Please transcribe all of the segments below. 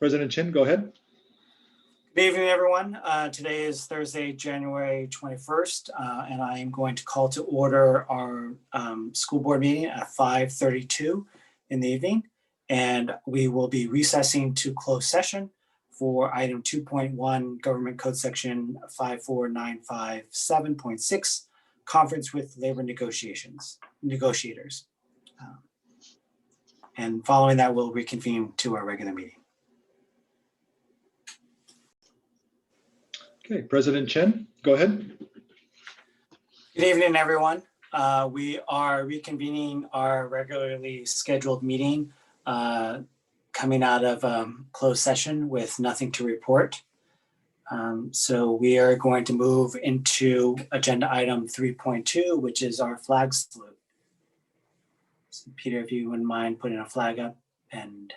President Chin, go ahead. Good evening, everyone. Today is Thursday, January 21st, and I am going to call to order our school board meeting at 5:32 in the evening. And we will be recessing to closed session for item 2.1, Government Code Section 54957.6, Conference with Labor Negotiators. And following that, we'll reconvene to our regular meeting. Okay, President Chen, go ahead. Good evening, everyone. We are reconvening our regularly scheduled meeting coming out of closed session with nothing to report. So we are going to move into agenda item 3.2, which is our flag salute. So Peter, if you wouldn't mind putting a flag up and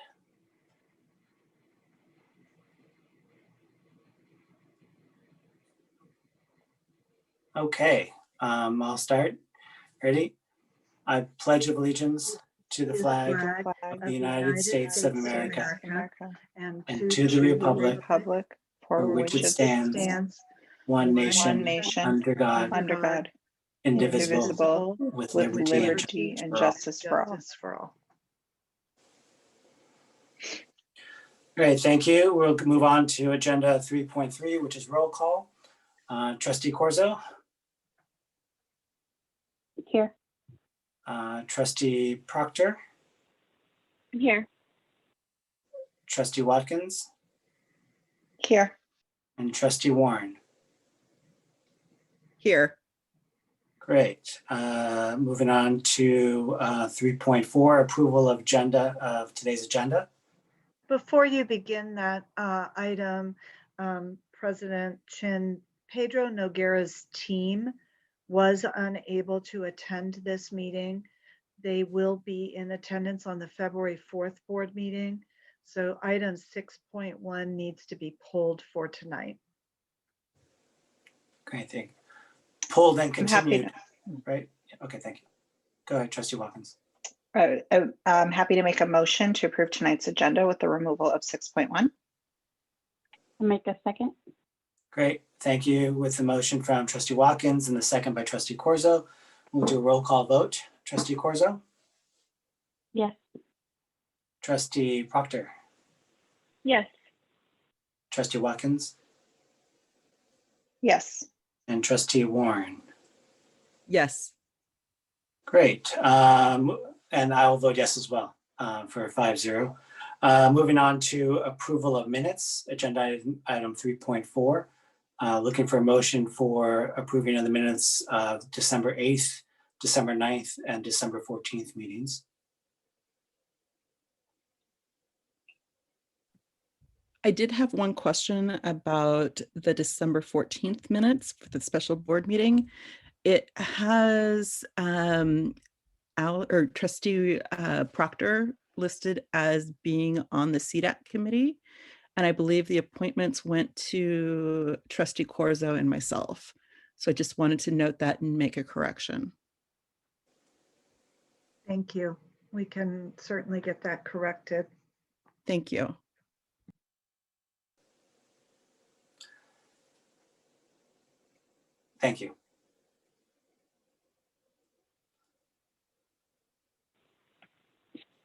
okay, I'll start. Ready? I pledge allegiance to the flag of the United States of America and to the republic for which it stands, one nation, under God, indivisible, with liberty and justice for all. Great, thank you. We'll move on to agenda 3.3, which is roll call. Trustee Corzo. Here. Trustee Proctor. Here. Trustee Watkins. Here. And Trustee Warren. Here. Great. Moving on to 3.4, approval of today's agenda. Before you begin that item, President Chin, Pedro Noguera's team was unable to attend this meeting. They will be in attendance on the February 4th board meeting. So item 6.1 needs to be pulled for tonight. Great, thank you. Pulled and continued, right? Okay, thank you. Go ahead, Trustee Watkins. I'm happy to make a motion to approve tonight's agenda with the removal of 6.1. I'll make a second. Great, thank you. With the motion from Trustee Watkins and the second by Trustee Corzo, we'll do a roll call vote. Trustee Corzo? Yes. Trustee Proctor? Yes. Trustee Watkins? Yes. And Trustee Warren? Yes. Great, and I will vote yes as well for 5-0. Moving on to approval of minutes, agenda item 3.4. Looking for a motion for approving of the minutes of December 8th, December 9th, and December 14th meetings. I did have one question about the December 14th minutes for the special board meeting. It has Trustee Proctor listed as being on the CDAC committee. And I believe the appointments went to Trustee Corzo and myself. So I just wanted to note that and make a correction. Thank you. We can certainly get that corrected. Thank you. Thank you.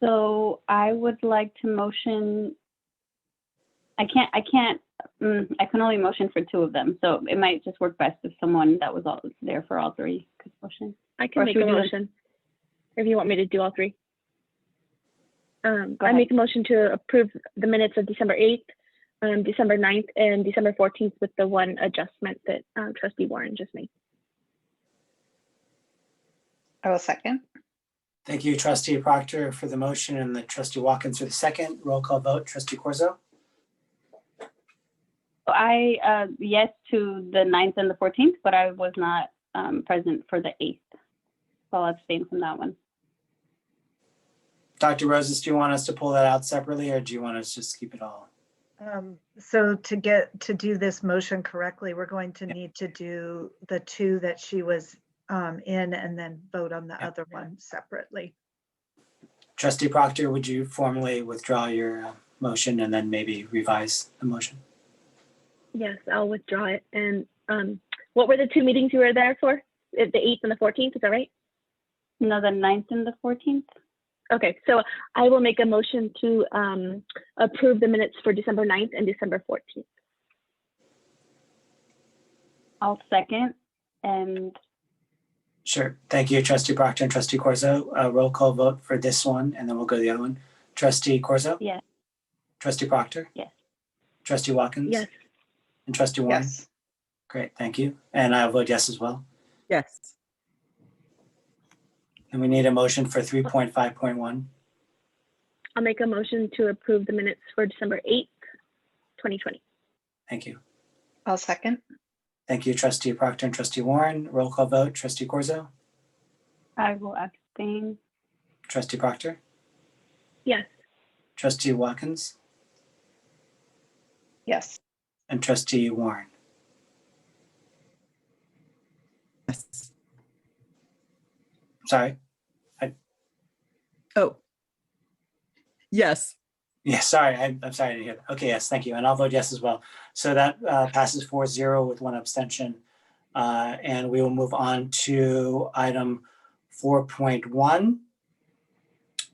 So I would like to motion. I can only motion for two of them. So it might just work best if someone that was there for all three could motion. I can make a motion if you want me to do all three. I make a motion to approve the minutes of December 8th, December 9th, and December 14th with the one adjustment that Trustee Warren just made. I will second. Thank you, Trustee Proctor, for the motion and the Trustee Watkins for the second. Roll call vote, Trustee Corzo? I yes to the 9th and the 14th, but I was not present for the 8th. So I'll abstain from that one. Dr. Roses, do you want us to pull that out separately or do you want us to just keep it all? So to do this motion correctly, we're going to need to do the two that she was in and then vote on the other one separately. Trustee Proctor, would you formally withdraw your motion and then maybe revise the motion. Yes, I'll withdraw it. And what were the two meetings you were there for? The 8th and the 14th, is that right? No, the 9th and the 14th. Okay, so I will make a motion to approve the minutes for December 9th and December 14th. I'll second. And Sure. Thank you, Trustee Proctor and Trustee Corzo. Roll call vote for this one, and then we'll go to the other one. Trustee Corzo? yes. Trustee Proctor? Yes. Trustee Watkins? Yes. And Trustee Warren? Yes. Great, thank you. And I'll vote yes as well. Yes. And we need a motion for 3.5.1. I'll make a motion to approve the minutes for December 8th, 2020. Thank you. I'll second. Thank you, Trustee Proctor and Trustee Warren. Roll call vote, Trustee Corzo? I will abstain. Trustee Proctor? Yes. Trustee Watkins? Yes. And Trustee Warren? Yes. Sorry. Oh. Yes. Yeah, sorry, I'm sorry to hear that. Okay, yes, thank you. And I'll vote yes as well. So that passes 4-0 with one abstention. And we will move on to item 4.1.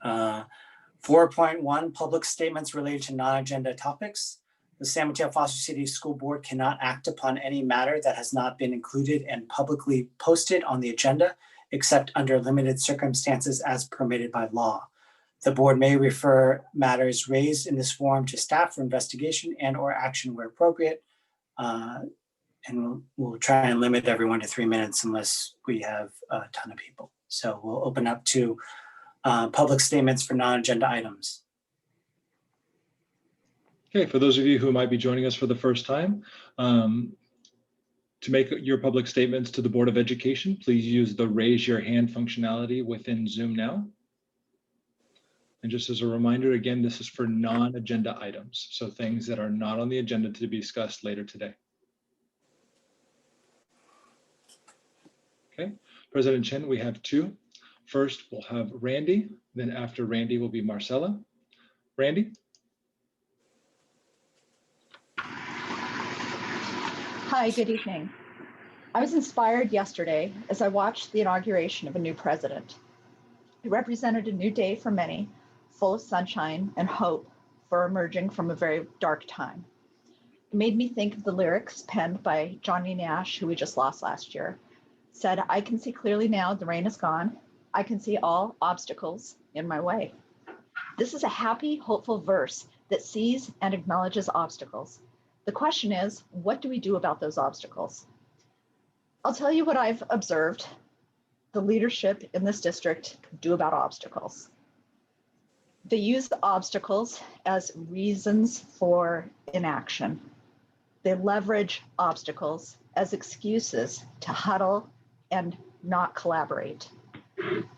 4.1, public statements related to non-agenda topics. The San Mateo Foster City School Board cannot act upon any matter that has not been included and publicly posted on the agenda, except under limited circumstances as permitted by law. The board may refer matters raised in this forum to staff for investigation and or action where appropriate. And we'll try and limit everyone to 3 minutes unless we have a ton of people. So we'll open up to public statements for non-agenda items. Okay, for those of you who might be joining us for the first time, to make your public statements to the Board of Education, please use the raise your hand functionality within Zoom now. And just as a reminder, again, this is for non-agenda items, so things that are not on the agenda to be discussed later today. Okay, President Chen, we have two. First, we'll have Randy, then after Randy will be Marcella. Randy? Hi, good evening. I was inspired yesterday as I watched the inauguration of a new president. It represented a new day for many, full of sunshine and hope for emerging from a very dark time. It made me think of the lyrics penned by Johnny Nash, who we just lost last year. Said, "I can see clearly now the rain is gone. I can see all obstacles in my way." This is a happy, hopeful verse that sees and acknowledges obstacles. The question is, what do we do about those obstacles? I'll tell you what I've observed the leadership in this district do about obstacles. They use the obstacles as reasons for inaction. They leverage obstacles as excuses to huddle and not collaborate.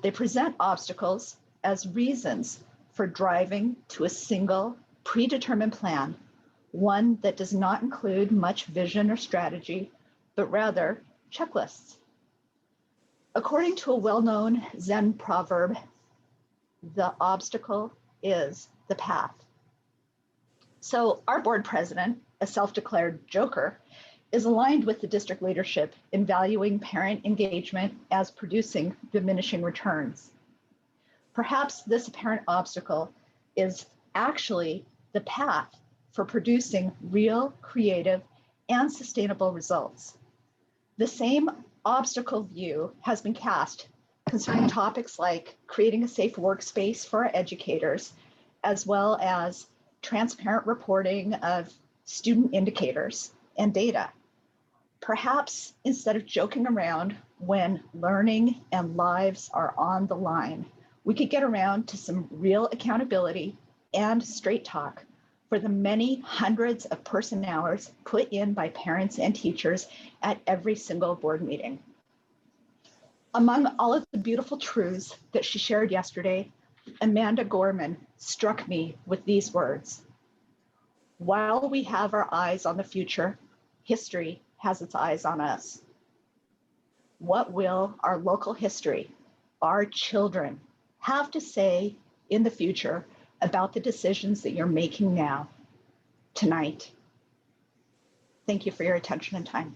They present obstacles as reasons for driving to a single predetermined plan, one that does not include much vision or strategy, but rather checklists. According to a well-known Zen proverb, the obstacle is the path. So our board president, a self-declared joker, is aligned with the district leadership in valuing parent engagement as producing diminishing returns. Perhaps this apparent obstacle is actually the path for producing real, creative, and sustainable results. The same obstacle view has been cast concerning topics like creating a safe workspace for our educators, as well as transparent reporting of student indicators and data. Perhaps instead of joking around when learning and lives are on the line, we could get around to some real accountability and straight talk for the many hundreds of person hours put in by parents and teachers at every single board meeting. Among all of the beautiful truths that she shared yesterday, Amanda Gorman struck me with these words: "While we have our eyes on the future, history has its eyes on us." What will our local history, our children, have to say in the future about the decisions that you're making now, tonight. Thank you for your attention and time.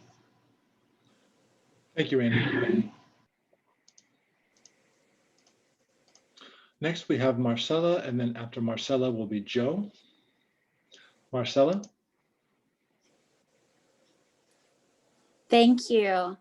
Thank you, Randy. Next, we have Marcella, and then after Marcella will be Joe. Marcella? Thank you.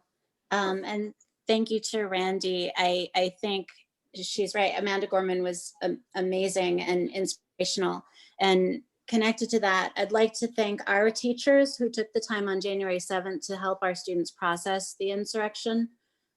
And thank you to Randy. I think she's right. Amanda Gorman was amazing and inspirational. And connected to that, I'd like to thank our teachers who took the time on January 7th to help our students process the insurrection.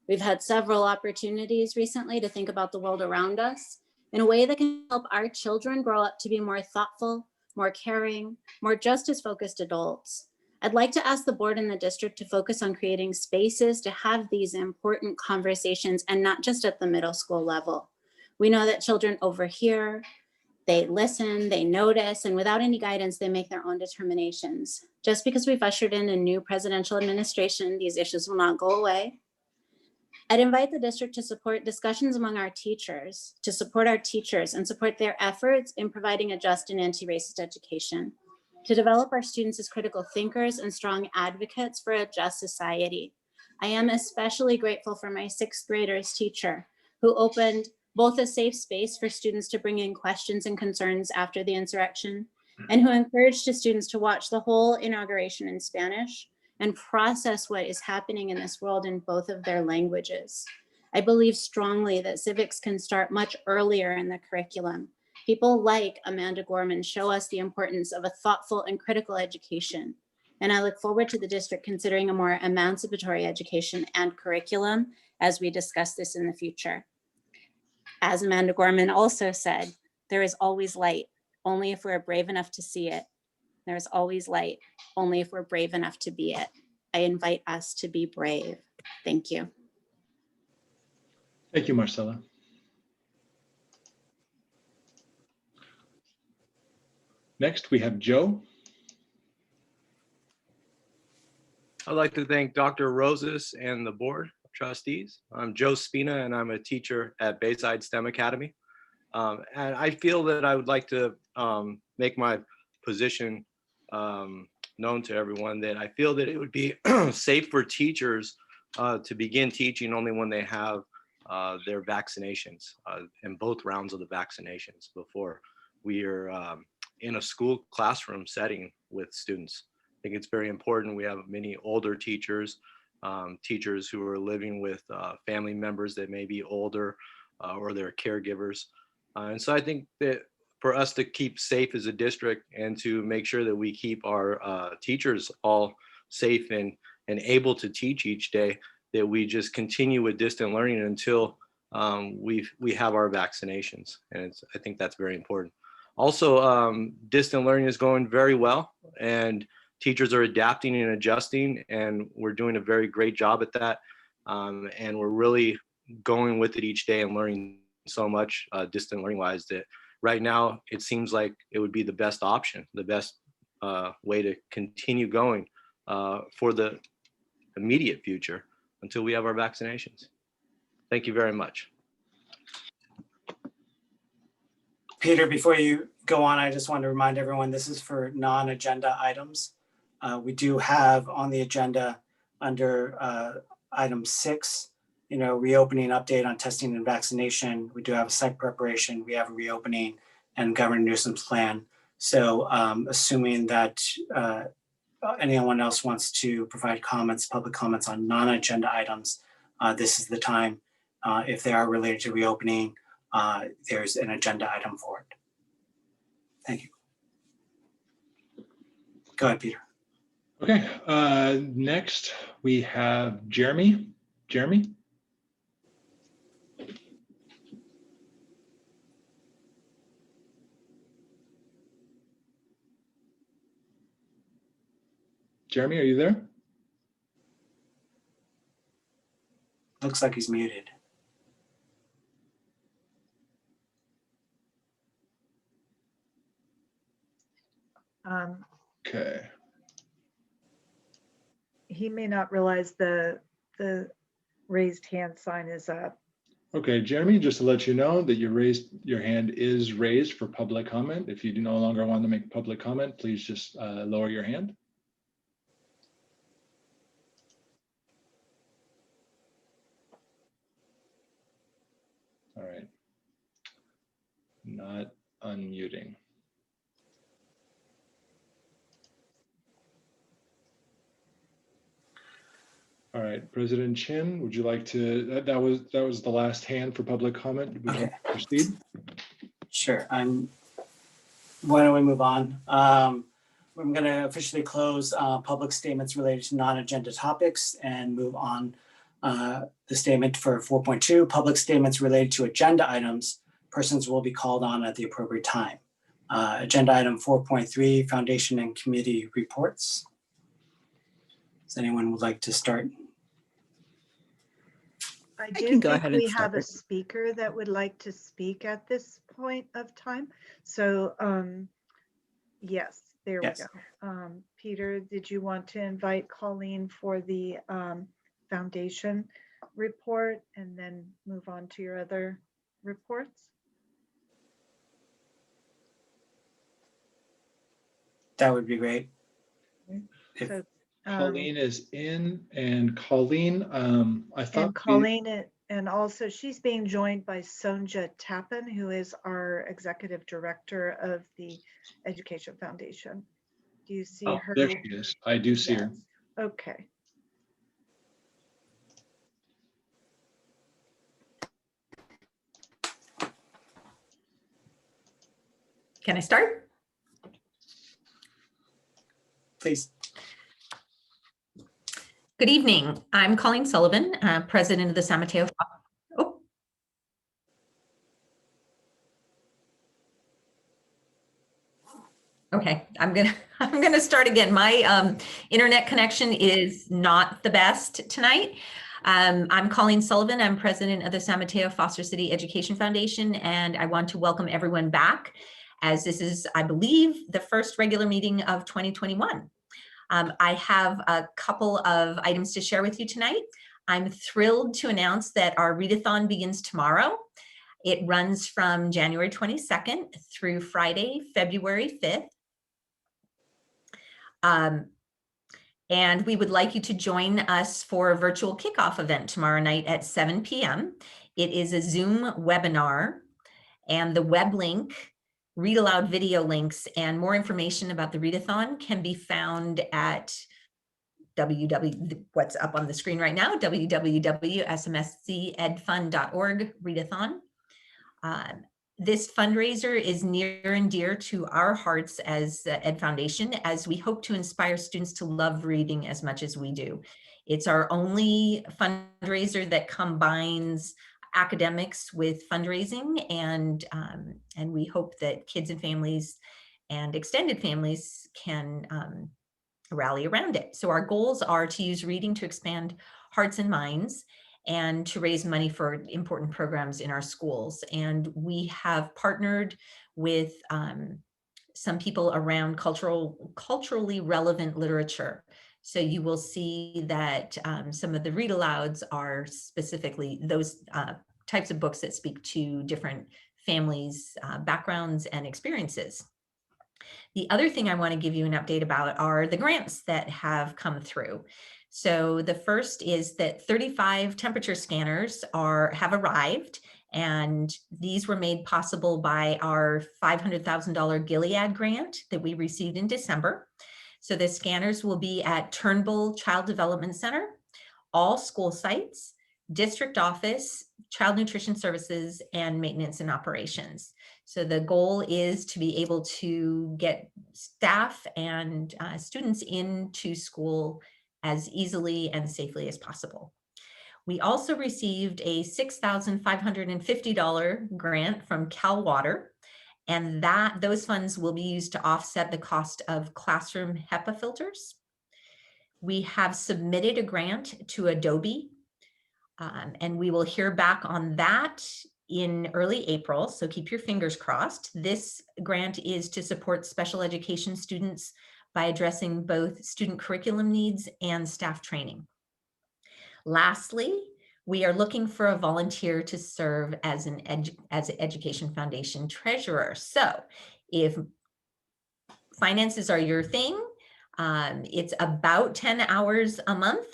We've had several opportunities recently to think about the world around us in a way that can help our children grow up to be more thoughtful, more caring, more justice-focused adults. I'd like to ask the board and the district to focus on creating spaces to have these important conversations, and not just at the middle school level. We know that children overhear, they listen, they notice, and without any guidance, they make their own determinations. Just because we've ushered in a new presidential administration, these issues will not go away. I'd invite the district to support discussions among our teachers, to support our teachers and support their efforts in providing a just and anti-racist education, to develop our students as critical thinkers and strong advocates for a just society. I am especially grateful for my 6th grader's teacher, who opened both a safe space for students to bring in questions and concerns after the insurrection, and who encouraged the students to watch the whole inauguration in Spanish and process what is happening in this world in both of their languages. I believe strongly that civics can start much earlier in the curriculum. People like Amanda Gorman show us the importance of a thoughtful and critical education. And I look forward to the district considering a more emancipatory education and curriculum as we discuss this in the future. As Amanda Gorman also said, there is always light, only if we're brave enough to see it. There's always light, only if we're brave enough to be it. I invite us to be brave. Thank you. Thank you, Marcella. Next, we have Joe. I'd like to thank Dr. Roses and the board of trustees. I'm Joe Spina, and I'm a teacher at Bayside STEM Academy. And I feel that I would like to make my position known to everyone, that I feel that it would be safe for teachers to begin teaching only when they have their vaccinations and both rounds of the vaccinations before we are in a school classroom setting with students. I think it's very important. We have many older teachers, teachers who are living with family members that may be older or their caregivers. And so I think that for us to keep safe as a district and to make sure that we keep our teachers all safe and able to teach each day, that we just continue with distant learning until we have our vaccinations. And I think that's very important. Also, distant learning is going very well, and teachers are adapting and adjusting, and we're doing a very great job at that. And we're really going with it each day and learning so much distant learning wise that right now it seems like it would be the best option, the best way to continue going for the immediate future until we have our vaccinations. Thank you very much. Peter, before you go on, I just want to remind everyone this is for non-agenda items. We do have on the agenda under item 6, reopening update on testing and vaccination. We do have a site preparation. We have a reopening and governor nuisance plan. So assuming that anyone else wants to provide comments, public comments on non-agenda items, this is the time. If they are related to reopening, there's an agenda item for it. Thank you. Go ahead, Peter. Okay, next we have Jeremy. Jeremy? Jeremy, are you there? Looks like he's muted. Okay. He may not realize the raised hand sign is up. Okay, Jeremy, just to let you know that your hand is raised for public comment. If you do no longer want to make public comment, please just lower your hand. All right. Not unmuting. All right, President Chin, would you like to, that was the last hand for public comment. Would you like to proceed? Sure. Why don't we move on? I'm going to officially close public statements related to non-agenda topics and move on the statement for 4.2, public statements related to agenda items. Persons will be called on at the appropriate time. Agenda item 4.3, foundation and committee reports. Does anyone would like to start? I can do go think ahead and we have a start. speaker that would like to speak at this point of time. So yes, there Yes. we go. Peter, did you want to invite Colleen for the foundation report and then move on to your other reports? That would be great. If- So, Colleen is in, and Colleen, I thought. and Colleen, and also she's being joined by Sonja Tappan, who is our executive director of the Education Foundation. Do you see Oh, her? there she is. I do see her. Yes. Okay. Can I start? Please. Good evening. I'm Colleen Sullivan, president of the San Mateo. Oh. Okay, I'm gonna start again. My internet connection is not the best tonight. I'm Colleen Sullivan. I'm president of the San Mateo Foster City Education Foundation, and I want to welcome everyone back, as this is, I believe, the first regular meeting of 2021. I have a couple of items to share with you tonight. I'm thrilled to announce that our readathon begins tomorrow. It runs from January 22nd through Friday, February 5th. And we would like you to join us for a virtual kickoff event tomorrow night at 7 p.m. It is a Zoom webinar, and the web link, read aloud video links, and more information about the readathon can be found at what's up on the screen right now, www.smfcsedfund.org readathon. This fundraiser is near and dear to our hearts as Ed Foundation, as we hope to inspire students to love reading as much as we do. It's our only fundraiser that combines academics with fundraising, and we hope that kids and families and extended families can rally around it. So our goals are to use reading to expand hearts and minds, and to raise money for important programs in our schools. And we have partnered with some people around culturally relevant literature. So you will see that some of the read alouds are specifically those types of books that speak to different families' backgrounds and experiences. The other thing I want to give you an update about are the grants that have come through. So the first is that 35 temperature scanners have arrived, and these were made possible by our $500,000 Gilead grant that we received in December. So the scanners will be at Turnbull Child Development Center, all school sites, district office, child nutrition services, and maintenance and operations. So the goal is to be able to get staff and students into school as easily and safely as possible. We also received a $6,550 grant from Cal Water, and those funds will be used to offset the cost of classroom HEPA filters. We have submitted a grant to Adobe, and we will hear back on that in early April, so keep your fingers crossed. This grant is to support special education students by addressing both student curriculum needs and staff training. Lastly, We are looking for a volunteer to serve as an Education Foundation treasurer. So if finances are your thing, it's about 10 hours a month.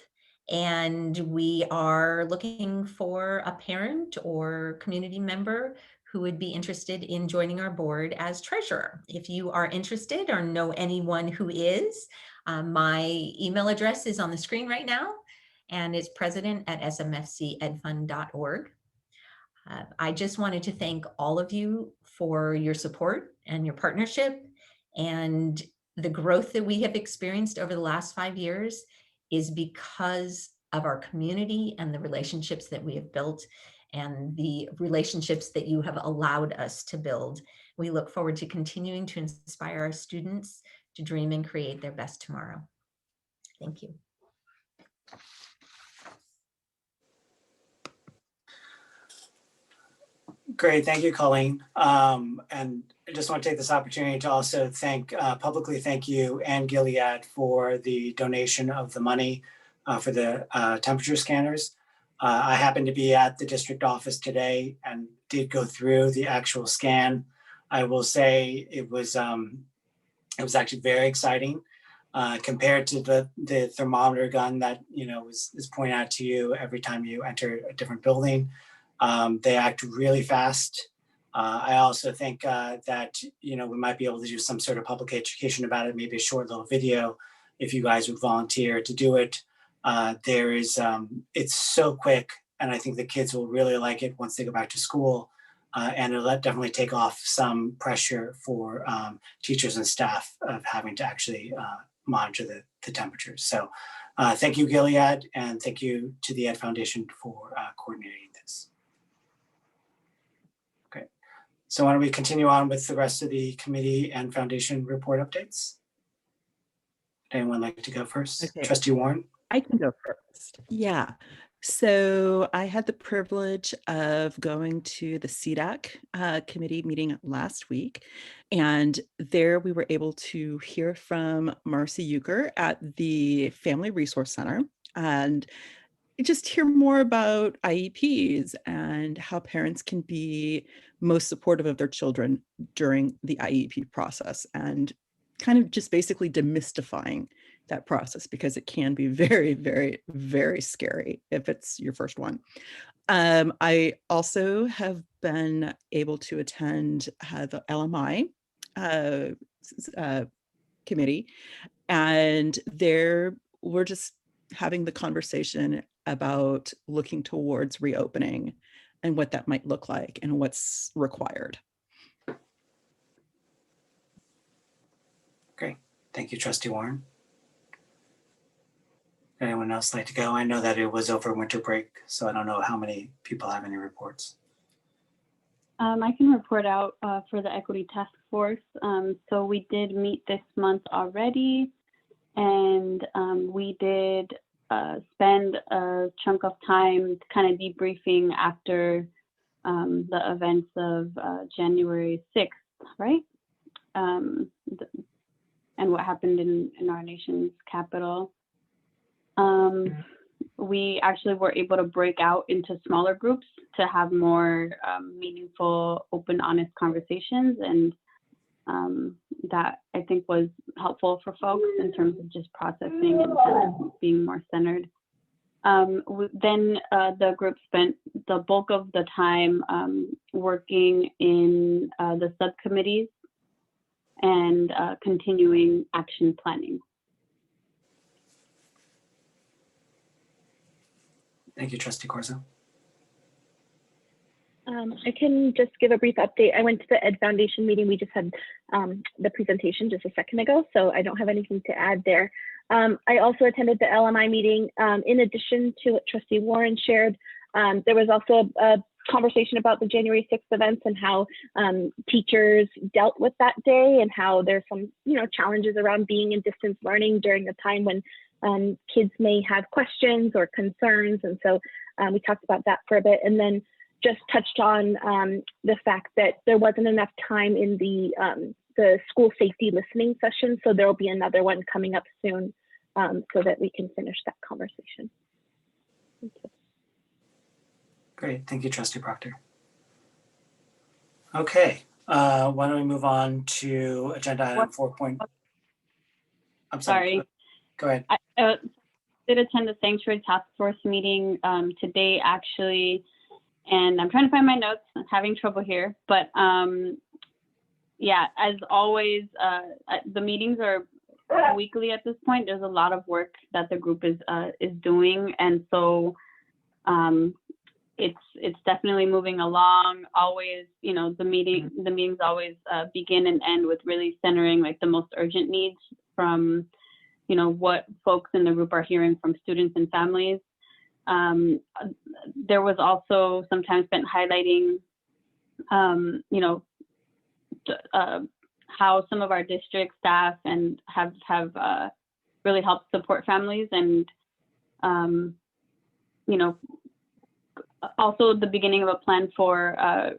And we are looking for a parent or community member who would be interested in joining our board as treasurer. If you are interested or know anyone who is, my email address is on the screen right now, and it's president@smfcedfund.org. I just wanted to thank all of you for your support and your partnership, and the growth that we have experienced over the last 5 years is because of our community and the relationships that we have built and the relationships that you have allowed us to build. We look forward to continuing to inspire our students to dream and create their best tomorrow. Thank you. Great, thank you, Colleen. And I just want to take this opportunity to also publicly thank you and Gilead for the donation of the money for the temperature scanners. I happened to be at the district office today and did go through the actual scan. I will say it was actually very exciting compared to the thermometer gun that is pointed out to you every time you enter a different building. They act really fast. I also think that we might be able to do some sort of public education about it, maybe a short little video if you guys would volunteer to do it. It's so quick, and I think the kids will really like it once they go back to school, and it'll definitely take off some pressure for teachers and staff of having to actually monitor the temperatures. So thank you, Gilead, and thank you to the Ed Foundation for coordinating this. Okay, so why don't we continue on with the rest of the committee and foundation report updates? Anyone like to go first? Okay. Trustee Warren? I can go first. Yeah. So I had the privilege of going to the CDAC committee meeting last week, and there we were able to hear from Marcy Euchre at the Family Resource Center and just hear more about IEPs and how parents can be most supportive of their children during the IEP process, and kind of just basically demystifying that process, because it can be very, very, very scary if it's your first one. I also have been able to attend the LMI committee, and there we're just having the conversation about looking towards reopening and what that might look like and what's required. Great, thank you, Trustee Warren. Anyone else like to go? I know that it was over winter break, so I don't know how many people have any reports. I can report out for the Equity Task Force. So we did meet this month already, and we did spend a chunk of time kind of debriefing after the events of January 6th, right? And what happened in our nation's capital. We actually were able to break out into smaller groups to have more meaningful, open, honest conversations. And that I think was helpful for folks in terms of just processing and kind of being more centered. Then the group spent the bulk of the time working in the subcommittees and continuing action planning. Thank you, Trustee Corzo. I can just give a brief update. I went to the Ed Foundation meeting. We just had the presentation just a second ago, so I don't have anything to add there. I also attended the LMI meeting. In addition to what Trustee Warren shared, there was also a conversation about the January 6th events and how teachers dealt with that day, and how there's some challenges around being in distance learning during a time when kids may have questions or concerns. And so we talked about that for a bit, and then just touched on the fact that there wasn't enough time in the school safety listening session. So there will be another one coming up soon so that we can finish that conversation. Thank you. Great, thank you, Trustee Proctor. Okay, why don't we move on to agenda item 4. I'm sorry. Sorry. Go ahead. I did attend the Sanctuary Task Force meeting today, actually, and I'm trying to find my notes. I'm having trouble here, but yeah, as always, the meetings are weekly at this point. There's a lot of work that the group is doing, and so it's definitely moving along. Always, you know, the meetings always begin and end with really centering like the most urgent needs from, you know, what folks in the group are hearing from students and families. There was also some time spent highlighting, you know, how some of our district staff and have really helped support families, and you know, also the beginning of a plan for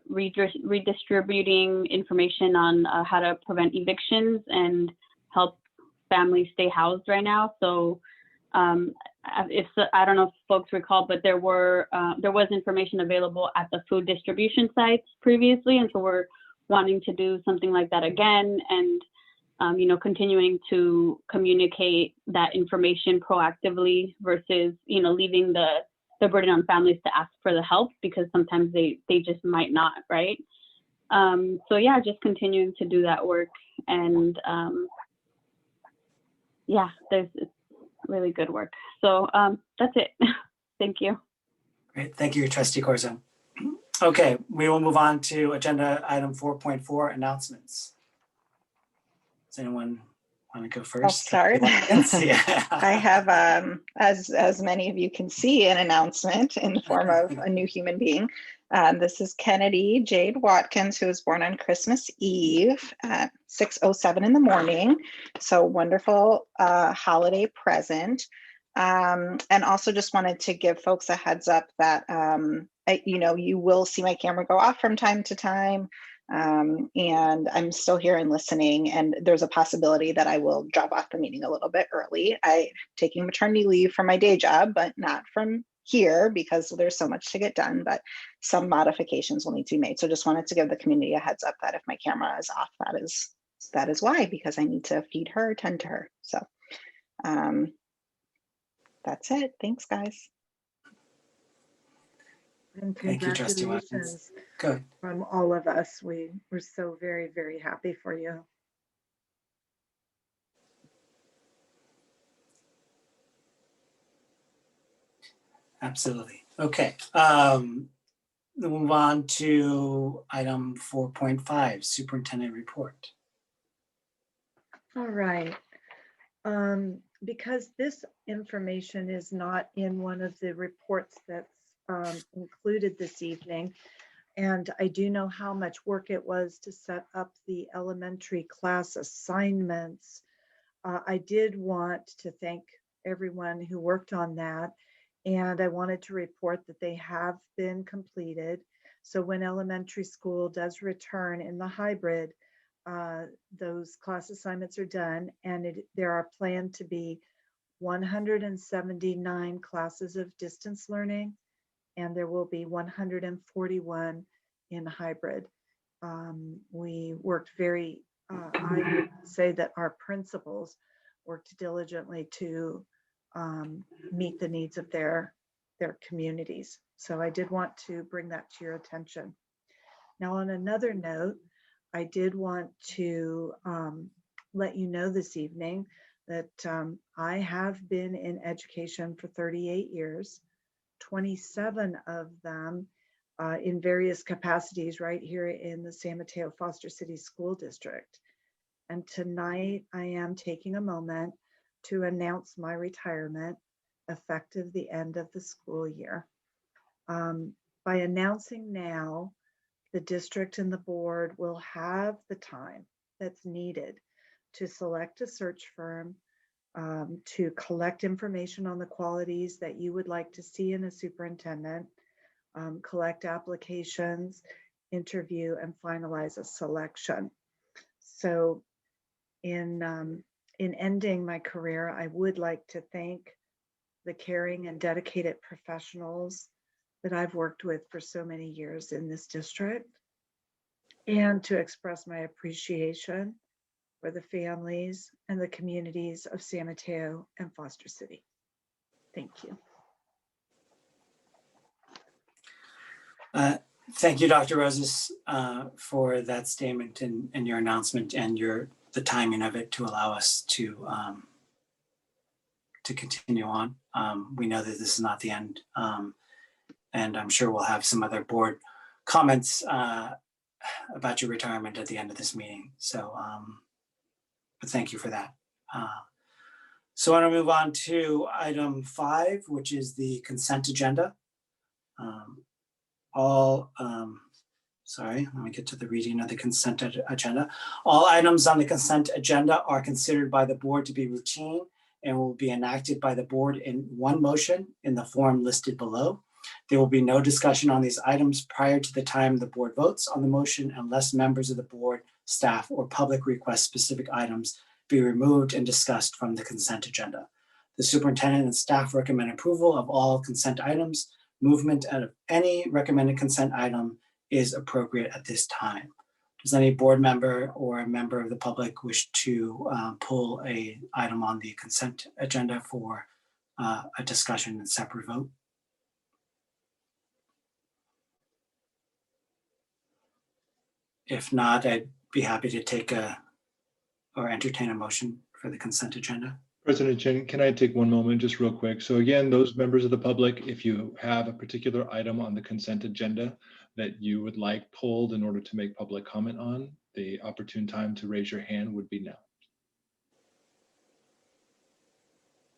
redistributing information on how to prevent evictions and help families stay housed right now. So I don't know if folks recall, but there was information available at the food distribution sites previously, and so we're wanting to do something like that again, and you know, continuing to communicate that information proactively versus, you know, leaving the burden on families to ask for the help, because sometimes they just might not, right? So yeah, just continuing to do that work, and yeah, it's really good work. So that's it. Thank you. Great, thank you, Trustee Corzo. Okay, we will move on to agenda item 4.4, announcements. Does anyone want to go first? I'll start. Yeah. I have, as many of you can see, an announcement in the form of a new human being. This is Kennedy Jade Watkins, who was born on Christmas Eve at 6:07 in the morning. So wonderful holiday present. And also just wanted to give folks a heads up that, you know, you will see my camera go off from time to time. And I'm still here and listening, and there's a possibility that I will drop off the meeting a little bit early. I'm taking maternity leave from my day job, but not from here because there's so much to get done, but some modifications will need to be made. So just wanted to give the community a heads up that if my camera is off, that is why, because I need to feed her, tend to her. So that's it. Thanks, guys. And Thank you, Trustee Watkins. congratulations Good. from all of us. We're so very, very happy for you. Absolutely. Okay. We'll move on to item 4.5, superintendent report. All right. Because this information is not in one of the reports that's included this evening, and I do know how much work it was to set up the elementary class assignments. I did want to thank everyone who worked on that, and I wanted to report that they have been completed. So when elementary school does return in the hybrid, those class assignments are done, and there are planned to be 179 classes of distance learning, and there will be 141 in hybrid. We worked I would say that our principals worked diligently to meet the needs of their communities. So I did want to bring that to your attention. Now, on another note, I did want to let you know this evening that I have been in education for 38 years, 27 of them in various capacities right here in the San Mateo Foster City School District. And tonight I am taking a moment to announce my retirement effective the end of the school year. By announcing now, the district and the board will have the time that's needed to select a search firm, to collect information on the qualities that you would like to see in a superintendent, collect applications, interview, and finalize a selection. So in ending my career, I would like to thank the caring and dedicated professionals that I've worked with for so many years in this district, and to express my appreciation for the families and the communities of San Mateo and Foster City. Thank you. Thank you, Dr. Roses, for that statement and your announcement and the timing of it to allow us to continue on. We know that this is not the end, and I'm sure we'll have some other board comments about your retirement at the end of this meeting. So, but thank you for that. So I want to move on to item 5, which is the consent agenda. Sorry, let me get to the reading of the consent agenda. All items on the consent agenda are considered by the board to be routine and will be enacted by the board in one motion in the form listed below. There will be no discussion on these items prior to the time the board votes on the motion unless members of the board, staff, or public request specific items be removed and discussed from the consent agenda. The superintendent and staff recommend approval of all consent items. Movement out of any recommended consent item is appropriate at this time. Does any board member or a member of the public wish to pull an item on the consent agenda for a discussion and separate vote? If not, I'd be happy to take or entertain a motion for the consent agenda. President Chin, can I take one moment just real quick? So again, those members of the public, if you have a particular item on the consent agenda that you would like pulled in order to make public comment on, the opportune time to raise your hand would be now.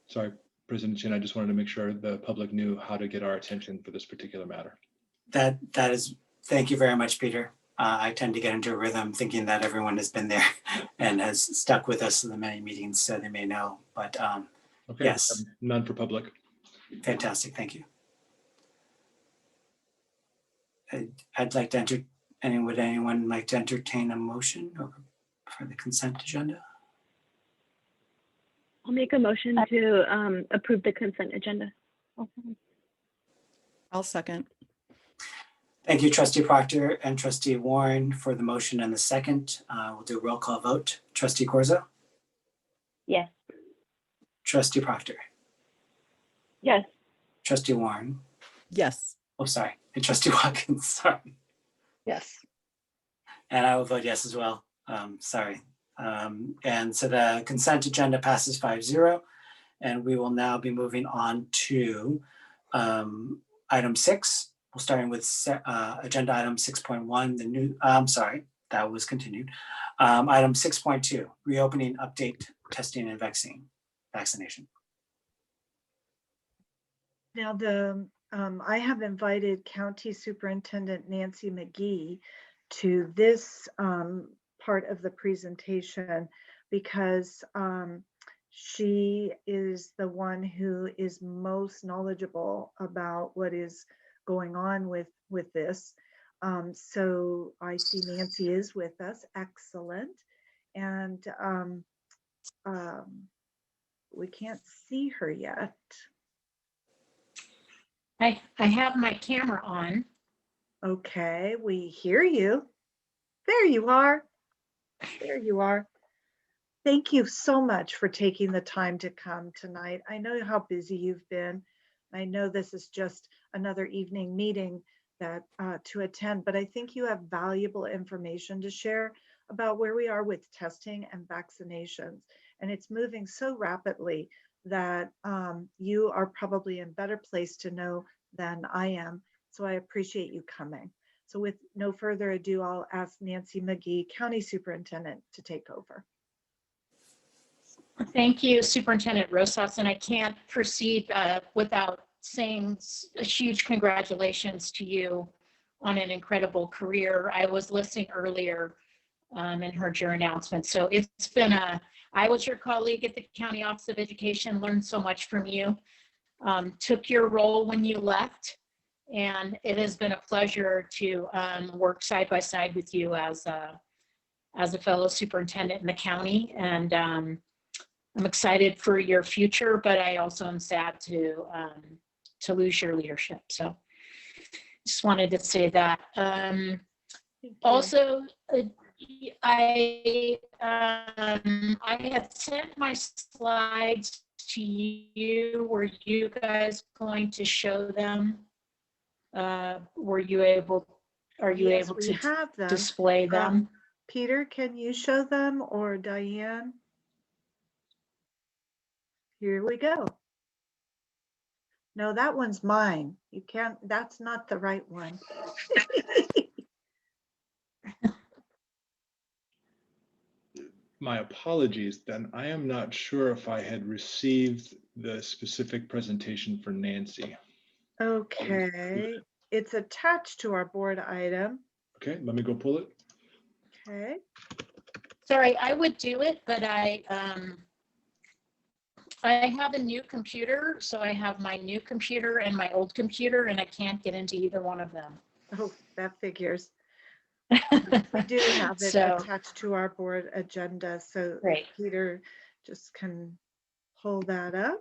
Sorry, President Chin, I just wanted to make sure the public knew how to get our attention for this particular matter. That is, thank you very much, Peter. I tend to get into a rhythm thinking that everyone has been there and has stuck with us in the many meetings, so they may know, but okay, yes. None for public. Fantastic, thank you. I'd like to would anyone like to entertain a motion for the consent agenda? I'll make a motion to approve the consent agenda. I'll second. Thank you, Trustee Proctor and Trustee Warren for the motion and the second. We'll do a roll call vote. Trustee Corzo? Yes. Trustee Proctor? Yes. Trustee Warren? Yes. Oh, sorry. And Trustee Watkins, sorry. Yes. And I will vote yes as well. Sorry. And so the consent agenda passes 5-0. And we will now be moving on to item 6. We're starting with agenda item 6.1, the new, I'm sorry, that was continued. Item 6.2, reopening update testing and vaccination. Now, I have invited County Superintendent Nancy McGee to this part of the presentation because she is the one who is most knowledgeable about what is going on with this. So I see Nancy is with us. Excellent. And we can't see her yet. I have my camera on. Okay, we hear you. There you are. There you are. Thank you so much for taking the time to come tonight. I know how busy you've been. I know this is just another evening meeting that to attend, but I think you have valuable information to share about where we are with testing and vaccinations. And it's moving so rapidly that you are probably in a better place to know than I am. So I appreciate you coming. So with no further ado, I'll ask Nancy McGee, County Superintendent, to take over. Thank you, Superintendent Rosas, and I can't proceed without saying a huge congratulations to you on an incredible career. I was listening earlier and heard your announcement. So it's been I was your colleague at the County Office of Education, learned so much from you, took your role when you left, and it has been a pleasure to work side by side with you as a fellow superintendent in the county. And I'm excited for your future, but I also am sad to lose your leadership. So Just wanted to say that. Thank you. Also, I had sent my slides to you. Were you guys going to show them? Were you able? Are you Yes, able we to have them. display them? Peter, can you show them, or Diane? Here we go. No, that one's mine. You can't, that's not the right one. My apologies then. I am not sure if I had received the specific presentation for Nancy. Okay, it's attached to our board item. Okay, let me go pull it. Okay, Sorry, I would do it, but I have a new computer, so I have my new computer and my old computer, and I can't get into either one of them. oh, that figures. We do have it So, attached to our board agenda, so great. Peter just can pull that up.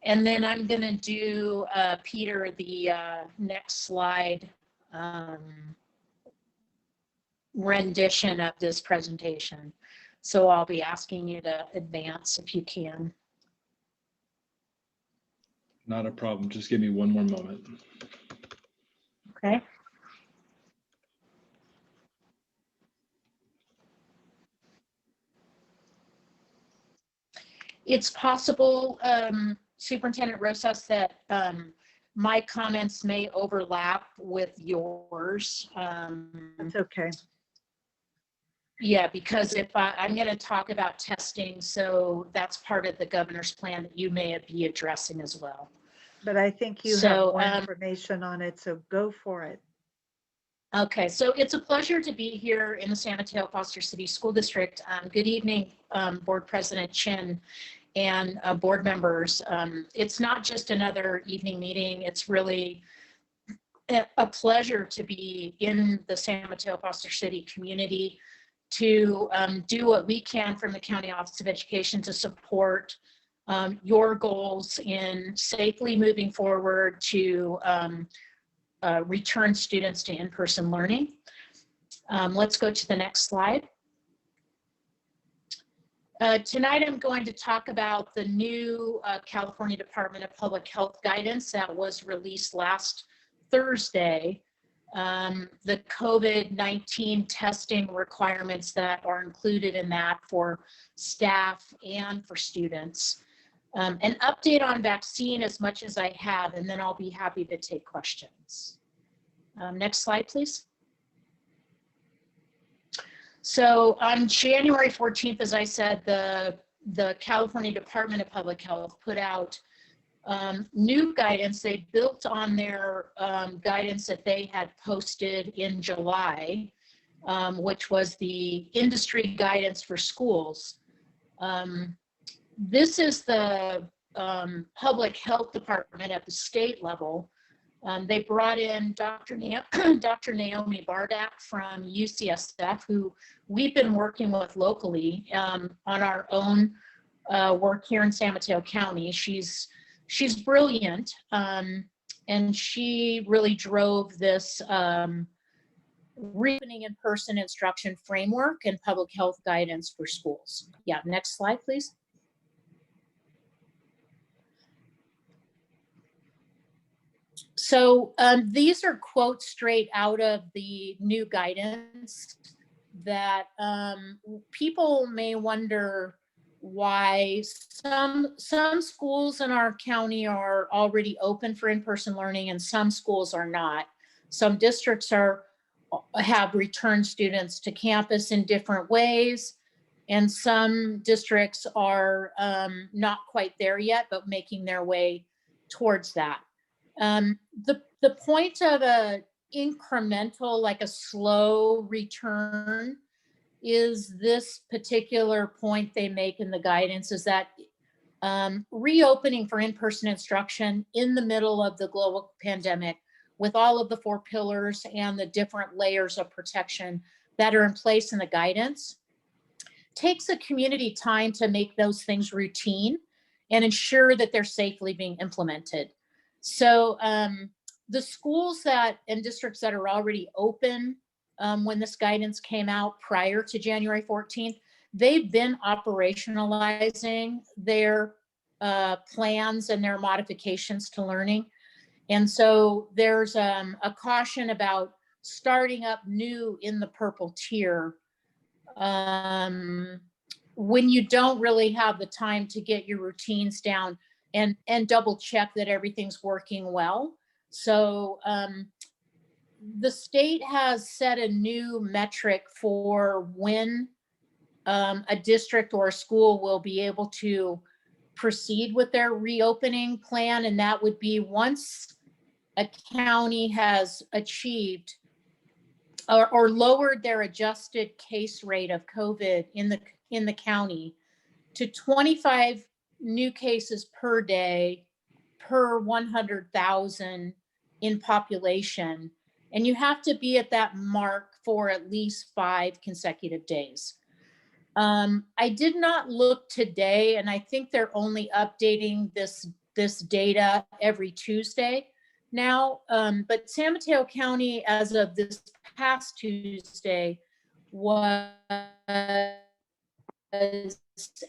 And then I'm going to do, Peter, the next slide rendition of this presentation. So I'll be asking you to advance if you can. Not a problem. Just give me one more moment. Okay. It's possible, Superintendent Rosas, that my comments may overlap with yours. That's okay. Yeah, because if I'm going to talk about testing, so that's part of the governor's plan that you may be addressing as well. But I think you So, have more information on it, so go for it. Okay, so it's a pleasure to be here in the San Mateo Foster City School District. Good evening, Board President Chin and board members. It's not just another evening meeting. It's really a pleasure to be in the San Mateo Foster City community to do what we can from the County Office of Education to support your goals in safely moving forward to return students to in-person learning. Let's go to the next slide. Tonight I'm going to talk about the new California Department of Public Health guidance that was released last Thursday. The COVID-19 testing requirements that are included in that for staff and for students. An update on vaccine as much as I have, and then I'll be happy to take questions. Next slide, please. So on January 14th, as I said, the California Department of Public Health put out new guidance. They built on their guidance that they had posted in July, which was the industry guidance for schools. This is the public health department at the state level. They brought in Dr. Naomi Bardak from UCSF, who we've been working with locally on our own work here in San Mateo County. She's brilliant, and she really drove this reopening in-person instruction framework and public health guidance for schools. Yeah, next slide, please. So these are quotes straight out of the new guidance that people may wonder why some schools in our county are already open for in-person learning and some schools are not. Some districts have returned students to campus in different ways, and some districts are not quite there yet, but making their way towards that. The point of a incremental, like a slow return, is this particular point they make in the guidance, is that reopening for in-person instruction in the middle of the global pandemic with all of the 4 pillars and the different layers of protection that are in place in the guidance takes a community time to make those things routine and ensure that they're safely being implemented. So the schools that and districts that are already open when this guidance came out prior to January 14th, they've been operationalizing their plans and their modifications to learning. And so there's a caution about starting up new in the purple tier when you don't really have the time to get your routines down and double check that everything's working well. So the state has set a new metric for when a district or a school will be able to proceed with their reopening plan, and that would be once a county has achieved or lowered their adjusted case rate of COVID in the county to 25 new cases per day per 100,000 in population. And you have to be at that mark for at least 5 consecutive days. I did not look today, and I think they're only updating this data every Tuesday now. But San Mateo County, as of this past Tuesday, was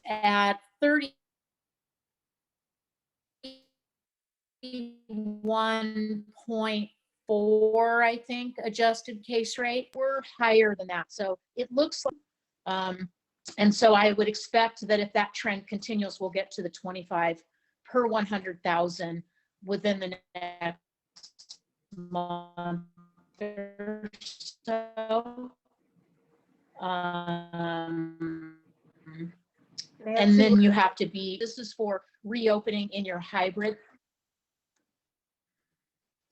at 31.4, I think, adjusted case rate. We're higher than that. So it looks like, and so I would expect that if that trend continues, we'll get to the 25 per 100,000 within the next month or so. And then you have to be, this is for reopening in your hybrid.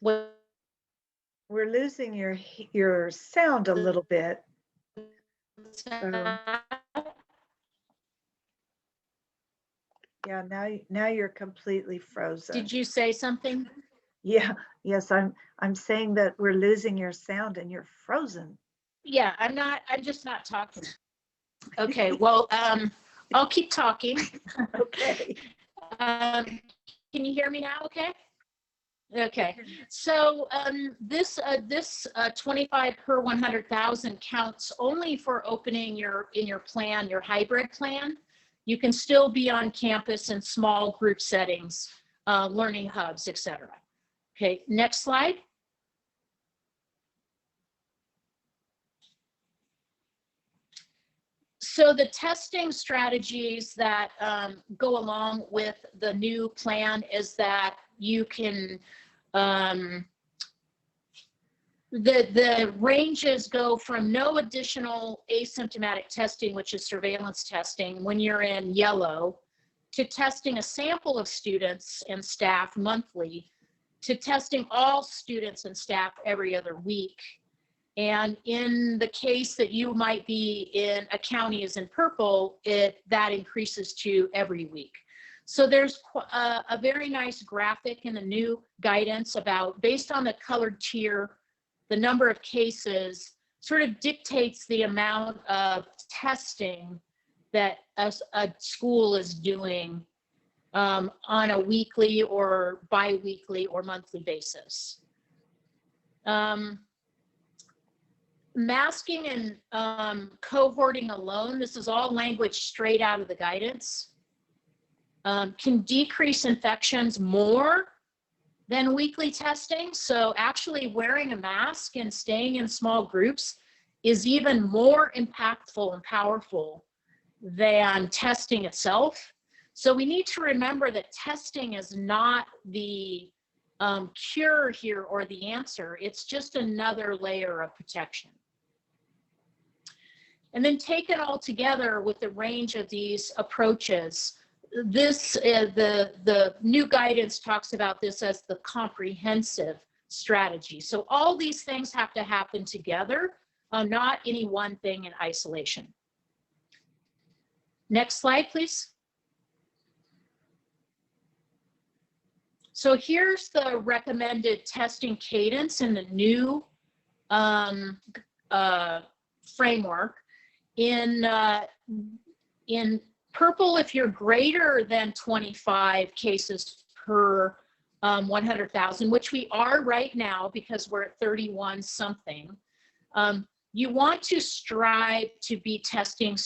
We're losing your sound a little bit. Yeah, now you're completely frozen. Did you say something? Yeah, yes, I'm saying that we're losing your sound and you're frozen. Yeah, I'm just not talking. Okay, well, I'll keep talking. Okay. Can you hear me now? Okay. Okay. So this 25 per 100,000 counts only for opening your plan, your hybrid plan. You can still be on campus in small group settings, learning hubs, etc. Okay, next slide. So the testing strategies that go along with the new plan is that you can, the ranges go from no additional asymptomatic testing, which is surveillance testing when you're in yellow, to testing a sample of students and staff monthly, to testing all students and staff every other week. And in the case that you might be in a county is in purple, that increases to every week. So there's a very nice graphic in the new guidance about, based on the colored tier, the number of cases sort of dictates the amount of testing that a school is doing on a weekly or bi-weekly or monthly basis. Masking and cohorting alone, this is all language straight out of the guidance, can decrease infections more than weekly testing. So actually wearing a mask and staying in small groups is even more impactful and powerful than testing itself. So we need to remember that testing is not the cure here or the answer. It's just another layer of protection. And then take it all together with the range of these approaches. This, the new guidance talks about this as the comprehensive strategy. So all these things have to happen together, not any one thing in isolation. Next slide, please. So here's the recommended testing cadence in the new framework. In purple, if you're greater than 25 cases per 100,000, which we are right now because we're at 31 something. You want to strive to be testing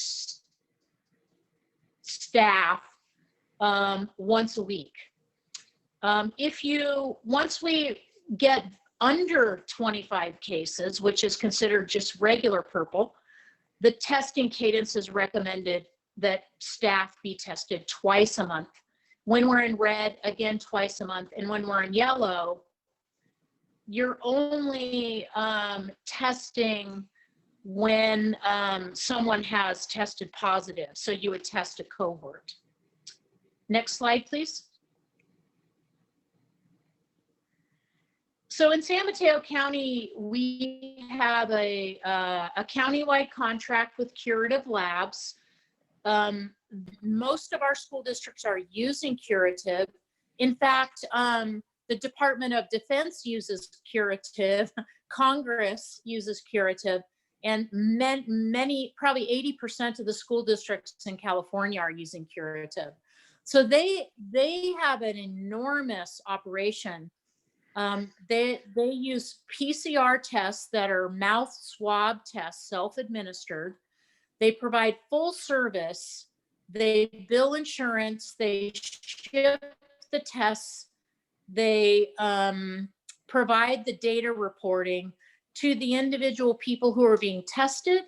staff once a week. Once we get under 25 cases, which is considered just regular purple, the testing cadence is recommended that staff be tested twice a month. When we're in red, again, twice a month. And when we're in yellow, you're only testing when someone has tested positive. So you would test a cohort. Next slide, please. So in San Mateo County, we have a countywide contract with Curative Labs. Most of our school districts are using Curative. In fact, the Department of Defense uses Curative, Congress uses Curative, and many, probably 80% of the school districts in California are using Curative. So they have an enormous operation. They use PCR tests that are mouth swab tests, self-administered. They provide full service. They bill insurance. They ship the tests. They provide the data reporting to the individual people who are being tested,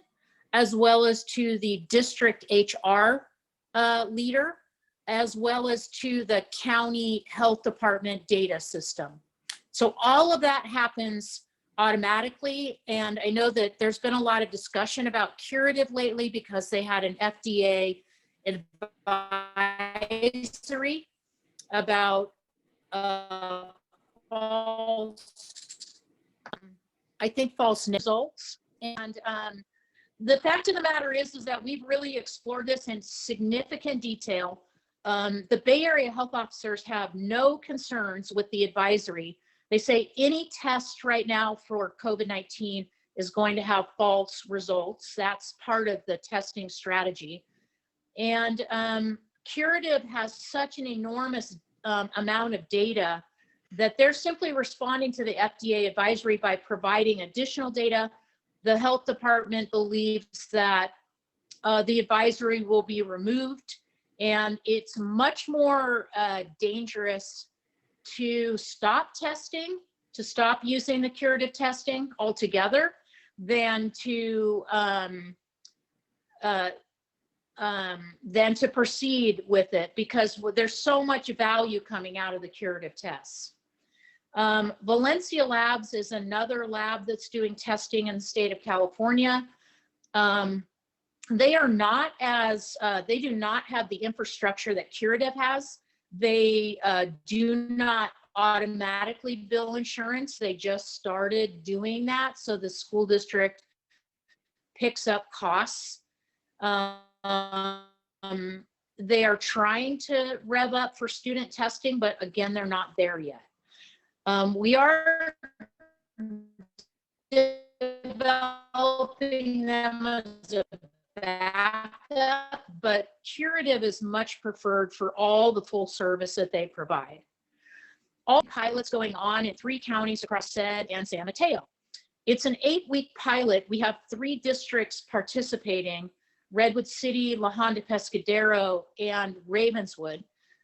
as well as to the district HR leader, as well as to the county health department data system. So all of that happens automatically. And I know that there's been a lot of discussion about Curative lately because they had an FDA advisory about false results. And the fact of the matter is that we've really explored this in significant detail. The Bay Area health officers have no concerns with the advisory. They say any test right now for COVID-19 is going to have false results. That's part of the testing strategy. And Curative has such an enormous amount of data that they're simply responding to the FDA advisory by providing additional data. The health department believes that the advisory will be removed, and it's much more dangerous to stop testing, to stop using the Curative testing altogether, than to proceed with it, because there's so much value coming out of the Curative tests. Valencia Labs is another lab that's doing testing in the state of California. They are not as, they do not have the infrastructure that Curative has. They do not automatically bill insurance. They just started doing that. So the school district picks up costs. They are trying to rev up for student testing, but again, they're not there yet. We are developing them as a backup, but Curative is much preferred for all the full service that they provide. All pilots going on in 3 counties across SED and San Mateo. It's an 8-week pilot. We have 3 districts participating: Redwood City, La Honda Pescadero, and Ravenswood.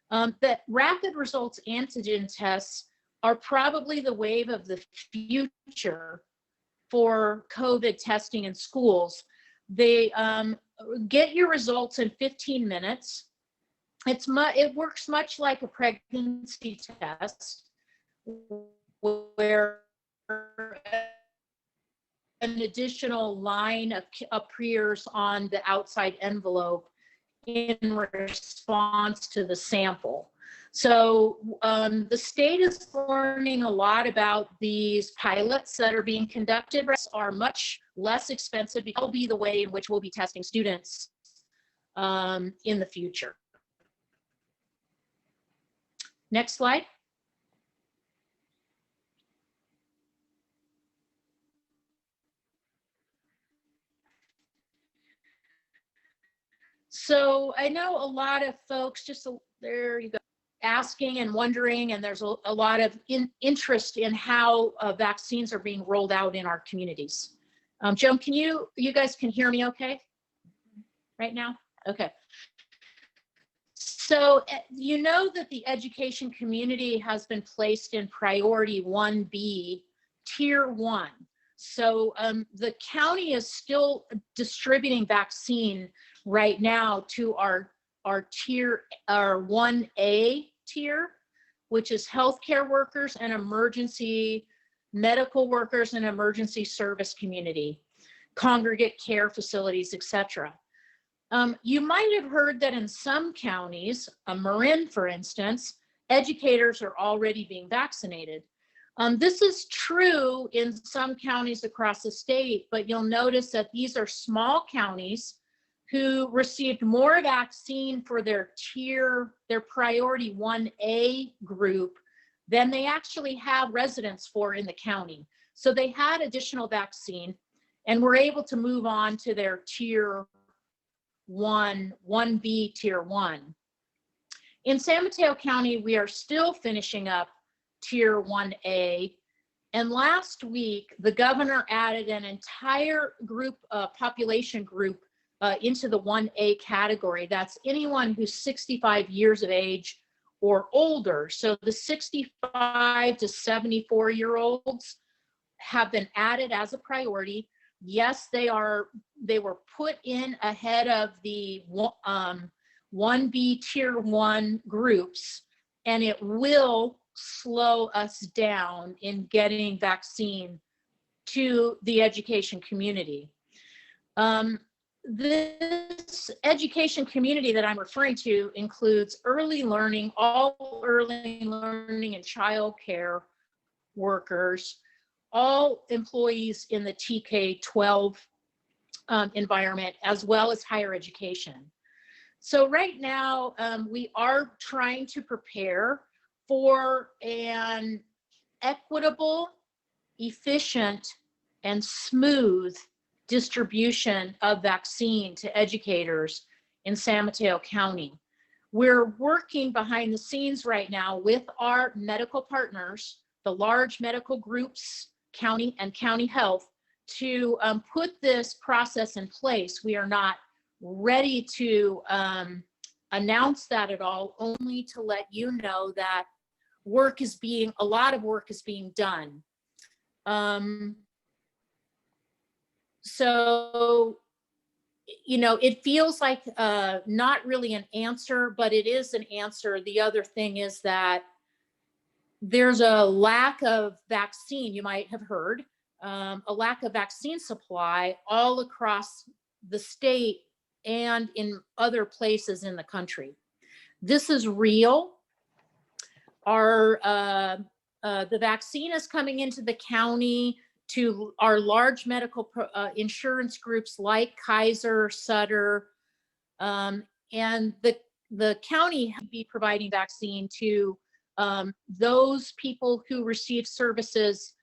That rapid results antigen tests are probably the wave of the future for COVID testing in schools. They get your results in 15 minutes. It works much like a pregnancy test, where an additional line appears on the outside envelope in response to the sample. So the state is learning a lot about these pilots that are being conducted. Are much less expensive. They'll be the way in which we'll be testing students in the future. Next slide. So I know a lot of folks, there you go, asking and wondering, and there's a lot of interest in how vaccines are being rolled out in our communities. Joan, you guys can hear me okay right now? Okay. So you know that the education community has been placed in priority 1B, tier 1. So the county is still distributing vaccine right now to our 1A tier, which is healthcare workers and emergency medical workers and emergency service community, congregate care facilities, etc. You might have heard that in some counties, Marin, for instance, educators are already being vaccinated. This is true in some counties across the state, but you'll notice that these are small counties who received more vaccine for their priority 1A group than they actually have residents for in the county. So they had additional vaccine and were able to move on to their tier 1B tier 1. In San Mateo County, we are still finishing up tier 1A. And last week, the governor added an entire group, population group into the 1A category. That's anyone who's 65 years of age or older. So the 65 to 74-year-olds have been added as a priority. Yes, they were put in ahead of the 1B tier 1 groups, and it will slow us down in getting vaccine to the education community. This education community that I'm referring to includes early learning, all early learning and childcare workers, all employees in the TK-12 environment, as well as higher education. So right now, we are trying to prepare for an equitable, efficient, and smooth distribution of vaccine to educators in San Mateo County. We're working behind the scenes right now with our medical partners, the large medical groups, county and county health, to put this process in place. We are not ready to announce that at all, only to let you know that a lot of work is being done. So, you know, it feels like not really an answer, but it is an answer. The other thing is that there's a lack of vaccine, you might have heard, a lack of vaccine supply all across the state and in other places in the country. This is real. The vaccine is coming into the county to our large medical insurance groups like Kaiser, Sutter, and the county will be providing vaccine to those people who receive services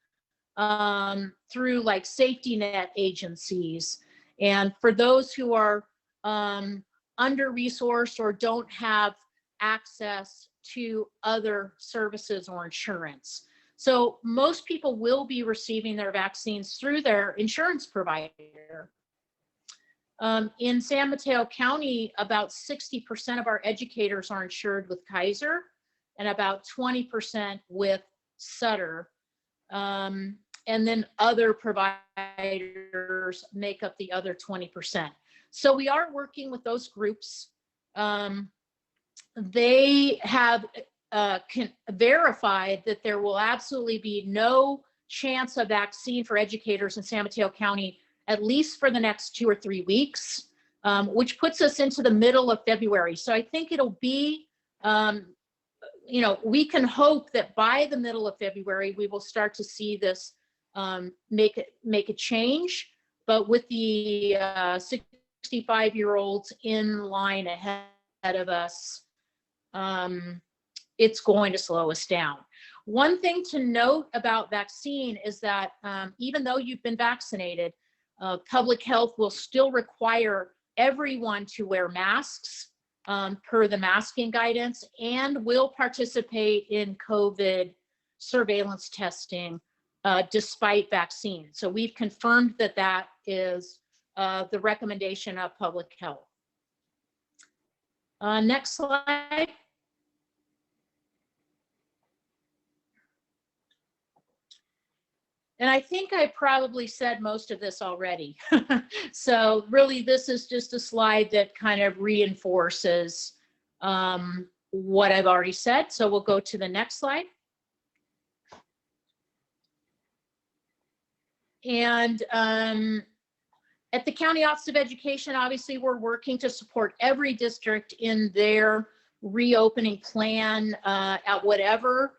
through like safety net agencies. And for those who are under-resourced or don't have access to other services or insurance. So most people will be receiving their vaccines through their insurance provider. In San Mateo County, about 60% of our educators are insured with Kaiser and about 20% with Sutter. And then other providers make up the other 20%. So we are working with those groups. They have verified that there will absolutely be no chance of vaccine for educators in San Mateo County, at least for the next 2 or 3 weeks, which puts us into the middle of February. So I think it'll be, you know, we can hope that by the middle of February, we will start to see this make a change. But with the 65-year-olds in line ahead of us, it's going to slow us down. One thing to note about vaccine is that even though you've been vaccinated, public health will still require everyone to wear masks per the masking guidance, and will participate in COVID surveillance testing despite vaccine. So we've confirmed that that is the recommendation of public health. Next slide. And I think I probably said most of this already. So really, this is just a slide that kind of reinforces what I've already said. So we'll go to the next slide. And at the County Office of Education, obviously, we're working to support every district in their reopening plan at whatever,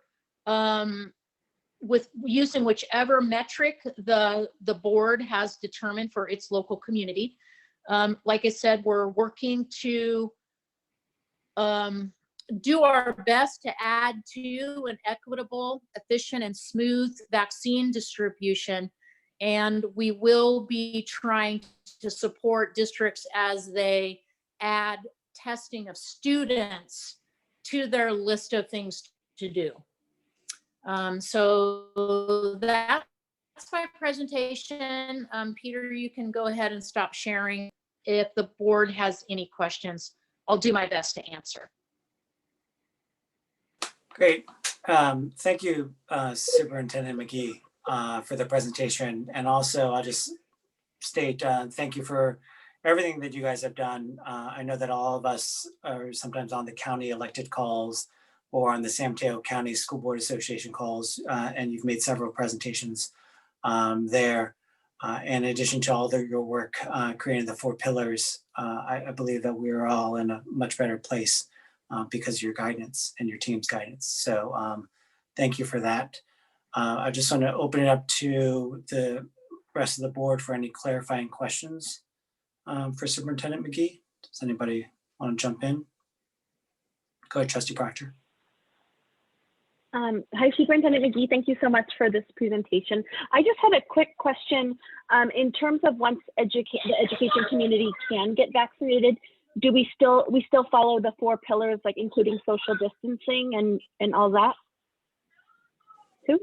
with using whichever metric the board has determined for its local community. Like I said, we're working to do our best to add to an equitable, efficient, and smooth vaccine distribution. And we will be trying to support districts as they add testing of students to their list of things to do. So that's my presentation. Peter, you can go ahead and stop sharing. If the board has any questions, I'll do my best to answer. Great. Thank you, Superintendent McGee, for the presentation. And also, I'll just state thank you for everything that you guys have done. I know that all of us are sometimes on the county elected calls or on the San Mateo County School Board Association calls, and you've made several presentations there. In addition to all your work creating the 4 pillars, I believe that we're all in a much better place because of your guidance and your team's guidance. So thank you for that. I just want to open it up to the rest of the board for any clarifying questions for Superintendent McGee. Does anybody want to jump in? Go ahead, Trustee Proctor. Hi, Superintendent McGee. Thank you so much for this presentation. I just had a quick question. In terms of once the education community can get vaccinated, do we still follow the 4 pillars, like including social distancing and all that too?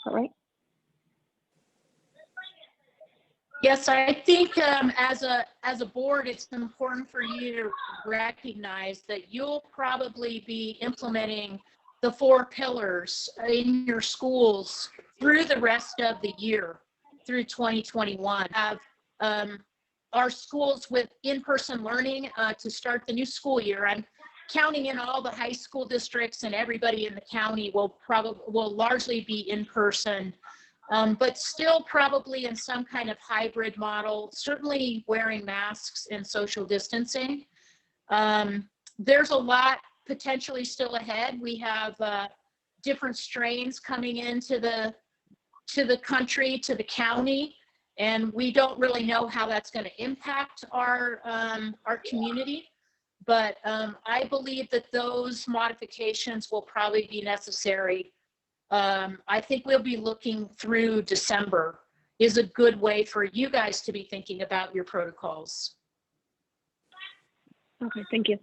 All right. Yes, I think as a board, it's important for you to recognize that you'll probably be implementing the 4 pillars in your schools through the rest of the year, through 2021. Have our schools with in-person learning to start the new school year. I'm counting in all the high school districts, and everybody in the county will largely be in person. But still probably in some kind of hybrid model, certainly wearing masks and social distancing. There's a lot potentially still ahead. We have different strains coming into the country, to the county, and we don't really know how that's going to impact our community. But I believe that those modifications will probably be necessary. I think we'll be looking through December is a good way for you guys to be thinking about your protocols. Okay, thank you.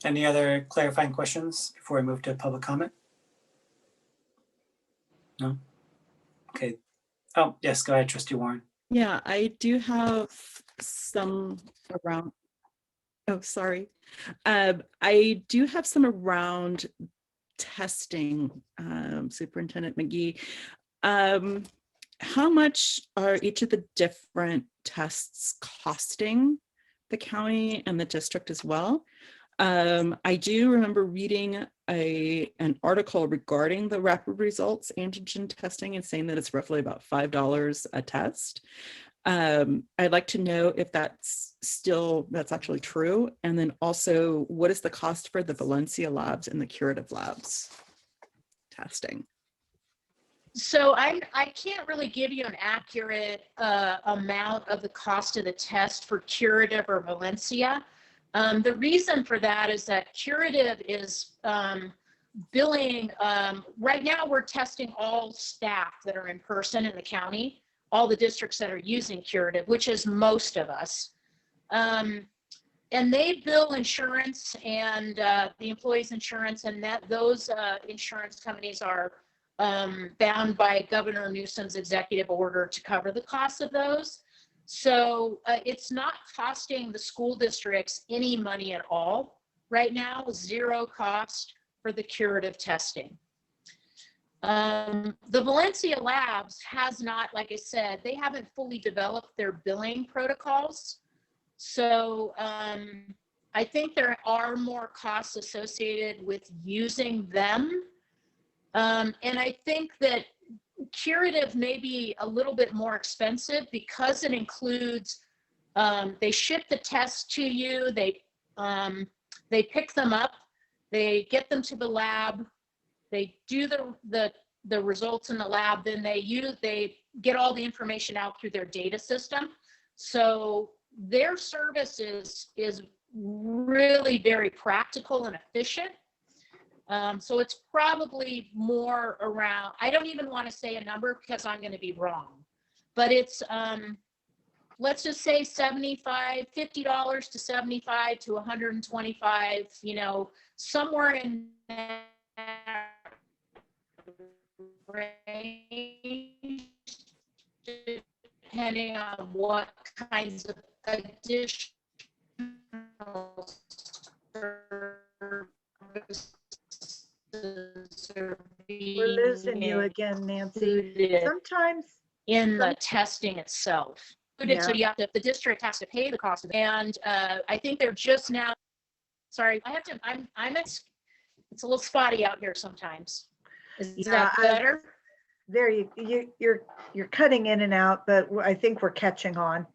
Any other clarifying questions before we move to public comment? No? Okay. Oh, yes, go ahead, Trustee Warren. Yeah, I do have some around. Oh, sorry. I do have some around testing, Superintendent McGee. How much are each of the different tests costing the county and the district as well? I do remember reading an article regarding the rapid results antigen testing and saying that it's roughly about $5 a test. I'd like to know if that's actually true. And then also, what is the cost for the Valencia labs and the curative labs testing? So I can't really give you an accurate amount of the cost of the test for curative or Valencia. The reason for that is that curative is billing. Right now, we're testing all staff that are in person in the county. all the districts that are using Curative, which is most of us. And they bill insurance and the employees' insurance, and those insurance companies are bound by Governor Newsom's executive order to cover the costs of those. So it's not costing the school districts any money at all right now, zero cost for the curative testing. The Valencia Labs has not, like I said, they haven't fully developed their billing protocols. So I think there are more costs associated with using them. And I think that Curative may be a little bit more expensive because it includes, they ship the tests to you, they pick them up, they get them to the lab, they do the results in the lab, then they get all the information out through their data system. So their service is really very practical and efficient. So it's probably more around, I don't even want to say a number because I'm going to be wrong, but it's, let's just say $50 to $75 to $125, you know, somewhere in that range, depending on what kinds of additional services are We're losing you again, Nancy. included Sometimes, in the testing itself. Yeah. So you have to, the district has to pay the cost of it. And I think they're just now, sorry, I have to, it's a little spotty out here sometimes. Is that better? there you're cutting in and out, but I think we're catching on.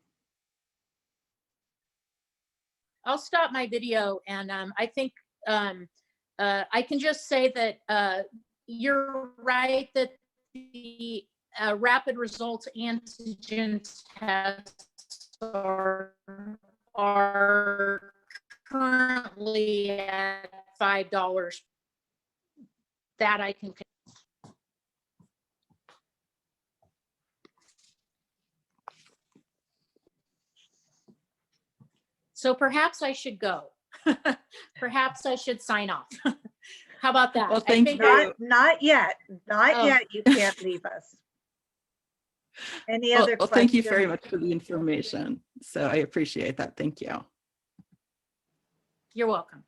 I'll stop my video and I think I can just say that you're right that the rapid results antigen tests are currently at $5. That I can. So perhaps I should go. Perhaps I should sign off. How about that? Well, thank you. Not yet. Not yet. You can't leave us. Any other well, questions? thank you very much for the information. So I appreciate that. Thank you. You're welcome.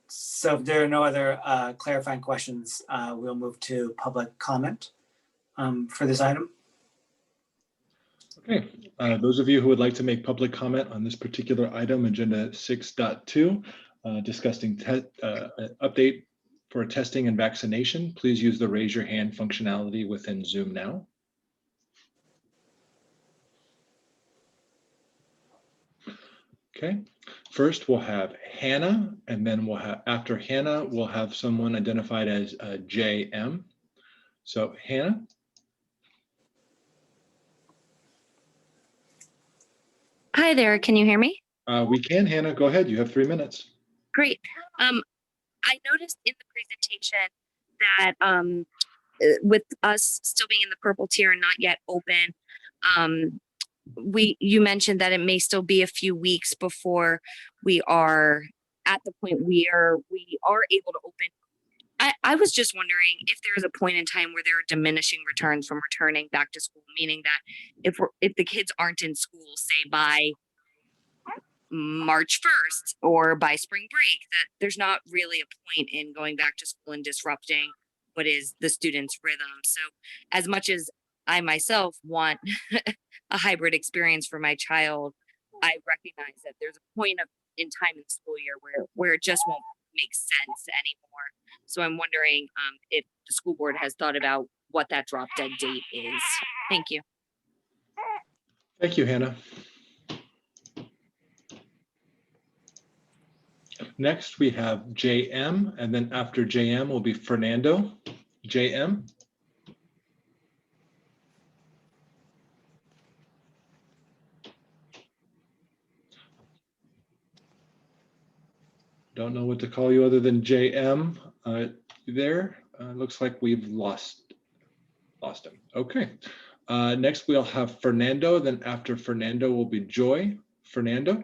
So if there are no other clarifying questions, we'll move to public comment for this item. Okay, those of you who would like to make public comment on this particular item, agenda 6.2, discussing update for testing and vaccination, please use the raise your hand functionality within Zoom now. Okay, first we'll have Hannah, and then we'll have, after Hannah, we'll have someone identified as JM. So Hannah. Hi there, can you hear me? We can, Hannah, go ahead. You have 3 minutes. Great. I noticed in the presentation that with us still being in the purple tier and not yet open, you mentioned that it may still be a few weeks before we are at the point we are able to open. I was just wondering if there is a point in time where there are diminishing returns from returning back to school, meaning that if the kids aren't in school, say by March 1st or by spring break, that there's not really a point in going back to school and disrupting what is the students' rhythm. So as much as I myself want a hybrid experience for my child, I recognize that there's a point in time in the school year where it just won't make sense anymore. So I'm wondering if the school board has thought about what that drop dead date is. Thank you. Thank you, Hannah. Next, we have JM, and then after JM will be Fernando. JM. Don't know what to call you other than JM. There, looks like we've lost. Lost him. Okay. Next, we'll have Fernando. Then after Fernando will be Joy. Fernando.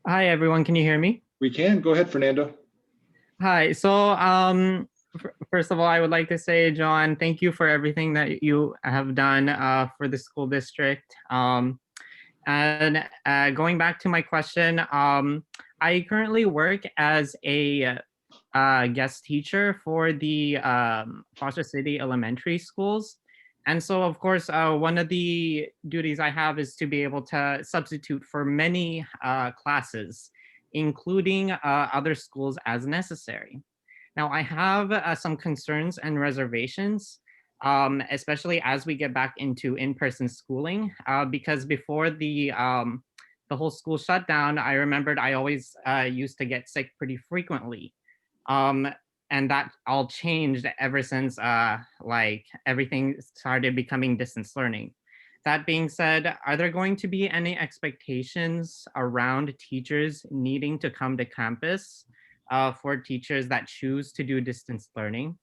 Hi, everyone. Can you hear me? We can. Go ahead, Fernando. Hi. So, first of all, I would like to say, John, thank you for everything that you have done for the school district. And going back to my question, I currently work as a guest teacher for the Foster City Elementary Schools. And so, of course, one of the duties I have is to be able to substitute for many classes, including other schools as necessary. Now, I have some concerns and reservations, especially as we get back into in-person schooling, because before the whole school shutdown, I remembered I always used to get sick pretty frequently. And that all changed ever since like everything started becoming distance learning. That being said, are there going to be any expectations around teachers needing to come to campus for teachers that choose to do distance learning?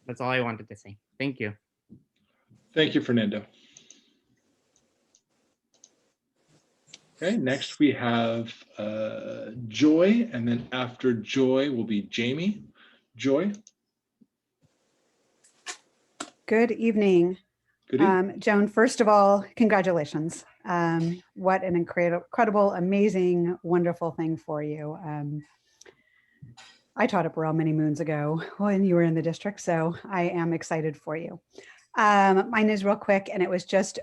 That's all I wanted to say. Thank you. Thank you, Fernando. Okay, next we have Joy, and then after Joy will be Jamie. Joy. Good evening. Good evening. Joan, first of all, congratulations. What an incredible, amazing, wonderful thing for you. I taught at Burrell many moons ago when you were in the district, so I am excited for you. Mine is real quick, and it was just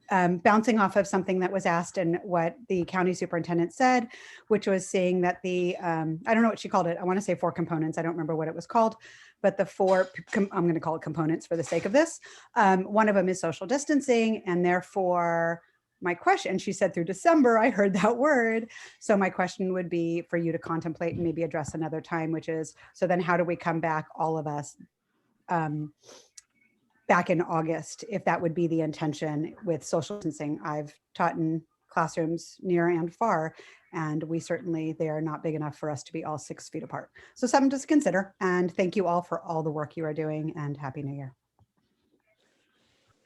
bouncing off of something that was asked and what the county superintendent said, which was saying that the, I don't know what she called it. I want to say 4 components. I don't remember what it was called, but the 4, I'm going to call it components for the sake of this. One of them is social distancing, and therefore my question, she said through December, I heard that word. So my question would be for you to contemplate and maybe address another time, which is, so then how do we come back, all of us, back in August, if that would be the intention with social distancing. I've taught in classrooms near and far, and we certainly, they are not big enough for us to be all 6 feet apart. So something to consider, and thank you all for all the work you are doing, and Happy New Year.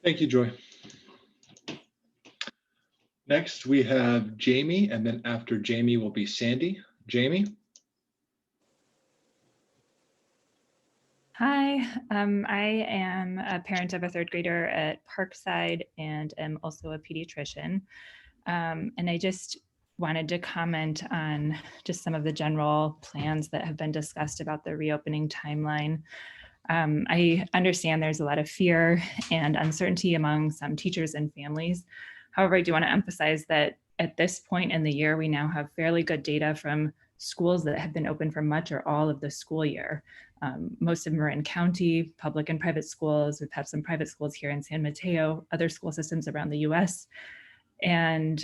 Thank you, Joy. Next we have Jamie, and then after Jamie will be Sandy. Jamie. Hi, I am a parent of a 3rd grader at Parkside and am also a pediatrician. And I just wanted to comment on just some of the general plans that have been discussed about the reopening timeline. I understand there's a lot of fear and uncertainty among some teachers and families. However, I do want to emphasize that at this point in the year, we now have fairly good data from schools that have been open for much or all of the school year. Most of them are in county, public and private schools. We've had some private schools here in San Mateo, other school systems around the US. And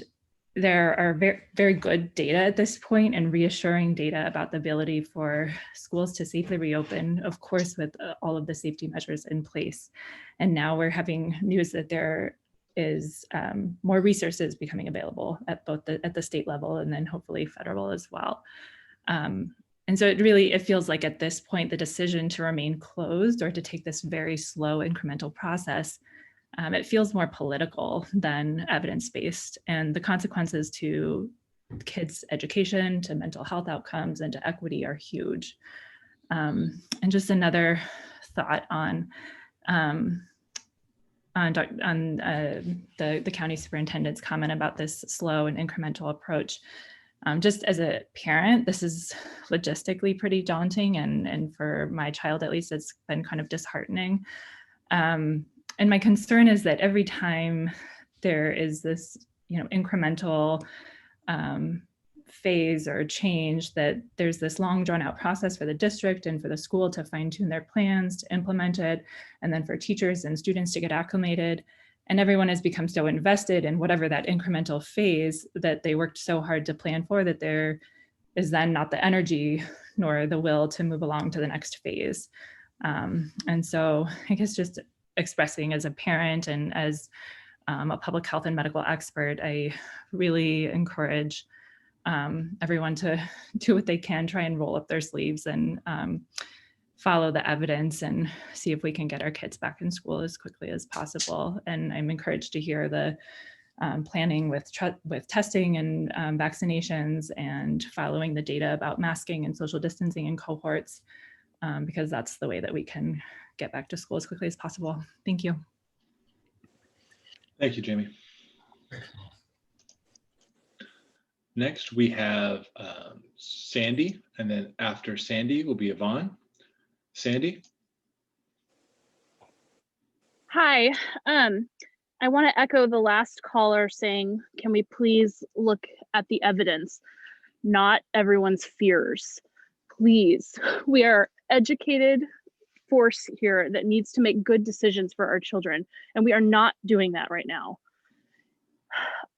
there are very, very good data at this point and reassuring data about the ability for schools to safely reopen, of course, with all of the safety measures in place. And now we're having news that there is more resources becoming available at both at the state level and then hopefully federal as well. And so it feels like at this point, the decision to remain closed or to take this very slow incremental process, it feels more political than evidence-based, and the consequences to kids' education, to mental health outcomes, and to equity are huge. And just another thought on the county superintendent's comment about this slow and incremental approach. Just as a parent, this is logistically pretty daunting, and for my child at least, it's been kind of disheartening. And my concern is that every time there is this, incremental phase or change, that there's this long drawn out process for the district and for the school to fine tune their plans, to implement it, and then for teachers and students to get acclimated. And everyone has become so invested in whatever that incremental phase that they worked so hard to plan for, that there is then not the energy nor the will to move along to the next phase. And so I guess just expressing as a parent and as a public health and medical expert, I really encourage everyone to do what they can, try and roll up their sleeves and follow the evidence and see if we can get our kids back in school as quickly as possible. And I'm encouraged to hear the planning with testing and vaccinations and following the data about masking and social distancing in cohorts, because that's the way that we can get back to school as quickly as possible. Thank you. Thank you, Jamie. Next, we have Sandy, and then after Sandy will be Yvonne. Sandy? Hi, I want to echo the last caller saying, can we please look at the evidence, not everyone's fears? Please, we are educated force here that needs to make good decisions for our children, and we are not doing that right now.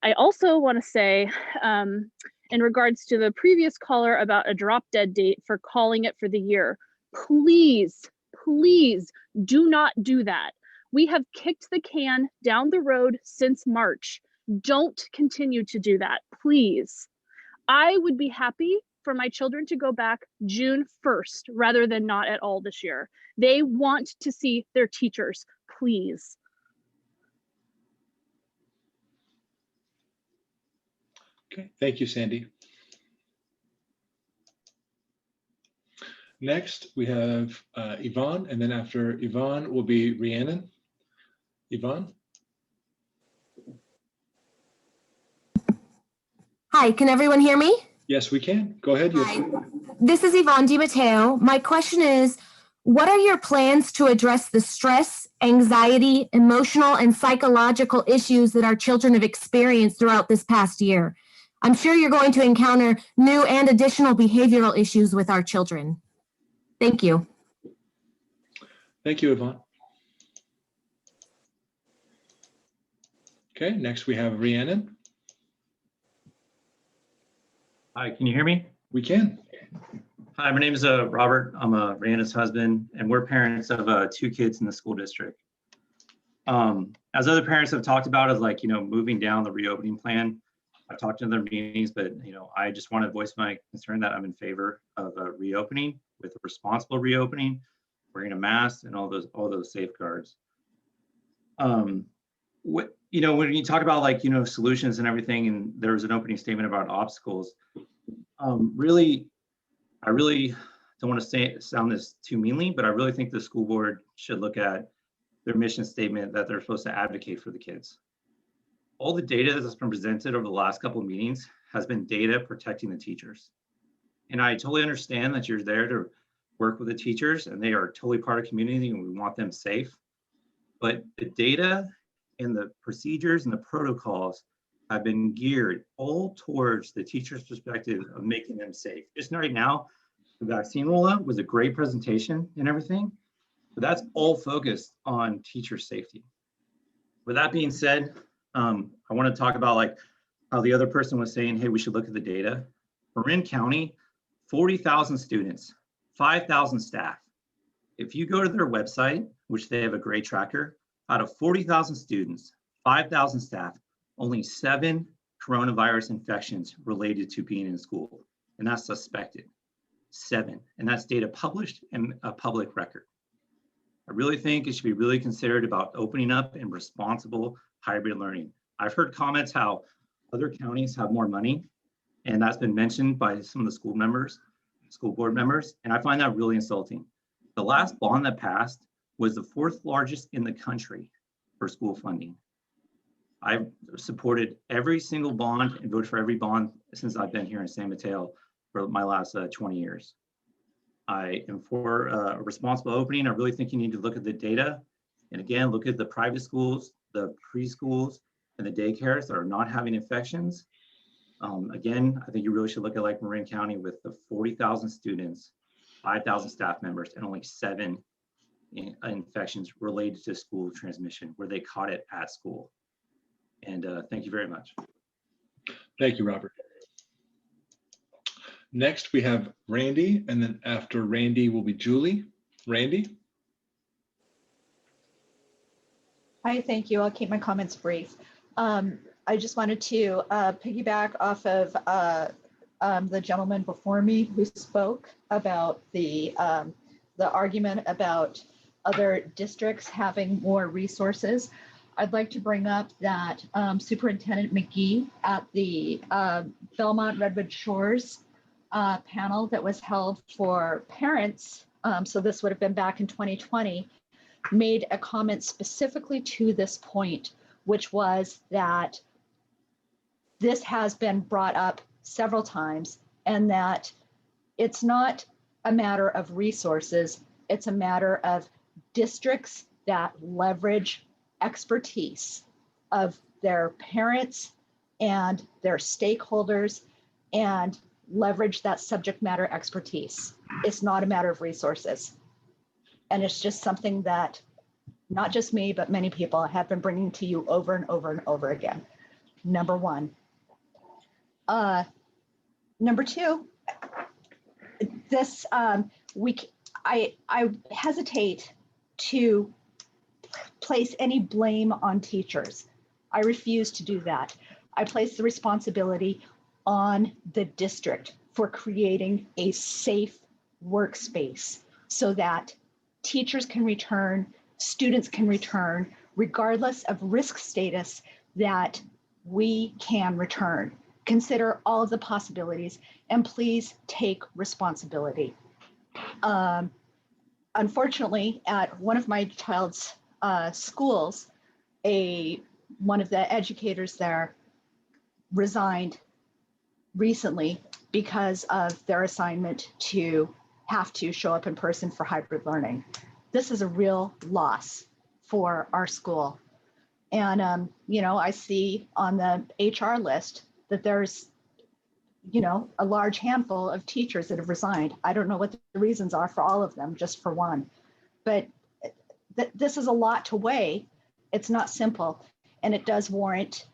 I also want to say, in regards to the previous caller about a drop dead date for calling it for the year, please, please do not do that. We have kicked the can down the road since March. Don't continue to do that, please. I would be happy for my children to go back June 1st rather than not at all this year. They want to see their teachers, please. Okay, thank you, Sandy. Next, we have Yvonne, and then after Yvonne will be Rhiannon. Yvonne? Hi, can everyone hear me? Yes, we can. Go ahead. Hi. This is Yvonne DiMatteo. My question is, what are your plans to address the stress, anxiety, emotional, and psychological issues that our children have experienced throughout this past year? I'm sure you're going to encounter new and additional behavioral issues with our children. Thank you. Thank you, Yvonne. Okay, next we have Rhiannon. Hi, can you hear me? We can. Hi, my name is Robert. I'm Rhiannon's husband, and we're parents of 2 kids in the school district. As other parents have talked about, is like, moving down the reopening plan. I've talked in other meetings, but I just want to voice my concern that I'm in favor of reopening with a responsible reopening, wearing a mask, and all those safeguards. When you talk about solutions and everything, and there was an opening statement about obstacles. I really don't want to sound this too meanly, but I really think the school board should look at their mission statement that they're supposed to advocate for the kids. All the data that's been presented over the last couple of meetings has been data protecting the teachers. And I totally understand that you're there to work with the teachers and they are totally part of the community and we want them safe. But the data and the procedures and the protocols have been geared all towards the teacher's perspective of making them safe. Just right now, the vaccine rollout was a great presentation and everything, but that's all focused on teacher safety. With that being said, I want to talk about how the other person was saying, hey, we should look at the data. Marin County, 40,000 students, 5,000 staff. If you go to their website, which they have a great tracker, out of 40,000 students, 5,000 staff, only 7 coronavirus infections related to being in school, and that's suspected. 7, and that's data published in a public record. I really think it should be really considered about opening up and responsible hybrid learning. I've heard comments how other counties have more money, and that's been mentioned by some of the school board members, and I find that really insulting. The last bond that passed was the 4th largest in the country for school funding. I've supported every single bond and voted for every bond since I've been here in San Mateo for my last 20 years. I am for a responsible opening. I really think you need to look at the data and again, look at the private schools, the preschools, and the daycares that are not having infections. Again, I think you really should look at Marin County with the 40,000 students, 5,000 staff members, and only 7 infections related to school transmission where they caught it at school. And thank you very much. Thank you, Robert. Next, we have Randy, and then after Randy will be Julie. Randy? Hi, thank you. I'll keep my comments brief. I just wanted to piggyback off of the gentleman before me who spoke about the the argument about other districts having more resources, I'd like to bring up that Superintendent McGee at the Belmont Redwood Shores panel that was held for parents, so this would have been back in 2020, made a comment specifically to this point, which was that this has been brought up several times and that it's not a matter of resources, it's a matter of districts that leverage expertise of their parents and their stakeholders and leverage that subject matter expertise. It's not a matter of resources. And it's just something that not just me, but many people have been bringing to you over and over and over again. Number one. Number two, this I hesitate to place any blame on teachers. I refuse to do that. I place the responsibility on the district for creating a safe workspace so that teachers can return, students can return, regardless of risk status, that we can return. Consider all of the possibilities and please take responsibility. Unfortunately, at one of my child's schools, one of the educators there resigned recently because of their assignment to have to show up in person for hybrid learning. This is a real loss for our school. And, you know, I see on the HR list that there's, you know, a large handful of teachers that have resigned. I don't know what the reasons are for all of them, just for one. But this is a lot to weigh. It's not simple. And it does warrant,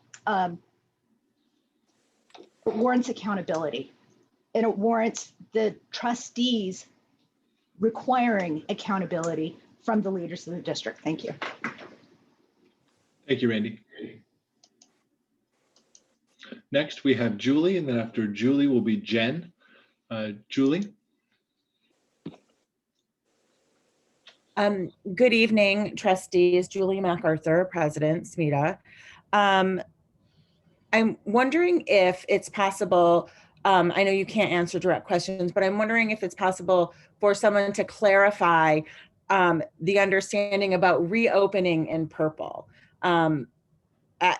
accountability. And it warrants the trustees requiring accountability from the leaders of the district. Thank you. Thank you, Randy. Next, we have Julie, and then after Julie will be Jen. Julie? Good evening, trustees. Julie MacArthur, President, SMETA. I'm wondering if it's possible, I know you can't answer direct questions, but I'm wondering if it's possible for someone to clarify the understanding about reopening in purple.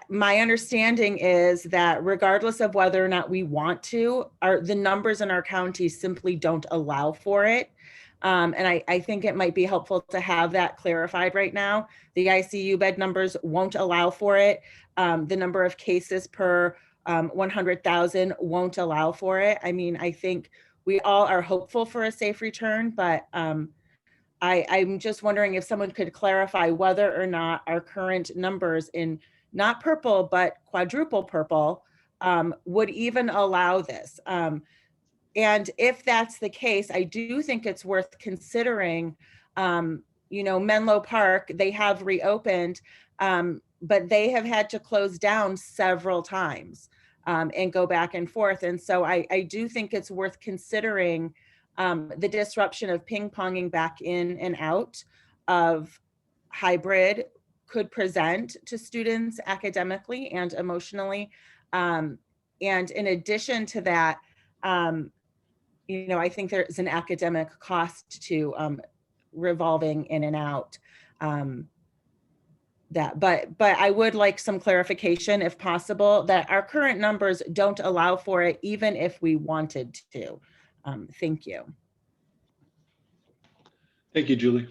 My understanding is that regardless of whether or not we want to, the numbers in our county simply don't allow for it. And I think it might be helpful to have that clarified right now. The ICU bed numbers won't allow for it. The number of cases per 100,000 won't allow for it. I mean, I think we all are hopeful for a safe return, but I'm just wondering if someone could clarify whether or not our current numbers in not purple, but quadruple purple would even allow this. And if that's the case, I do think it's worth considering, you know, Menlo Park, they have reopened, but they have had to close down several times and go back and forth. And so I do think it's worth considering the disruption of ping-ponging back in and out of hybrid could present to students academically and emotionally. And in addition to that, you know, I think there's an academic cost to revolving in and out. But I would like some clarification, if possible, that our current numbers don't allow for it, even if we wanted to. Thank you. Thank you, Julie.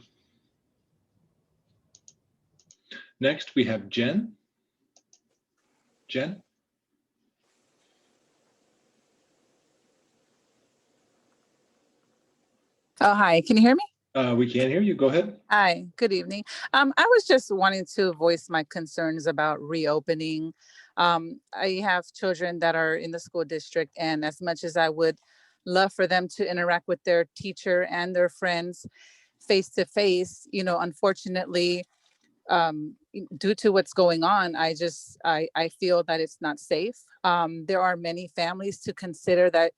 Next, we have Jen. Jen? Oh, hi, can you hear me? We can hear you, go ahead. Hi, good evening. I was just wanting to voice my concerns about reopening. I have children that are in the school district, and as much as I would love for them to interact with their teacher and their friends face to face, you know, unfortunately, due to what's going on, I feel that it's not safe. There are many families to consider that,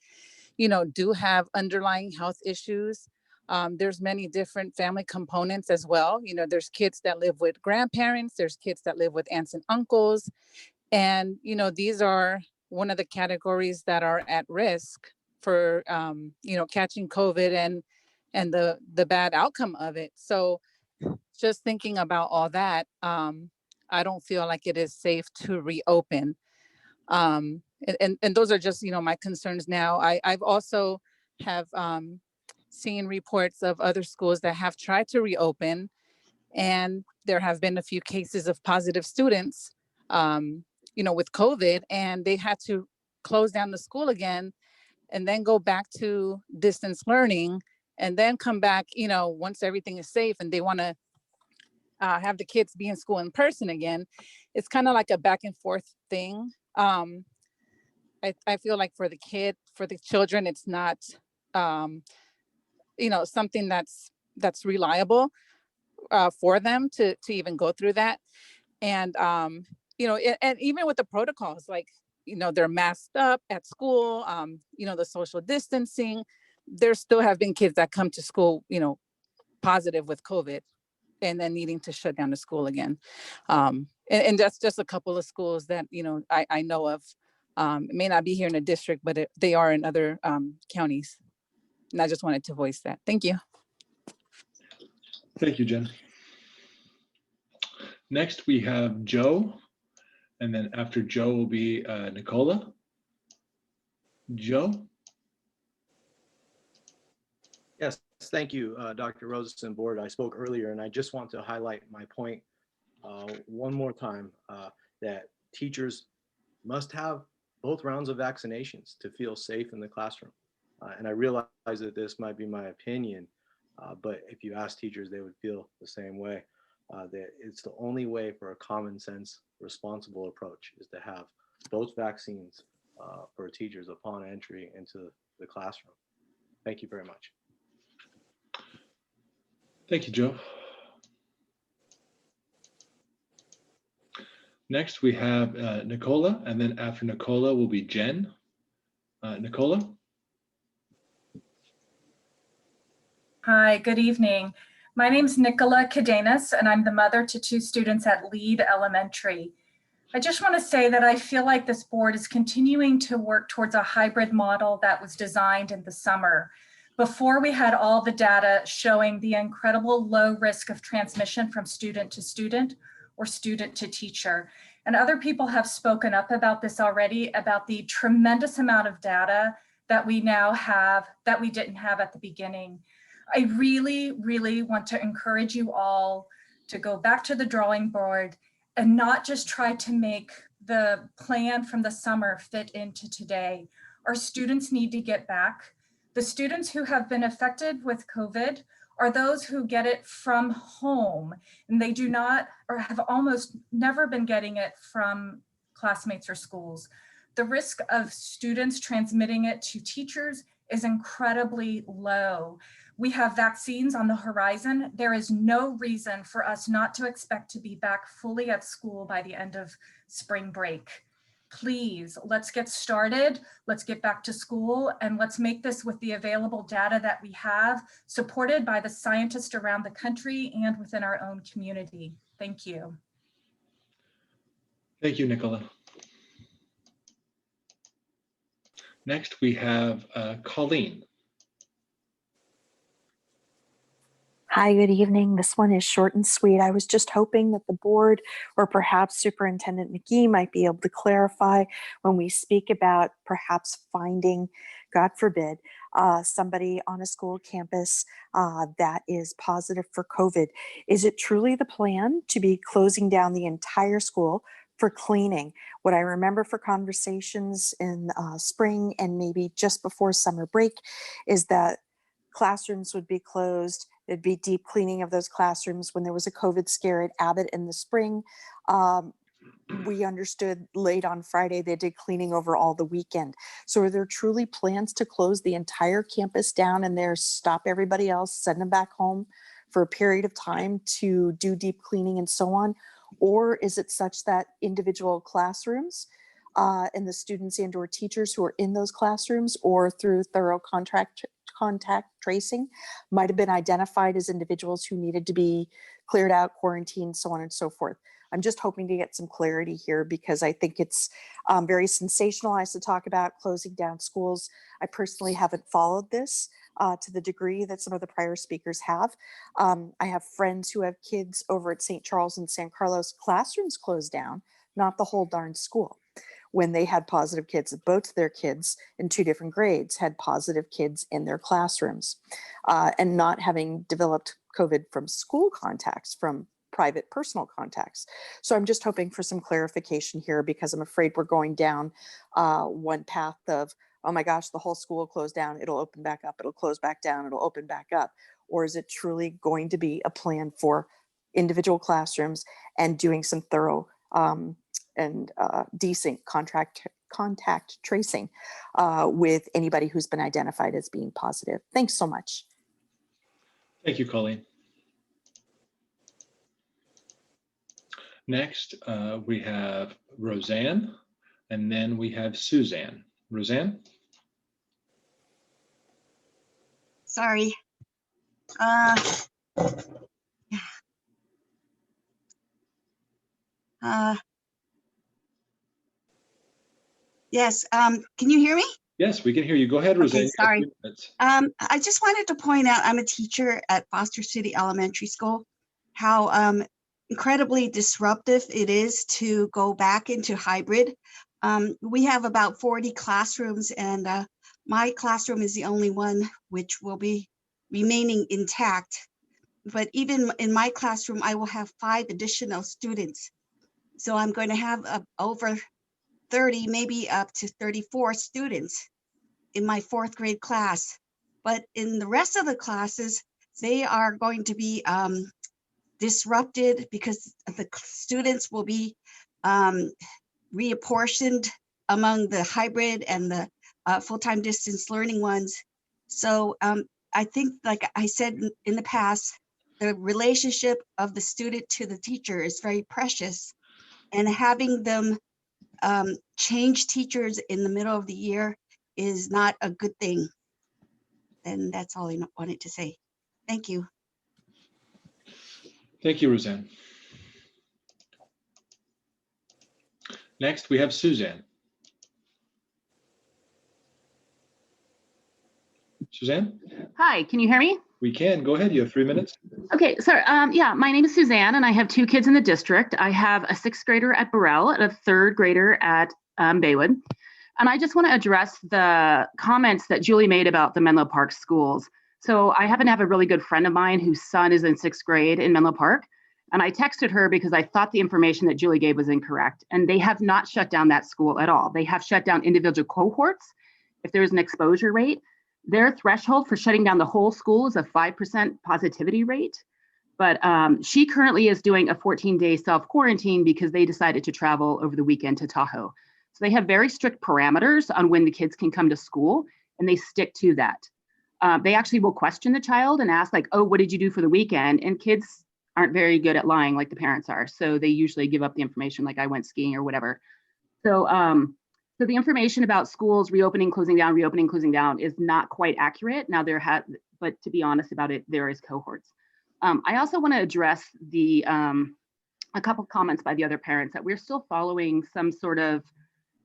you know, do have underlying health issues. There's many different family components as well. You know, there's kids that live with grandparents, there's kids that live with aunts and uncles. And, you know, these are one of the categories that are at risk for, you know, catching COVID and the bad outcome of it. So just thinking about all that, I don't feel like it is safe to reopen. And those are just, you know, my concerns now. I've also have seen reports of other schools that have tried to reopen, and there have been a few cases of positive students, you know, with COVID, and they had to close down the school again and then go back to distance learning and then come back, you know, once everything is safe and they want to have the kids be in school in person again. It's kind of like a back and forth thing. I feel like for the children, it's not, you know, something that's reliable for them to even go through that. And, you know, and even with the protocols, like, you know, they're masked up at school, you know, the social distancing, there still have been kids that come to school, you know, positive with COVID and then needing to shut down the school again. And that's just a couple of schools that, you know, I know of. It may not be here in the district, but they are in other counties. And I just wanted to voice that. Thank you. Thank you, Jen. Next, we have Joe, and then after Joe will be Nicola. Joe? Yes, thank you, Dr. Rosen Board. I spoke earlier, and I just want to highlight my point one more time, that teachers must have both rounds of vaccinations to feel safe in the classroom. And I realize that this might be my opinion, but if you ask teachers, they would feel the same way. That it's the only way for a common sense, responsible approach is to have both vaccines for teachers upon entry into the classroom. Thank you very much. Thank you, Joe. Next, we have Nicola, and then after Nicola will be Jen. Nicola? Hi, good evening. My name's Nicola Cadenas, and I'm the mother to 2 students at Lead Elementary. I just want to say that I feel like this board is continuing to work towards a hybrid model that was designed in the summer, before we had all the data showing the incredible low risk of transmission from student to student or student to teacher. And other people have spoken up about this already, about the tremendous amount of data that we now have that we didn't have at the beginning. I really, really want to encourage you all to go back to the drawing board and not just try to make the plan from the summer fit into today. Our students need to get back. The students who have been affected with COVID are those who get it from home, and they do not, or have almost never been getting it from classmates or schools. The risk of students transmitting it to teachers is incredibly low. We have vaccines on the horizon. There is no reason for us not to expect to be back fully at school by the end of spring break. Please, let's get started. Let's get back to school, and let's make this with the available data that we have, supported by the scientists around the country and within our own community. Thank you. Thank you, Nicola. Next, we have Colleen. Hi, good evening. This one is short and sweet. I was just hoping that the board or perhaps Superintendent McGee might be able to clarify when we speak about perhaps finding, God forbid, somebody on a school campus that is positive for COVID. Is it truly the plan to be closing down the entire school for cleaning? What I remember for conversations in spring and maybe just before summer break is that classrooms would be closed. There'd be deep cleaning of those classrooms. When there was a COVID scare at Abbott in the spring, we understood late on Friday they did cleaning over all the weekend. So are there truly plans to close the entire campus down and there stop everybody else, send them back home for a period of time to do deep cleaning and so on? Or is it such that individual classrooms and the students and or teachers who are in those classrooms, or through thorough contact tracing might have been identified as individuals who needed to be cleared out, quarantined, so on and so forth. I'm just hoping to get some clarity here because I think it's very sensationalized to talk about closing down schools. I personally haven't followed this to the degree that some of the prior speakers have. I have friends who have kids over at St. Charles and San Carlos, classrooms closed down, not the whole darn school. When they had positive kids, both their kids in 2 different grades had positive kids in their classrooms, and not having developed COVID from school contacts, from private personal contacts. So I'm just hoping for some clarification here because I'm afraid we're going down one path of, oh my gosh, the whole school will close down, it'll open back up, it'll close back down, it'll open back up. Or is it truly going to be a plan for individual classrooms and doing some thorough and decent contact tracing with anybody who's been identified as being positive? Thanks so much. Thank you, Colleen. Next, we have Roseanne, and then we have Suzanne. Roseanne? Sorry. Yes, can you hear me? Yes, we can hear you. Go ahead, Roseanne. Okay, sorry. I just wanted to point out, I'm a teacher at Foster City Elementary School, how incredibly disruptive it is to go back into hybrid. We have about 40 classrooms, and my classroom is the only one which will be remaining intact. But even in my classroom, I will have 5 additional students. So I'm going to have over 30, maybe up to 34 students in my 4th grade class. But in the rest of the classes, they are going to be disrupted because the students will be reapportioned among the hybrid and the full-time distance learning ones. So I think, like I said in the past, the relationship of the student to the teacher is very precious, and having them change teachers in the middle of the year is not a good thing. And that's all I wanted to say. Thank you. Thank you, Roseanne. Next, we have Suzanne. Suzanne? Hi, can you hear me? We can. Go ahead. You have 3 minutes. Okay, sorry. Yeah, my name is Suzanne, and I have 2 kids in the district. I have a 6th grader at Burrell and a 3rd grader at Baywood. And I just want to address the comments that Julie made about the Menlo Park schools. So I happen to have a really good friend of mine whose son is in 6th grade in Menlo Park. And I texted her because I thought the information that Julie gave was incorrect. And they have not shut down that school at all. They have shut down individual cohorts if there's an exposure rate. Their threshold for shutting down the whole school is a 5% positivity rate. But she currently is doing a 14-day self-quarantine because they decided to travel over the weekend to Tahoe. So they have very strict parameters on when the kids can come to school, and they stick to that. They actually will question the child and ask, like, oh, what did you do for the weekend? And kids aren't very good at lying like the parents are. So they usually give up the information, like I went skiing or whatever. So so the information about schools reopening, closing down is not quite accurate. Now but to be honest about it, there is cohorts. I also want to address a couple of comments by the other parents that we're still following some sort of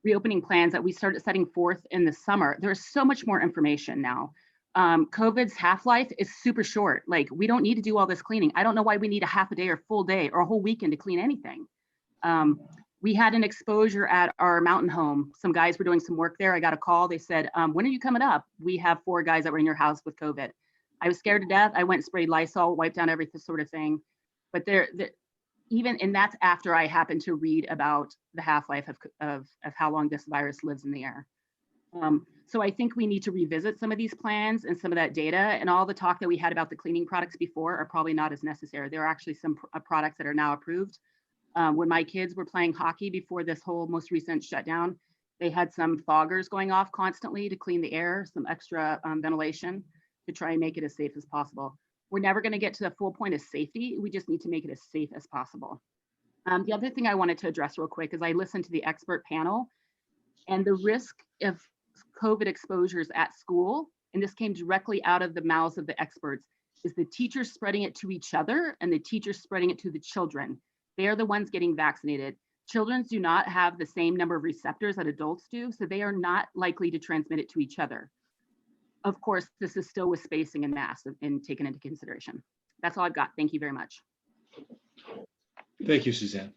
reopening plans that we started setting forth in the summer. There's so much more information now. COVID's half-life is super short. Like, we don't need to do all this cleaning. I don't know why we need a half a day or full day or a whole weekend to clean anything. We had an exposure at our mountain home. Some guys were doing some work there. I got a call. They said, when are you coming up? We have 4 guys that were in your house with COVID. I was scared to death. I went and sprayed Lysol, wiped down every sort of thing. But and that's after I happened to read about the half-life of how long this virus lives in the air. So I think we need to revisit some of these plans and some of that data, and all the talk that we had about the cleaning products before are probably not as necessary. There are actually some products that are now approved. When my kids were playing hockey before this whole most recent shutdown, they had some foggers going off constantly to clean the air, some extra ventilation to try and make it as safe as possible. We're never going to get to the full point of safety. We just need to make it as safe as possible. The other thing I wanted to address real quick is I listened to the expert panel, and the risk of COVID exposures at school and this came directly out of the mouths of the experts, is the teachers spreading it to each other and the teachers spreading it to the children. They are the ones getting vaccinated. Children do not have the same number of receptors that adults do, so they are not likely to transmit it to each other. Of course, this is still with spacing and masks and taken into consideration. That's all I've got. Thank you very much. Thank you, Suzanne.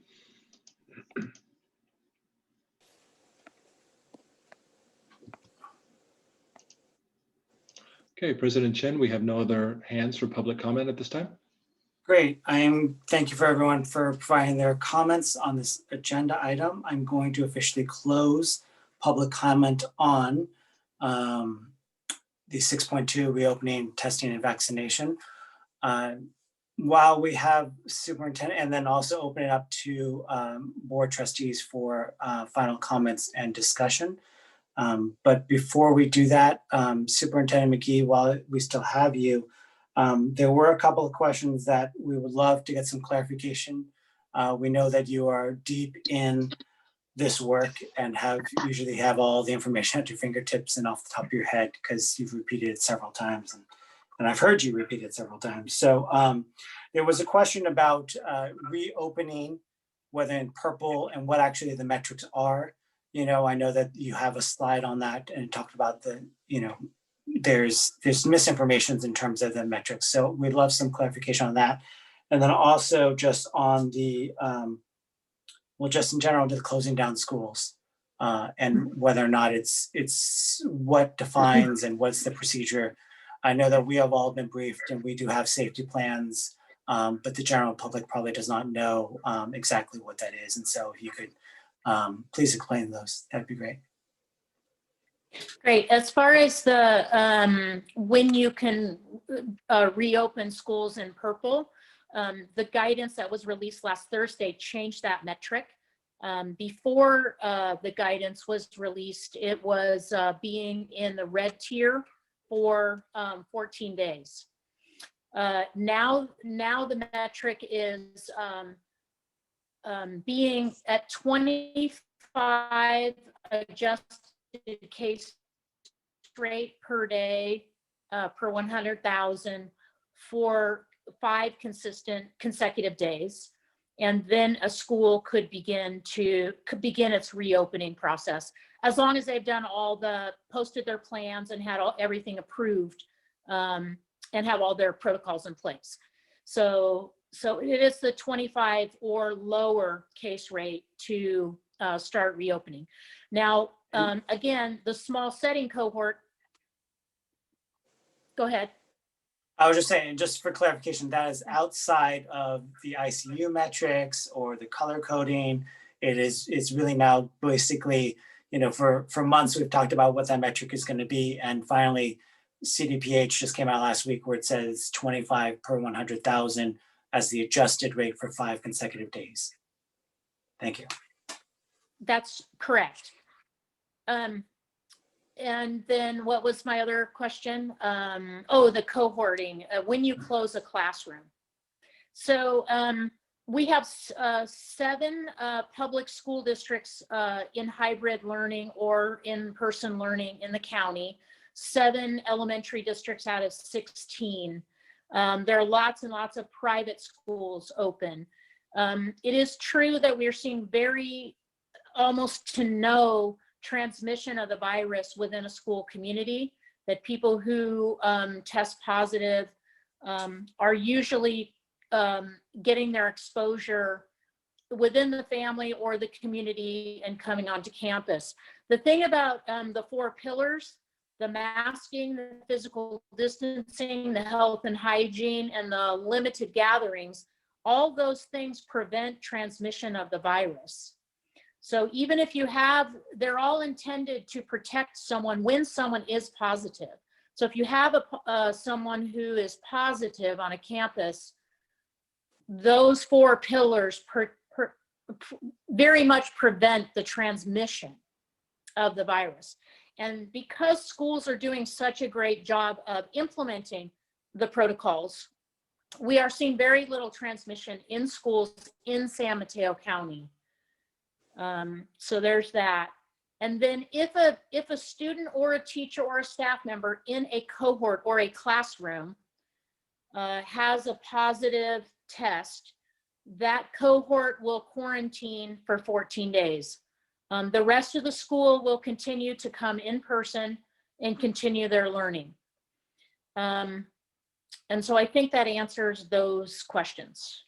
Okay, President Chen, we have no other hands for public comment at this time. Great. Thank you for everyone for providing their comments on this agenda item. I'm going to officially close public comment on the 6.2 reopening, testing, and vaccination. While we have superintendent, and then also open it up to board trustees for final comments and discussion. But before we do that, Superintendent McGee, while we still have you, there were a couple of questions that we would love to get some clarification. We know that you are deep in this work and usually have all the information at your fingertips and off the top of your head because you've repeated it several times, and I've heard you repeat it several times. So there was a question about reopening, whether in purple and what actually the metrics are. You know, I know that you have a slide on that and talked about the, you know, there's misinformations in terms of the metrics. So we'd love some clarification on that. And then also just on the, well, just in general, to the closing down schools and whether or not it's what defines and what's the procedure. I know that we have all been briefed and we do have safety plans, but the general public probably does not know exactly what that is. And so if you could please explain those, that'd be great. Great. As far as the when you can reopen schools in purple, the guidance that was released last Thursday changed that metric. Before the guidance was released, it was being in the red tier for 14 days. Now the metric is being at 25 adjusted case rate per day per 100,000 for 5 consistent consecutive days. And then a school could begin its reopening process, as long as they've done posted their plans and had everything approved and have all their protocols in place. So it is the 25 or lower case rate to start reopening. Now, again, the small setting cohort, go ahead. I was just saying, just for clarification, that is outside of the ICU metrics or the color coding. It's really now basically, you know, for months we've talked about what that metric is going to be. And finally, CDPH just came out last week where it says 25 per 100,000 as the adjusted rate for 5 consecutive days. Thank you. That's correct. And then what was my other question? Oh, the cohorting, when you close a classroom. So we have 7 public school districts in hybrid learning or in-person learning in the county, 7 elementary districts out of 16. There are lots and lots of private schools open. It is true that we're seeing almost to no transmission of the virus within a school community, that people who test positive are usually getting their exposure within the family or the community and coming onto campus. The thing about the 4 pillars, the masking, the physical distancing, the health and hygiene, and the limited gatherings, all those things prevent transmission of the virus. So even if they're all intended to protect someone when someone is positive. So if you have someone who is positive on a campus, those 4 pillars very much prevent the transmission of the virus. And because schools are doing such a great job of implementing the protocols, we are seeing very little transmission in schools in San Mateo County. So there's that. And then if a student or a teacher or a staff member in a cohort or a classroom has a positive test, that cohort will quarantine for 14 days. The rest of the school will continue to come in person and continue their learning. And so I think that answers those questions.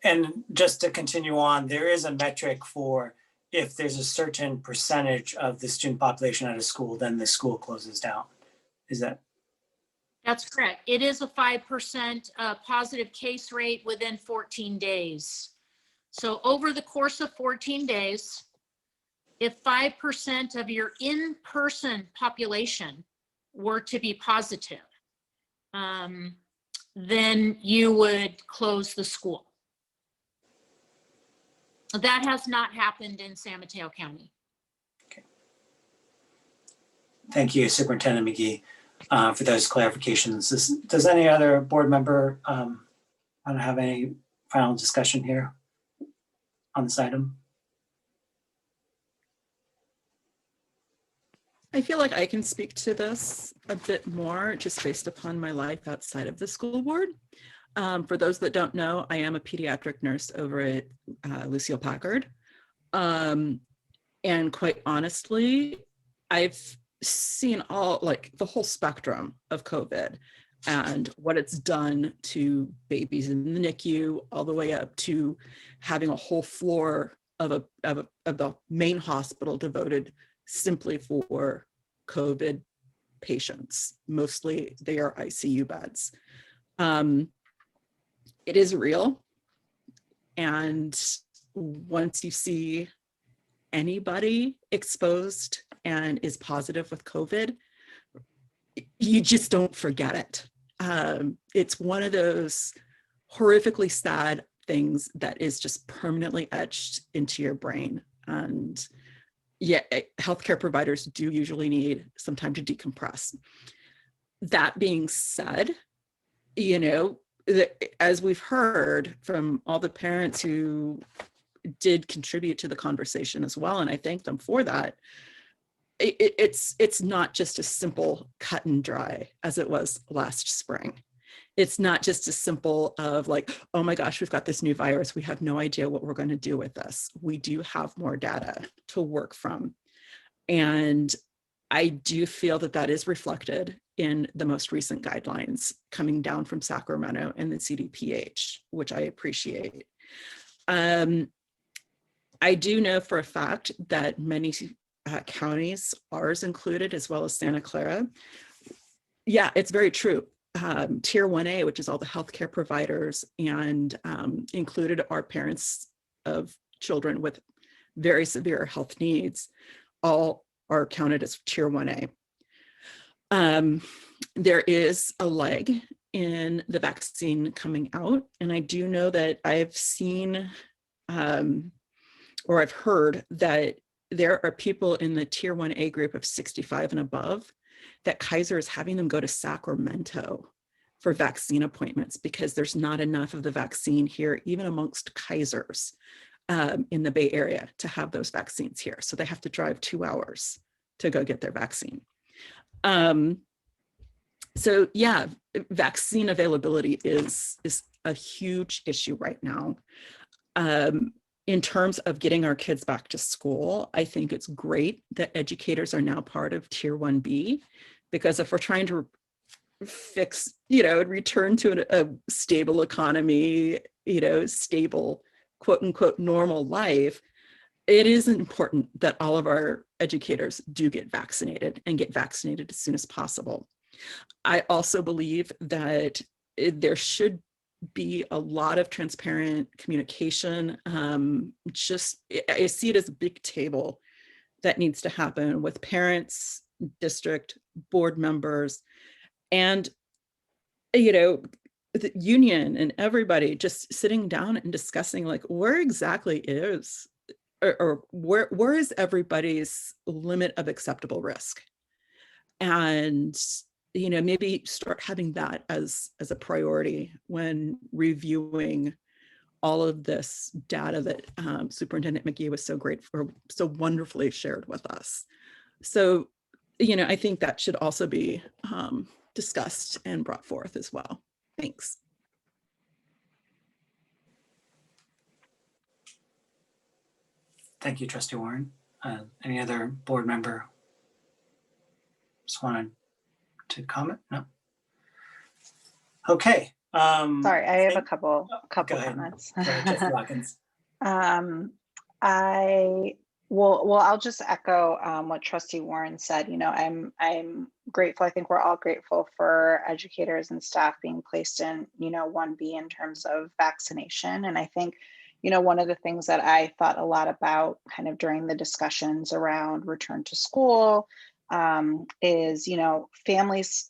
And just to continue on, there is a metric for if there's a certain percentage of the student population at a school, then the school closes down. Is that? That's correct. It is a 5% positive case rate within 14 days. So over the course of 14 days, if 5% of your in-person population were to be positive, then you would close the school. That has not happened in San Mateo County. Okay. Thank you, Superintendent McGee, for those clarifications. Does any other board member want to have any final discussion here on this item? I feel like I can speak to this a bit more just based upon my life outside of the school board. For those that don't know, I am a pediatric nurse over at Lucille Packard. And quite honestly, I've seen the whole spectrum of COVID and what it's done to babies in the NICU, all the way up to having a whole floor of the main hospital devoted simply for COVID patients. Mostly they are ICU beds. It is real. And once you see anybody exposed and is positive with COVID, you just don't forget it. It's one of those horrifically sad things that is just permanently etched into your brain. And yeah, healthcare providers do usually need some time to decompress. That being said, as we've heard from all the parents who did contribute to the conversation as well, and I thank them for that, it's not just as simple cut and dry as it was last spring. It's not just as simple of like, oh my gosh, we've got this new virus. We have no idea what we're going to do with this. We do have more data to work from. And I do feel that that is reflected in the most recent guidelines coming down from Sacramento and the CDPH, which I appreciate. I do know for a fact that many counties, ours included, as well as Santa Clara, yeah, it's very true. Tier 1A, which is all the healthcare providers, and included are parents of children with very severe health needs, all are counted as Tier 1A. There is a leg in the vaccine coming out, and I do know that I've seen or I've heard that there are people in the Tier 1A group of 65 and above that Kaiser is having them go to Sacramento for vaccine appointments because there's not enough of the vaccine here, even amongst Kaisers in the Bay Area, to have those vaccines here. So they have to drive 2 hours to go get their vaccine. So yeah, vaccine availability is a huge issue right now. In terms of getting our kids back to school, I think it's great that educators are now part of Tier 1B, because if we're trying to fix, return to a stable economy, stable, quote unquote, normal life, it is important that all of our educators do get vaccinated and get vaccinated as soon as possible. I also believe that there should be a lot of transparent communication. I see it as a big table that needs to happen with parents, district, board members, and, the union and everybody just sitting down and discussing like where exactly is, or where is everybody's limit of acceptable risk? And maybe start having that as a priority when reviewing all of this data that Superintendent McGee was so great for, so wonderfully shared with us. So, you know, I think that should also be discussed and brought forth as well. Thanks. Thank you, Trustee Warren. Any other board member just wanted to comment? No. Okay. Sorry, I have a couple Go ahead. comments. Go ahead, Trustee Watkins. I'll just echo what Trustee Warren said. You know, I'm grateful. I think we're all grateful for educators and staff being placed in, you know, 1B in terms of vaccination. And I think, you know, one of the things that I thought a lot about kind of during the discussions around return to school is, you know, families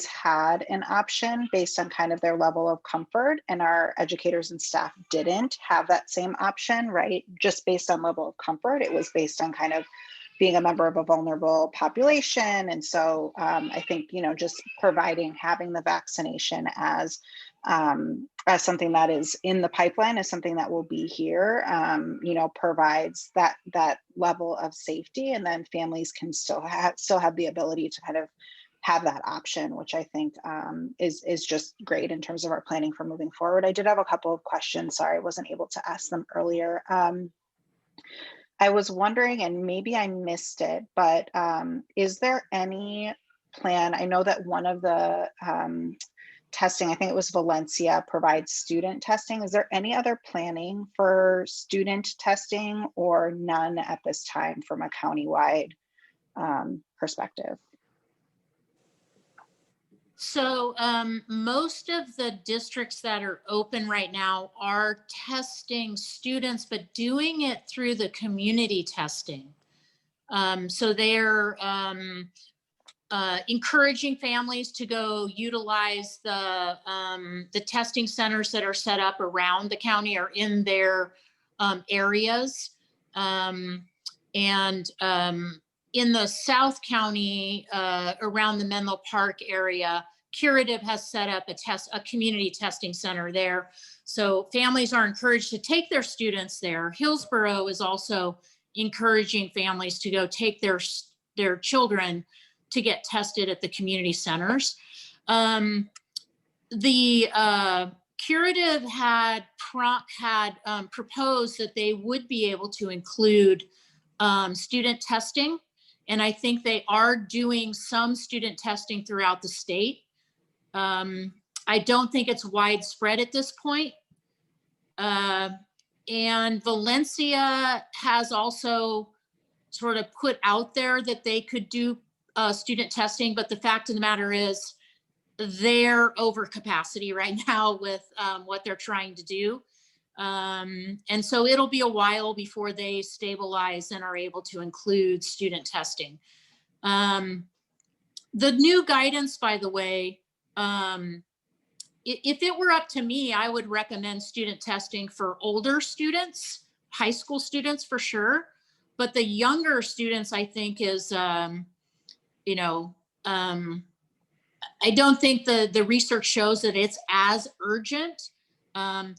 had an option based on kind of their level of comfort, and our educators and staff didn't have that same option, right? Just based on level of comfort. It was based on kind of being a member of a vulnerable population. And so I think, you know, just having the vaccination as something that is in the pipeline, as something that will be here, you know, provides that level of safety, and then families can still have the ability to kind of have that option, which I think is just great in terms of our planning for moving forward. I did have a couple of questions. Sorry, I wasn't able to ask them earlier. I was wondering, and maybe I missed it, but is there any plan? I know that one of the testing, I think it was Valencia, provides student testing. Is there any other planning for student testing, or none at this time from a countywide perspective? So most of the districts that are open right now are testing students, but doing it through the community testing. So they're encouraging families to go utilize the testing centers that are set up around the county or in their areas. In the South County, around the Menlo Park area, Curative has set up a community testing center there. So families are encouraged to take their students there. Hillsborough is also encouraging families to go take their children to get tested at the community centers. The Curative had proposed that they would be able to include student testing. And I think they are doing some student testing throughout the state. I don't think it's widespread at this point. And Valencia has also sort of put out there that they could do student testing, but the fact of the matter is they're over capacity right now with what they're trying to do. And so it'll be a while before they stabilize and are able to include student testing. The new guidance, by the way, if it were up to me, I would recommend student testing for older students, high school students for sure. But the younger students, I think is, you know, I don't think the research shows that it's as urgent. What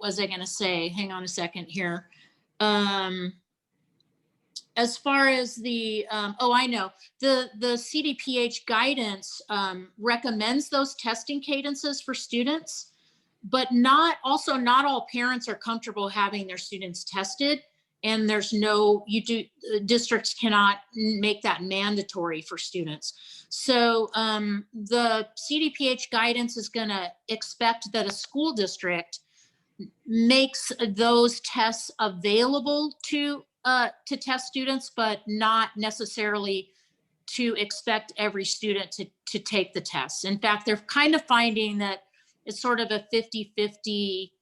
was I going to say? Hang on a second here. As far as the, I know, the CDPH guidance recommends those testing cadences for students, but not all parents are comfortable having their students tested. And there's districts cannot make that mandatory for students. So the CDPH guidance is going to expect that a school district makes those tests available to test students, but not necessarily to expect every student to take the tests. In fact, they're kind of finding that it's sort of a 50-50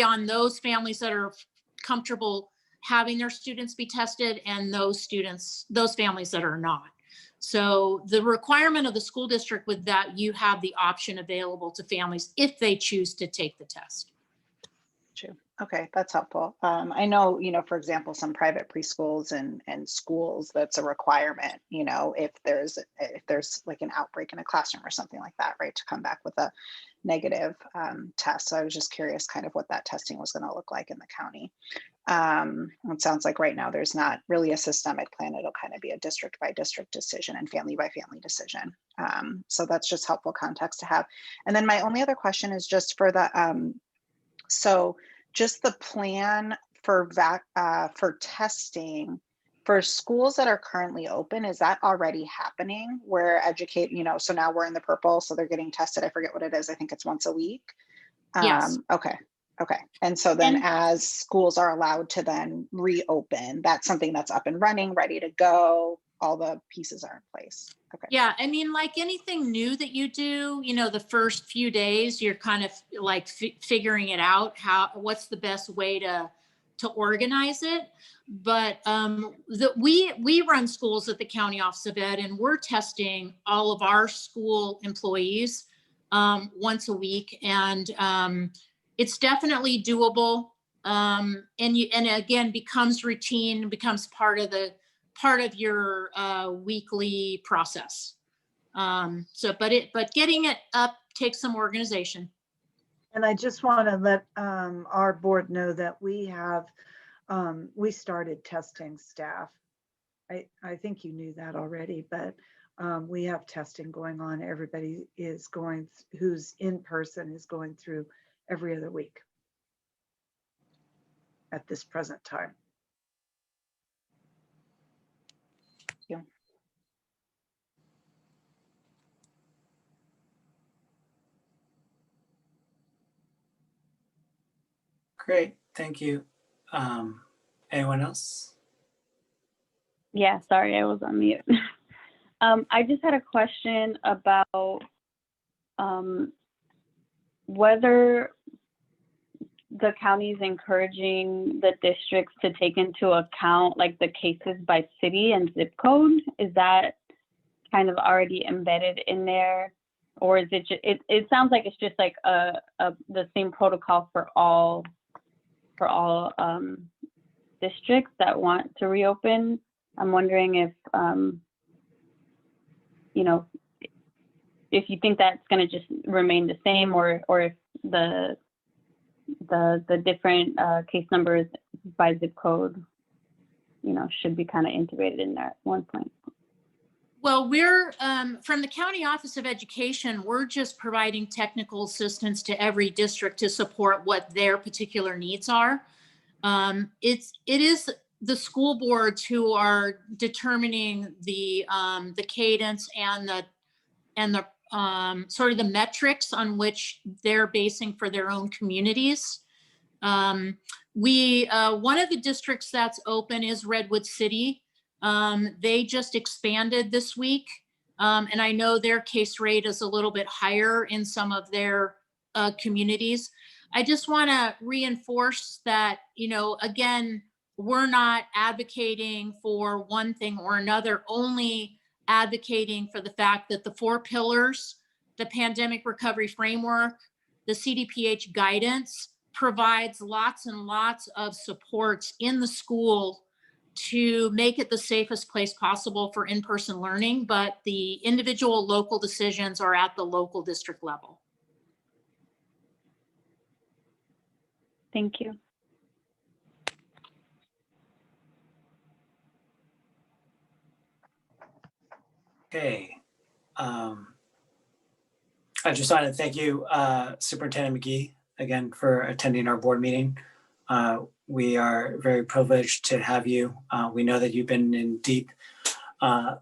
on those families that are comfortable having their students be tested and those families that are not. So the requirement of the school district with that, you have the option available to families if they choose to take the test. True. Okay, that's helpful. I know, for example, some private preschools and schools, that's a requirement, if there's like an outbreak in a classroom or something like that, right, to come back with a negative test. So I was just curious kind of what that testing was going to look like in the county. It sounds like right now there's not really a systemic plan. It'll kind of be a district by district decision and family by family decision. So that's just helpful context to have. And then my only other question is just for the, so just the plan for testing for schools that are currently open, is that already happening where so now we're in the purple, so they're getting tested. I forget what it is. I think it's once a week. Yes. Okay. And so then as schools are allowed to then reopen, that's something that's up and running, ready to go. All the pieces are in place. Okay. Yeah, I mean, like anything new that you do, the first few days, you're kind of like figuring it out, what's the best way to organize it. But we run schools at the County Office of Ed, and we're testing all of our school employees once a week, and it's definitely doable. And again, becomes routine, becomes part of your weekly process. But getting it up takes some organization. And I just want to let our board know that we started testing staff. I think you knew that already, but we have testing going on. Everybody who's in person is going through every other week at this present time. Yeah. Great, thank you. Anyone else? Yeah, sorry, I was on mute. I just had a question about whether the county is encouraging the districts to take into account like the cases by city and zip code. Is that kind of already embedded in there, or is it just, it sounds like it's just like the same protocol for all districts that want to reopen. I'm wondering if if you think that's going to just remain the same, or if the different case numbers by zip code, should be kind of integrated in there at one point. Well, we're from the County Office of Education, we're just providing technical assistance to every district to support what their particular needs are. It is the school boards who are determining the cadence and the sort of the metrics on which they're basing for their own communities. One of the districts that's open is Redwood City. They just expanded this week. And I know their case rate is a little bit higher in some of their communities. I just want to reinforce that, again, we're not advocating for one thing or another, only advocating for the fact that the 4 pillars, the pandemic recovery framework, the CDPH guidance provides lots and lots of supports in the school to make it the safest place possible for in-person learning, but the individual local decisions are at the local district level. Thank you. Okay. I just wanted to thank you, Superintendent McGee, again, for attending our board meeting. We are very privileged to have you. We know that you've been in deep over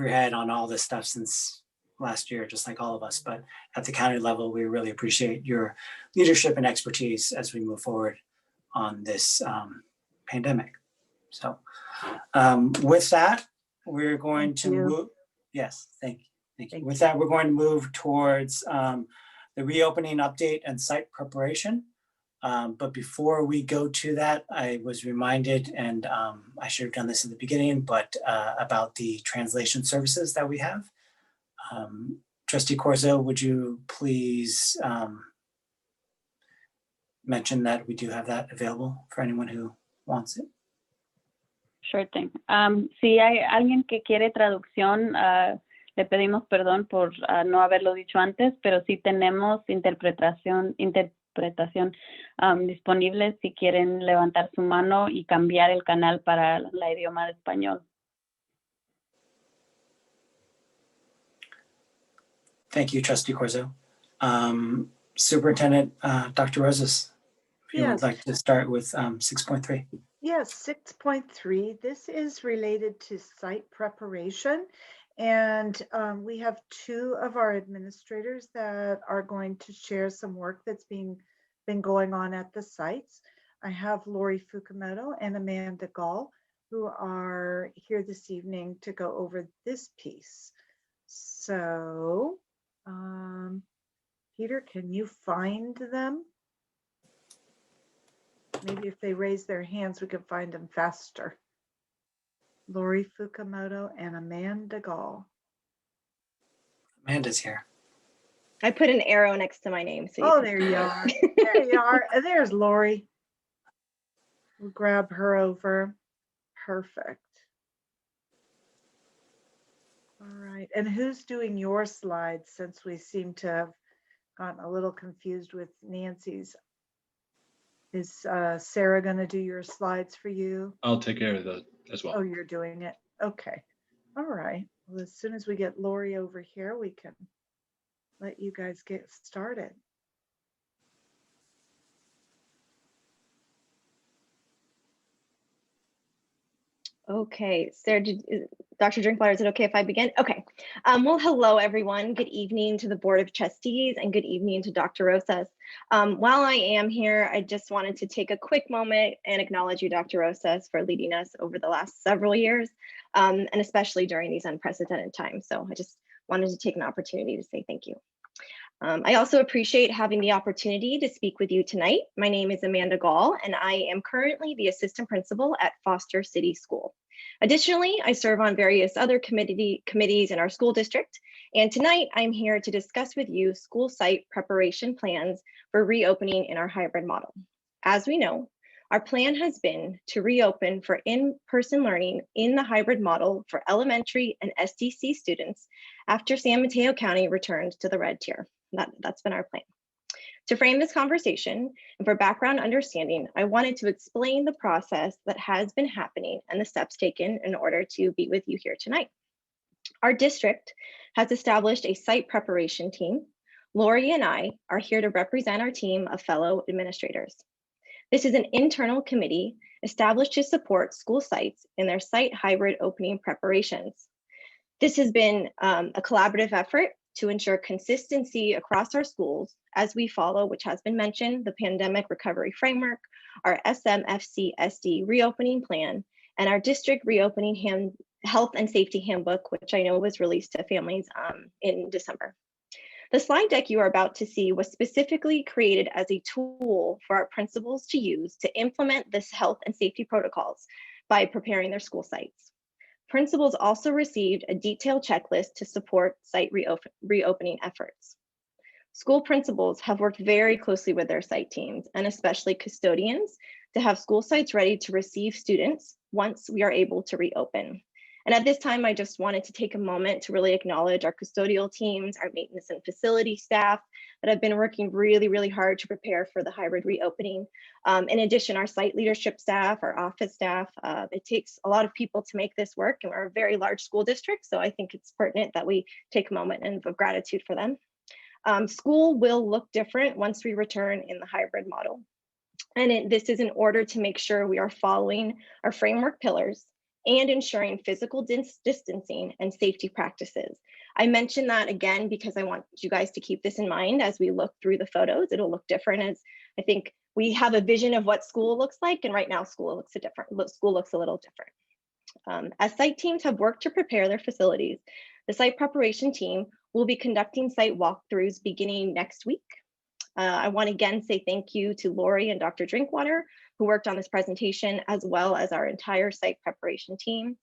your head on all this stuff since last year, just like all of us. But at the county level, we really appreciate your leadership and expertise as we move forward on this pandemic. So with that, we're going to move. Yes, thank you. With that, we're going to move towards the reopening update and site preparation. But before we go to that, I was reminded, and I should have done this in the beginning, but about the translation services that we have. Trustee Corzo, would you please mention that we do have that available for anyone who wants it. Sure thing. Si hay alguien que quiere traducción, le pedimos perdón por no haberlo dicho antes, pero sí tenemos interpretación disponible si quieren levantar su mano y cambiar el canal para la idioma de español. Thank you, Trustee Corzo. Superintendent Dr. Rosas, if you would Yes. like to start with 6.3. Yes, 6.3. This is related to site preparation. And we have two of our administrators that are going to share some work that's been going on at the sites. I have Lori Fukumoto and Amanda Gall, who are here this evening to go over this piece. So, Peter, can you find them? Maybe if they raise their hands, we can find them faster. Lori Fukumoto and Amanda Gall. Amanda's here. I put an arrow next to my name. So Oh, there you are. There you are. There's Lori. We'll grab her over. Perfect. All right. And who's doing your slides, since we seem to have gotten a little confused with Nancy's? Is Sarah going to do your slides for you? I'll take care of that as well. Oh, you're doing it. Okay. All right. Well, as soon as we get Lori over here, we can let you guys get started. Okay, Sarah, Dr. Drinkwater, is it okay if I begin? Okay. Well, hello, everyone. Good evening to the Board of Trustees and good evening to Dr. Rosas. While I am here, I just wanted to take a quick moment and acknowledge you, Dr. Rosas, for leading us over the last several years, and especially during these unprecedented times. So I just wanted to take an opportunity to say thank you. I also appreciate having the opportunity to speak with you tonight. My name is Amanda Gall, and I am currently the assistant principal at Foster City School. Additionally, I serve on various other committees in our school district, and tonight I'm here to discuss with you school site preparation plans for reopening in our hybrid model. As we know, our plan has been to reopen for in-person learning in the hybrid model for elementary and SDC students after San Mateo County returned to the red tier. That's been our plan. To frame this conversation and for background understanding, I wanted to explain the process that has been happening and the steps taken in order to be with you here tonight. Our district has established a site preparation team. Lori and I are here to represent our team of fellow administrators. This is an internal committee established to support school sites in their site hybrid opening preparations. This has been a collaborative effort to ensure consistency across our schools as we follow, which has been mentioned, the Pandemic Recovery Framework, our SMFCSD reopening plan, and our district reopening health and safety handbook, which I know was released to families in December. The slide deck you are about to see was specifically created as a tool for our principals to use to implement this health and safety protocols by preparing their school sites. Principals also received a detailed checklist to support site reopening efforts. School principals have worked very closely with their site teams and especially custodians to have school sites ready to receive students once we are able to reopen. And at this time, I just wanted to take a moment to really acknowledge our custodial teams, our maintenance and facility staff that have been working really, really hard to prepare for the hybrid reopening. In addition, our site leadership staff, our office staff, it takes a lot of people to make this work, and we're a very large school district, so I think it's pertinent that we take a moment of gratitude for them. School will look different once we return in the hybrid model. And this is in order to make sure we are following our framework pillars and ensuring physical distancing and safety practices. I mention that again because I want you guys to keep this in mind as we look through the photos. It'll look different, as I think we have a vision of what school looks like, and right now school looks a little different. As site teams have worked to prepare their facilities, the site preparation team will be conducting site walkthroughs beginning next week. I want to again say thank you to Lori and Dr. Drinkwater, who worked on this presentation, as well as our entire site preparation team.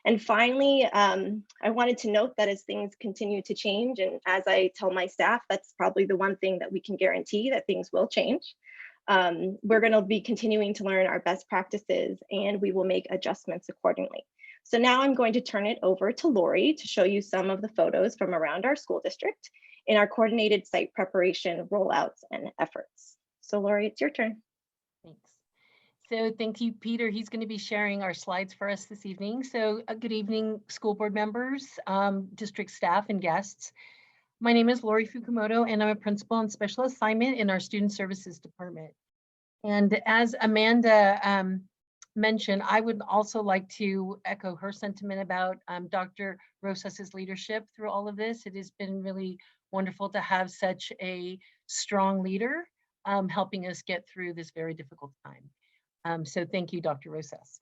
And finally, I wanted to note that as things continue to change, and as I tell my staff, that's probably the one thing that we can guarantee, that things will change. We're going to be continuing to learn our best practices, and we will make adjustments accordingly. So now I'm going to turn it over to Lori to show you some of the photos from around our school district in our coordinated site preparation, rollouts, and efforts. So Lori, it's your turn. Thanks. So thank you, Peter. He's going to be sharing our slides for us this evening. So good evening, school board members, district staff, and guests. My name is Lori Fukumoto, and I'm a principal on special assignment in our student services department. And as Amanda mentioned, I would also like to echo her sentiment about Dr. Rosas's leadership through all of this. It has been really wonderful to have such a strong leader helping us get through this very difficult time. So thank you, Dr. Rosas.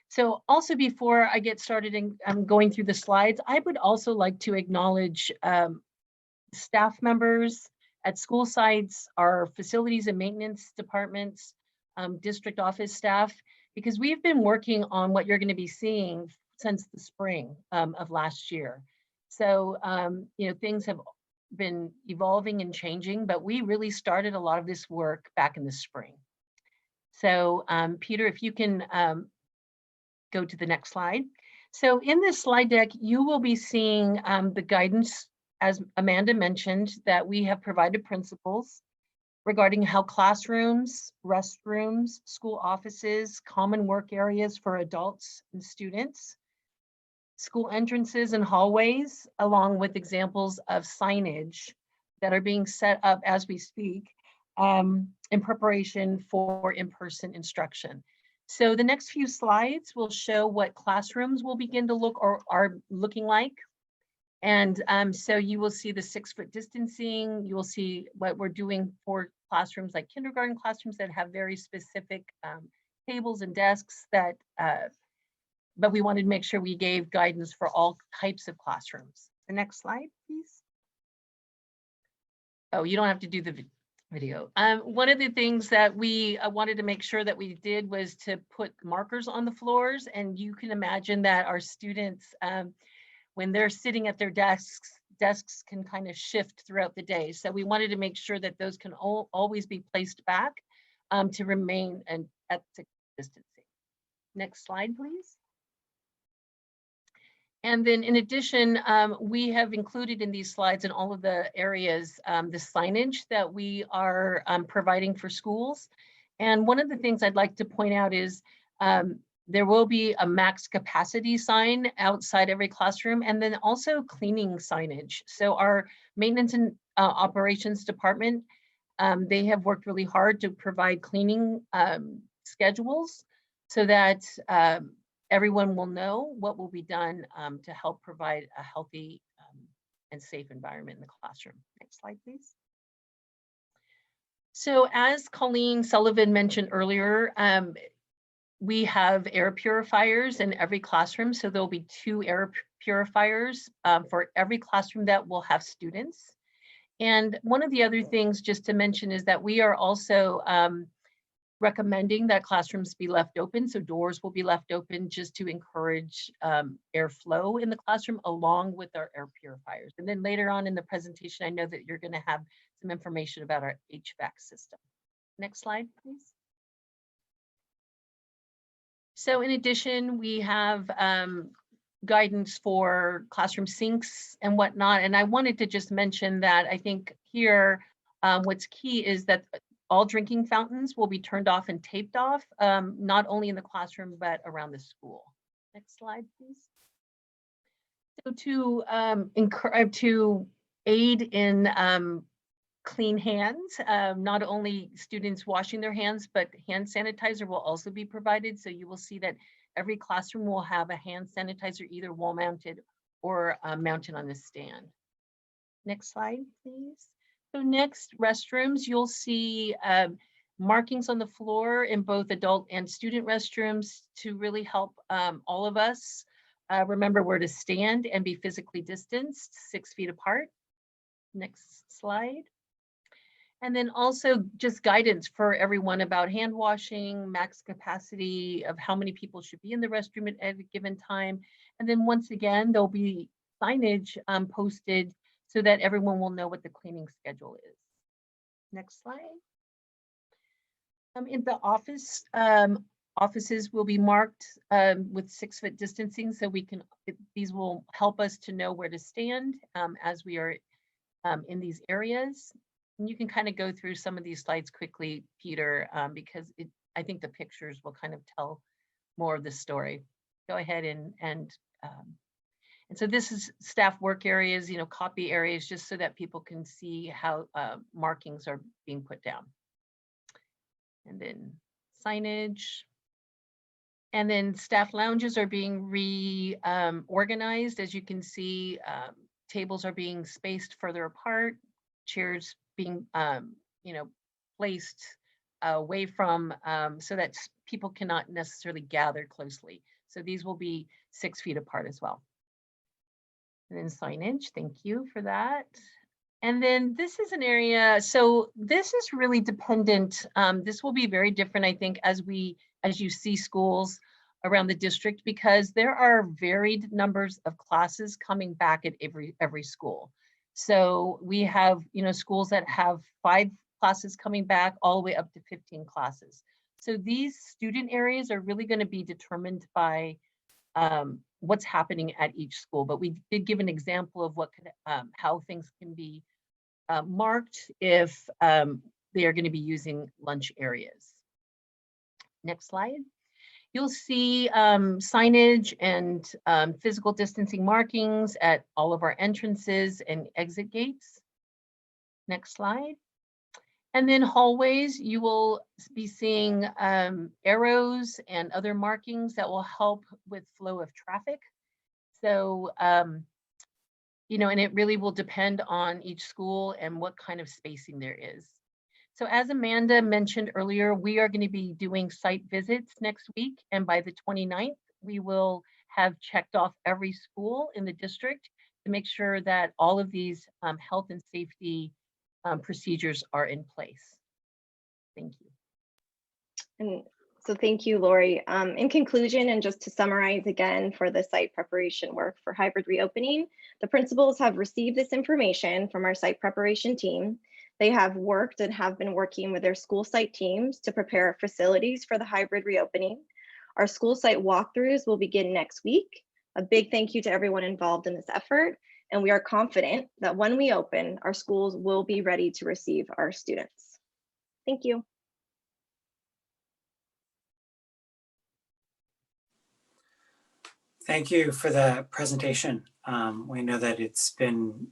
So also before I get started in going through the slides, I would also like to acknowledge staff members at school sites, our facilities and maintenance departments, district office staff, because we've been working on what you're going to be seeing since the spring of last year. So, you know, things have been evolving and changing, but we really started a lot of this work back in the spring. So, Peter, if you can go to the next slide. So in this slide deck, you will be seeing the guidance, as Amanda mentioned, that we have provided principals regarding how classrooms, restrooms, school offices, common work areas for adults and students, school entrances and hallways, along with examples of signage that are being set up as we speak in preparation for in-person instruction. So the next few slides will show what classrooms will begin to look or are looking like. And so you will see the 6-foot distancing. You will see what we're doing for classrooms like kindergarten classrooms that have very specific tables and desks that, but we wanted to make sure we gave guidance for all types of classrooms. The next slide, please. Oh, you don't have to do the video. One of the things that we wanted to make sure that we did was to put markers on the floors, and you can imagine that our students, when they're sitting at their desks can kind of shift throughout the day. So we wanted to make sure that those can always be placed back to remain at 6 distancing. Next slide, please. And then in addition, we have included in these slides in all of the areas, the signage that we are providing for schools. And one of the things I'd like to point out is there will be a max capacity sign outside every classroom, and then also cleaning signage. So our maintenance and operations department, they have worked really hard to provide cleaning schedules so that everyone will know what will be done to help provide a healthy and safe environment in the classroom. Next slide, please. So as Colleen Sullivan mentioned earlier, we have air purifiers in every classroom. So there'll be 2 air purifiers for every classroom that will have students. And one of the other things just to mention is that we are also recommending that classrooms be left open. So doors will be left open just to encourage airflow in the classroom along with our air purifiers. And then later on in the presentation, I know that you're going to have some information about our HVAC system. Next slide, please. So in addition, we have guidance for classroom sinks and whatnot. And I wanted to just mention that I think here, what's key is that all drinking fountains will be turned off and taped off, not only in the classroom, but around the school. Next slide, please. So to aid in clean hands, not only students washing their hands, but hand sanitizer will also be provided. So you will see that every classroom will have a hand sanitizer, either wall mounted or mounted on a stand. Next slide, please. So next, restrooms, you'll see markings on the floor in both adult and student restrooms to really help all of us remember where to stand and be physically distanced 6 feet apart. Next slide. And then also just guidance for everyone about hand washing, max capacity of how many people should be in the restroom at any given time. And then once again, there'll be signage posted so that everyone will know what the cleaning schedule is. Next slide. In the office, offices will be marked with 6-foot distancing, so these will help us to know where to stand as we are in these areas. And you can kind of go through some of these slides quickly, Peter, because I think the pictures will kind of tell more of the story. Go ahead and so this is staff work areas, copy areas, just so that people can see how markings are being put down. And then signage. And then staff lounges are being reorganized. As you can see, tables are being spaced further apart, chairs being, placed away from, so that people cannot necessarily gather closely. So these will be 6 feet apart as well. And then signage, thank you for that. And then this is an area, so this is really dependent. This will be very different, I think, as you see schools around the district, because there are varied numbers of classes coming back at every school. So we have, schools that have 5 classes coming back all the way up to 15 classes. So these student areas are really going to be determined by what's happening at each school. But we did give an example of what could, how things can be marked if they are going to be using lunch areas. Next slide. You'll see signage and physical distancing markings at all of our entrances and exit gates. Next slide. And then hallways, you will be seeing arrows and other markings that will help with flow of traffic. So, and it really will depend on each school and what kind of spacing there is. So as Amanda mentioned earlier, we are going to be doing site visits next week. And by the 29th, we will have checked off every school in the district to make sure that all of these health and safety procedures are in place. Thank you. And so thank you, Lori. In conclusion, and just to summarize again for the site preparation work for hybrid reopening, the principals have received this information from our site preparation team. They have worked and have been working with their school site teams to prepare facilities for the hybrid reopening. Our school site walkthroughs will begin next week. A big thank you to everyone involved in this effort. And we are confident that when we open, our schools will be ready to receive our students. Thank you. Thank you for the presentation. We know that it's been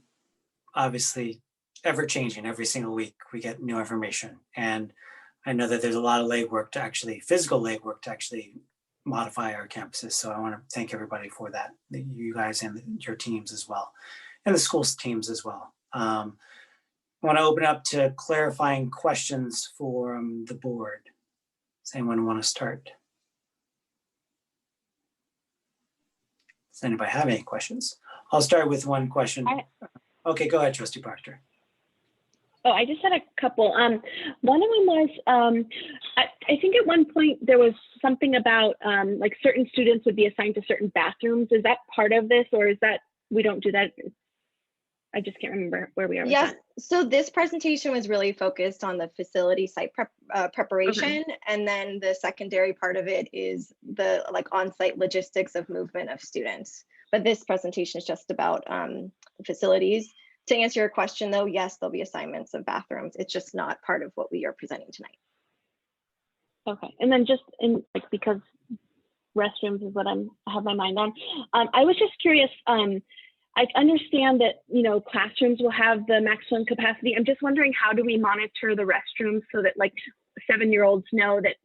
obviously ever changing. Every single week we get new information. And I know that there's a lot of legwork to actually, physical legwork to actually modify our campuses. So I want to thank everybody for that, you guys and your teams as well, and the school's teams as well. I want to open up to clarifying questions for the board. Does anyone want to start? Does anybody have any questions? I'll start with one question. Okay, go ahead, Trustee Proctor. Oh, I just had a couple. One of them was, I think at one point there was something about like certain students would be assigned to certain bathrooms. Is that part of this, or is that we don't do that? I just can't remember where we are. Yes, so this presentation was really focused on the facility site preparation. Okay. And then the secondary part of it is the on-site logistics of movement of students. But this presentation is just about facilities. To answer your question though, yes, there'll be assignments of bathrooms. It's just not part of what we are presenting tonight. Okay, and then just in because restrooms is what I have my mind on. I was just curious, I understand that, classrooms will have the maximum capacity. I'm just wondering, how do we monitor the restrooms so that 7-year-olds know that,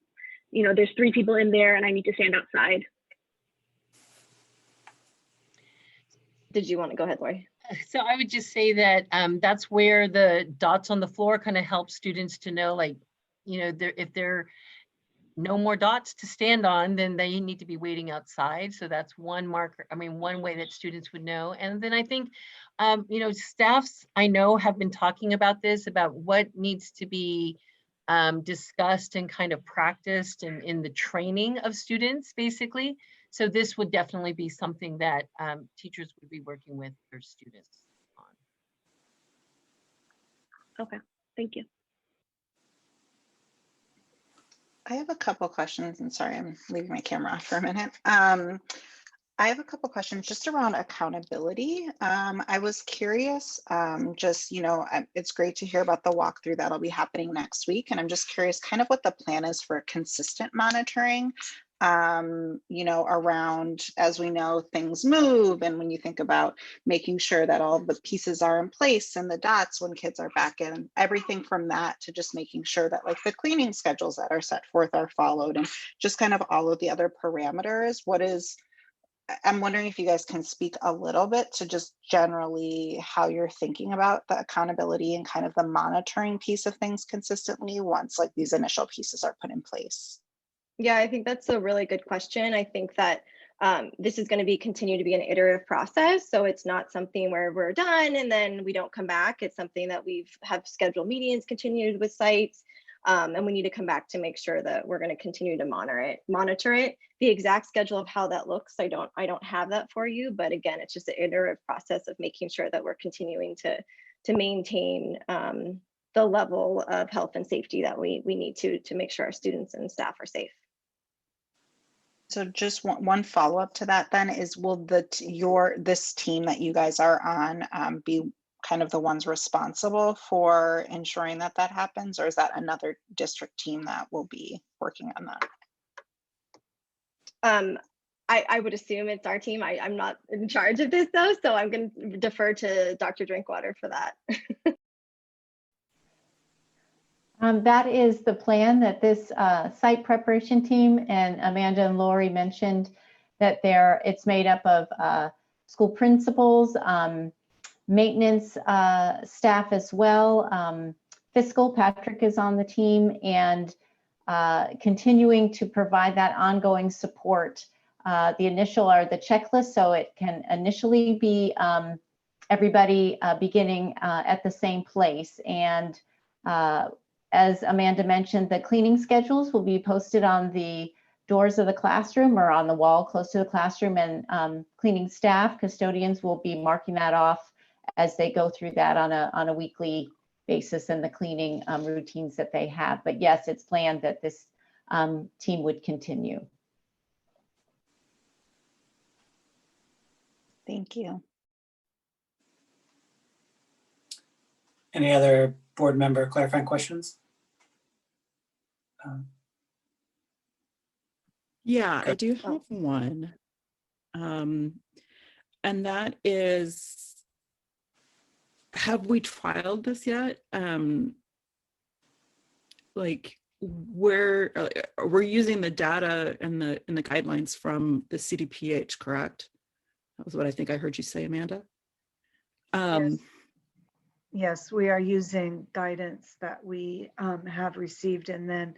there's 3 people in there and I need to stand outside? Did you want to go ahead, Lori? So I would just say that that's where the dots on the floor kind of help students to know, if there are no more dots to stand on, then they need to be waiting outside. So that's one marker, one way that students would know. And then I think, staffs I know have been talking about this, about what needs to be discussed and kind of practiced in the training of students, basically. So this would definitely be something that teachers would be working with their students on. Okay, thank you. I have a couple questions, and sorry, I'm leaving my camera off for a minute. I have a couple questions just around accountability. I was curious, it's great to hear about the walkthrough that'll be happening next week. And I'm just curious kind of what the plan is for consistent monitoring, around, as we know, things move. And when you think about making sure that all the pieces are in place and the dots when kids are back in, everything from that to just making sure that like the cleaning schedules that are set forth are followed and just kind of all of the other parameters. I'm wondering if you guys can speak a little bit to just generally how you're thinking about the accountability and kind of the monitoring piece of things consistently once like these initial pieces are put in place. Yeah, I think that's a really good question. I think that this is going to continue to be an iterative process. So it's not something where we're done and then we don't come back. It's something that have scheduled meetings continued with sites. And we need to come back to make sure that we're going to continue to monitor it. The exact schedule of how that looks, I don't have that for you. But again, it's just an iterative process of making sure that we're continuing to maintain the level of health and safety that we need to make sure our students and staff are safe. So just one follow-up to that then is, will this team that you guys are on be kind of the ones responsible for ensuring that happens, or is that another district team that will be working on that? I would assume it's our team. I'm not in charge of this though, so I'm going to defer to Dr. Drinkwater for that. That is the plan, that this site preparation team, and Amanda and Lori mentioned that it's made up of school principals, maintenance staff as well. Fiscal, Patrick is on the team, and continuing to provide that ongoing support. The initial are the checklist, so it can initially be everybody beginning at the same place. And as Amanda mentioned, the cleaning schedules will be posted on the doors of the classroom or on the wall close to the classroom, and cleaning staff, custodians will be marking that off as they go through that on a weekly basis and the cleaning routines that they have. But yes, it's planned that this team would continue. Thank you. Any other board member clarifying questions? Yeah, I do have one. And that is, have we trialed this yet? Like we're using the data and the guidelines from the CDPH, correct? That was what I think I heard you say, Amanda. Yes, we are using guidance that we have received, and then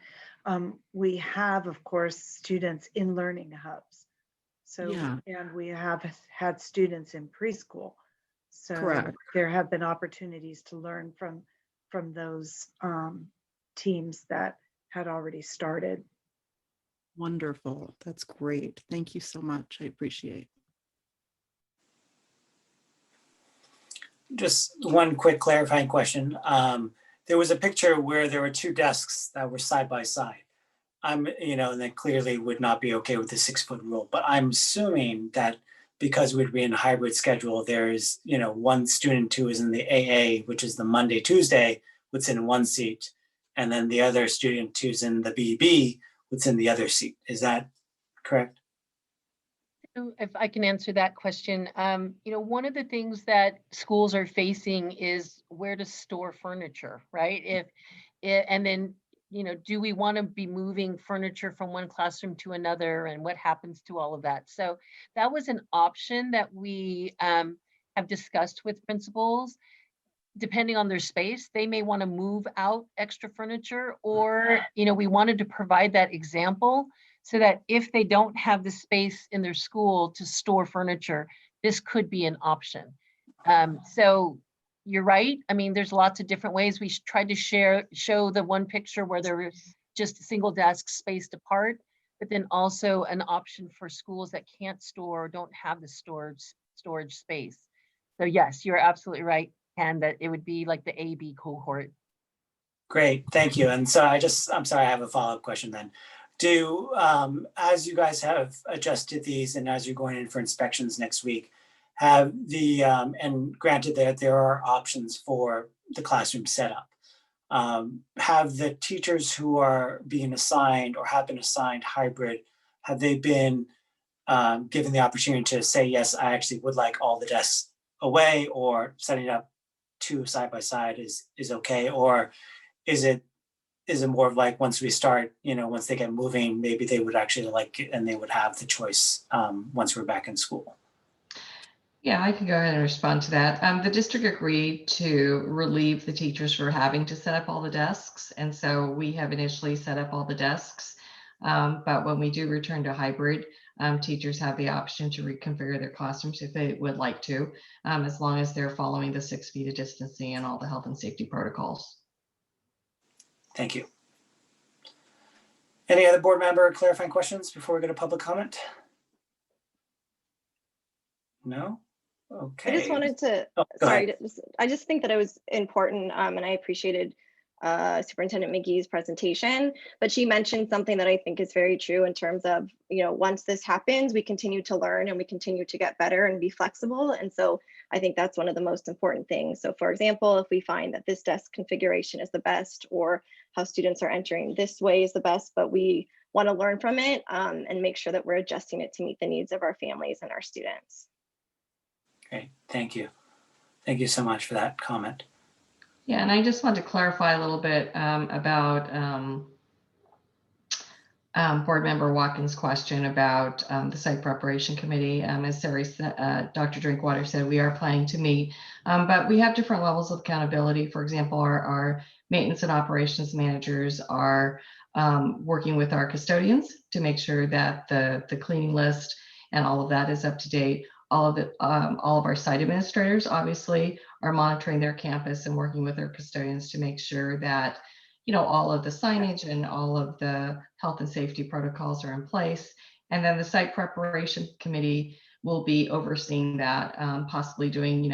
we have, of course, students in learning hubs. So, yeah. And we have had students in preschool. So correct. There have been opportunities to learn from those teams that had already started. Wonderful. That's great. Thank you so much. I appreciate. Just one quick clarifying question. There was a picture where there were two desks that were side by side. And that clearly would not be okay with the 6-foot rule, but I'm assuming that because we'd be in a hybrid schedule, there's, one student who is in the AA, which is the Monday, Tuesday, would sit in one seat. And then the other student who's in the BB would sit in the other seat. Is that correct? If I can answer that question, one of the things that schools are facing is where to store furniture, right? And then, do we want to be moving furniture from one classroom to another, and what happens to all of that? So that was an option that we have discussed with principals. Depending on their space, they may want to move out extra furniture, or, we wanted to provide that example so that if they don't have the space in their school to store furniture, this could be an option. So you're right. I mean, there's lots of different ways. We tried to show the one picture where there was just a single desk spaced apart, but then also an option for schools that can't store or don't have the storage space. So yes, you're absolutely right, and that it would be like the AB cohort. Great, thank you. And so I'm sorry, I have a follow-up question then. Do, as you guys have adjusted these and as you're going in for inspections next week, have the, and granted that there are options for the classroom setup, have the teachers who are being assigned or have been assigned hybrid, have they been given the opportunity to say, yes, I actually would like all the desks away, or setting up two side by side is okay? Or is it more of like, once we start, once they get moving, maybe they would actually like it and they would have the choice once we're back in school? Yeah, I can go ahead and respond to that. The district agreed to relieve the teachers for having to set up all the desks. And so we have initially set up all the desks. But when we do return to hybrid, teachers have the option to reconfigure their classrooms if they would like to, as long as they're following the 6 feet of distancing and all the health and safety protocols. Thank you. Any other board member clarifying questions before we go to public comment? No? Okay. I just wanted to, I just think that it was important, and I appreciated Superintendent McGee's presentation, but she mentioned something that I think is very true in terms of, once this happens, we continue to learn and we continue to get better and be flexible. And so I think that's one of the most important things. So for example, if we find that this desk configuration is the best, or how students are entering this way is the best, but we want to learn from it and make sure that we're adjusting it to meet the needs of our families and our students. Great, thank you. Thank you so much for that comment. Yeah, and I just want to clarify a little bit about Board Member Watkins' question about the Site Preparation Committee. As Sarah said, Dr. Drinkwater said, we are planning to meet, but we have different levels of accountability. For example, our maintenance and operations managers are working with our custodians to make sure that the cleaning list and all of that is up to date. All of our site administrators obviously are monitoring their campus and working with their custodians to make sure that all of the signage and all of the health and safety protocols are in place. And then the site preparation committee will be overseeing that, possibly doing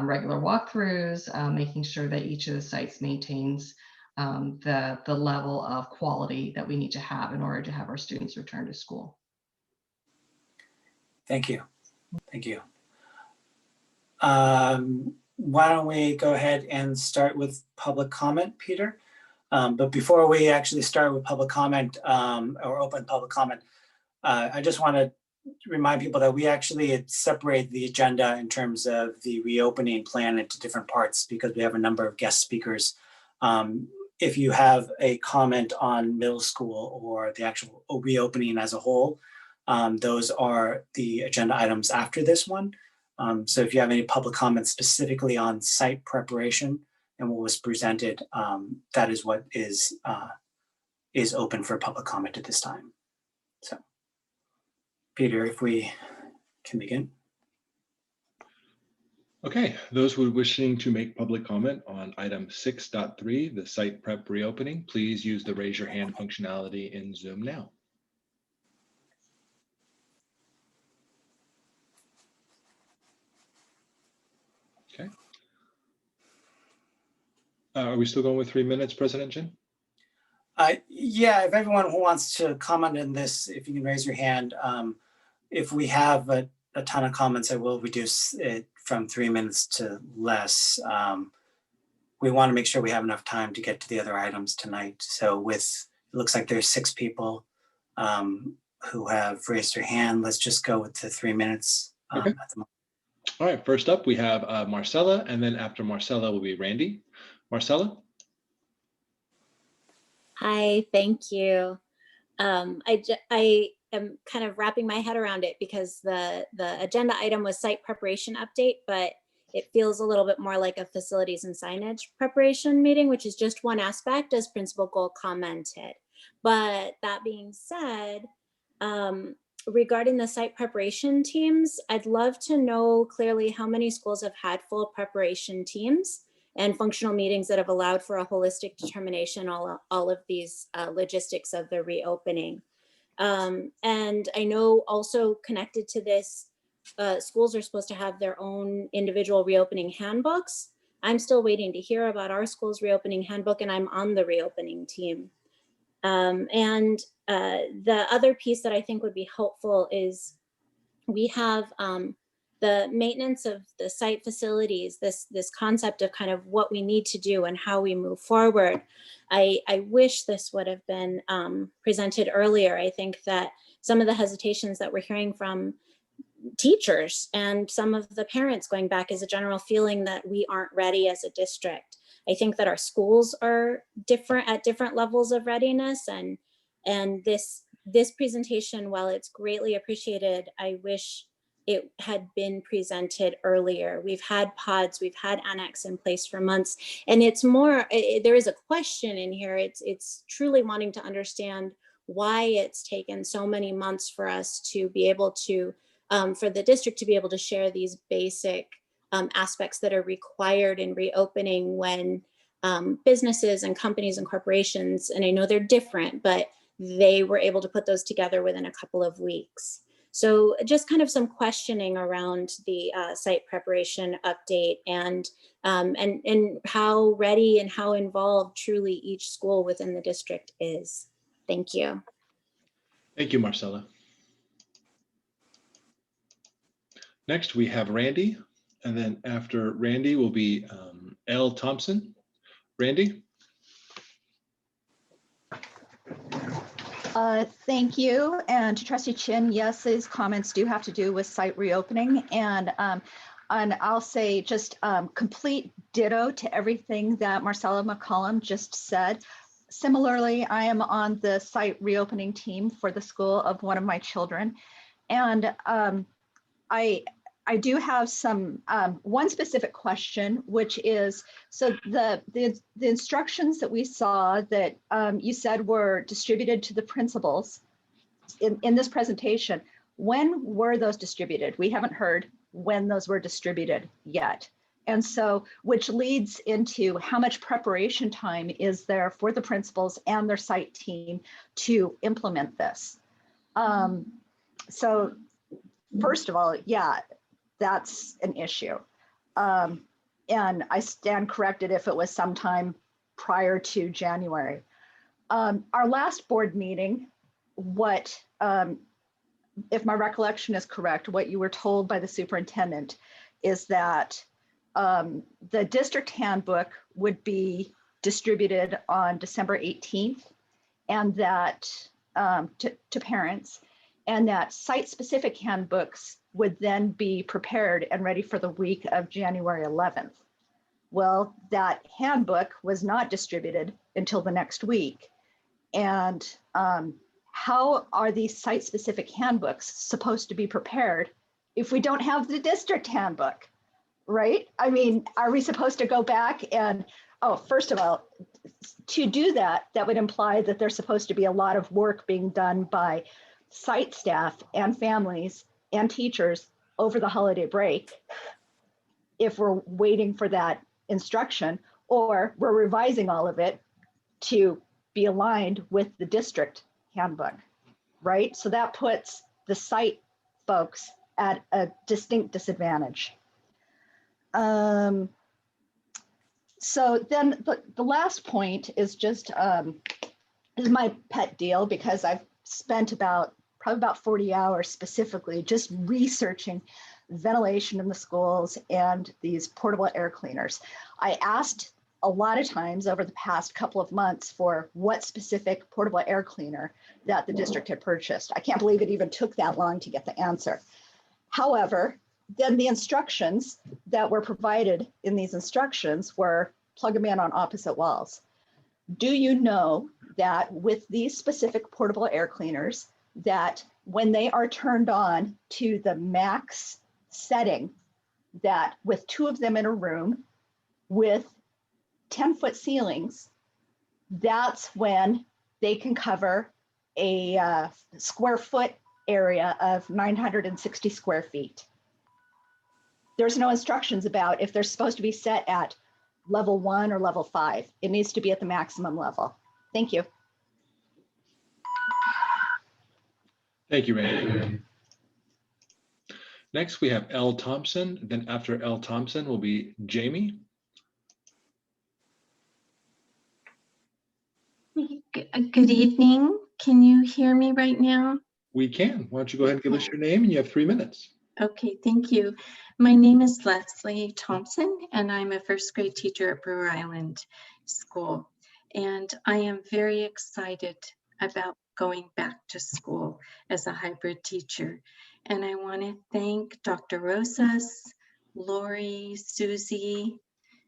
regular walkthroughs, making sure that each of the sites maintains the level of quality that we need to have in order to have our students return to school. Thank you. Thank you. Why don't we go ahead and start with public comment, Peter? But before we actually start with public comment or open public comment, I just want to remind people that we actually separate the agenda in terms of the reopening plan into different parts because we have a number of guest speakers. If you have a comment on middle school or the actual reopening as a whole, those are the agenda items after this one. So if you have any public comments specifically on site preparation and what was presented, that is what is open for public comment at this time. So, Peter, if we can begin. Okay, those who are wishing to make public comment on item 6.3, the site prep reopening, please use the raise your hand functionality in Zoom now. Okay. Are we still going with 3 minutes, President Jin? Yeah, if everyone who wants to comment on this, if you can raise your hand. If we have a ton of comments, I will reduce it from 3 minutes to less. We want to make sure we have enough time to get to the other items tonight. So it looks like there's 6 people who have raised their hand. Let's just go with the 3 minutes. Okay. All right, first up we have Marcella, and then after Marcella will be Randy. Marcella? Hi, thank you. I am kind of wrapping my head around it because the agenda item was site preparation update, but it feels a little bit more like a facilities and signage preparation meeting, which is just one aspect, as Principal Gold commented. But that being said, regarding the site preparation teams, I'd love to know clearly how many schools have had full preparation teams and functional meetings that have allowed for a holistic determination, all of these logistics of the reopening. And I know also connected to this, schools are supposed to have their own individual reopening handbooks. I'm still waiting to hear about our school's reopening handbook, and I'm on the reopening team. The other piece that I think would be helpful is we have the maintenance of the site facilities, this concept of kind of what we need to do and how we move forward. I wish this would have been presented earlier. I think that some of the hesitations that we're hearing from teachers and some of the parents going back is a general feeling that we aren't ready as a district. I think that our schools are different at different levels of readiness, and this presentation, while it's greatly appreciated, I wish it had been presented earlier. We've had pods, we've had annex in place for months, and it's more, there is a question in here. It's truly wanting to understand why it's taken so many months for us to be able to, for the district to be able to share these basic aspects that are required in reopening when businesses and companies and corporations, and I know they're different, but they were able to put those together within a couple of weeks. So just kind of some questioning around the site preparation update and how ready and how involved truly each school within the district is. Thank you. Thank you, Marcella. Next, we have Randy, and then after Randy will be L. Thompson. Randy? Thank you. And to Trustee Chin, yes, his comments do have to do with site reopening. And I'll say just complete ditto to everything that Marcella McCollum just said. Similarly, I am on the site reopening team for the school of one of my children. And I do have some one specific question, which is, so the instructions that we saw that you said were distributed to the principals in this presentation, when were those distributed? We haven't heard when those were distributed yet. And so, which leads into how much preparation time is there for the principals and their site team to implement this? So first of all, yeah, that's an issue. And I stand corrected if it was sometime prior to January. Our last board meeting, if my recollection is correct, what you were told by the superintendent is that the district handbook would be distributed on December 18th and that to parents, and that site-specific handbooks would then be prepared and ready for the week of January 11th. Well, that handbook was not distributed until the next week. And how are these site-specific handbooks supposed to be prepared if we don't have the district handbook, right? I mean, are we supposed to go back and, oh, first of all, to do that, that would imply that there's supposed to be a lot of work being done by site staff and families and teachers over the holiday break if we're waiting for that instruction, or we're revising all of it to be aligned with the district handbook, right? So that puts the site folks at a distinct disadvantage. So then the last point is just is my pet deal, because I've spent probably about 40 hours specifically just researching ventilation in the schools and these portable air cleaners. I asked a lot of times over the past couple of months for what specific portable air cleaner that the district had purchased. I can't believe it even took that long to get the answer. However, then the instructions that were provided in these instructions were plug them in on opposite walls. Do you know that with these specific portable air cleaners, that when they are turned on to the max setting, that with two of them in a room with 10-foot ceilings, that's when they can cover a square foot area of 960 square feet. There's no instructions about if they're supposed to be set at level 1 or level 5. It needs to be at the maximum level. Thank you. Thank you, Randy. Next, we have L. Thompson. Then after L. Thompson will be Jamie. Good evening. Can you hear me right now? We can. Why don't you go ahead and give us your name, and you have 3 minutes. Okay, thank you. My name is Leslie Thompson, and I'm a first grade teacher at Brewer Island School. And I am very excited about going back to school as a hybrid teacher. And I want to thank Dr. Rosas, Lori, Susie,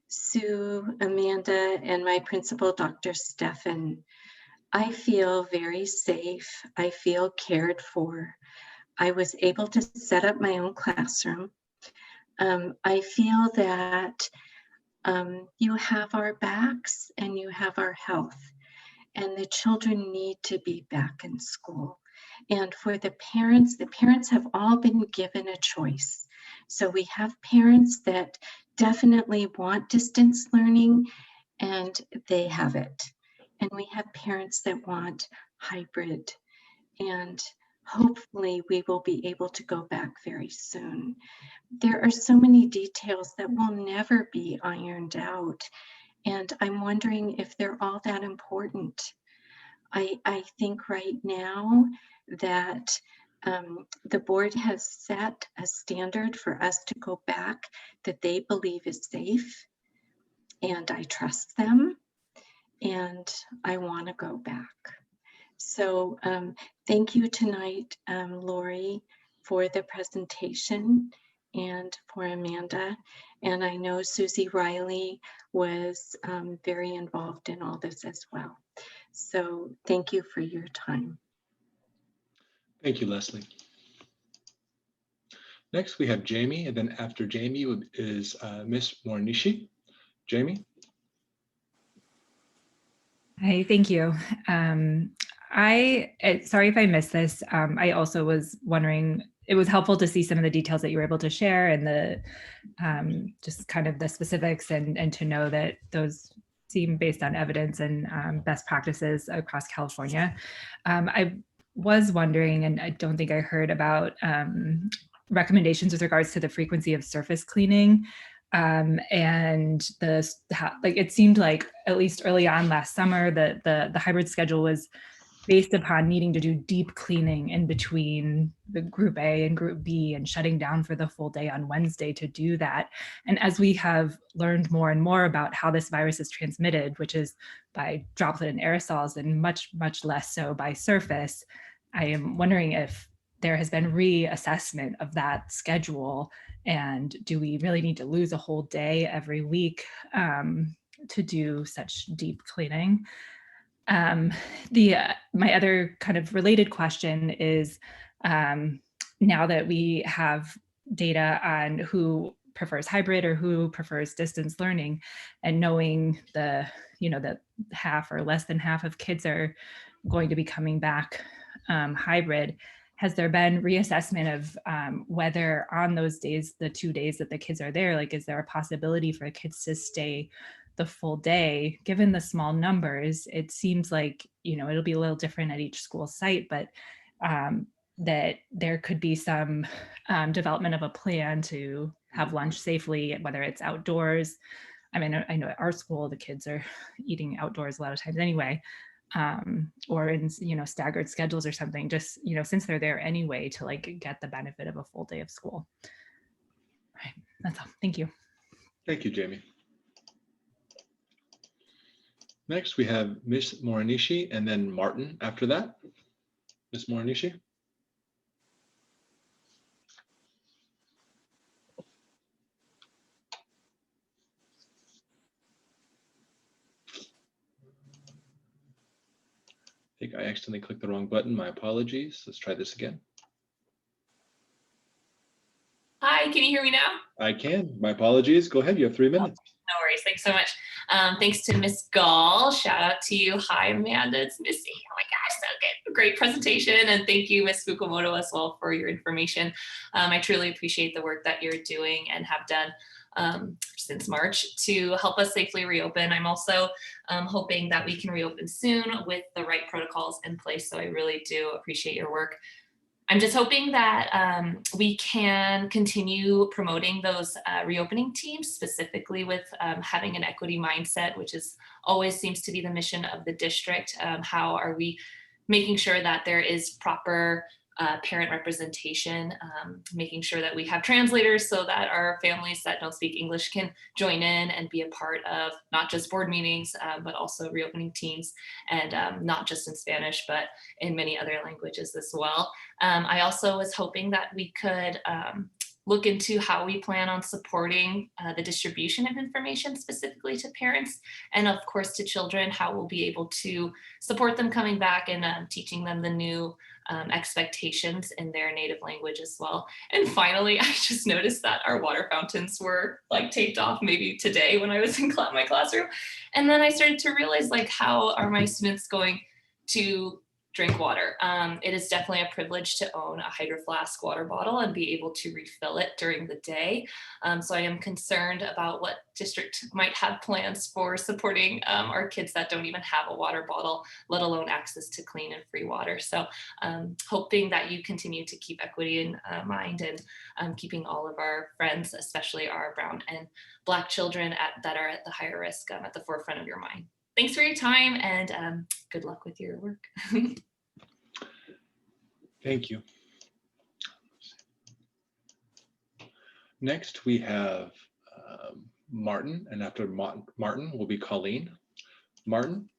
Sue, Amanda, and my principal, Dr. Stefan. I feel very safe. I feel cared for. I was able to set up my own classroom. I feel that you have our backs and you have our health, and the children need to be back in school. And for the parents have all been given a choice. So we have parents that definitely want distance learning, and they have it. And we have parents that want hybrid, and hopefully we will be able to go back very soon. There are so many details that will never be ironed out, and I'm wondering if they're all that important. I think right now that the board has set a standard for us to go back that they believe is safe, and I trust them, and I want to go back. So thank you tonight, Lori, for the presentation, and for Amanda. And I know Susie Riley was very involved in all this as well. So thank you for your time. Thank you, Leslie. Next, we have Jamie, and then after Jamie is Miss Mornishi. Jamie? Hi, thank you. Sorry if I missed this. I also was wondering, it was helpful to see some of the details that you were able to share, and the just kind of the specifics, and to know that those seem based on evidence and best practices across California. I was wondering, and I don't think I heard about recommendations with regards to the frequency of surface cleaning. And it seemed like, at least early on last summer, that the hybrid schedule was based upon needing to do deep cleaning in between the group A and group B, and shutting down for the full day on Wednesday to do that. And as we have learned more and more about how this virus is transmitted, which is by droplet and aerosols, and much, much less so by surface, I am wondering if there has been reassessment of that schedule, and do we really need to lose a whole day every week to do such deep cleaning? My other kind of related question is, now that we have data on who prefers hybrid or who prefers distance learning, and knowing that half or less than half of kids are going to be coming back hybrid, has there been reassessment of whether on those days, the 2 days that the kids are there, like, is there a possibility for kids to stay the full day? Given the small numbers, it seems like, it'll be a little different at each school site, but that there could be some development of a plan to have lunch safely, whether it's outdoors. I mean, I know at our school, the kids are eating outdoors a lot of times anyway, or in, staggered schedules or something, just, since they're there anyway, to get the benefit of a full day of school. All right, that's all. Thank you. Thank you, Jamie. Next, we have Miss Morinishi, and then Martin after that. Miss Morinishi. I think I accidentally clicked the wrong button. My apologies. Let's try this again. Hi, can you hear me now? I can. My apologies. Go ahead. You have 3 minutes. No worries. Thanks so much. Thanks to Miss Gall. Shout out to you. Hi, Amanda. It's Missy. Oh my gosh, so good. Great presentation. And thank you, Miss Fukumoto, as well, for your information. I truly appreciate the work that you're doing and have done since March to help us safely reopen. I'm also hoping that we can reopen soon with the right protocols in place. So I really do appreciate your work. I'm just hoping that we can continue promoting those reopening teams, specifically with having an equity mindset, which is always seems to be the mission of the district. How are we making sure that there is proper parent representation, making sure that we have translators so that our families that don't speak English can join in and be a part of not just board meetings, but also reopening teams, and not just in Spanish, but in many other languages as well. I also was hoping that we could look into how we plan on supporting the distribution of information specifically to parents and of course to children, how we'll be able to support them coming back and teaching them the new expectations in their native language as well. And finally, I just noticed that our water fountains were like taped off maybe today when I was in my classroom. And then I started to realize like, how are my students going to drink water? It is definitely a privilege to own a Hydro Flask water bottle and be able to refill it during the day. So I am concerned about what district might have plans for supporting our kids that don't even have a water bottle, let alone access to clean and free water. So hoping that you continue to keep equity in mind and keeping all of our friends, especially our brown and Black children that are at the higher risk at the forefront of your mind. Thanks for your time and good luck with your work. Thank you. Next, we have Martin, and after Martin will be Colleen. Martin.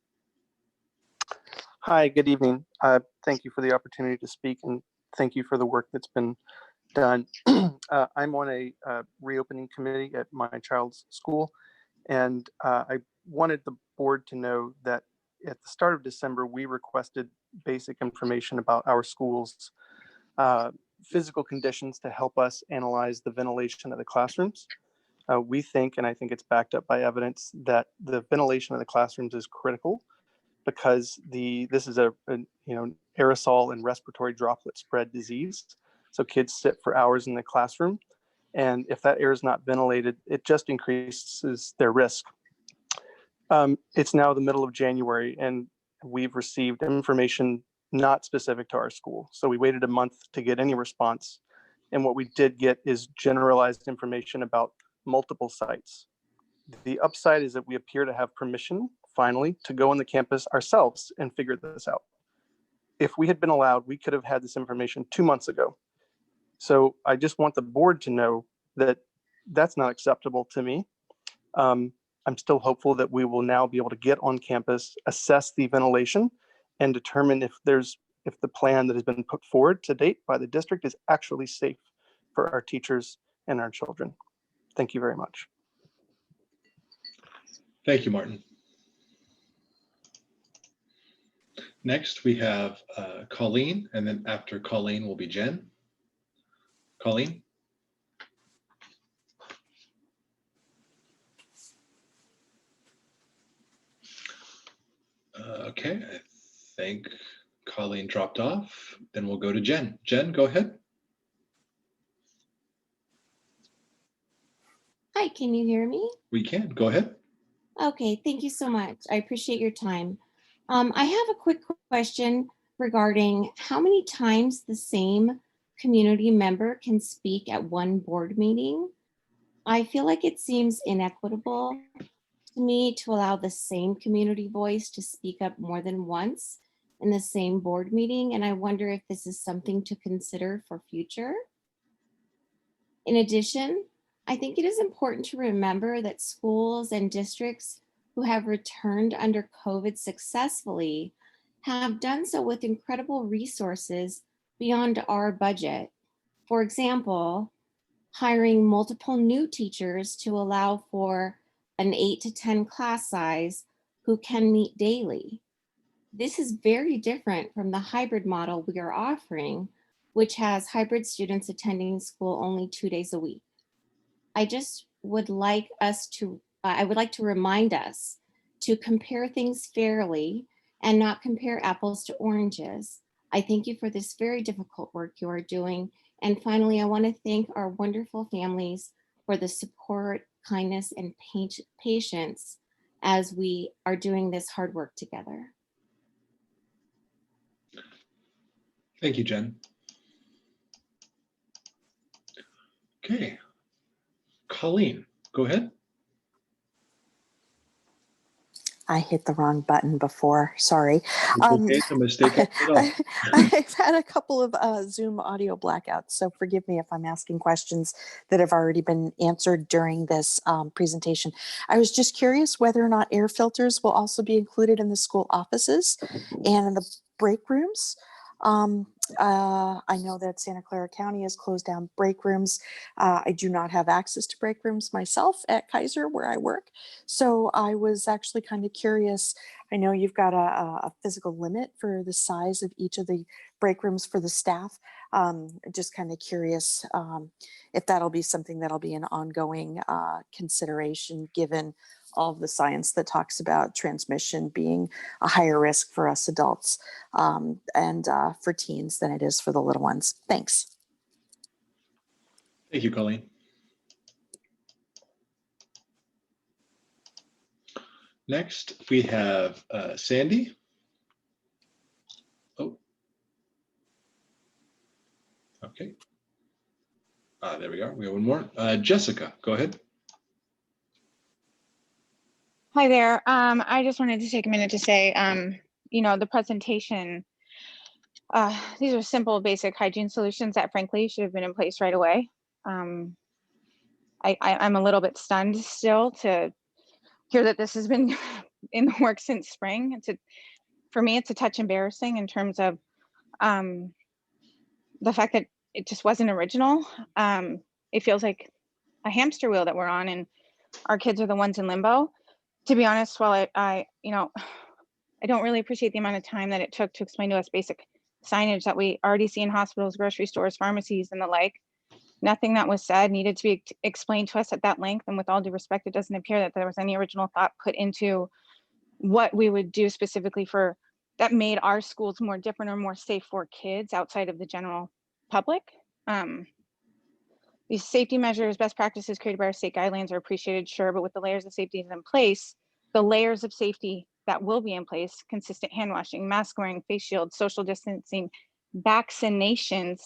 Hi, good evening. Thank you for the opportunity to speak and thank you for the work that's been done. I'm on a reopening committee at my child's school, and I wanted the board to know that at the start of December, we requested basic information about our school's physical conditions to help us analyze the ventilation of the classrooms. We think, and I think it's backed up by evidence, that the ventilation of the classrooms is critical because this is a aerosol and respiratory droplet spread disease. So kids sit for hours in the classroom, and if that air is not ventilated, it just increases their risk. It's now the middle of January, and we've received information not specific to our school. So we waited a month to get any response. And what we did get is generalized information about multiple sites. The upside is that we appear to have permission, finally, to go on the campus ourselves and figure this out. If we had been allowed, we could have had this information 2 months ago. So I just want the board to know that that's not acceptable to me. I'm still hopeful that we will now be able to get on campus, assess the ventilation, and determine if the plan that has been put forward to date by the district is actually safe for our teachers and our children. Thank you very much. Thank you, Martin. Next, we have Colleen, and then after Colleen will be Jen. Colleen. Okay, I think Colleen dropped off. Then we'll go to Jen. Jen, go ahead. Hi, can you hear me? We can, go ahead. Okay, thank you so much. I appreciate your time. I have a quick question regarding how many times the same community member can speak at one board meeting. I feel like it seems inequitable to me to allow the same community voice to speak up more than once in the same board meeting, and I wonder if this is something to consider for future. In addition, I think it is important to remember that schools and districts who have returned under COVID successfully have done so with incredible resources beyond our budget. For example, hiring multiple new teachers to allow for an 8 to 10 class size who can meet daily. This is very different from the hybrid model we are offering, which has hybrid students attending school only 2 days a week. I would like to remind us to compare things fairly and not compare apples to oranges. I thank you for this very difficult work you are doing. And finally, I want to thank our wonderful families for the support, kindness, and patience as we are doing this hard work together. Thank you, Jen. Okay. Colleen, go ahead. I hit the wrong button before, sorry. It's okay, it's a mistake at all. I've had a couple of Zoom audio blackouts, so forgive me if I'm asking questions that have already been answered during this presentation. I was just curious whether or not air filters will also be included in the school offices and in the break rooms. I know that Santa Clara County has closed down break rooms. I do not have access to break rooms myself at Kaiser where I work. So I was actually kind of curious. I know you've got a physical limit for the size of each of the break rooms for the staff. Just kind of curious if that'll be something that'll be an ongoing consideration given all of the science that talks about transmission being a higher risk for us adults and for teens than it is for the little ones. Thanks. Thank you, Colleen. Next, we have Sandy. Oh, okay. There we are. We have one more. Jessica, go ahead. Hi there. I just wanted to take a minute to say, the presentation, these are simple, basic hygiene solutions that frankly should have been in place right away. I'm a little bit stunned still to hear that this has been in the works since spring. For me, it's a touch embarrassing in terms of the fact that it just wasn't original. It feels like a hamster wheel that we're on, and our kids are the ones in limbo. To be honest, while I don't really appreciate the amount of time that it took to explain to us basic signage that we already see in hospitals, grocery stores, pharmacies, and the like. Nothing that was said needed to be explained to us at that length. And with all due respect, it doesn't appear that there was any original thought put into what we would do specifically for that made our schools more different or more safe for kids outside of the general public. These safety measures, best practices created by our state guidelines are appreciated, sure, but with the layers of safety in place, the layers of safety that will be in place, consistent hand washing, mask wearing, face shields, social distancing, vaccinations,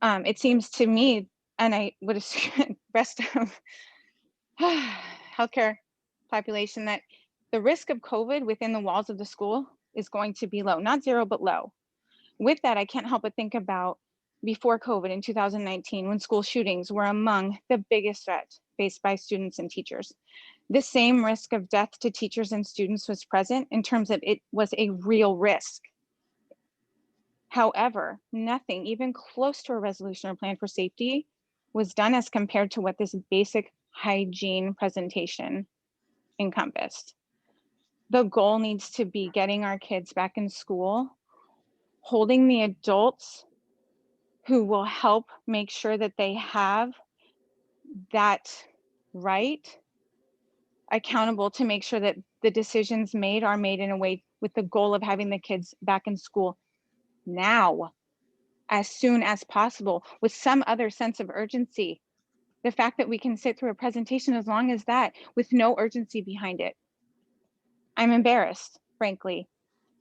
it seems to me, and I would assume rest of healthcare population, that the risk of COVID within the walls of the school is going to be low, not zero, but low. With that, I can't help but think about before COVID in 2019, when school shootings were among the biggest threats faced by students and teachers. The same risk of death to teachers and students was present in terms of it was a real risk. However, nothing even close to a resolution or plan for safety was done as compared to what this basic hygiene presentation encompassed. The goal needs to be getting our kids back in school, holding the adults who will help make sure that they have that right accountable to make sure that the decisions made are made in a way with the goal of having the kids back in school now, as soon as possible, with some other sense of urgency. The fact that we can sit through a presentation as long as that with no urgency behind it. I'm embarrassed, frankly.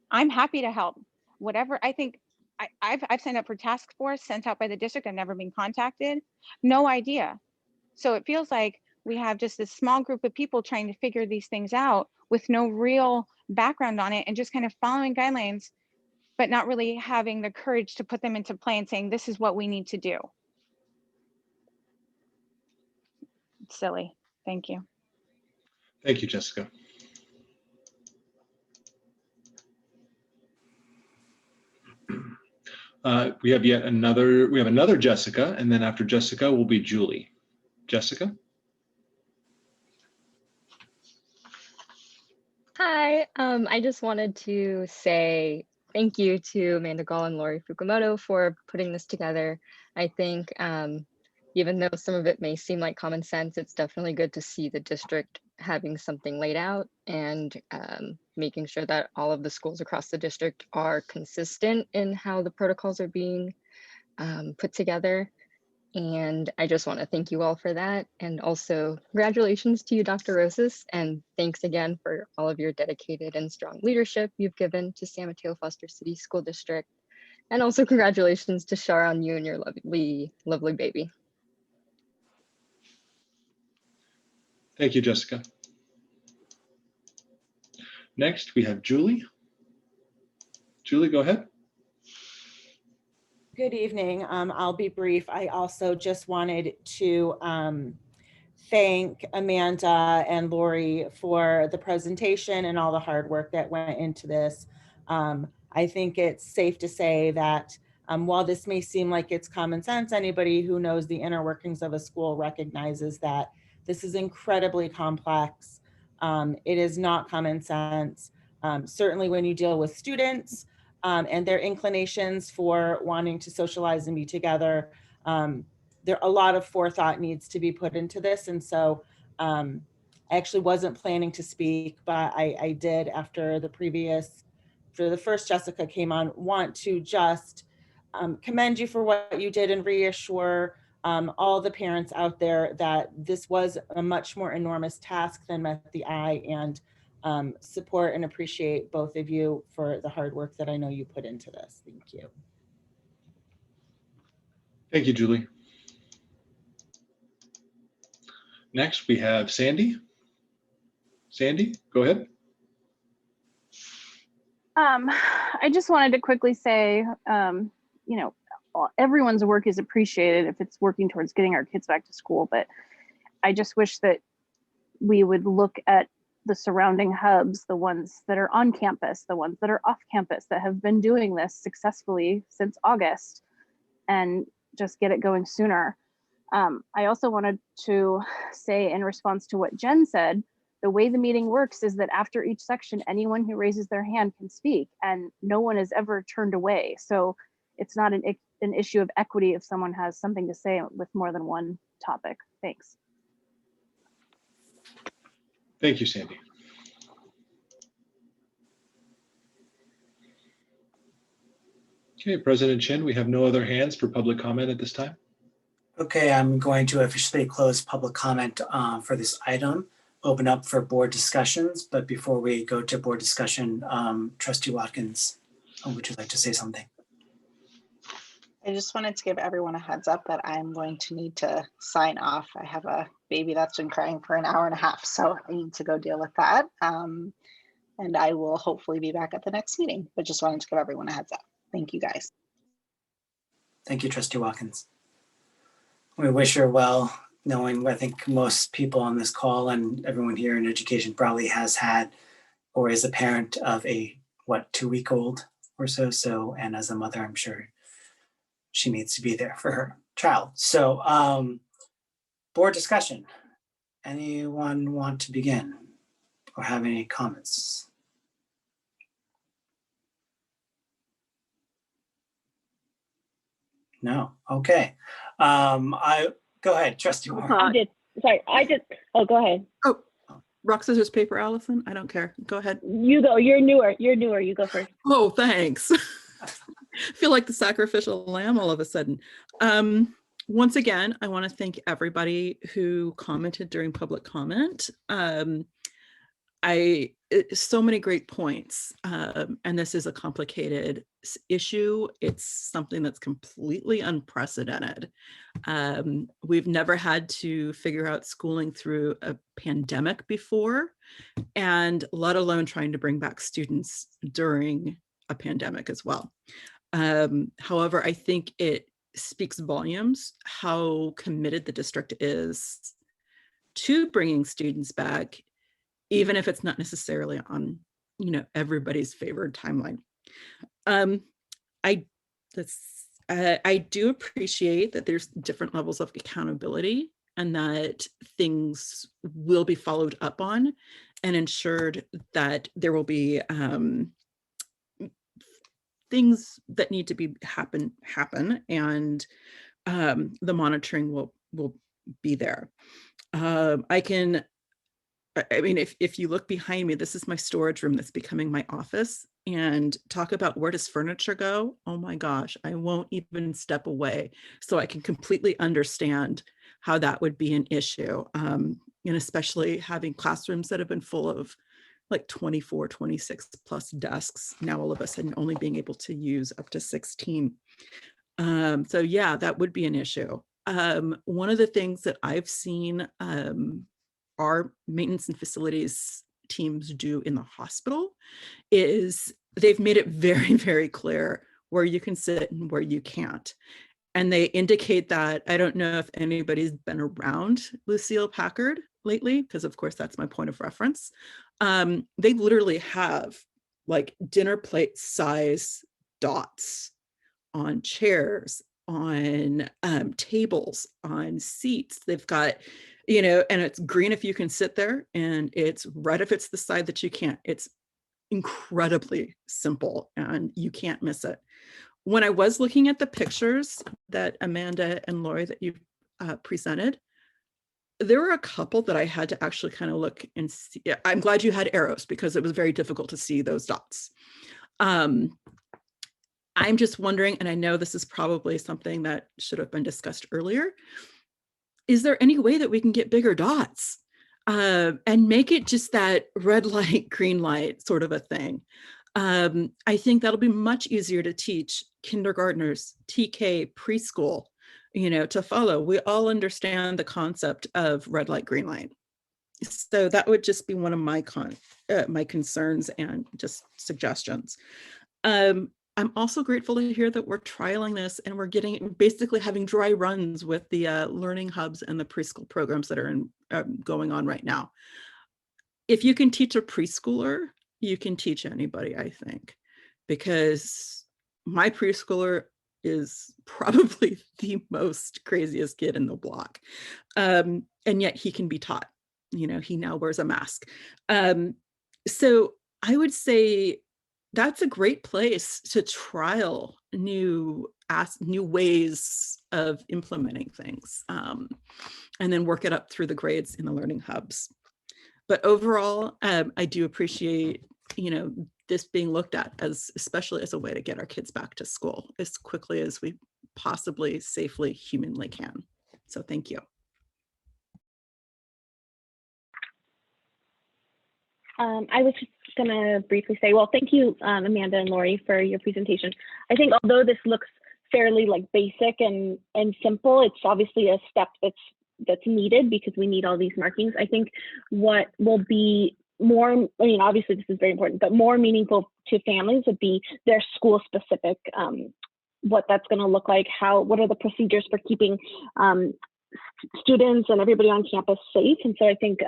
I'm happy to help. Whatever, I think, I've signed up for task force sent out by the district. I've never been contacted. No idea. So it feels like we have just this small group of people trying to figure these things out with no real background on it and just kind of following guidelines, but not really having the courage to put them into play and saying, this is what we need to do. It's silly. Thank you. Thank you, Jessica. We have another Jessica, and then after Jessica will be Julie. Jessica? Hi, I just wanted to say thank you to Amanda Gall and Lori Fukumoto for putting this together. I think even though some of it may seem like common sense, it's definitely good to see the district having something laid out and making sure that all of the schools across the district are consistent in how the protocols are being put together. And I just want to thank you all for that. And also congratulations to you, Dr. Rosas, and thanks again for all of your dedicated and strong leadership you've given to San Mateo Foster City School District. And also congratulations to Shar on you and your lovely, lovely baby. Thank you, Jessica. Next, we have Julie. Julie, go ahead. Good evening. I'll be brief. I also just wanted to thank Amanda and Lori for the presentation and all the hard work that went into this. I think it's safe to say that while this may seem like it's common sense, anybody who knows the inner workings of a school recognizes that this is incredibly complex. It is not common sense. Certainly when you deal with students and their inclinations for wanting to socialize and be together, there a lot of forethought needs to be put into this. And so I actually wasn't planning to speak, but I did after the first Jessica came on, want to just commend you for what you did and reassure all the parents out there that this was a much more enormous task than met the eye, and support and appreciate both of you for the hard work that I know you put into this. Thank you. Thank you, Julie. Next, we have Sandy. Sandy, go ahead. I just wanted to quickly say, you know, everyone's work is appreciated if it's working towards getting our kids back to school, but I just wish that we would look at the surrounding hubs, the ones that are on campus, the ones that are off campus that have been doing this successfully since August, and just get it going sooner. I also wanted to say, in response to what Jen said, the way the meeting works is that after each section, anyone who raises their hand can speak, and no one is ever turned away. So it's not an issue of equity if someone has something to say with more than one topic. Thanks. Thank you, Sandy. Okay, President Chin, we have no other hands for public comment at this time. Okay, I'm going to officially close public comment for this item, open up for board discussions. But before we go to board discussion, Trustee Watkins, would you like to say something? I just wanted to give everyone a heads up that I'm going to need to sign off. I have a baby that's been crying for an hour and a half, so I need to go deal with that. And I will hopefully be back at the next meeting, but just wanted to give everyone a heads up. Thank you, guys. Thank you, Trustee Watkins. We wish her well, knowing I think most people on this call and everyone here in education probably has had or is a parent of a, 2-week-old or so. So, and as a mother, I'm sure she needs to be there for her child. So board discussion. Anyone want to begin or have any comments? No. Okay. I go ahead, Trustee Warren. Oh, go ahead. Oh, rock, scissors, paper, Allison. I don't care. Go ahead. You go. You're newer. You go first. Oh, thanks. I feel like the sacrificial lamb all of a sudden. Once again, I want to thank everybody who commented during public comment. So many great points, and this is a complicated issue. It's something that's completely unprecedented. We've never had to figure out schooling through a pandemic before, and let alone trying to bring back students during a pandemic as well. However, I think it speaks volumes how committed the district is to bringing students back, even if it's not necessarily on, everybody's favored timeline. I do appreciate that there's different levels of accountability and that things will be followed up on and ensured that there will be things that need to be happen, and the monitoring will be there. I mean, if you look behind me, this is my storage room that's becoming my office, and talk about where does furniture go? Oh my gosh, I won't even step away. So I can completely understand how that would be an issue. And especially having classrooms that have been full of like 24, 26 plus desks, now all of a sudden only being able to use up to 16. So yeah, that would be an issue. One of the things that I've seen our maintenance and facilities teams do in the hospital is they've made it very, very clear where you can sit and where you can't. And they indicate that, I don't know if anybody's been around Lucille Packard lately, because of course that's my point of reference. They literally have like dinner plate size dots on chairs, on tables, on seats. They've got, you know, and it's green if you can sit there, and it's red if it's the side that you can't. It's incredibly simple and you can't miss it. When I was looking at the pictures that Amanda and Lori that you presented, there were a couple that I had to actually kind of look and see. I'm glad you had arrows because it was very difficult to see those dots. I'm just wondering, and I know this is probably something that should have been discussed earlier, is there any way that we can get bigger dots and make it just that red light, green light sort of a thing? I think that'll be much easier to teach kindergartners, TK, preschool, you know, to follow. We all understand the concept of red light, green light. So that would just be one of my concerns and just suggestions. I'm also grateful to hear that we're trialing this and we're basically having dry runs with the learning hubs and the preschool programs that are going on right now. If you can teach a preschooler, you can teach anybody, I think, because my preschooler is probably the most craziest kid in the block. And yet he can be taught, you know, he now wears a mask. So I would say that's a great place to trial new ways of implementing things, and then work it up through the grades in the learning hubs. But overall, I do appreciate, you know, this being looked at as, especially as a way to get our kids back to school as quickly as we possibly safely, humanly can. So thank you. I was just going to briefly say, well, thank you, Amanda and Lori, for your presentation. I think although this looks fairly like basic and simple, it's obviously a step that's needed because we need all these markings. I think what will be more, I mean, obviously this is very important, but more meaningful to families would be their school specific, what that's going to look like, what are the procedures for keeping students and everybody on campus safe. And so I think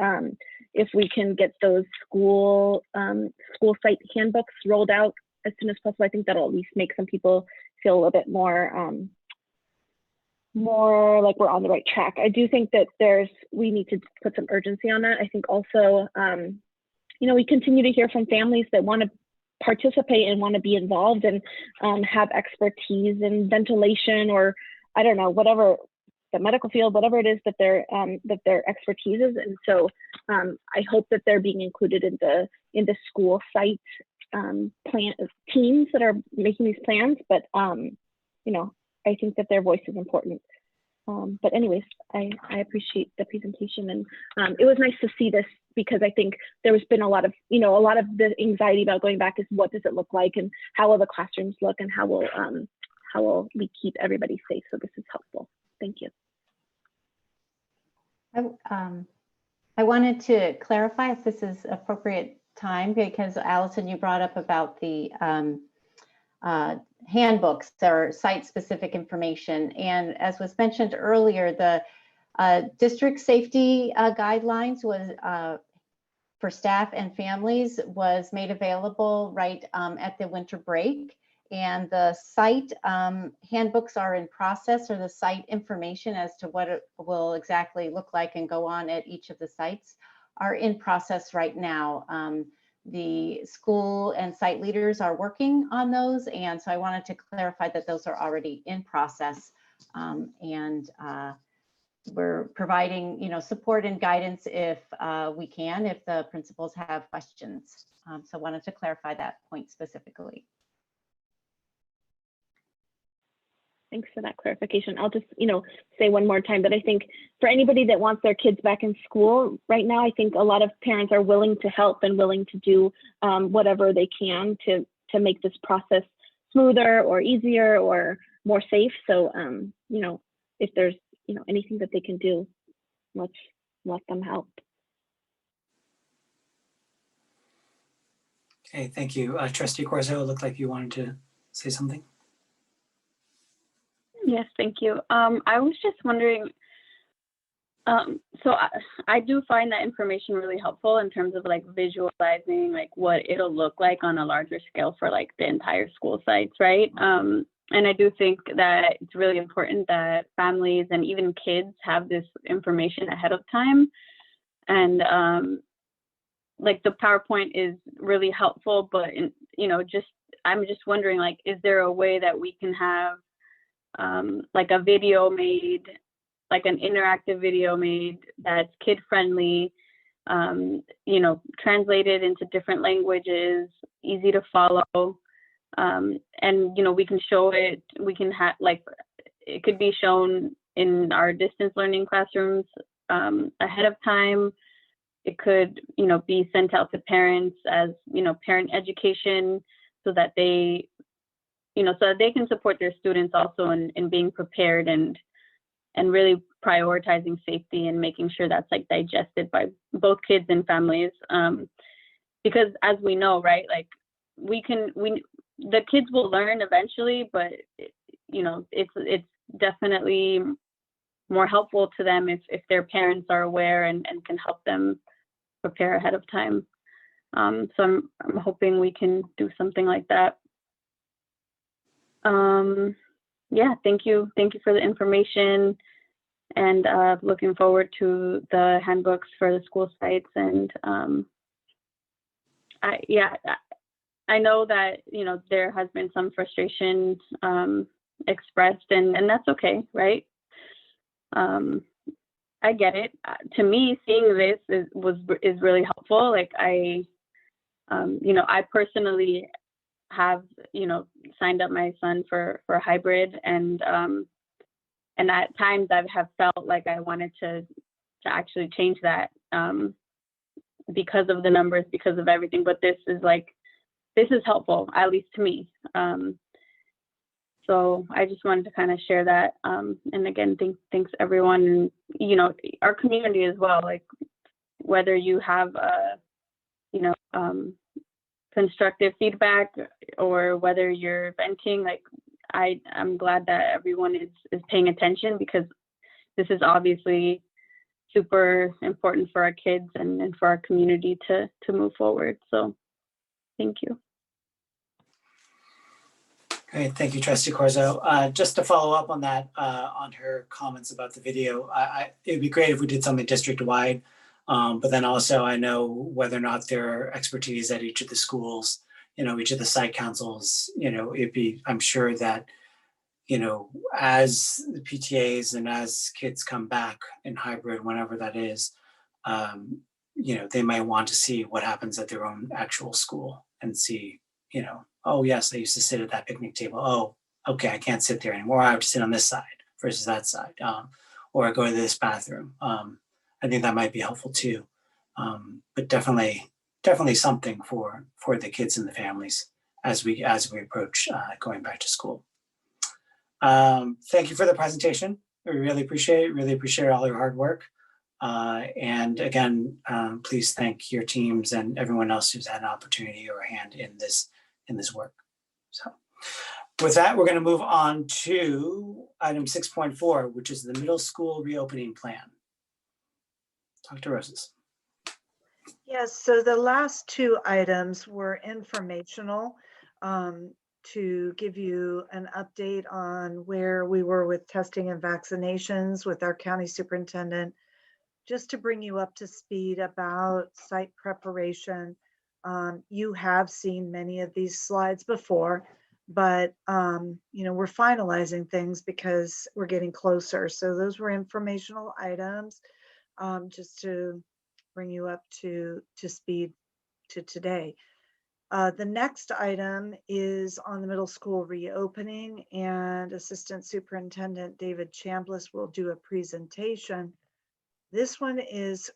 if we can get those school site handbooks rolled out as soon as possible, I think that'll at least make some people feel a little bit more like we're on the right track. I do think that we need to put some urgency on that. I think also, you know, we continue to hear from families that want to participate and want to be involved and have expertise in ventilation, or I don't know, whatever, the medical field, whatever it is that their expertise is. And so I hope that they're being included in the school site plan teams that are making these plans. But you know, I think that their voice is important. But anyways, I appreciate the presentation, and it was nice to see this because I think there has been a lot of the anxiety about going back is what does it look like and how will the classrooms look and how will we keep everybody safe. So this is helpful. Thank you. I wanted to clarify if this is appropriate time, because Allison, you brought up about the handbooks or site-specific information. And as was mentioned earlier, the district safety guidelines was for staff and families was made available right at the winter break. And the site handbooks are in process, or the site information as to what it will exactly look like and go on at each of the sites are in process right now. The school and site leaders are working on those. And so I wanted to clarify that those are already in process. And we're providing, you know, support and guidance if we can, if the principals have questions. So I wanted to clarify that point specifically. Thanks for that clarification. I'll just, you know, say one more time that I think for anybody that wants their kids back in school right now, I think a lot of parents are willing to help and willing to do whatever they can to make this process smoother or easier or more safe. So, you know, if there's, you know, anything that they can do, let's let them help. Okay, thank you. Trustee Corzo, it looked like you wanted to say something. Yes, thank you. I was just wondering, so I do find that information really helpful in terms of like visualizing like what it'll look like on a larger scale for like the entire school sites, right? And I do think that it's really important that families and even kids have this information ahead of time. And like the PowerPoint is really helpful, but I'm just wondering, like, is there a way that we can have like a video made, like an interactive video made that's kid friendly, translated into different languages, easy to follow, and we can show it. We can have like it could be shown in our distance learning classrooms ahead of time. It could, be sent out to parents as, parent education so that they, so that they can support their students also in being prepared and really prioritizing safety and making sure that's like digested by both kids and families. Because as we know, right, like the kids will learn eventually, but it's definitely more helpful to them if their parents are aware and can help them prepare ahead of time. So I'm hoping we can do something like that. Yeah, thank you for the information, and looking forward to the handbooks for the school sites. And I know that there has been some frustration expressed, and that's okay, right? I get it. To me, seeing this is really helpful. Like I personally have signed up my son for hybrid, and at times I have felt like I wanted to actually change that because of the numbers, because of everything. But this is helpful, at least to me. So I just wanted to kind of share that. And again, thanks everyone, and our community as well. Like whether you have constructive feedback or whether you're venting, like I'm glad that everyone is paying attention, because this is obviously super important for our kids and for our community to move forward. So thank you. Great, thank you, Trustee Corzo. Just to follow up on that, on her comments about the video, it'd be great if we did something district-wide, but then also I know whether or not there are expertise at each of the schools, each of the site councils, I'm sure that, as the PTAs and as kids come back in hybrid, whenever that is, they might want to see what happens at their own actual school and see, oh yes, I used to sit at that picnic table. Oh, okay, I can't sit there anymore. I have to sit on this side versus that side, or I go to this bathroom. I think that might be helpful too. But definitely something for the kids and the families as we approach going back to school. Thank you for the presentation. We really appreciate it. Really appreciate all your hard work. And again, please thank your teams and everyone else who's had an opportunity or a hand in this work. So with that, we're going to move on to item 6.4, which is the middle school reopening plan. Dr. Roses. Yes, so the last two items were informational to give you an update on where we were with testing and vaccinations with our county superintendent, just to bring you up to speed about site preparation. You have seen many of these slides before, but we're finalizing things because we're getting closer. So those were informational items, just to bring you up to speed to today. The next item is on the middle school reopening, and Assistant Superintendent David Chambliss will do a presentation. This one is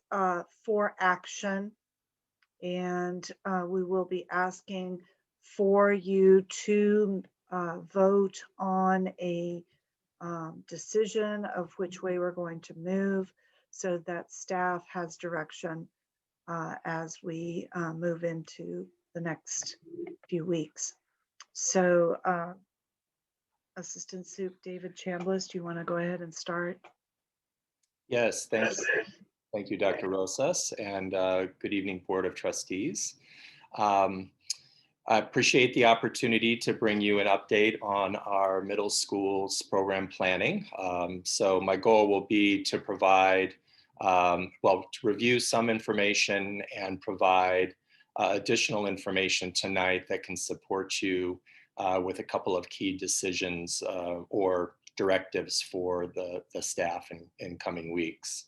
for action, and we will be asking for you to vote on a decision of which way we're going to move, so that staff has direction as we move into the next few weeks. So Assistant Sup David Chambliss, do you want to go ahead and start? Yes, thanks. Thank you, Dr. Rosas, and good evening, Board of Trustees. I appreciate the opportunity to bring you an update on our middle school's program planning. So my goal will be to provide, to review some information and provide additional information tonight that can support you with a couple of key decisions or directives for the staff in coming weeks.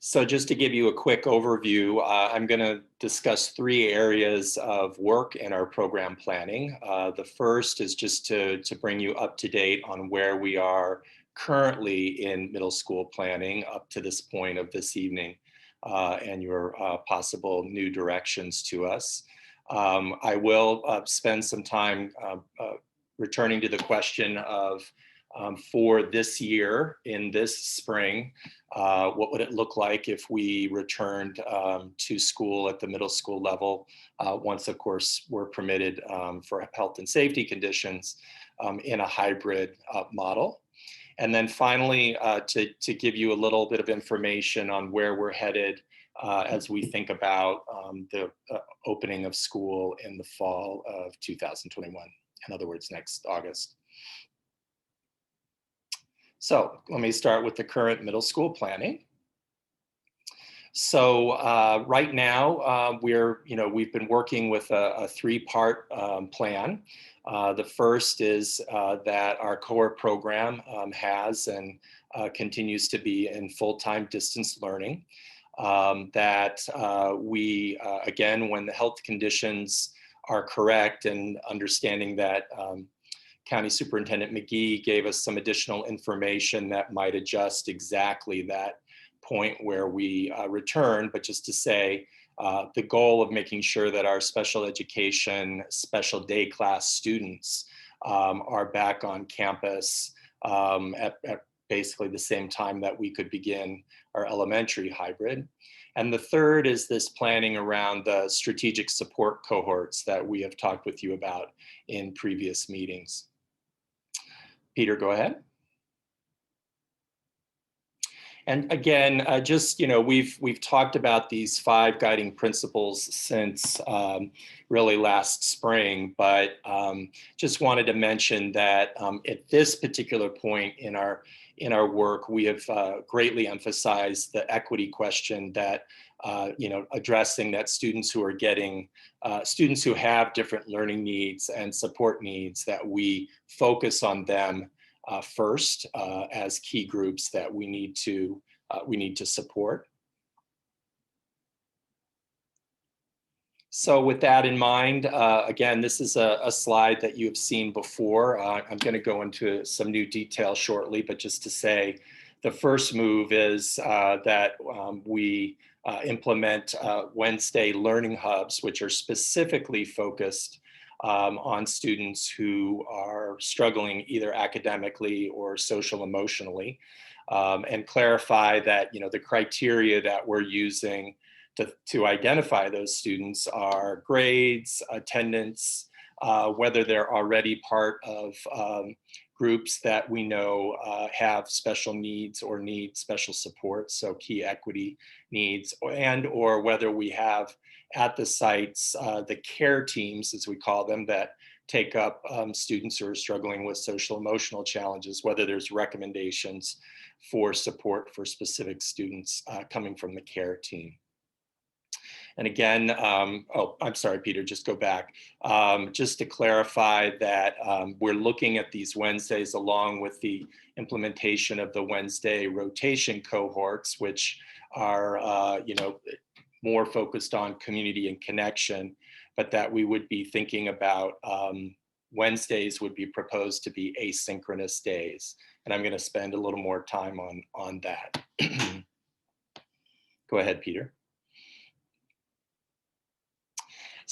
So just to give you a quick overview, I'm going to discuss 3 areas of work in our program planning. The first is just to bring you up to date on where we are currently in middle school planning up to this point of this evening and your possible new directions to us. I will spend some time returning to the question of for this year, in this spring, what would it look like if we returned to school at the middle school level once, of course, we're permitted for health and safety conditions in a hybrid model. And then finally, to give you a little bit of information on where we're headed as we think about the opening of school in the fall of 2021, in other words, next August. So let me start with the current middle school planning. So right now we've been working with a 3-part plan. The first is that our core program has and continues to be in full-time distance learning. That we, again, when the health conditions are correct and understanding that County Superintendent McGee gave us some additional information that might adjust exactly that point where we return, but just to say the goal of making sure that our special education, special day class students are back on campus at basically the same time that we could begin our elementary hybrid. And the third is this planning around the strategic support cohorts that we have talked with you about in previous meetings. Peter, go ahead. And again, we've talked about these 5 guiding principles since really last spring, but just wanted to mention that at this particular point in our work, we have greatly emphasized the equity question that addressing that students who are getting students who have different learning needs and support needs, that we focus on them first as key groups that we need to support. So with that in mind, again, this is a slide that you have seen before. I'm going to go into some new detail shortly, but just to say, the first move is that we implement Wednesday learning hubs, which are specifically focused on students who are struggling either academically or social emotionally, and clarify that the criteria that we're using to identify those students are grades, attendance, whether they're already part of groups that we know have special needs or need special support, so key equity needs, and or whether we have at the sites the care teams, as we call them, that take up students who are struggling with social emotional challenges, whether there's recommendations for support for specific students coming from the care team. And again, oh, I'm sorry, Peter, just go back. Just to clarify that we're looking at these Wednesdays along with the implementation of the Wednesday rotation cohorts, which are, more focused on community and connection, but that we would be thinking about Wednesdays would be proposed to be asynchronous days. And I'm going to spend a little more time on that. Go ahead, Peter.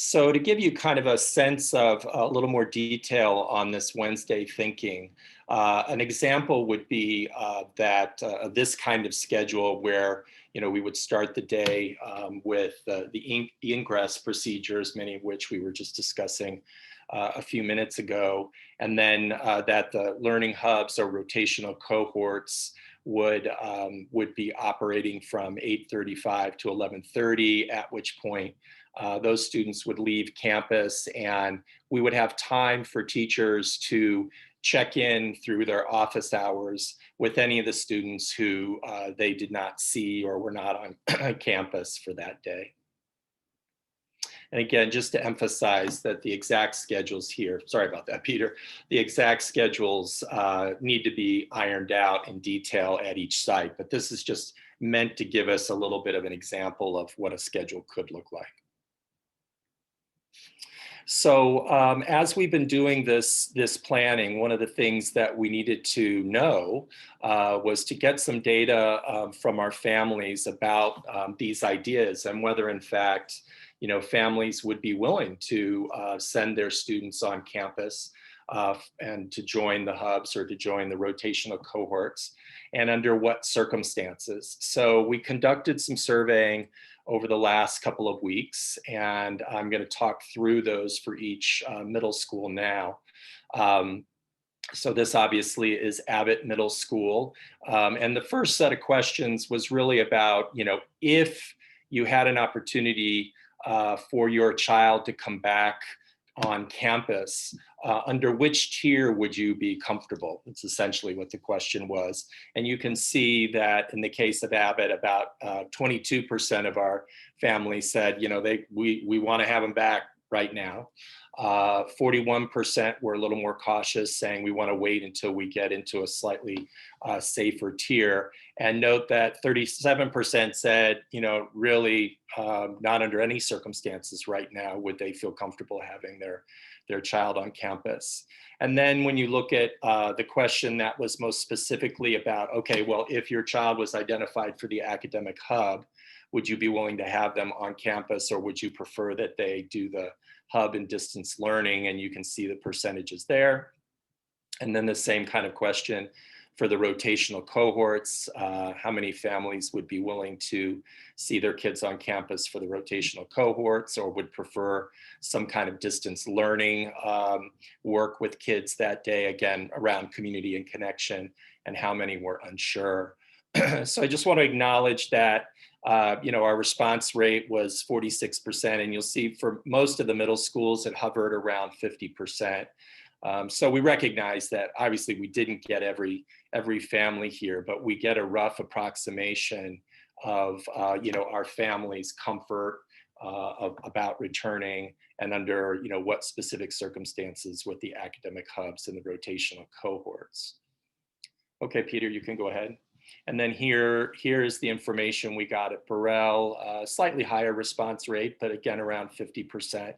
So to give you kind of a sense of a little more detail on this Wednesday thinking, an example would be that this kind of schedule where we would start the day with the ingress procedures, many of which we were just discussing a few minutes ago, and then that the learning hubs or rotational cohorts would be operating from 8:35 to 11:30, at which point those students would leave campus, and we would have time for teachers to check in through their office hours with any of the students who they did not see or were not on campus for that day. And again, just to emphasize that the exact schedules here, sorry about that, Peter, the exact schedules need to be ironed out in detail at each site, but this is just meant to give us a little bit of an example of what a schedule could look like. So as we've been doing this planning, one of the things that we needed to know was to get some data from our families about these ideas and whether in fact, families would be willing to send their students on campus and to join the hubs or to join the rotational cohorts, and under what circumstances. So we conducted some surveying over the last couple of weeks, and I'm going to talk through those for each middle school now. So this obviously is Abbott Middle School. And the first set of questions was really about, if you had an opportunity for your child to come back on campus, under which tier would you be comfortable? That's essentially what the question was. And you can see that in the case of Abbott, about 22% of our families said, we want to have them back right now. 41% were a little more cautious, saying we want to wait until we get into a slightly safer tier. And note that 37% said, really not under any circumstances right now would they feel comfortable having their child on campus. And then when you look at the question that was most specifically about, okay, well, if your child was identified for the academic hub, would you be willing to have them on campus, or would you prefer that they do the hub and distance learning? And you can see the percentages there. And then the same kind of question for the rotational cohorts, how many families would be willing to see their kids on campus for the rotational cohorts, or would prefer some kind of distance learning work with kids that day, again, around community and connection, and how many were unsure. So I just want to acknowledge that our response rate was 46%, and you'll see for most of the middle schools it hovered around 50%. So we recognize that obviously we didn't get every family here, but we get a rough approximation of our family's comfort about returning, and under what specific circumstances with the academic hubs and the rotational cohorts. Okay, Peter, you can go ahead. And then here is the information we got at Burrell, slightly higher response rate, but again, around 50%.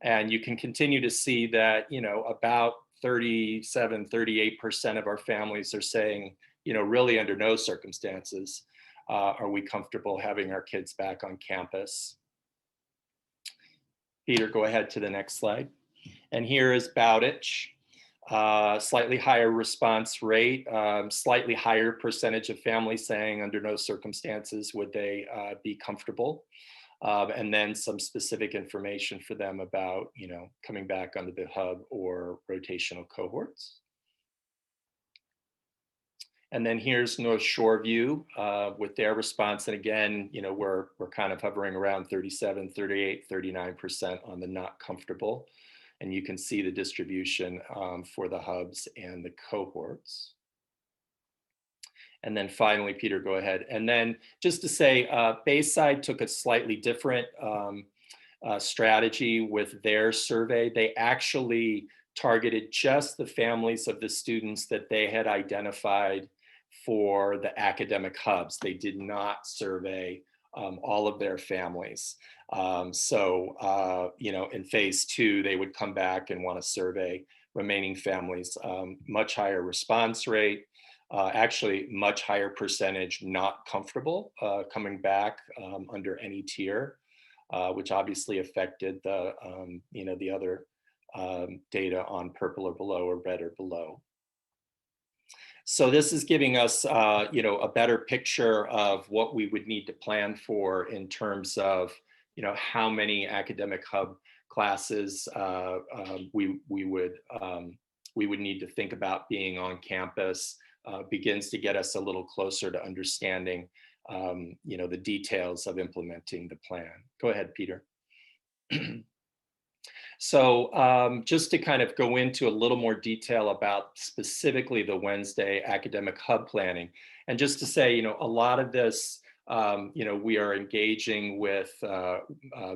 And you can continue to see that, about 37, 38% of our families are saying, really under no circumstances are we comfortable having our kids back on campus. Peter, go ahead to the next slide. And here is Bowditch. Slightly higher response rate, slightly higher percentage of families saying under no circumstances would they be comfortable. And then some specific information for them about, coming back onto the hub or rotational cohorts. And then here's North Shore View with their response. And again, we're kind of hovering around 37, 38, 39% on the not comfortable. And you can see the distribution for the hubs and the cohorts. And then finally, Peter, go ahead. And then just to say, Bayside took a slightly different strategy with their survey. They actually targeted just the families of the students that they had identified for the academic hubs. They did not survey all of their families. So, in phase 2, they would come back and want to survey remaining families. Much higher response rate, actually much higher percentage not comfortable coming back under any tier. which obviously affected the, the other data on purple or below or red or below. So this is giving us, a better picture of what we would need to plan for in terms of, how many academic hub classes we would need to think about being on campus. Begins to get us a little closer to understanding, the details of implementing the plan. Go ahead, Peter. So just to kind of go into a little more detail about specifically the Wednesday academic hub planning, and just to say, a lot of this, we are engaging with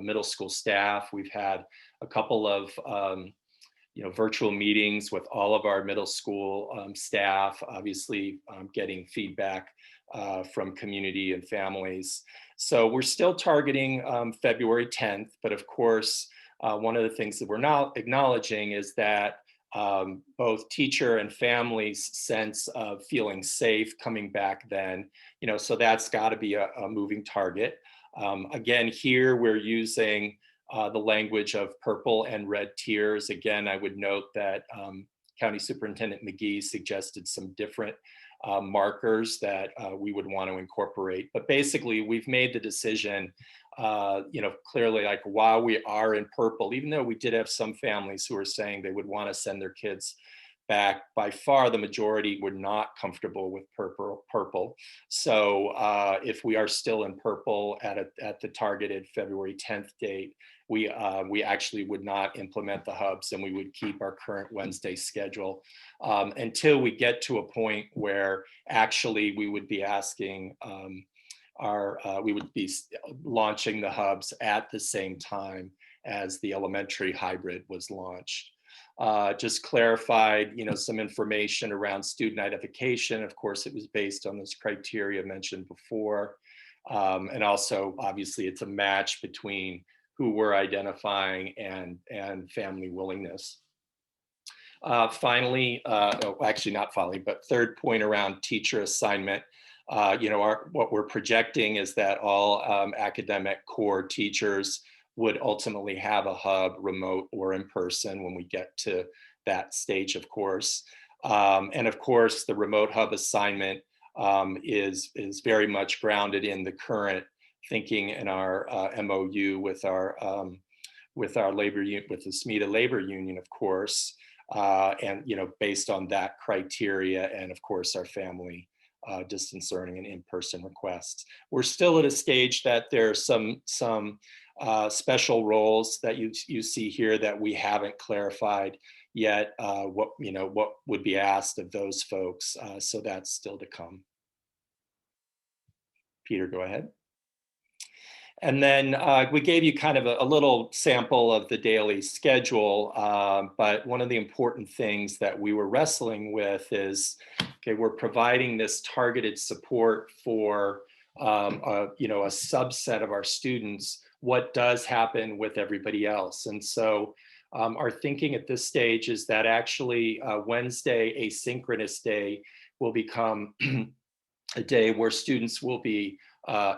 middle school staff. We've had a couple of, virtual meetings with all of our middle school staff, obviously getting feedback from community and families. So we're still targeting February 10th, but of course, one of the things that we're now acknowledging is that both teacher and families' sense of feeling safe coming back then, so that's got to be a moving target. Again, here we're using the language of purple and red tiers. Again, I would note that County Superintendent McGee suggested some different markers that we would want to incorporate. But basically, we've made the decision, clearly, like while we are in purple, even though we did have some families who were saying they would want to send their kids back, by far the majority were not comfortable with purple. So if we are still in purple at the targeted February 10th date, we actually would not implement the hubs, and we would keep our current Wednesday schedule until we get to a point where actually we would be asking we would be launching the hubs at the same time as the elementary hybrid was launched. Just clarified, some information around student identification. Of course, it was based on those criteria mentioned before. And also, obviously, it's a match between who we're identifying and family willingness. Finally, actually not finally, but third point around teacher assignment. What we're projecting is that all academic core teachers would ultimately have a hub, remote or in person, when we get to that stage, of course. And of course, the remote hub assignment is very much grounded in the current thinking in our MOU with our labor union, with the SMETA labor union, of course, and based on that criteria, and of course our family distance learning and in-person requests. We're still at a stage that there are some special roles that you see here that we haven't clarified yet. What would be asked of those folks? So that's still to come. Peter, go ahead. And then we gave you kind of a little sample of the daily schedule, but one of the important things that we were wrestling with is, okay, we're providing this targeted support for a subset of our students. What does happen with everybody else? And so our thinking at this stage is that actually Wednesday, asynchronous day, will become a day where students will be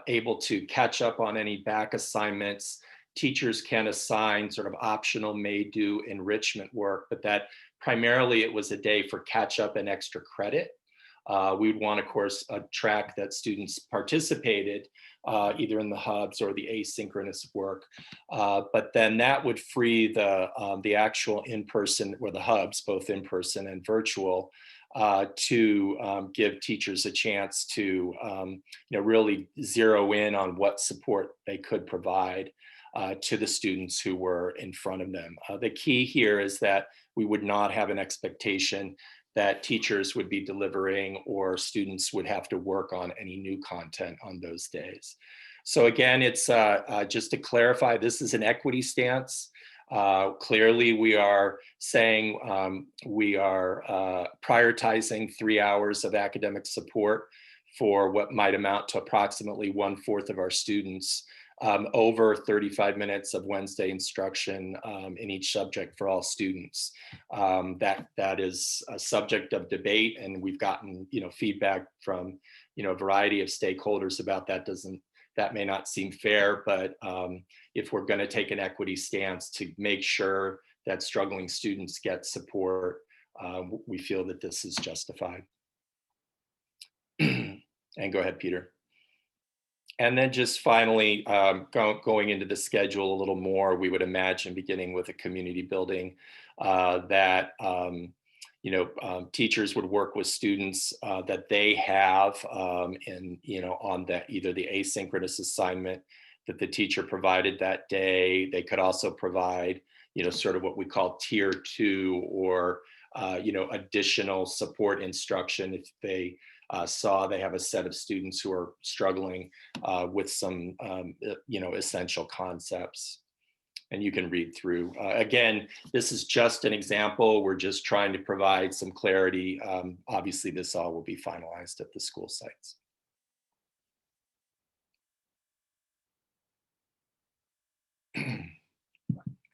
able to catch up on any back assignments. Teachers can assign sort of optional may-do enrichment work, but that primarily it was a day for catch-up and extra credit. We'd want, of course, track that students participated either in the hubs or the asynchronous work, but then that would free the actual in-person, or the hubs, both in-person and virtual, to give teachers a chance to really zero in on what support they could provide to the students who were in front of them. The key here is that we would not have an expectation that teachers would be delivering or students would have to work on any new content on those days. So again, it's just to clarify, this is an equity stance. Clearly, we are saying we are prioritizing 3 hours of academic support for what might amount to approximately 1/4 of our students, over 35 minutes of Wednesday instruction in each subject for all students. That is a subject of debate, and we've gotten feedback from a variety of stakeholders about that that may not seem fair, but if we're going to take an equity stance to make sure that struggling students get support, we feel that this is justified. And go ahead, Peter. And then just finally, going into the schedule a little more, we would imagine beginning with a community building that teachers would work with students that they have in, on either the asynchronous assignment that the teacher provided that day. They could also provide, sort of what we call tier 2 or, additional support instruction if they saw they have a set of students who are struggling with some, essential concepts. And you can read through. Again, this is just an example. We're just trying to provide some clarity. Obviously, this all will be finalized at the school sites.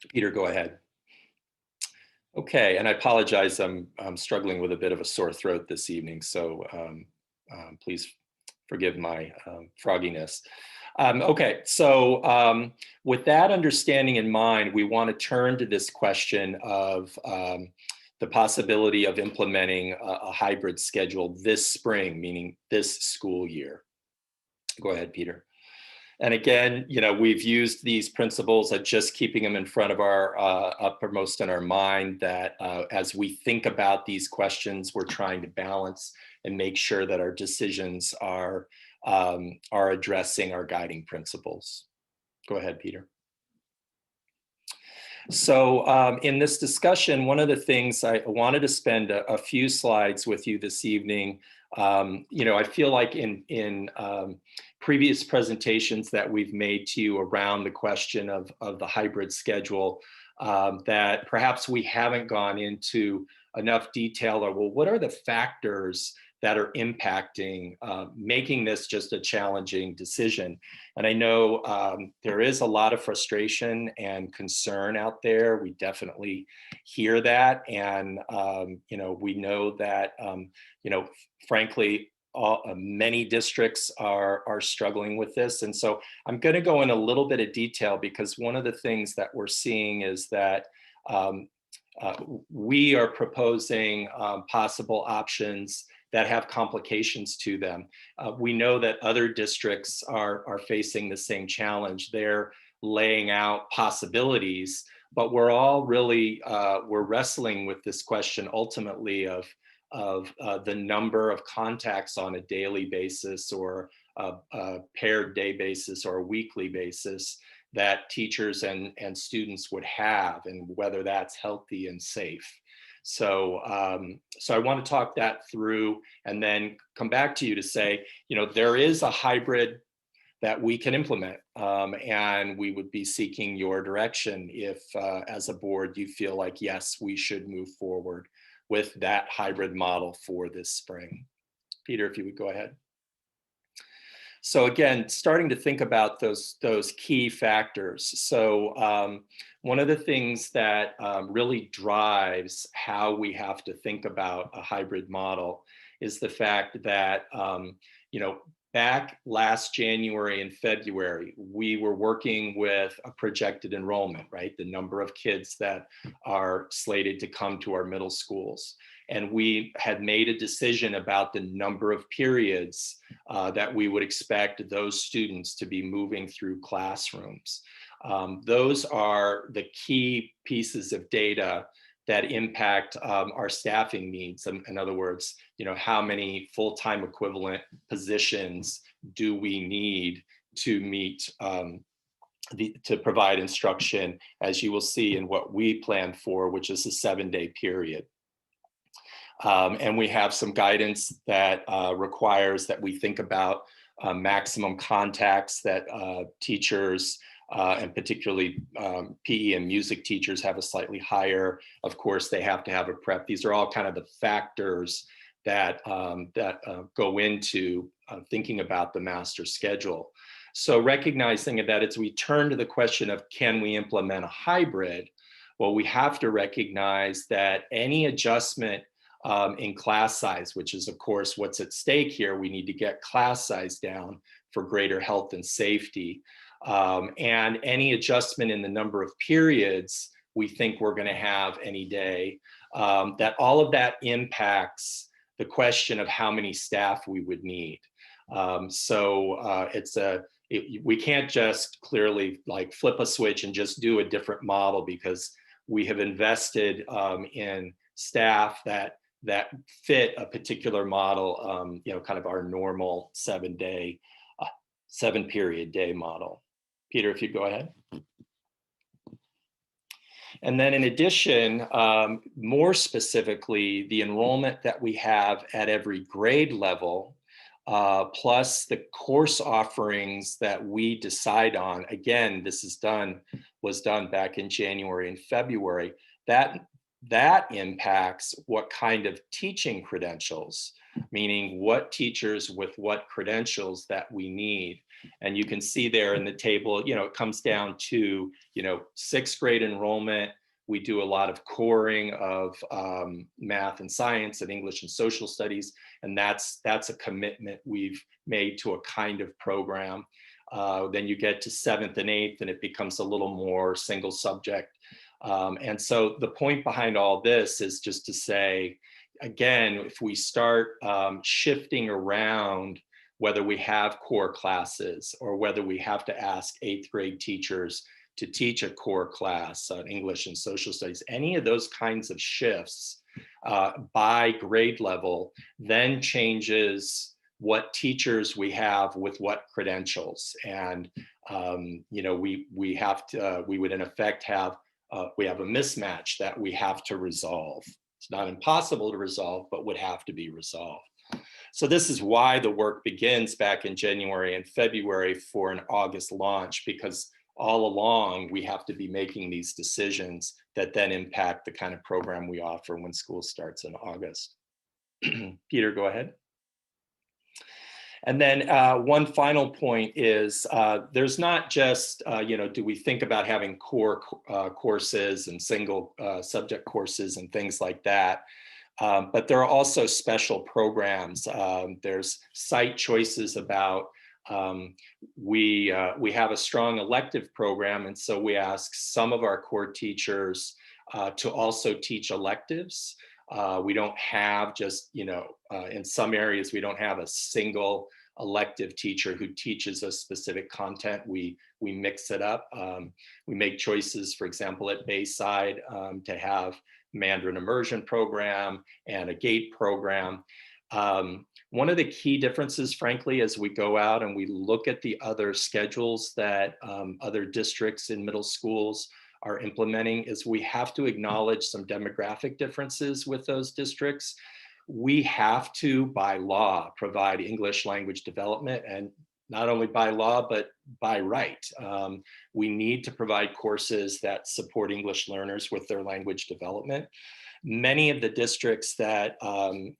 Peter, go ahead. Okay, and I apologize, I'm struggling with a bit of a sore throat this evening, so please forgive my frogginess. Okay, so with that understanding in mind, we want to turn to this question of the possibility of implementing a hybrid schedule this spring, meaning this school year. Go ahead, Peter. And again, we've used these principles of just keeping them in front of our uppermost in our mind, that as we think about these questions, we're trying to balance and make sure that our decisions are addressing our guiding principles. Go ahead, Peter. So in this discussion, one of the things I wanted to spend a few slides with you this evening. I feel like in previous presentations that we've made to you around the question of the hybrid schedule, that perhaps we haven't gone into enough detail, or well, what are the factors that are impacting making this just a challenging decision? And I know there is a lot of frustration and concern out there. We definitely hear that. And, we know that, frankly, many districts are struggling with this. And so I'm going to go in a little bit of detail, because one of the things that we're seeing is that we are proposing possible options that have complications to them. We know that other districts are facing the same challenge. They're laying out possibilities, but we're all really, we're wrestling with this question ultimately of the number of contacts on a daily basis, or a paired day basis, or a weekly basis that teachers and students would have, and whether that's healthy and safe. So, so I want to talk that through and then come back to you to say, there is a hybrid that we can implement, and we would be seeking your direction if, as a board, you feel like, yes, we should move forward with that hybrid model for this spring. Peter, if you would go ahead. So again, starting to think about those key factors. So one of the things that really drives how we have to think about a hybrid model is the fact that, back last January and February, we were working with a projected enrollment, right? The number of kids that are slated to come to our middle schools. And we had made a decision about the number of periods that we would expect those students to be moving through classrooms. Those are the key pieces of data that impact our staffing needs. In other words, how many full-time equivalent positions do we need to meet to provide instruction, as you will see in what we plan for, which is a 7-day period. And we have some guidance that requires that we think about maximum contacts that teachers and particularly PE and music teachers have a slightly higher. Of course, they have to have a prep. These are all kind of the factors that go into thinking about the master schedule. So recognizing that as we turn to the question of can we implement a hybrid, well, we have to recognize that any adjustment in class size, which is of course what's at stake here. We need to get class size down for greater health and safety. And any adjustment in the number of periods we think we're going to have any day, that all of that impacts the question of how many staff we would need. We can't just clearly like flip a switch and just do a different model, because we have invested in staff that fit a particular model, kind of our normal 7-period day model. Peter, if you go ahead. And then in addition, more specifically, the enrollment that we have at every grade level, plus the course offerings that we decide on. Again, this was done back in January and February. That impacts what kind of teaching credentials, meaning what teachers with what credentials that we need. And you can see there in the table, it comes down to, 6th grade enrollment. We do a lot of coring of math and science and English and social studies. And that's a commitment we've made to a kind of program. Then you get to 7th and 8th and it becomes a little more single subject. And so the point behind all this is just to say, again, if we start shifting around whether we have core classes or whether we have to ask 8th grade teachers to teach a core class on English and social studies, any of those kinds of shifts by grade level then changes what teachers we have with what credentials. And, we would in effect have, we have a mismatch that we have to resolve. It's not impossible to resolve, but would have to be resolved. So this is why the work begins back in January and February for an August launch, because all along we have to be making these decisions that then impact the kind of program we offer when school starts in August. Peter, go ahead. And then one final point is there's not just, do we think about having core courses and single subject courses and things like that, but there are also special programs. There's site choices about, we have a strong elective program, and so we ask some of our core teachers to also teach electives. We don't have just, in some areas, we don't have a single elective teacher who teaches a specific content. We mix it up. We make choices, for example, at Bayside to have Mandarin immersion program and a GATE program. One of the key differences, frankly, as we go out and we look at the other schedules that other districts in middle schools are implementing, is we have to acknowledge some demographic differences with those districts. We have to, by law, provide English language development, and not only by law, but by right. We need to provide courses that support English learners with their language development. Many of the districts that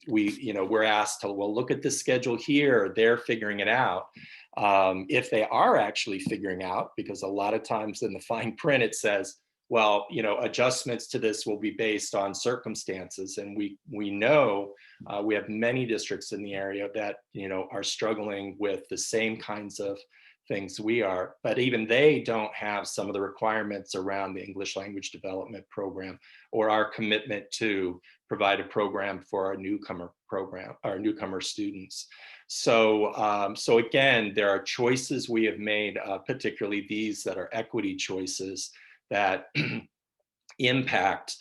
we're asked to, well, look at the schedule here, they're figuring it out. If they are actually figuring out, because a lot of times in the fine print it says, well, adjustments to this will be based on circumstances. And we know we have many districts in the area that, are struggling with the same kinds of things we are, but even they don't have some of the requirements around the English language development program or our commitment to provide a program for our newcomer program, our newcomer students. So again, there are choices we have made, particularly these that are equity choices that impact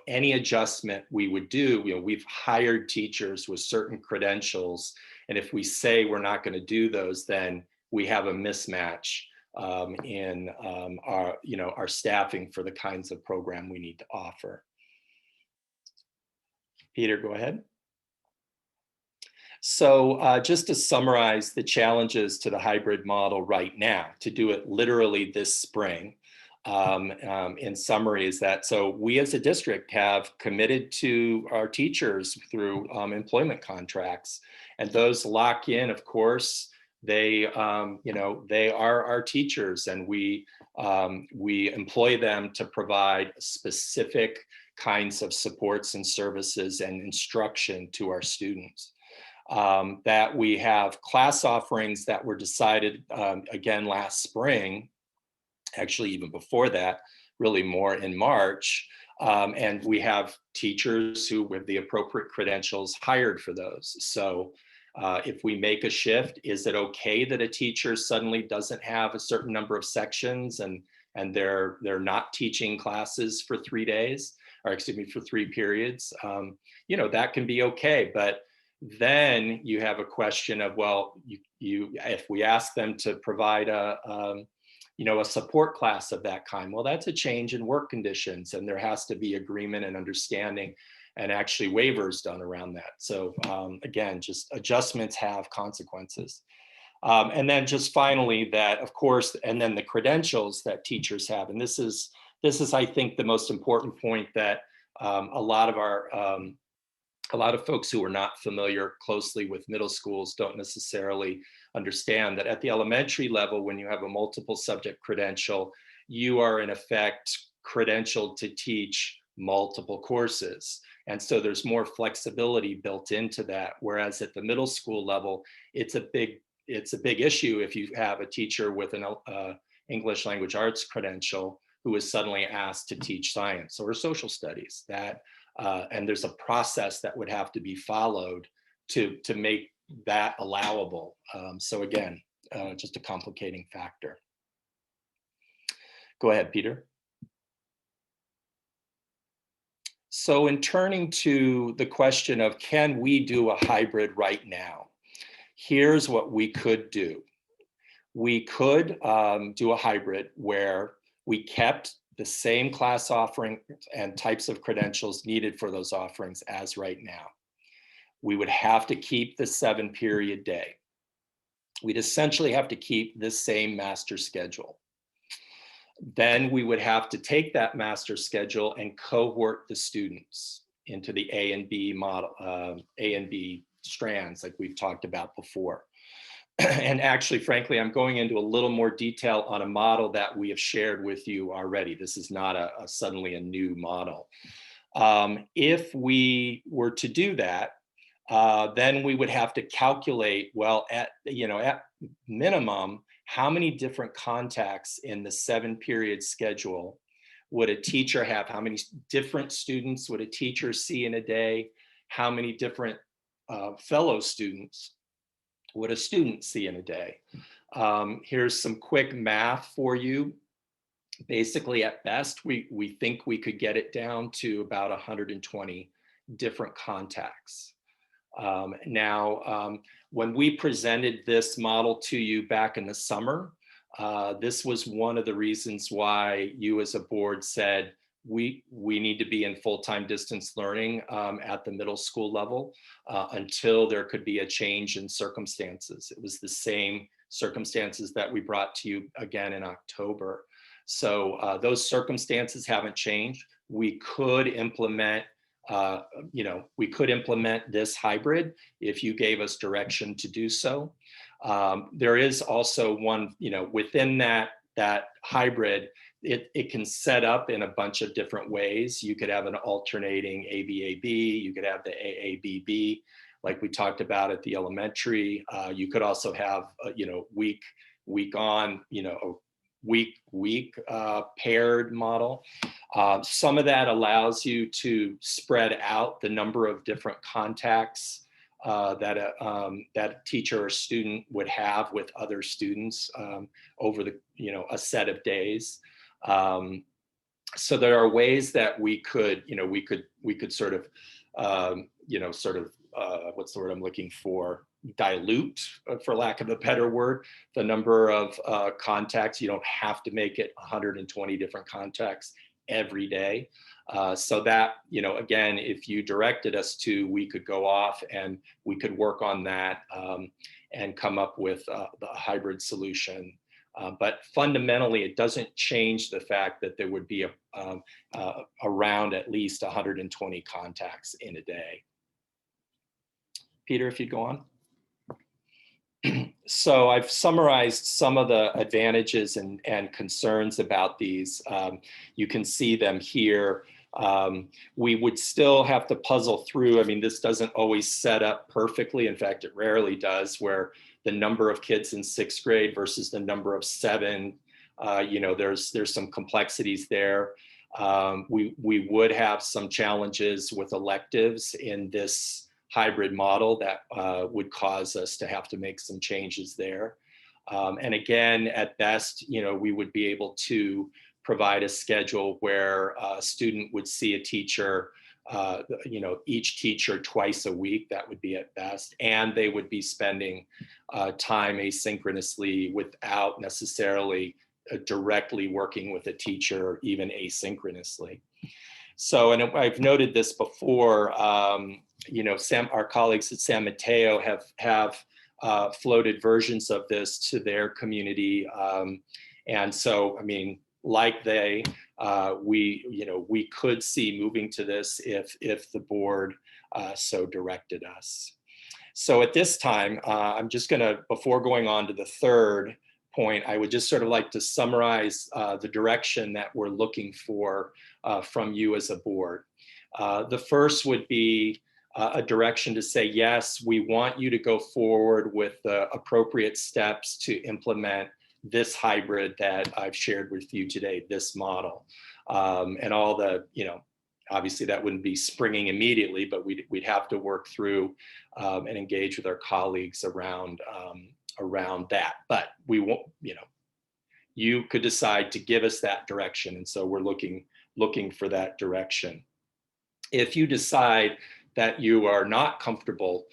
any adjustment we would do. We've hired teachers with certain credentials, and if we say we're not going to do those, then we have a mismatch in our staffing for the kinds of program we need to offer. Peter, go ahead. So just to summarize the challenges to the hybrid model right now, to do it literally this spring, in summary is that, so we as a district have committed to our teachers through employment contracts, and those lock in, of course, they are our teachers, and we employ them to provide specific kinds of supports and services and instruction to our students. That we have class offerings that were decided again last spring, actually even before that, really more in March. And we have teachers who with the appropriate credentials hired for those. So if we make a shift, is it okay that a teacher suddenly doesn't have a certain number of sections and they're not teaching classes for 3 days, or excuse me, for 3 periods? You know, that can be okay, but then you have a question of, well, if we ask them to provide a support class of that kind, well, that's a change in work conditions, and there has to be agreement and understanding and actually waivers done around that. So again, just adjustments have consequences. And then just finally that, of course, and then the credentials that teachers have. And this is, I think, the most important point that a lot of folks who are not familiar closely with middle schools don't necessarily understand that at the elementary level, when you have a multiple subject credential, you are in effect credentialed to teach multiple courses. And so there's more flexibility built into that. Whereas at the middle school level, it's a big issue if you have a teacher with an English language arts credential who is suddenly asked to teach science or social studies. And there's a process that would have to be followed to make that allowable. So again, just a complicating factor. Go ahead, Peter. So in turning to the question of, can we do a hybrid right now? Here's what we could do. We could do a hybrid where we kept the same class offering and types of credentials needed for those offerings as right now. We would have to keep the 7-period day. We'd essentially have to keep this same master schedule. Then we would have to take that master schedule and cohort the students into the A and B model, A and B strands like we've talked about before. And actually, frankly, I'm going into a little more detail on a model that we have shared with you already. This is not suddenly a new model. If we were to do that, then we would have to calculate, well, at minimum, how many different contacts in the 7-period schedule would a teacher have? How many different students would a teacher see in a day? How many different fellow students would a student see in a day? Here's some quick math for you. Basically, at best, we think we could get it down to about 120 different contacts. When we presented this model to you back in the summer, this was one of the reasons why you as a board said, we need to be in full-time distance learning at the middle school level until there could be a change in circumstances. It was the same circumstances that we brought to you again in October. So those circumstances haven't changed. We could implement this hybrid if you gave us direction to do so. There is also one, within that hybrid, it can set up in a bunch of different ways. You could have an alternating ABAB, you could have the AABB, like we talked about at the elementary. You could also have, week on, week paired model. Some of that allows you to spread out the number of different contacts that a teacher or student would have with other students over a set of days. So there are ways that we could sort of what's the word I'm looking for? Dilute, for lack of a better word, the number of contacts. You don't have to make it 120 different contacts every day. So that, again, if you directed us to, we could go off and we could work on that and come up with the hybrid solution. But fundamentally, it doesn't change the fact that there would be around at least 120 contacts in a day. Peter, if you'd go on. So I've summarized some of the advantages and concerns about these. You can see them here. We would still have to puzzle through. I mean, this doesn't always set up perfectly. In fact, it rarely does, where the number of kids in 6th grade versus the number of 7, you know, there's some complexities there. We would have some challenges with electives in this hybrid model that would cause us to have to make some changes there. And again, at best, you know, we would be able to provide a schedule where a student would see a teacher, you know, each teacher twice a week. That would be at best. And they would be spending time asynchronously without necessarily directly working with a teacher, even asynchronously. So, and I've noted this before, you know, our colleagues at San Mateo have floated versions of this to their community. And so, I mean, like we could see moving to this if the board so directed us. So at this time, I'm just gonna, before going on to the third point, I would just sort of like to summarize the direction that we're looking for from you as a board. The first would be a direction to say, yes, we want you to go forward with the appropriate steps to implement this hybrid that I've shared with you today, this model. And all the, you know, obviously that wouldn't be springing immediately, but we'd have to work through and engage with our colleagues around that. But we won't, you know, you could decide to give us that direction. And so we're looking for that direction. If you decide that you are not comfortable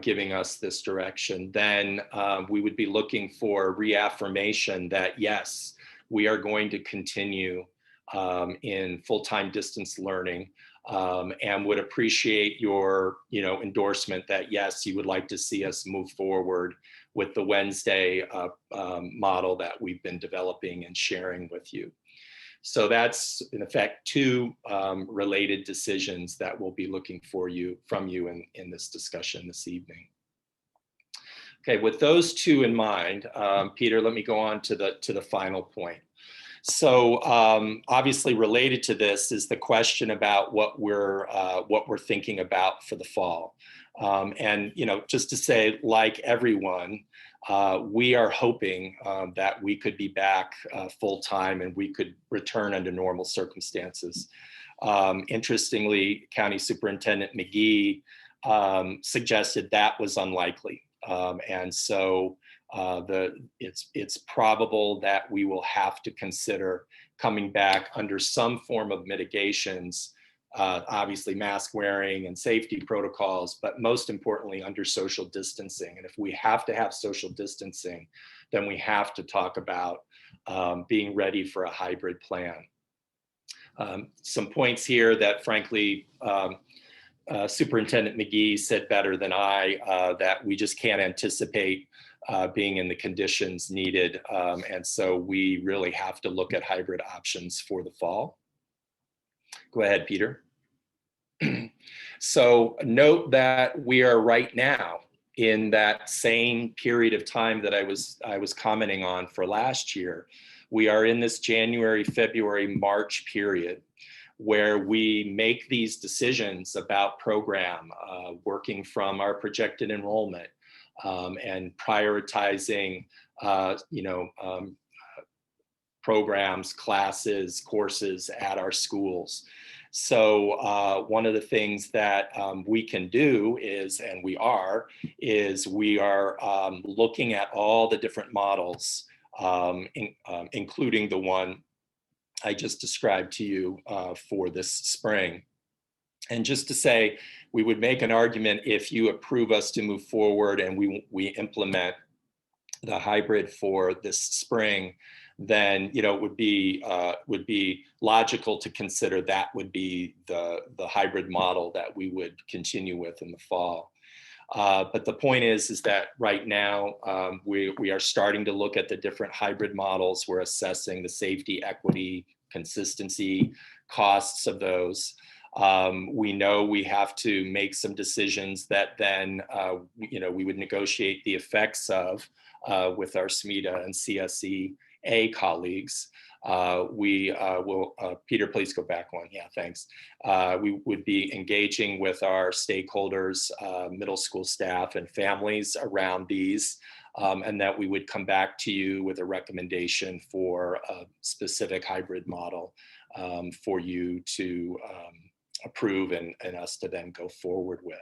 giving us this direction, then we would be looking for reaffirmation that yes, we are going to continue in full-time distance learning, and would appreciate your, you know, endorsement that yes, you would like to see us move forward with the Wednesday model that we've been developing and sharing with you. So that's in effect 2 related decisions that we'll be looking from you in this discussion this evening. Okay, with those 2 in mind, Peter, let me go on to the final point. So obviously related to this is the question about what we're thinking about for the fall. And, you know, just to say, like everyone, we are hoping that we could be back full time and we could return under normal circumstances. Interestingly, County Superintendent McGee suggested that was unlikely. And so it's probable that we will have to consider coming back under some form of mitigations, obviously mask wearing and safety protocols, but most importantly under social distancing. And if we have to have social distancing, then we have to talk about being ready for a hybrid plan. Some points here that frankly, Superintendent McGee said better than I, that we just can't anticipate being in the conditions needed. And so we really have to look at hybrid options for the fall. Go ahead, Peter. So note that we are right now in that same period of time that I was commenting on for last year. We are in this January, February, March period where we make these decisions about program, working from our projected enrollment, and prioritizing, programs, classes, courses at our schools. So one of the things that we can do is we are looking at all the different models, including the one I just described to you for this spring. And just to say, we would make an argument if you approve us to move forward and we implement the hybrid for this spring, then it would be logical to consider that would be the hybrid model that we would continue with in the fall. But the point is that right now we are starting to look at the different hybrid models. We're assessing the safety, equity, consistency, costs of those. We know we have to make some decisions that then we would negotiate the effects of with our SMETA and CSEA colleagues. we will, Peter, please go back one. Yeah, thanks. We would be engaging with our stakeholders, middle school staff and families around these, and that we would come back to you with a recommendation for a specific hybrid model for you to approve and us to then go forward with.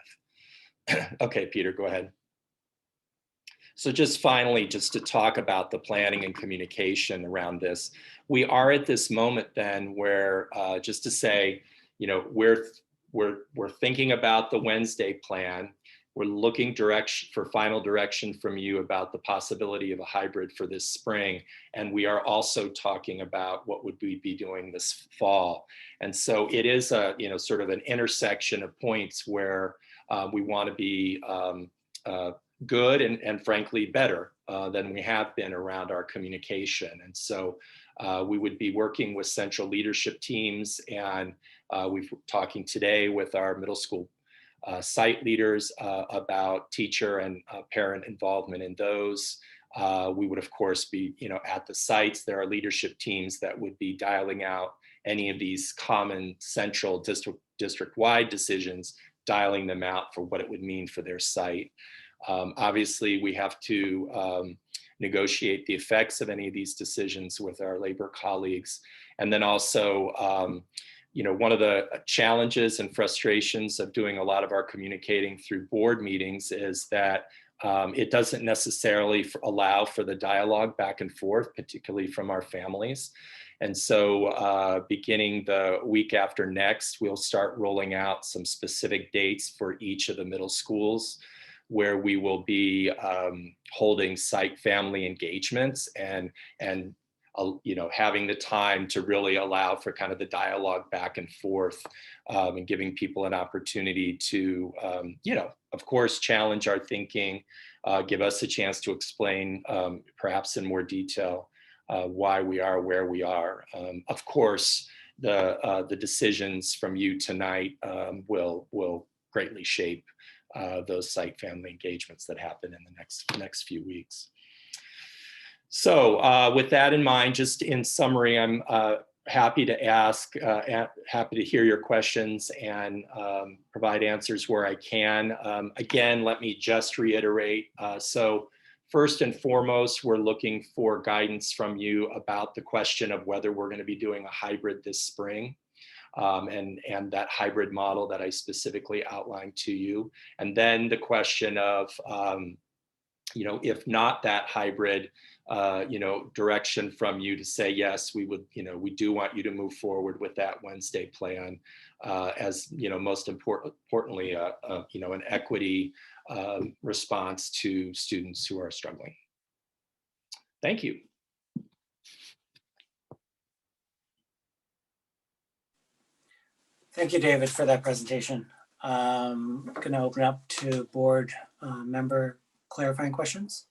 Okay, Peter, go ahead. So just finally, just to talk about the planning and communication around this, we are at this moment then where, just to say, you know, we're thinking about the Wednesday plan. We're looking for final direction from you about the possibility of a hybrid for this spring. And we are also talking about what would we be doing this fall. And so it is a, you know, sort of an intersection of points where we want to be good and frankly better than we have been around our communication. And so we would be working with central leadership teams, and we're talking today with our middle school site leaders about teacher and parent involvement in those. We would of course be, you know, at the sites. There are leadership teams that would be dialing out any of these common central district-wide decisions, dialing them out for what it would mean for their site. Obviously, we have to negotiate the effects of any of these decisions with our labor colleagues. And then also, you know, one of the challenges and frustrations of doing a lot of our communicating through board meetings is that it doesn't necessarily allow for the dialogue back and forth, particularly from our families. And so beginning the week after next, we'll start rolling out some specific dates for each of the middle schools, where we will be holding site family engagements and you know, having the time to really allow for kind of the dialogue back and forth, and giving people an opportunity to, you know, of course, challenge our thinking, give us a chance to explain perhaps in more detail why we are where we are. Of course, the decisions from you tonight will greatly shape those site family engagements that happen in the next few weeks. So with that in mind, just in summary, I'm happy to happy to hear your questions and provide answers where I can. Again, let me just reiterate. So first and foremost, we're looking for guidance from you about the question of whether we're going to be doing a hybrid this spring. And that hybrid model that I specifically outlined to you. And then the question of, you know, if not that hybrid, you know, direction from you to say, yes, we would, you know, we do want you to move forward with that Wednesday plan as, you know, most importantly, you know, an equity response to students who are struggling. Thank you. Thank you, David, for that presentation. I'm going to open up to board member clarifying questions.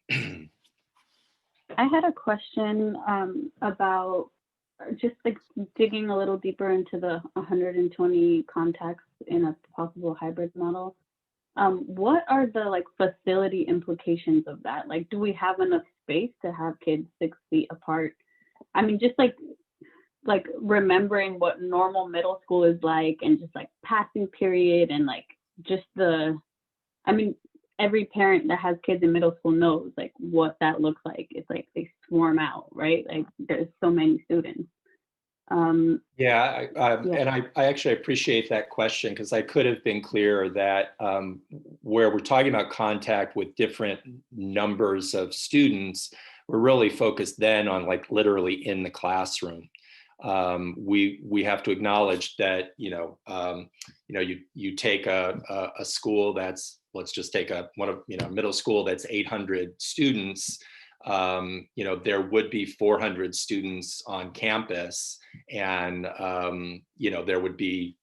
I had a question about just like digging a little deeper into the 120 contacts in a possible hybrid model. What are the like facility implications of that? Like, do we have enough space to have kids 6 feet apart? I mean, just like remembering what normal middle school is like, and just like passing period, and like just I mean, every parent that has kids in middle school knows like what that looks like. It's like they swarm out, right? Like there's so many students. Yeah, and I actually appreciate that question, because I could have been clearer that where we're talking about contact with different numbers of students, we're really focused then on like literally in the classroom. We have to acknowledge that, you take a school that's, let's just take middle school that's 800 students. There would be 400 students on campus, and there would be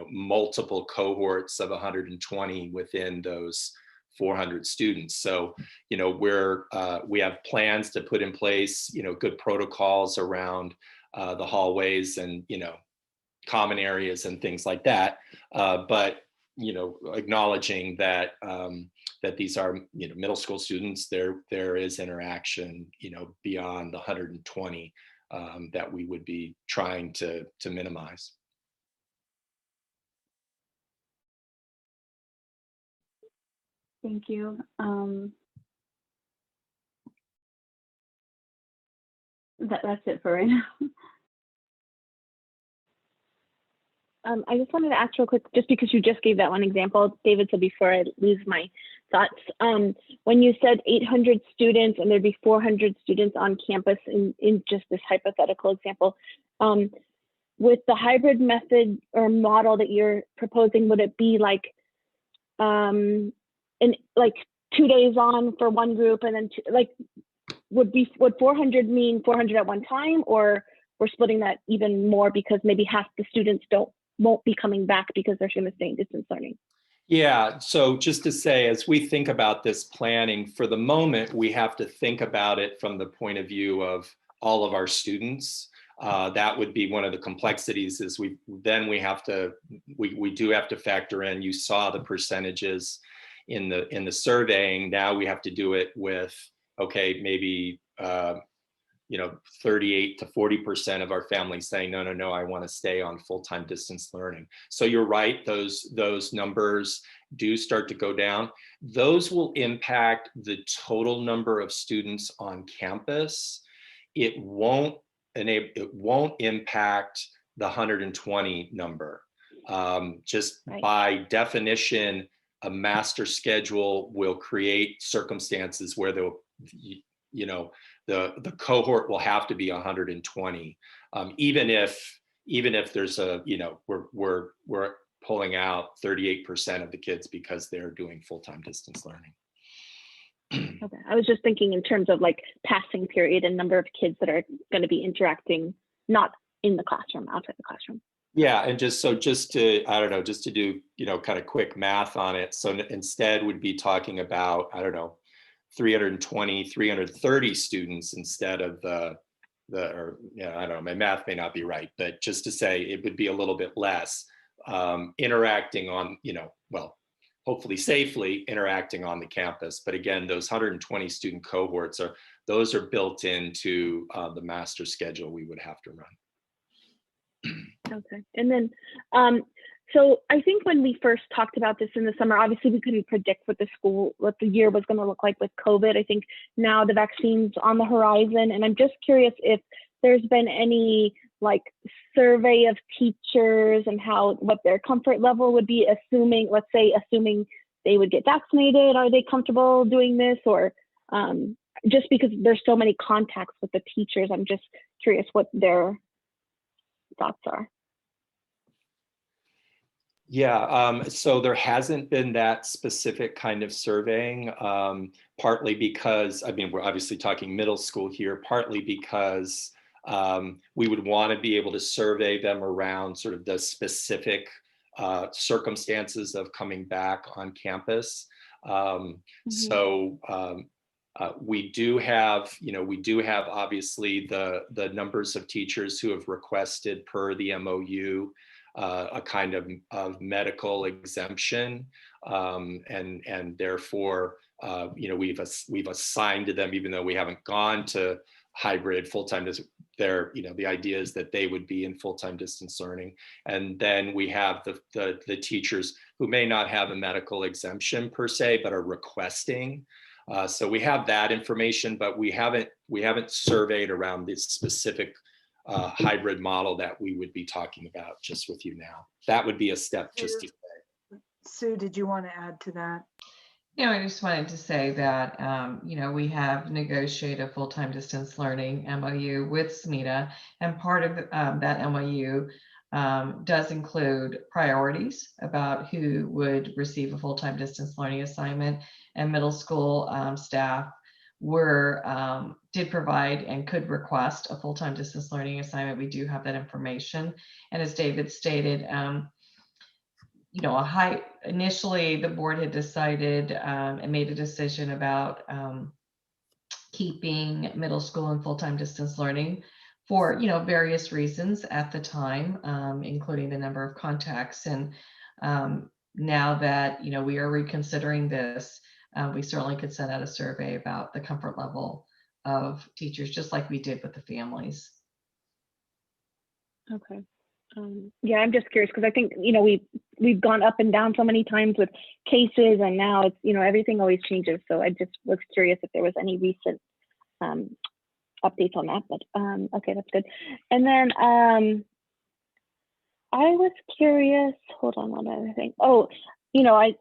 multiple cohorts of 120 within those 400 students. So we have plans to put in place good protocols around the hallways and common areas and things like that, but acknowledging that that these are, middle school students, there is interaction, beyond the 120 that we would be trying to minimize. Thank you. That's it for right now. I just wanted to ask real quick, just because you just gave that one example, David, so before I lose my thoughts, when you said 800 students and there'd be 400 students on campus in just this hypothetical example, with the hybrid method or model that you're proposing, would it be like, like 2 days on for one group and then would 400 mean 400 at one time, or we're splitting that even more because maybe half the students won't be coming back because they're going to stay in distance learning? Yeah, so just to say, as we think about this planning, for the moment, we have to think about it from the point of view of all of our students. That would be one of the complexities, is we do have to factor in, you saw the percentages in the surveying. Now we have to do it with, okay, maybe 38 to 40% of our families saying, no, I want to stay on full-time distance learning. So you're right, those numbers do start to go down. Those will impact the total number of students on campus. It won't impact the 120 number. Just right. By definition, a master schedule will create circumstances where the cohort will have to be 120, even if there's we're pulling out 38% of the kids because they're doing full-time distance learning. Okay, I was just thinking in terms of like passing period and number of kids that are going to be interacting, not in the classroom, outside the classroom. Yeah, and just to do kind of quick math on it. So instead, would be talking about 320, 330 students instead of my math may not be right, but just to say it would be a little bit less interacting on, hopefully safely interacting on the campus. But again, those 120 student cohorts are built into the master schedule we would have to run. Okay, and then so I think when we first talked about this in the summer, obviously we couldn't predict what the year was going to look like with COVID. I think now the vaccine's on the horizon, and I'm just curious if there's been any survey of teachers and what their comfort level would be, assuming they would get vaccinated. Are they comfortable doing this, or just because there's so many contacts with the teachers, I'm just curious what their thoughts are. Yeah, so there hasn't been that specific kind of surveying, partly because, we're obviously talking middle school here, partly because we would want to be able to survey them around sort of the specific circumstances of coming back on campus. So we do have obviously the numbers of teachers who have requested per the MOU a kind of medical exemption, and therefore we've assigned to them, even though we haven't gone to hybrid full-time. The idea is that they would be in full-time distance learning, and then we have the teachers who may not have a medical exemption per se, but are requesting. So we have that information, but we haven't surveyed around this specific hybrid model that we would be talking about just with you now. That would be a step just to say. Sue, did you want to add to that? Yeah, I just wanted to say that, we have negotiated a full-time distance learning MOU with SMETA, and part of that MOU does include priorities about who would receive a full-time distance learning assignment, and middle school staff did provide and could request a full-time distance learning assignment. We do have that information. And as David stated, initially the board had decided and made a decision about keeping middle school and full-time distance learning for various reasons at the time, including the number of contacts. And now that we are reconsidering this, we certainly could send out a survey about the comfort level of teachers, just like we did with the families. Okay. Yeah, I'm just curious because I think, you know, we've gone up and down so many times with cases, and now it's, you know, everything always changes. So I just was curious if there was any recent updates on that, but okay, that's good. And then I was curious, hold on one other thing. Oh, you know, I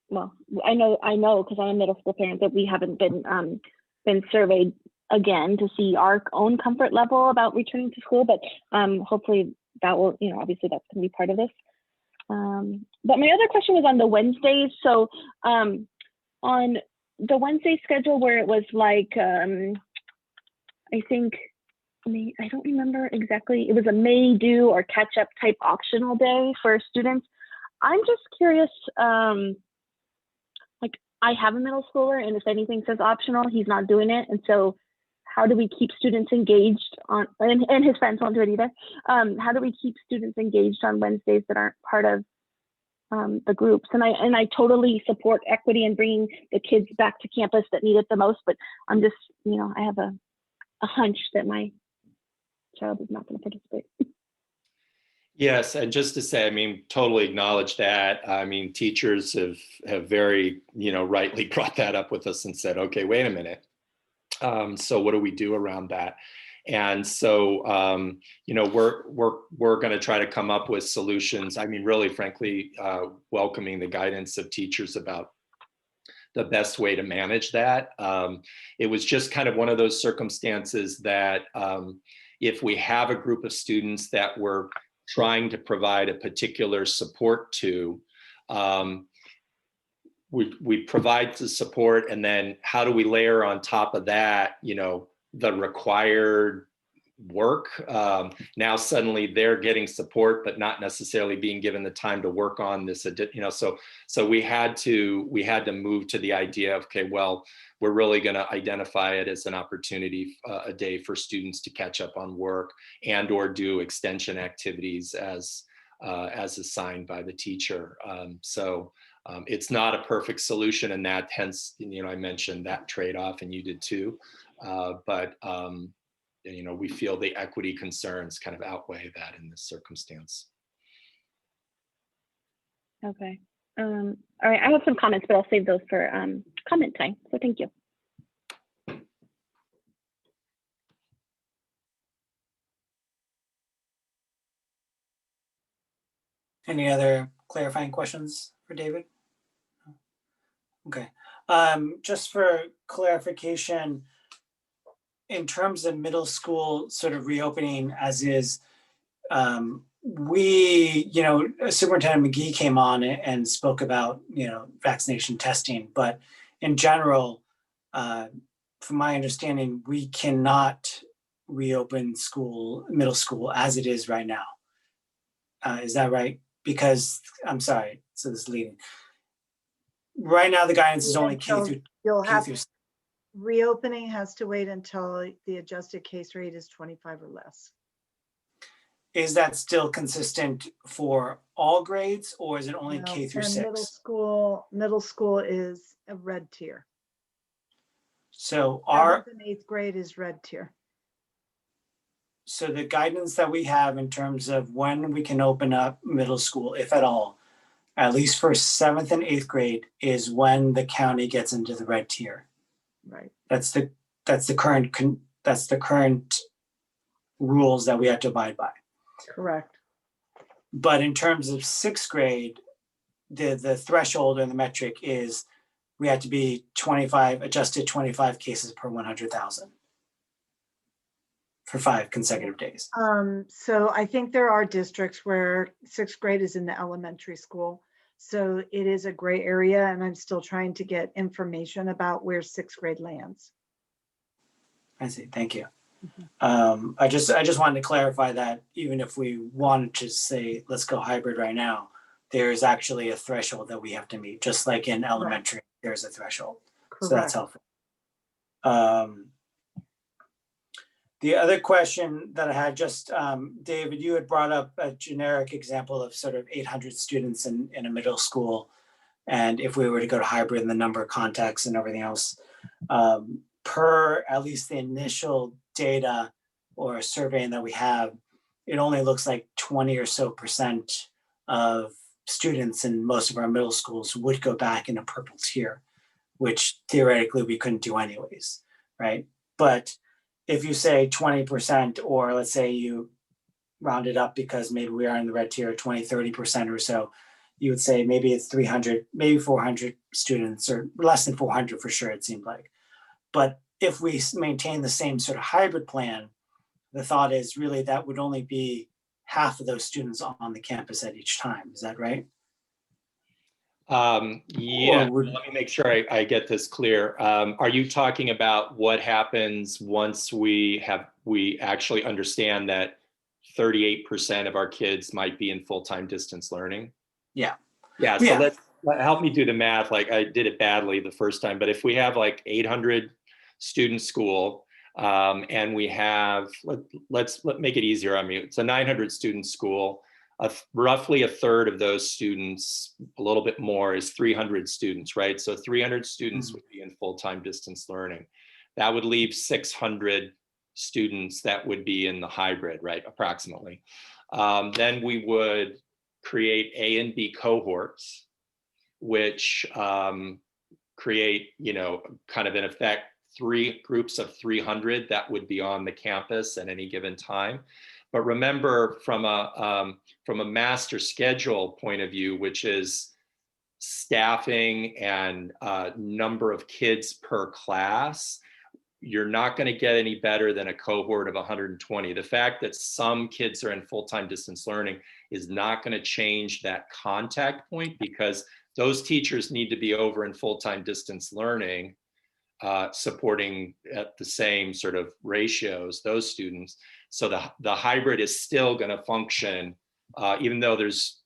know because I'm a middle school parent that we haven't been surveyed again to see our own comfort level about returning to school, but hopefully that will, you know, obviously that's going to be part of this. But my other question was on the Wednesdays. So on the Wednesday schedule where it was like, I think, I don't remember exactly, it was a may do or catch up type optional day for students. I'm just curious, like I have a middle schooler, and if anything says optional, he's not doing it. And so how do we keep students engaged on, and his friends won't do it either. How do we keep students engaged on Wednesdays that aren't part of the groups? And I totally support equity and bringing the kids back to campus that need it the most, but I'm just, you know, I have a hunch that my child is not going to participate. Yes, and just to say, I mean, totally acknowledge that. I mean, teachers have very, you know, rightly brought that up with us and said, okay, wait a minute. So what do we do around that? And so, you know, we're going to try to come up with solutions. I mean, really, frankly, welcoming the guidance of teachers about the best way to manage that. It was just kind of one of those circumstances that if we have a group of students that we're trying to provide a particular support to, we provide the support, and then how do we layer on top of that, you know, the required work? Now suddenly they're getting support, but not necessarily being given the time to work on this, you know, so we had to move to the idea of, okay, well, we're really going to identify it as an opportunity a day for students to catch up on work and or do extension activities as assigned by the teacher. So it's not a perfect solution, and that hence, you know, I mentioned that trade-off, and you did too. But you know, we feel the equity concerns kind of outweigh that in this circumstance. Okay. All right, I have some comments, but I'll save those for comment time. So thank you. Any other clarifying questions for David? Okay. Just for clarification, in terms of middle school sort of reopening as is, we, you know, Superintendent McGee came on and spoke about, you know, vaccination testing, but in general, from my understanding, we cannot reopen middle school as it is right now. Is that right? Because, I'm sorry, so this is leading. Right now, the guidance is only K through. Reopening has to wait until the adjusted case rate is 25 or less. Is that still consistent for all grades, or is it only K through 6? Middle school is a red tier. So 7th and 8th grade is red tier. So the guidance that we have in terms of when we can open up middle school, if at all, at least for 7th and 8th grade, is when the county gets into the red tier. Right. That's the current rules that we have to abide by. Correct. But in terms of 6th grade, the threshold or the metric is we have to be 25 cases per 100,000 for 5 consecutive days. So I think there are districts where 6th grade is in the elementary school. So it is a gray area, and I'm still trying to get information about where 6th grade lands. I see, thank you. I just wanted to clarify that even if we wanted to say, let's go hybrid right now, there is actually a threshold that we have to meet, just like in elementary, there's a threshold. Correct. So that's helpful. The other question that I had, just David, you had brought up a generic example of sort of 800 students in a middle school. And if we were to go to hybrid and the number of contacts and everything else, per at least the initial data or surveying that we have, it only looks like 20 or so % of students in most of our middle schools would go back in a purple tier, which theoretically we couldn't do anyways, right? But if you say 20%, or let's say you round it up because maybe we are in the red tier, 20, 30% or so, you would say maybe it's 300, maybe 400 students, or less than 400 for sure, it seemed like. But if we maintain the same sort of hybrid plan, the thought is really that would only be half of those students on the campus at each time. Is that right? Yeah, let me make sure I get this clear. Are you talking about what happens once we actually understand that 38% of our kids might be in full-time distance learning? Yeah. Yeah, so help me do the math. Like, I did it badly the first time, but if we have like 800 student school, and we have, let's make it easier on me. It's a 900 student school. Roughly a third of those students, a little bit more, is 300 students, right? So 300 students would be in full-time distance learning. That would leave 600 students that would be in the hybrid, right? Approximately. Then we would create A and B cohorts, which create, kind of in effect, 3 groups of 300 that would be on the campus at any given time. But remember, from a master schedule point of view, which is staffing and number of kids per class, you're not going to get any better than a cohort of 120. The fact that some kids are in full-time distance learning is not going to change that contact point, because those teachers need to be over in full-time distance learning, supporting at the same sort of ratios, those students. So the hybrid is still going to function, even though there's,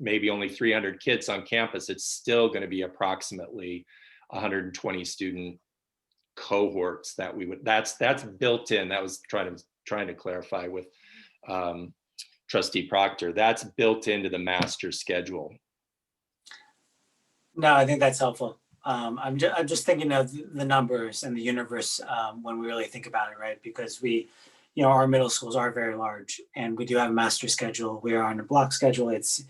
maybe only 300 kids on campus, it's still going to be approximately 120 student cohorts that we would, that's built in. That was trying to clarify with Trustee Proctor. That's built into the master schedule. No, I think that's helpful. I'm just thinking of the numbers and the universe when we really think about it, right? Because our middle schools are very large, and we do have a master schedule. We are on a block schedule. It's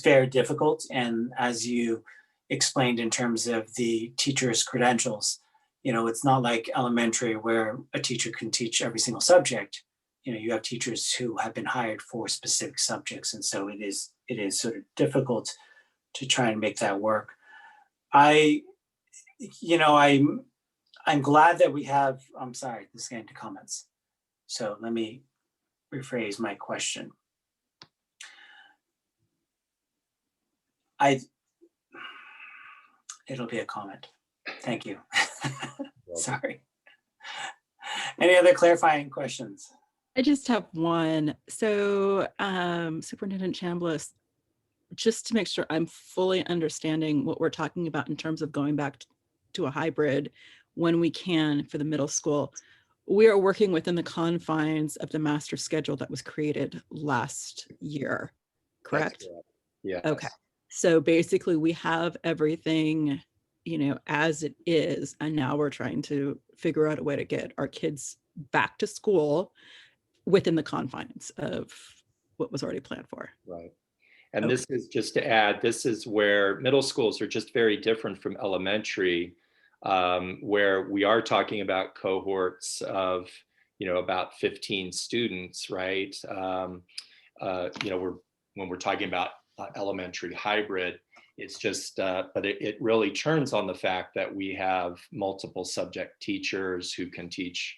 very difficult, and as you explained in terms of the teacher's credentials, it's not like elementary where a teacher can teach every single subject. You have teachers who have been hired for specific subjects, and so it is sort of difficult to try and make that work. I'm glad that we have, I'm sorry, this is getting to comments. So let me rephrase my question. It'll be a comment. Thank you. Sorry. Any other clarifying questions? I just have one. So Superintendent Chambliss, just to make sure I'm fully understanding what we're talking about in terms of going back to a hybrid when we can for the middle school, we are working within the confines of the master schedule that was created last year, correct? Yeah. Okay. So basically we have everything, as it is, and now we're trying to figure out a way to get our kids back to school within the confines of what was already planned for. Right. And this is, just to add, this is where middle schools are just very different from elementary, where we are talking about cohorts of, about 15 students, right? When we're talking about elementary hybrid, it's just, but it really turns on the fact that we have multiple subject teachers who can teach,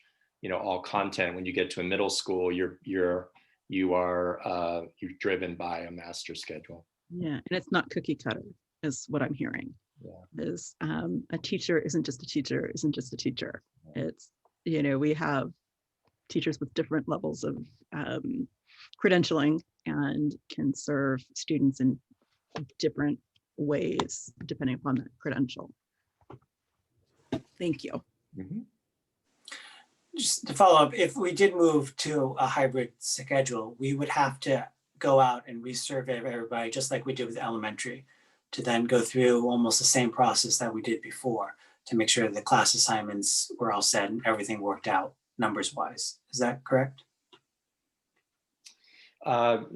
all content. When you get to a middle school, you're driven by a master schedule. Yeah, and it's not cookie cutter, is what I'm hearing. Yeah. Is a teacher isn't just a teacher, isn't just a teacher. It's, we have teachers with different levels of credentialing and can serve students in different ways depending upon that credential. Thank you. Mm-hmm. Just to follow up, if we did move to a hybrid schedule, we would have to go out and resurvey everybody, just like we did with elementary, to then go through almost the same process that we did before to make sure the class assignments were all set and everything worked out numbers wise. Is that correct?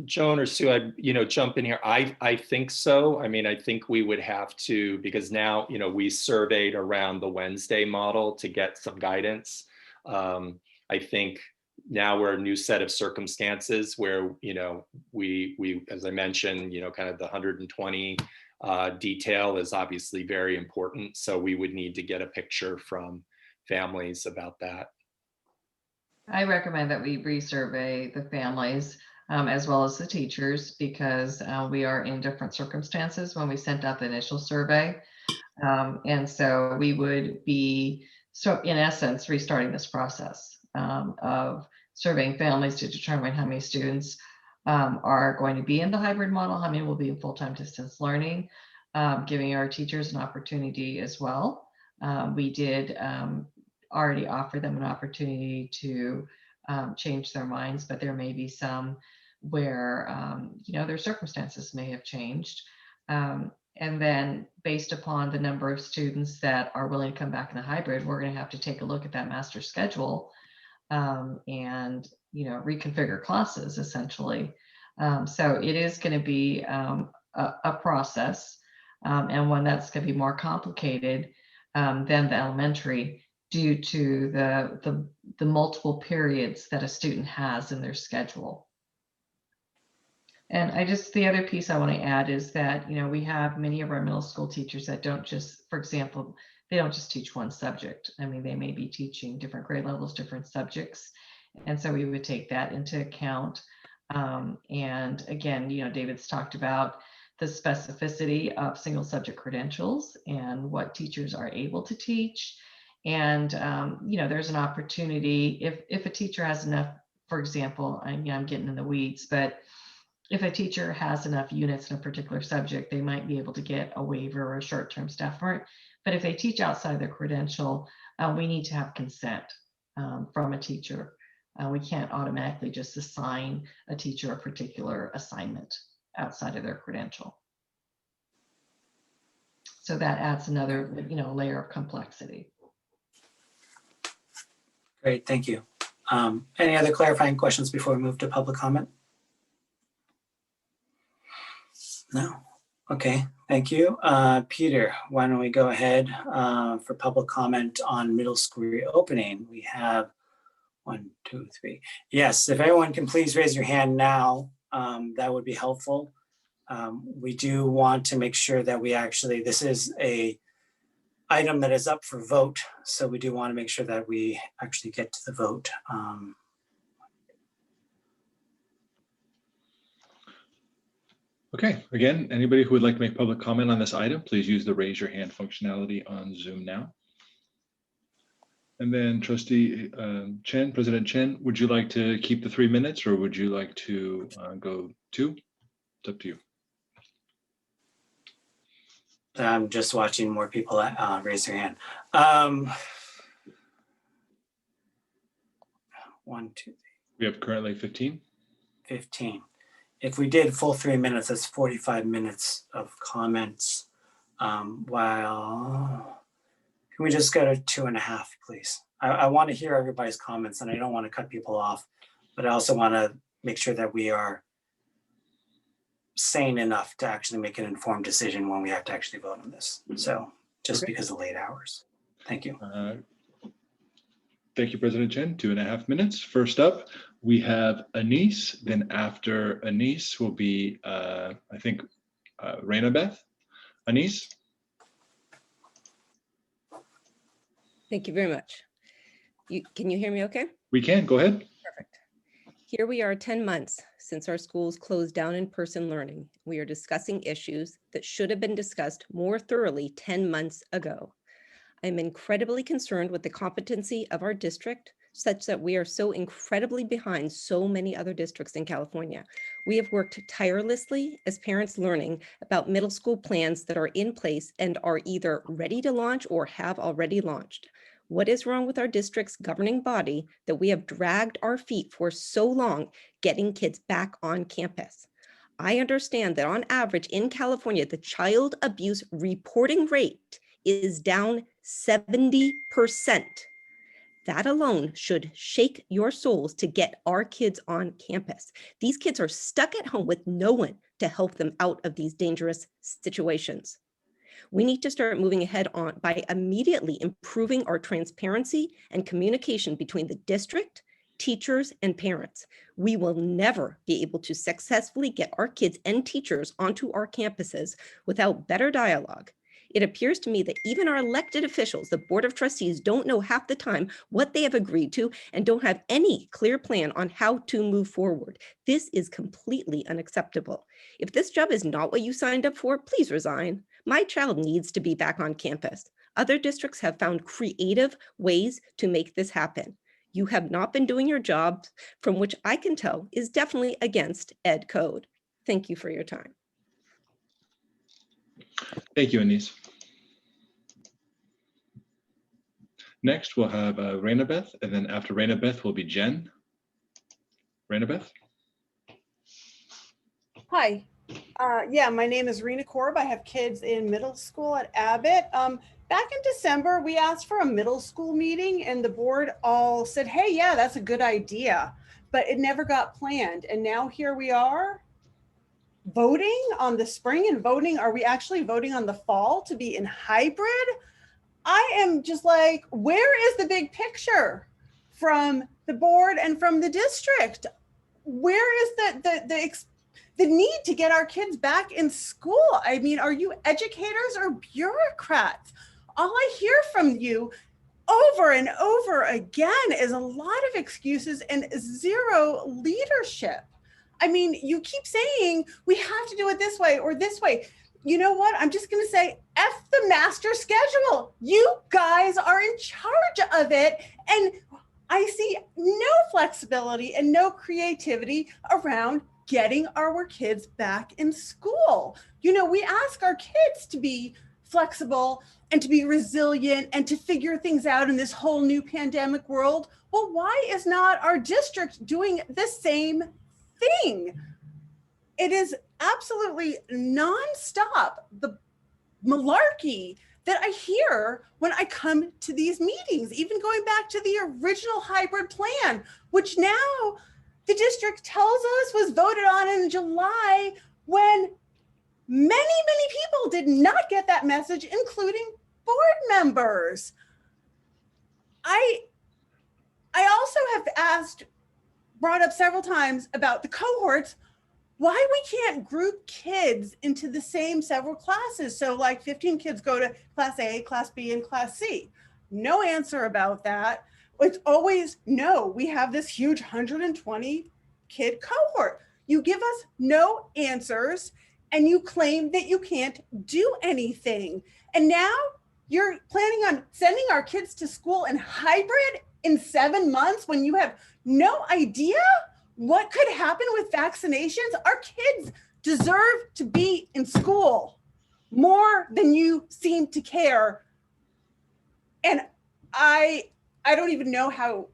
Joan or Sue, I jump in here. I think so. I mean, I think we would have to, because now, we surveyed around the Wednesday model to get some guidance. I think now we're a new set of circumstances where, we, as I mentioned, kind of the 120 detail is obviously very important. So we would need to get a picture from families about that. I recommend that we resurvey the families as well as the teachers, because we are in different circumstances when we sent out the initial survey. And so we would be, in essence, restarting this process of surveying families to determine how many students are going to be in the hybrid model, how many will be in full-time distance learning, giving our teachers an opportunity as well. We did already offer them an opportunity to change their minds, but there may be some where their circumstances may have changed. And then based upon the number of students that are willing to come back in the hybrid, we're going to have to take a look at that master schedule and reconfigure classes essentially. So it is going to be a process and one that's going to be more complicated than the elementary, due to the multiple periods that a student has in their schedule. And the other piece I want to add is that, we have many of our middle school teachers that don't just, for example, they don't just teach one subject. I mean, they may be teaching different grade levels, different subjects. And so we would take that into account. And again, David's talked about the specificity of single subject credentials and what teachers are able to teach. And, there's an opportunity if a teacher has enough, for example, I'm getting in the weeds, but if a teacher has enough units in a particular subject, they might be able to get a waiver or a short-term staff warrant. But if they teach outside their credential, we need to have consent from a teacher. We can't automatically just assign a teacher a particular assignment outside of their credential. So that adds another, layer of complexity. Great, thank you. Any other clarifying questions before we move to public comment? No. Okay, thank you. Peter, why don't we go ahead for public comment on middle school reopening? We have 1, 2, 3. Yes, if everyone can please raise your hand now, that would be helpful. We do want to make sure that this is a item that is up for vote. So we do want to make sure that we actually get to the vote. Okay, again, anybody who would like to make public comment on this item, please use the raise your hand functionality on Zoom now. And then Trustee Chen, President Chen, would you like to keep the 3 minutes or would you like to go 2? It's up to you. I'm just watching more people raise their hand. 1, 2, 3. We have currently 15. 15. If we did full 3 minutes, that's 45 minutes of comments. While, can we just go to 2.5, please? I want to hear everybody's comments and I don't want to cut people off, but I also want to make sure that we are sane enough to actually make an informed decision when we have to actually vote on this. So just because of late hours. Thank you. Thank you, President Chen. 2.5 minutes. First up, we have Anise. Then after Anise will be, I think, Raina Beth. Anise. Thank you very much. Can you hear me okay? We can, go ahead. Perfect. Here we are 10 months since our schools closed down in-person learning. We are discussing issues that should have been discussed more thoroughly 10 months ago. I'm incredibly concerned with the competency of our district, such that we are so incredibly behind so many other districts in California. We have worked tirelessly as parents learning about middle school plans that are in place and are either ready to launch or have already launched. What is wrong with our district's governing body that we have dragged our feet for so long getting kids back on campus? I understand that on average in California, the child abuse reporting rate is down 70%. That alone should shake your souls to get our kids on campus. These kids are stuck at home with no one to help them out of these dangerous situations. We need to start moving ahead by immediately improving our transparency and communication between the district, teachers, and parents. We will never be able to successfully get our kids and teachers onto our campuses without better dialogue. It appears to me that even our elected officials, the Board of Trustees, don't know half the time what they have agreed to and don't have any clear plan on how to move forward. This is completely unacceptable. If this job is not what you signed up for, please resign. My child needs to be back on campus. Other districts have found creative ways to make this happen. You have not been doing your job, from which I can tell is definitely against Ed Code. Thank you for your time. Thank you, Anise. Next, we'll have Raina Beth, and then after Raina Beth will be Jen. Raina Beth? Hi. Yeah, my name is Rena Korb. I have kids in middle school at Abbott. Back in December, we asked for a middle school meeting and the board all said, hey, yeah, that's a good idea, but it never got planned. And now here we are voting on the spring and voting. Are we actually voting on the fall to be in hybrid? I am just like, where is the big picture from the board and from the district? Where is the need to get our kids back in school? I mean, are you educators or bureaucrats? All I hear from you over and over again is a lot of excuses and zero leadership. I mean, you keep saying we have to do it this way or this way. You know what? I'm just going to say, F the master schedule. You guys are in charge of it. And I see no flexibility and no creativity around getting our kids back in school. You know, we ask our kids to be flexible and to be resilient and to figure things out in this whole new pandemic world. Well, why is not our district doing the same thing? It is absolutely nonstop, the malarkey that I hear when I come to these meetings, even going back to the original hybrid plan, which now the district tells us was voted on in July when many, many people did not get that message, including board members. I also have brought up several times about the cohorts, why we can't group kids into the same several classes. So like 15 kids go to class A, class B, and class C. No answer about that. It's always, no, we have this huge 120 kid cohort. You give us no answers and you claim that you can't do anything. And now you're planning on sending our kids to school in hybrid in 7 months when you have no idea what could happen with vaccinations. Our kids deserve to be in school more than you seem to care. And I don't even know how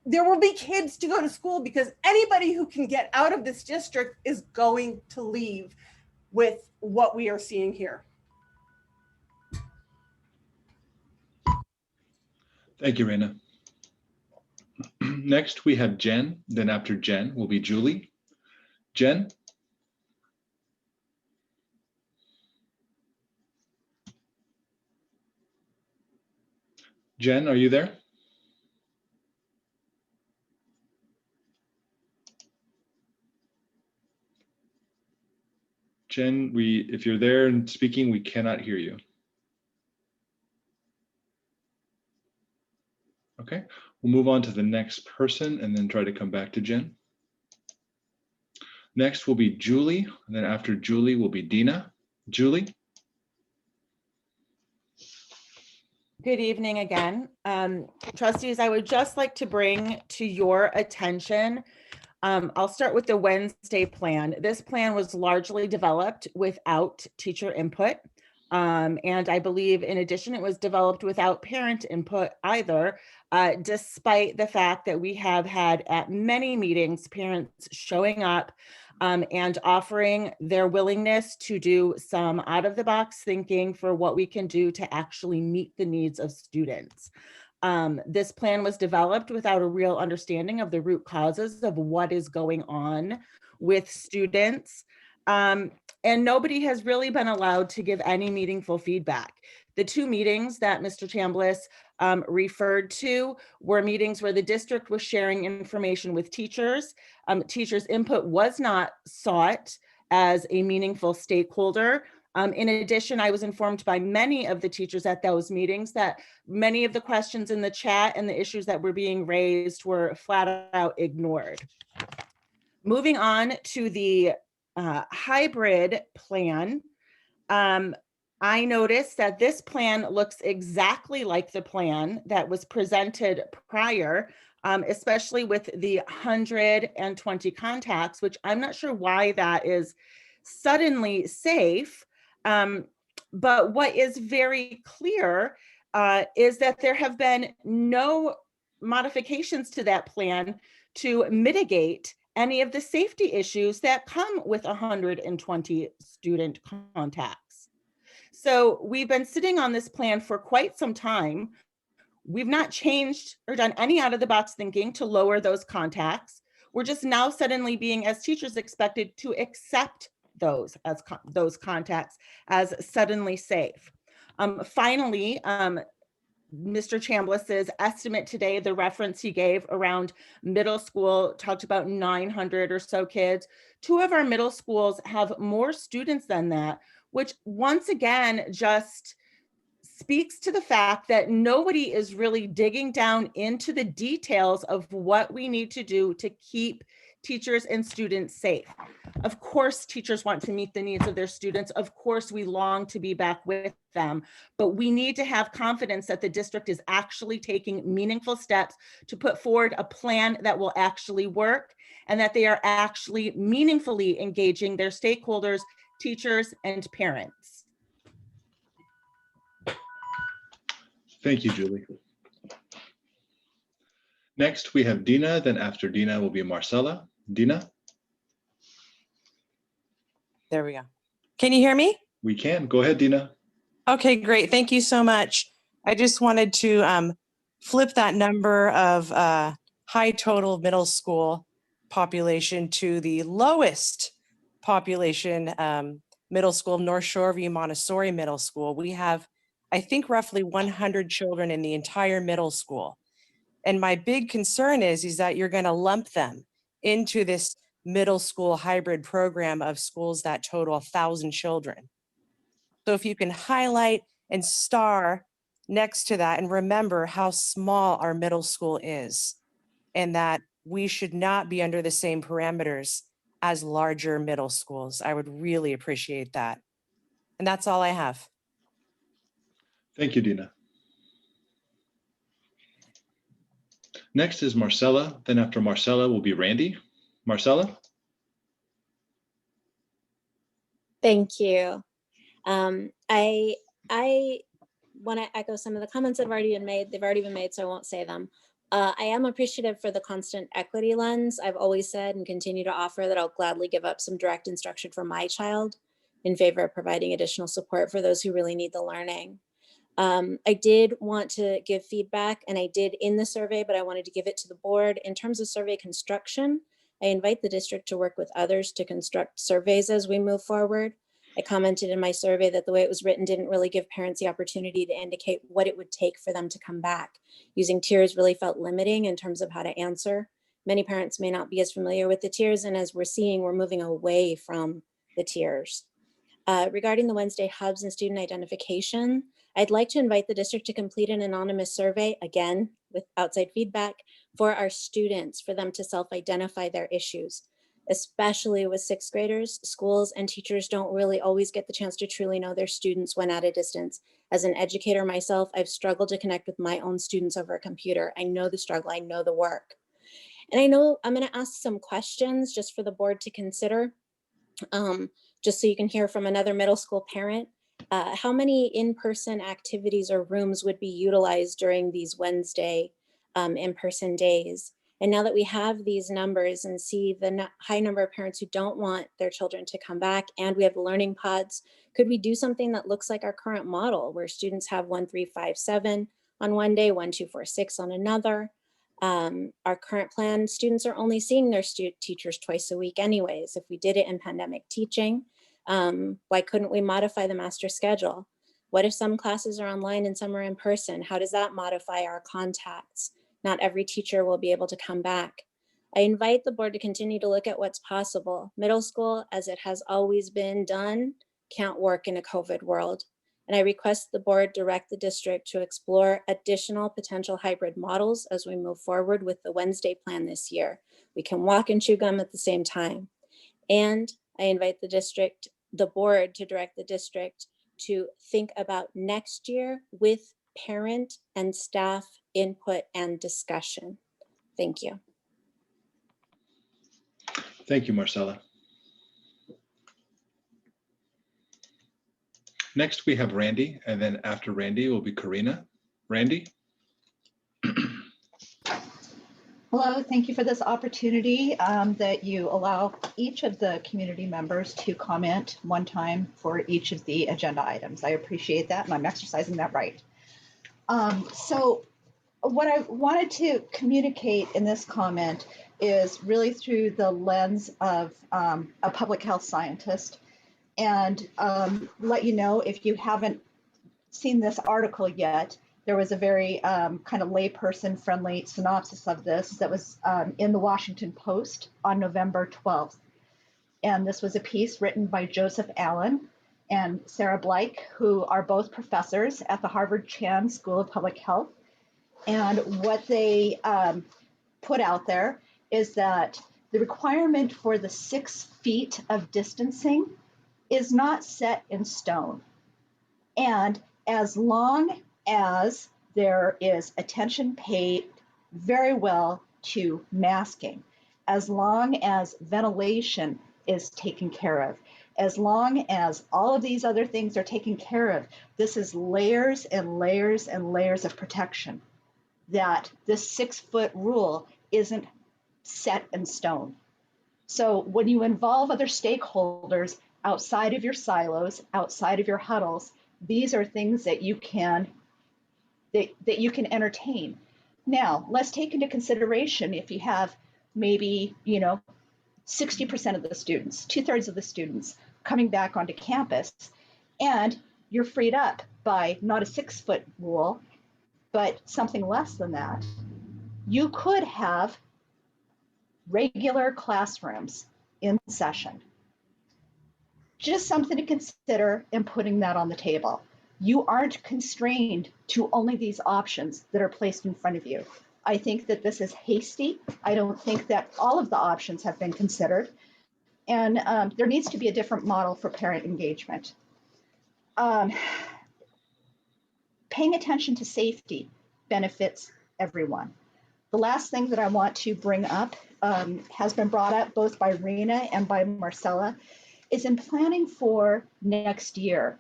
there will be kids to go to school because anybody who can get out of this district is going to leave with what we are seeing here. Thank you, Raina. Next, we have Jen. Then after Jen will be Julie. Jen? Jen, are you there? Jen, if you're there and speaking, we cannot hear you. Okay, we'll move on to the next person and then try to come back to Jen. Next will be Julie, and then after Julie will be Dina. Julie? Good evening again. Trustees, I would just like to bring to your attention, I'll start with the Wednesday plan. This plan was largely developed without teacher input. And I believe in addition, it was developed without parent input either, despite the fact that we have had at many meetings, parents showing up and offering their willingness to do some out-of-the-box thinking for what we can do to actually meet the needs of students. This plan was developed without a real understanding of the root causes of what is going on with students. And nobody has really been allowed to give any meaningful feedback. The two meetings that Mr. Chambliss referred to were meetings where the district was sharing information with teachers. Teachers' input was not sought as a meaningful stakeholder. In addition, I was informed by many of the teachers at those meetings that many of the questions in the chat and the issues that were being raised were flat out ignored. Moving on to the hybrid plan, I noticed that this plan looks exactly like the plan that was presented prior, especially with the 120 contacts, which I'm not sure why that is suddenly safe. But what is very clear is that there have been no modifications to that plan to mitigate any of the safety issues that come with 120 student contacts. So we've been sitting on this plan for quite some time. We've not changed or done any out-of-the-box thinking to lower those contacts. We're just now suddenly being, as teachers, expected to accept those as those contacts as suddenly safe. Finally, Mr. Chambliss's estimate today, the reference he gave around middle school, talked about 900 or so kids. Two of our middle schools have more students than that, which once again just speaks to the fact that nobody is really digging down into the details of what we need to do to keep teachers and students safe. Of course, teachers want to meet the needs of their students. Of course, we long to be back with them, but we need to have confidence that the district is actually taking meaningful steps to put forward a plan that will actually work and that they are actually meaningfully engaging their stakeholders, teachers, and parents. Thank you, Julie. Next, we have Dina, then after Dina will be Marcella. Dina? There we go. Can you hear me? We can. Go ahead, Dina. Okay, great. Thank you so much. I just wanted to flip that number of high total middle school population to the lowest population middle school, North Shoreview Montessori Middle School. We have, I think, roughly 100 children in the entire middle school. And my big concern is that you're going to lump them into this middle school hybrid program of schools that total 1,000 children. So if you can highlight and star next to that and remember how small our middle school is and that we should not be under the same parameters as larger middle schools, I would really appreciate that. And that's all I have. Thank you, Dina. Next is Marcella. Then after Marcella will be Randy. Marcella? Thank you. I want to echo some of the comments that have already been made. They've already been made, so I won't say them. I am appreciative for the constant equity lens. I've always said and continue to offer that I'll gladly give up some direct instruction for my child in favor of providing additional support for those who really need the learning. I did want to give feedback, and I did in the survey, but I wanted to give it to the board. In terms of survey construction, I invite the district to work with others to construct surveys as we move forward. I commented in my survey that the way it was written didn't really give parents the opportunity to indicate what it would take for them to come back. Using tiers really felt limiting in terms of how to answer. Many parents may not be as familiar with the tiers, and as we're seeing, we're moving away from the tiers. Regarding the Wednesday hubs and student identification, I'd like to invite the district to complete an anonymous survey, again, with outside feedback, for our students, for them to self-identify their issues. Especially with sixth graders, schools and teachers don't really always get the chance to truly know their students when at a distance. As an educator myself, I've struggled to connect with my own students over a computer. I know the struggle, I know the work. And I know I'm going to ask some questions just for the board to consider, just so you can hear from another middle school parent. How many in-person activities or rooms would be utilized during these Wednesday in-person days? And now that we have these numbers and see the high number of parents who don't want their children to come back, and we have the learning pods, could we do something that looks like our current model where students have 1, 3, 5, 7 on one day, 1, 2, 4, 6 on another? Our current plan, students are only seeing their teachers twice a week anyways. If we did it in pandemic teaching, why couldn't we modify the master schedule? What if some classes are online and some are in person? How does that modify our contacts? Not every teacher will be able to come back. I invite the board to continue to look at what's possible. Middle school, as it has always been done, can't work in a COVID world. And I request the board direct the district to explore additional potential hybrid models as we move forward with the Wednesday plan this year. We can walk and chew gum at the same time. And I invite the board to direct the district to think about next year with parent and staff input and discussion. Thank you. Thank you, Marcella. Next, we have Randy, and then after Randy will be Karina. Randy? Hello, thank you for this opportunity that you allow each of the community members to comment one time for each of the agenda items. I appreciate that, and I'm exercising that right. So what I wanted to communicate in this comment is really through the lens of a public health scientist, and let you know, if you haven't seen this article yet, there was a very kind of layperson friendly synopsis of this that was in the Washington Post on November 12th. And this was a piece written by Joseph Allen and Sarah Bleich, who are both professors at the Harvard Chan School of Public Health. And what they put out there is that the requirement for the 6 feet of distancing is not set in stone. And as long as there is attention paid very well to masking, as long as ventilation is taken care of, as long as all of these other things are taken care of, this is layers and layers and layers of protection, that this 6-foot rule isn't set in stone. So when you involve other stakeholders outside of your silos, outside of your huddles, these are things that you can entertain. Now, let's take into consideration if you have maybe 60% of the students, 2/3 of the students coming back onto campus, and you're freed up by not a 6-foot rule, but something less than that. You could have regular classrooms in session. Just something to consider in putting that on the table. You aren't constrained to only these options that are placed in front of you. I think that this is hasty. I don't think that all of the options have been considered. And there needs to be a different model for parent engagement. Paying attention to safety benefits everyone. The last thing that I want to bring up has been brought up both by Rena and by Marcella, is in planning for next year.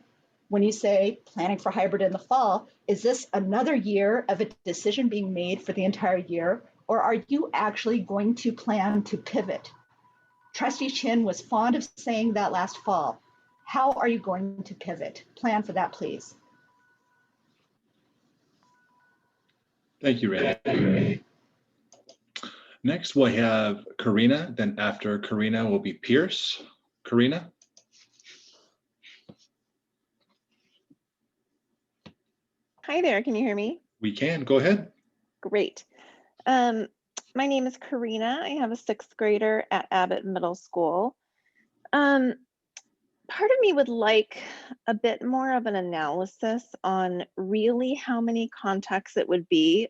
When you say planning for hybrid in the fall, is this another year of a decision being made for the entire year, or are you actually going to plan to pivot? Trustee Chin was fond of saying that last fall. How are you going to pivot? Plan for that, please. Thank you, Randy. Next, we'll have Karina. Then after Karina will be Pierce. Karina? Hi there, can you hear me? We can, go ahead. Great. My name is Karina. I have a 6th grader at Abbott Middle School. Part of me would like a bit more of an analysis on really how many contacts it would be.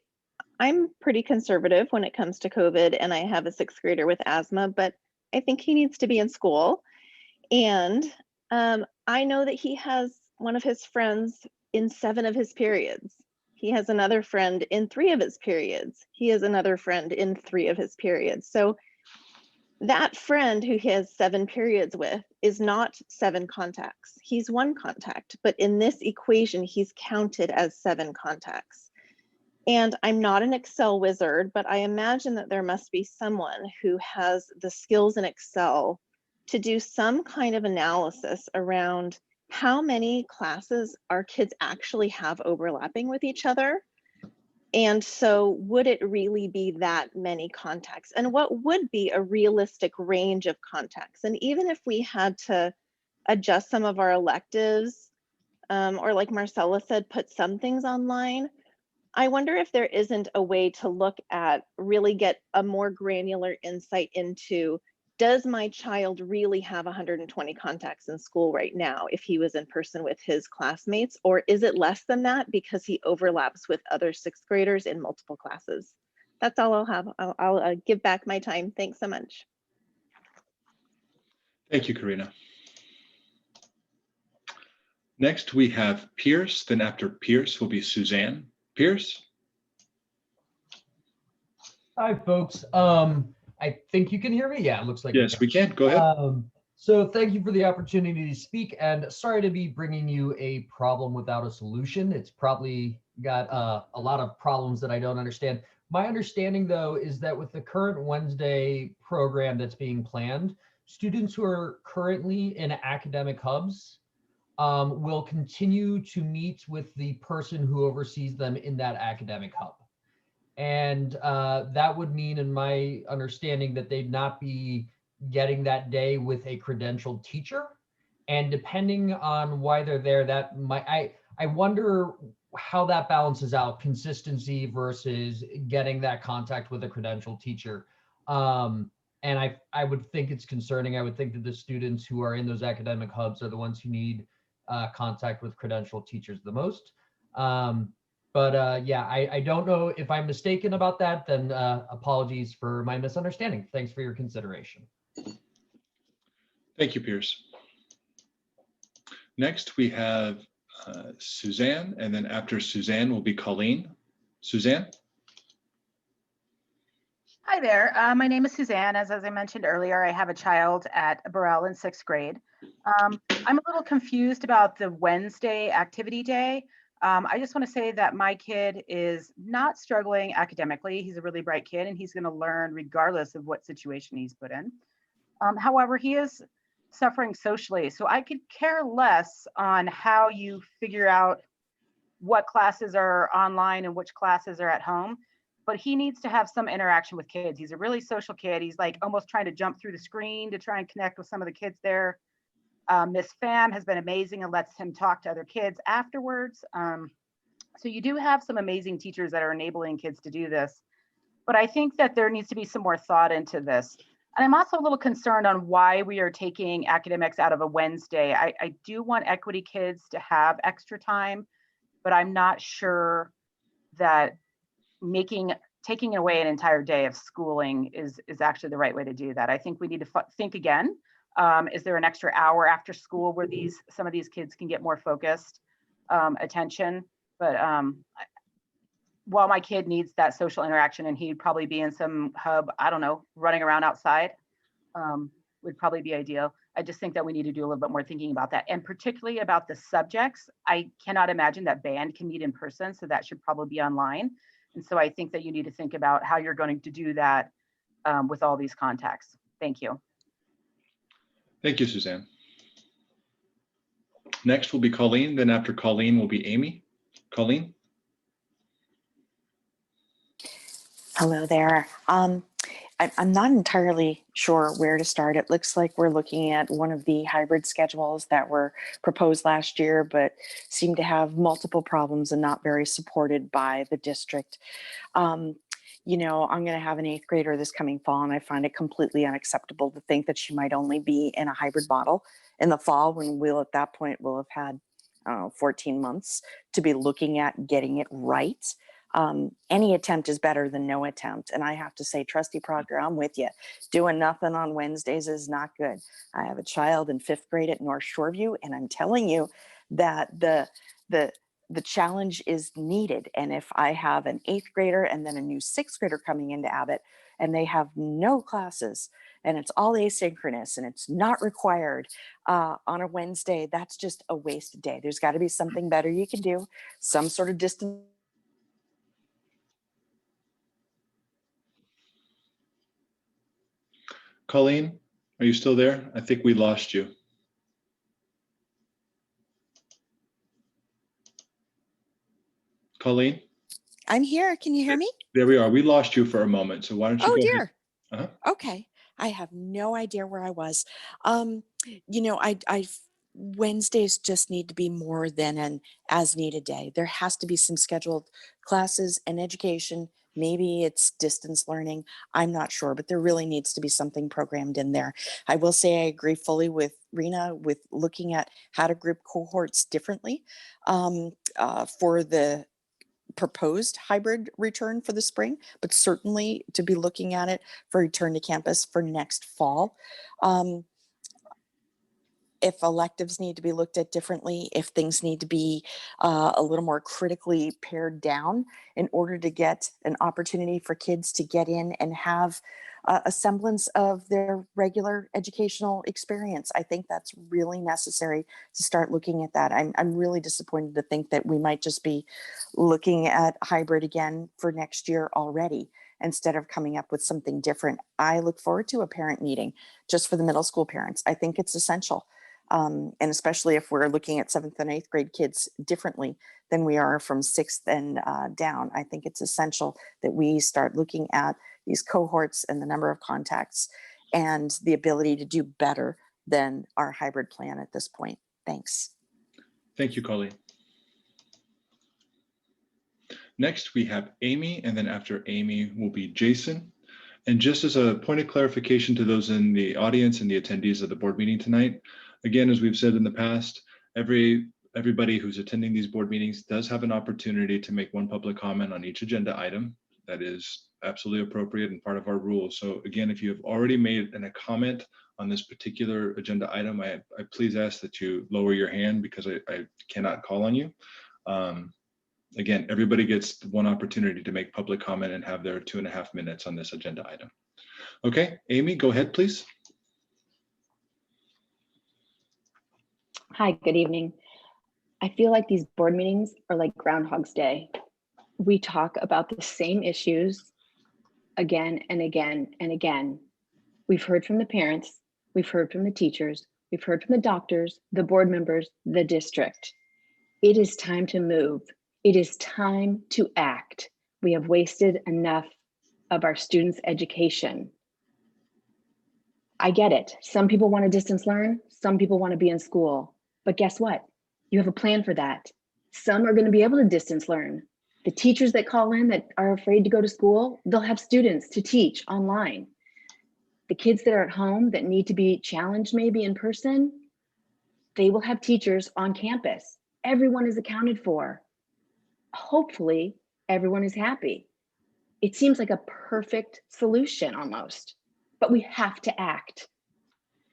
I'm pretty conservative when it comes to COVID, and I have a 6th grader with asthma, but I think he needs to be in school. And I know that he has one of his friends in 7 of his periods. He has another friend in 3 of his periods. He has another friend in 3 of his periods. So that friend who he has 7 periods with is not 7 contacts. He's 1 contact, but in this equation, he's counted as 7 contacts. And I'm not an Excel wizard, but I imagine that there must be someone who has the skills in Excel to do some kind of analysis around how many classes our kids actually have overlapping with each other. And so would it really be that many contacts? And what would be a realistic range of contacts? And even if we had to adjust some of our electives, or like Marcella said, put some things online, I wonder if there isn't a way to look at, really get a more granular insight into, does my child really have 120 contacts in school right now if he was in person with his classmates, or is it less than that because he overlaps with other sixth graders in multiple classes? That's all I'll have. I'll give back my time. Thanks so much. Thank you, Karina. Next, we have Pierce. Then after Pierce will be Suzanne. Pierce? Hi, folks. I think you can hear me. Yeah, it looks like yes, we can. Go ahead. So thank you for the opportunity to speak, and sorry to be bringing you a problem without a solution. It's probably got a lot of problems that I don't understand. My understanding, though, is that with the current Wednesday program that's being planned, students who are currently in academic hubs will continue to meet with the person who oversees them in that academic hub. And that would mean, in my understanding, that they'd not be getting that day with a credentialed teacher. And depending on why they're there, that might, I wonder how that balances out, consistency versus getting that contact with a credentialed teacher. And I would think it's concerning. I would think that the students who are in those academic hubs are the ones who need contact with credentialed teachers the most. But yeah, I don't know if I'm mistaken about that, then apologies for my misunderstanding. Thanks for your consideration. Thank you, Pierce. Next, we have Suzanne, and then after Suzanne will be Colleen. Suzanne? Hi there. My name is Suzanne. As I mentioned earlier, I have a child at Burrell in 6th grade. I'm a little confused about the Wednesday activity day. I just want to say that my kid is not struggling academically. He's a really bright kid and he's going to learn regardless of what situation he's put in. However, he is suffering socially. So I could care less on how you figure out what classes are online and which classes are at home. But he needs to have some interaction with kids. He's a really social kid. He's like almost trying to jump through the screen to try and connect with some of the kids there. Miss Pham has been amazing and lets him talk to other kids afterwards. So you do have some amazing teachers that are enabling kids to do this. But I think that there needs to be some more thought into this. And I'm also a little concerned on why we are taking academics out of a Wednesday. I do want equity kids to have extra time, but I'm not sure that taking away an entire day of schooling is actually the right way to do that. I think we need to think again. Is there an extra hour after school where some of these kids can get more focused attention? But while my kid needs that social interaction and he'd probably be in some hub, I don't know, running around outside, would probably be ideal. I just think that we need to do a little bit more thinking about that, and particularly about the subjects. I cannot imagine that band can meet in person, so that should probably be online. And so I think that you need to think about how you're going to do that with all these contacts. Thank you. Thank you, Suzanne. Next will be Colleen. Then after Colleen will be Amy. Colleen? Hello there. I'm not entirely sure where to start. It looks like we're looking at one of the hybrid schedules that were proposed last year, but seem to have multiple problems and not very supported by the district. You know, I'm going to have an 8th grader this coming fall, and I find it completely unacceptable to think that she might only be in a hybrid model in the fall, when we'll at that point will have had, I don't know, 14 months to be looking at getting it right. Any attempt is better than no attempt. And I have to say, Trustee Proctor, I'm with you. Doing nothing on Wednesdays is not good. I have a child in 5th grade at North Shoreview, and I'm telling you that the challenge is needed. And if I have an 8th grader and then a new 6th grader coming into Abbott, and they have no classes, and it's all asynchronous and it's not required on a Wednesday, that's just a wasted day. There's got to be something better you can do, some sort of distance Colleen, are you still there? I think we lost you. Colleen? I'm here. Can you hear me? There we are. We lost you for a moment. So why don't you Oh go dear. ahead? Okay. I have no idea where I was. You know, Wednesdays just need to be more than an as needed day. There has to be some scheduled classes and education. Maybe it's distance learning. I'm not sure, but there really needs to be something programmed in there. I will say I agree fully with Rena with looking at how to group cohorts differently for the proposed hybrid return for the spring, but certainly to be looking at it for return to campus for next fall. If electives need to be looked at differently, if things need to be a little more critically pared down in order to get an opportunity for kids to get in and have a semblance of their regular educational experience. I think that's really necessary to start looking at that. I'm really disappointed to think that we might just be looking at hybrid again for next year already, instead of coming up with something different. I look forward to a parent meeting just for the middle school parents. I think it's essential. And especially if we're looking at 7th and 8th grade kids differently than we are from 6th and down. I think it's essential that we start looking at these cohorts and the number of contacts and the ability to do better than our hybrid plan at this point. Thanks. Thank you, Colleen. Next, we have Amy, and then after Amy will be Jason. And just as a point of clarification to those in the audience and the attendees of the board meeting tonight, again, as we've said in the past, everybody who's attending these board meetings does have an opportunity to make one public comment on each agenda item. That is absolutely appropriate and part of our rules. So again, if you have already made a comment on this particular agenda item, I please ask that you lower your hand because I cannot call on you. Again, everybody gets one opportunity to make public comment and have their 2.5 minutes on this agenda item. Okay, Amy, go ahead, please. Hi, good evening. I feel like these board meetings are like Groundhog's Day. We talk about the same issues again and again and again. We've heard from the parents, we've heard from the teachers, we've heard from the doctors, the board members, the district. It is time to move. It is time to act. We have wasted enough of our students' education. I get it. Some people want to distance learn, some people want to be in school. But guess what? You have a plan for that. Some are going to be able to distance learn. The teachers that call in that are afraid to go to school, they'll have students to teach online. The kids that are at home that need to be challenged maybe in person, they will have teachers on campus. Everyone is accounted for. Hopefully, everyone is happy. It seems like a perfect solution almost, but we have to act.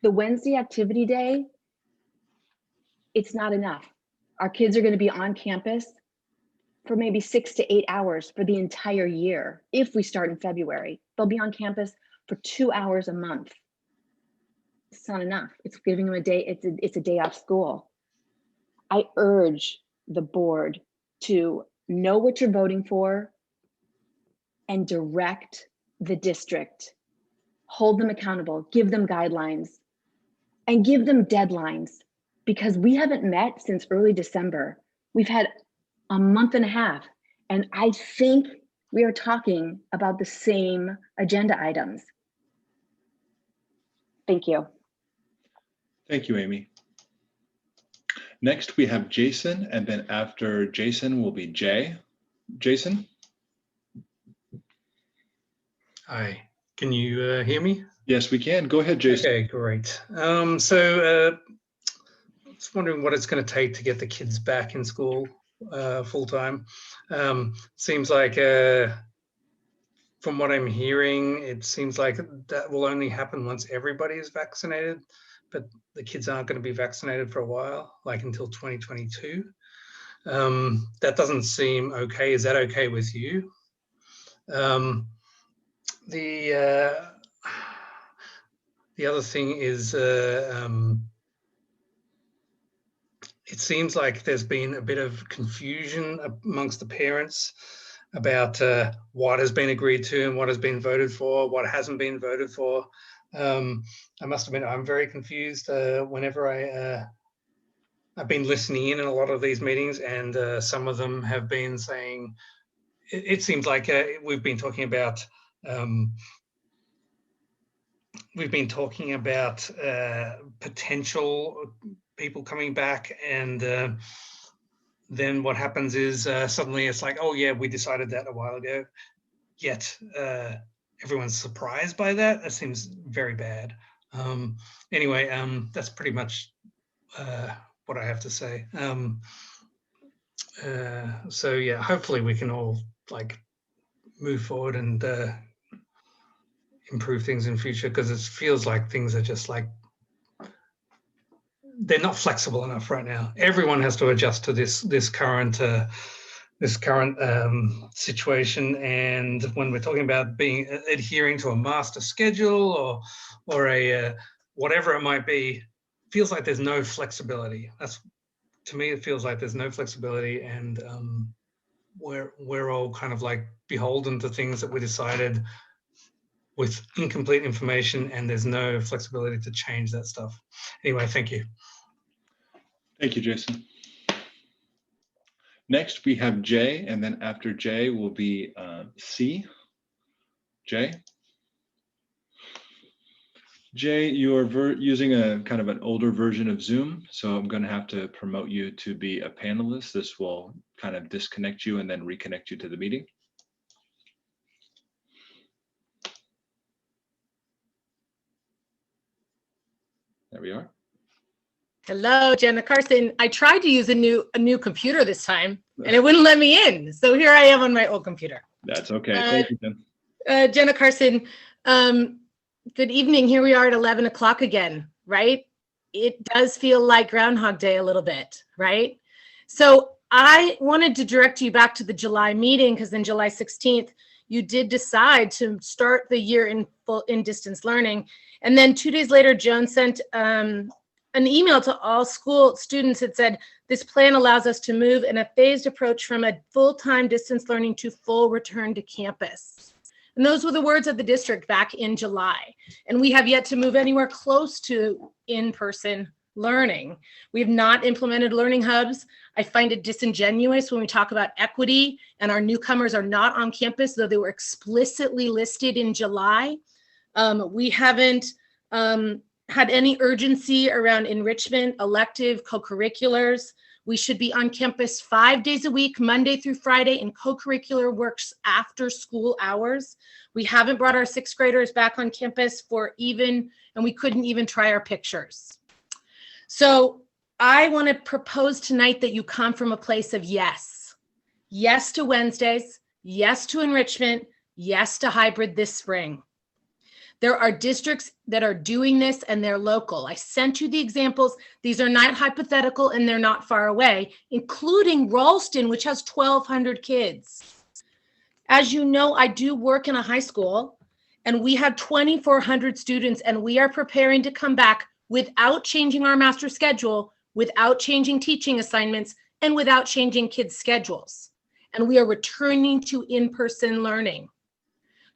The Wednesday activity day, it's not enough. Our kids are going to be on campus for maybe 6 to 8 hours for the entire year. If we start in February, they'll be on campus for 2 hours a month. It's not enough. It's giving them a day, it's a day off school. I urge the board to know what you're voting for and direct the district. Hold them accountable, give them guidelines, and give them deadlines, because we haven't met since early December. We've had a month and a half, and I think we are talking about the same agenda items. Thank you. Thank you, Amy. Next, we have Jason, and then after Jason will be Jay. Jason? Hi, can you hear me? Yes, we can. Go ahead, Jason. Okay, great. I was wondering what it's going to take to get the kids back in school full time. Seems like, from what I'm hearing, it seems like that will only happen once everybody is vaccinated, but the kids aren't going to be vaccinated for a while, like until 2022. That doesn't seem okay. Is that okay with you? The other thing is, it seems like there's been a bit of confusion amongst the parents about what has been agreed to and what has been voted for, what hasn't been voted for. I must admit, I'm very confused whenever I've been listening in a lot of these meetings, and some of them have been saying, it seems like we've been talking about potential people coming back, and then what happens is suddenly it's like, oh yeah, we decided that a while ago. Yet everyone's surprised by that. That seems very bad. Anyway, that's pretty much what I have to say. So yeah, hopefully we can all like move forward and improve things in future, because it feels like things are just like, they're not flexible enough right now. Everyone has to adjust to this current situation. And when we're talking about adhering to a master schedule or a whatever it might be, feels like there's no flexibility. To me, it feels like there's no flexibility, and we're all kind of like beholden to things that we decided with incomplete information, and there's no flexibility to change that stuff. Anyway, thank you. Thank you, Jason. Next, we have Jay, and then after Jay will be C. Jay? Jay, you are using a kind of an older version of Zoom, so I'm going to have to promote you to be a panelist. This will kind of disconnect you and then reconnect you to the meeting. There we are. Hello, Jenna Carson. I tried to use a new computer this time, and it wouldn't let me in. So here I am on my old computer. That's okay. Thank you, Jen. Jenna Carson, good evening. Here we are at 11 o'clock again, right? It does feel like Groundhog Day a little bit, right? So I wanted to direct you back to the July meeting, because then July 16th, you did decide to start the year in distance learning. And then 2 days later, Joan sent an email to all school students that said, this plan allows us to move in a phased approach from a full-time distance learning to full return to campus. And those were the words of the district back in July. And we have yet to move anywhere close to in-person learning. We have not implemented learning hubs. I find it disingenuous when we talk about equity and our newcomers are not on campus, though they were explicitly listed in July. We haven't had any urgency around enrichment, elective, co-curriculars. We should be on campus 5 days a week, Monday through Friday, and co-curricular works after school hours. We haven't brought our 6th graders back on campus and we couldn't even try our pictures. So I want to propose tonight that you come from a place of yes. Yes to Wednesdays, yes to enrichment, yes to hybrid this spring. There are districts that are doing this and they're local. I sent you the examples. These are not hypothetical and they're not far away, including Ralston, which has 1,200 kids. As you know, I do work in a high school and we have 2,400 students and we are preparing to come back without changing our master schedule, without changing teaching assignments, and without changing kids' schedules. And we are returning to in-person learning.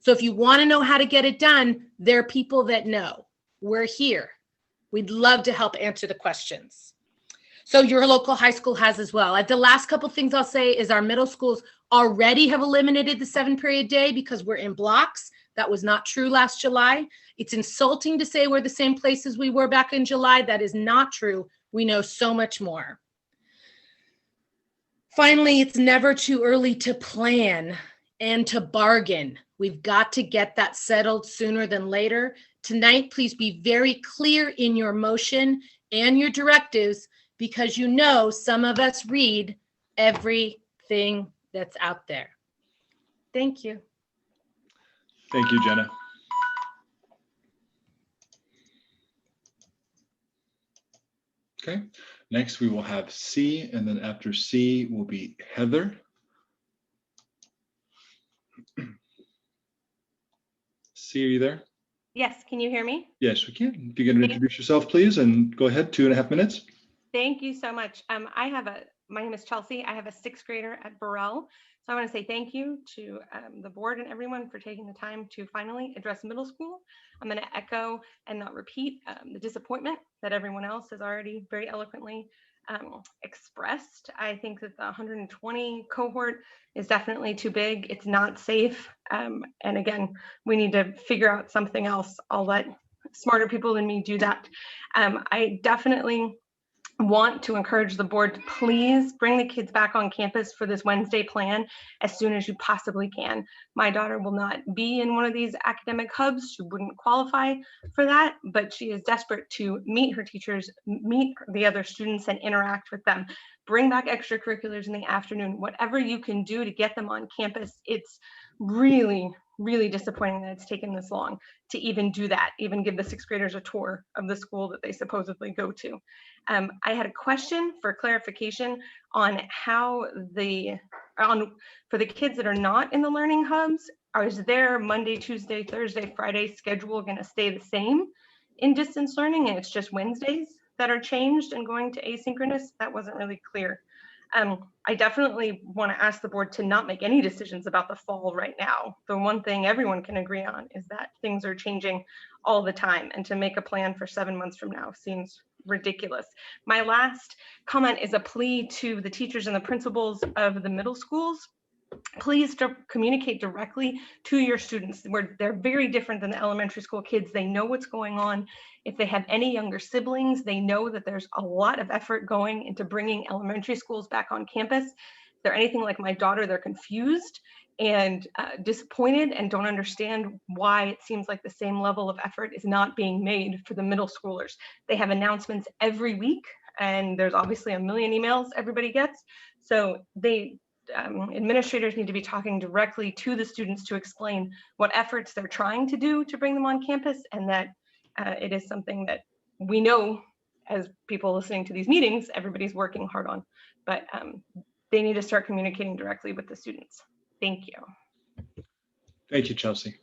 So if you want to know how to get it done, there are people that know. We're here. We'd love to help answer the questions. So your local high school has as well. The last couple things I'll say is our middle schools already have eliminated the 7-period day because we're in blocks. That was not true last July. It's insulting to say we're the same place as we were back in July. That is not true. We know so much more. Finally, it's never too early to plan and to bargain. We've got to get that settled sooner than later. Tonight, please be very clear in your motion and your directives, because you know some of us read everything that's out there. Thank you. Thank you, Jenna. Okay, next we will have C, and then after C will be Heather. C, are you there? Yes, can you hear me? Yes, we can. If you can introduce yourself, please, and go ahead, 2.5 minutes. Thank you so much. My name is Chelsea. I have a 6th grader at Burrell. So I want to say thank you to the board and everyone for taking the time to finally address middle school. I'm going to echo and not repeat the disappointment that everyone else has already very eloquently expressed. I think that the 120 cohort is definitely too big. It's not safe. And again, we need to figure out something else. I'll let smarter people than me do that. I definitely want to encourage the board to please bring the kids back on campus for this Wednesday plan as soon as you possibly can. My daughter will not be in one of these academic hubs. She wouldn't qualify for that, but she is desperate to meet her teachers, meet the other students, and interact with them. Bring back extracurriculars in the afternoon, whatever you can do to get them on campus. It's really disappointing that it's taken this long to even do that, even give the 6th graders a tour of the school that they supposedly go to. I had a question for clarification on how for the kids that are not in the learning hubs, is their Monday, Tuesday, Thursday, Friday schedule going to stay the same in distance learning, and it's just Wednesdays that are changed and going to asynchronous? That wasn't really clear. I definitely want to ask the board to not make any decisions about the fall right now. The one thing everyone can agree on is that things are changing all the time, and to make a plan for 7 months from now seems ridiculous. My last comment is a plea to the teachers and the principals of the middle schools. Please communicate directly to your students, where they're very different than the elementary school kids. They know what's going on. If they have any younger siblings, they know that there's a lot of effort going into bringing elementary schools back on campus. If they're anything like my daughter, they're confused and disappointed and don't understand why it seems like the same level of effort is not being made for the middle schoolers. They have announcements every week, and there's obviously a million emails everybody gets. So administrators need to be talking directly to the students to explain what efforts they're trying to do to bring them on campus, and that it is something that we know as people listening to these meetings, everybody's working hard on, but they need to start communicating directly with the students. Thank you. Thank you, Chelsea.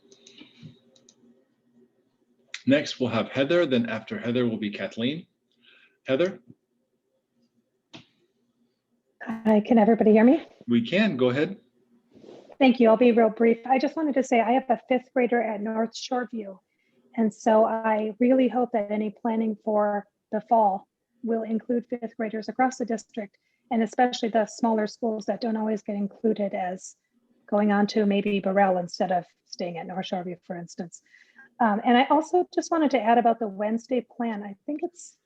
Next, we'll have Heather. Then after Heather will be Kathleen. Heather? Hi, can everybody hear me? We can, go ahead. Thank you, I'll be real brief. I just wanted to say I have a 5th grader at North Shoreview. And so I really hope that any planning for the fall will include 5th graders across the district, and especially the smaller schools that don't always get included, as going on to maybe Burrell instead of staying at North Shoreview, for instance. And I also just wanted to add about the Wednesday plan. I think it's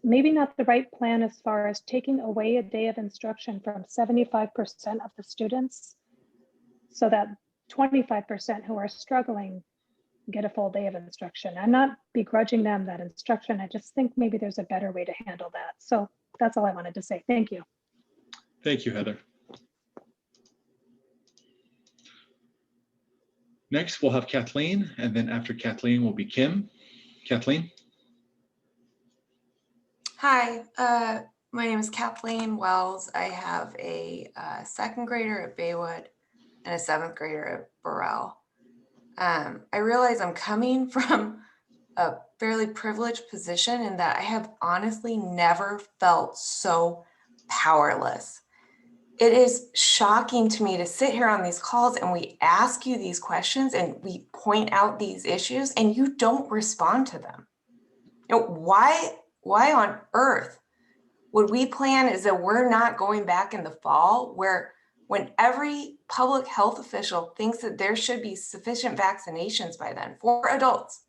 maybe not the right plan as far as taking away a day of instruction from 75% of the students, so that 25% who are struggling get a full day of instruction. I'm not begrudging them that instruction. I just think maybe there's a better way to handle that. So that's all I wanted to say. Thank you. Thank you, Heather. Next, we'll have Kathleen, and then after Kathleen will be Kim. Kathleen? Hi, my name is Kathleen Wells. I have a 2nd grader at Baywood and a 7th grader at Burrell. I realize I'm coming from a fairly privileged position in that I have honestly never felt so powerless. It is shocking to me to sit here on these calls and we ask you these questions and we point out these issues and you don't respond to them. You know, why on earth would we plan as though we're not going back in the fall, where when every public health official thinks that there should be sufficient vaccinations by then for adults?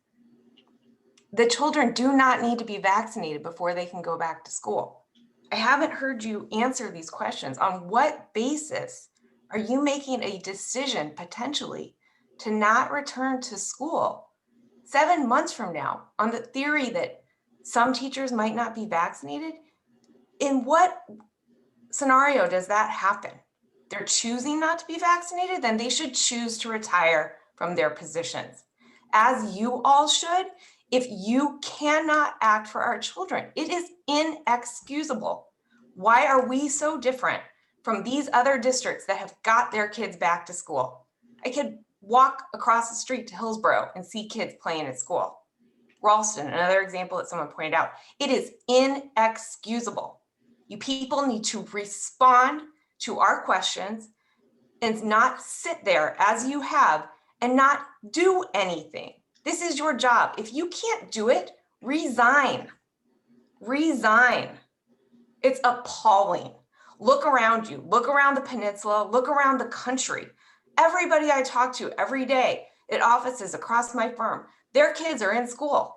The children do not need to be vaccinated before they can go back to school. I haven't heard you answer these questions. On what basis are you making a decision potentially to not return to school 7 months from now on the theory that some teachers might not be vaccinated? In what scenario does that happen? They're choosing not to be vaccinated, then they should choose to retire from their positions, as you all should. If you cannot act for our children, it is inexcusable. Why are we so different from these other districts that have got their kids back to school? I could walk across the street to Hillsborough and see kids playing at school. Ralston, another example that someone pointed out. It is inexcusable. You people need to respond to our questions and not sit there as you have and not do anything. This is your job. If you can't do it, resign. Resign. It's appalling. Look around you. Look around the peninsula. Look around the country. Everybody I talk to every day at offices across my firm, their kids are in school.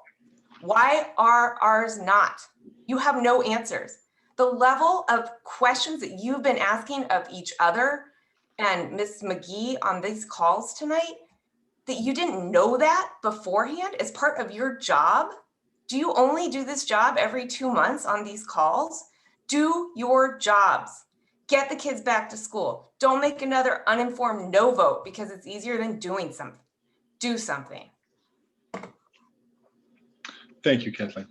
Why are ours not? You have no answers. The level of questions that you've been asking of each other and Ms. McGee on these calls tonight, that you didn't know that beforehand as part of your job? Do you only do this job every 2 months on these calls? Do your jobs. Get the kids back to school. Don't make another uninformed no vote because it's easier than doing something. Do something. Thank you, Kathleen.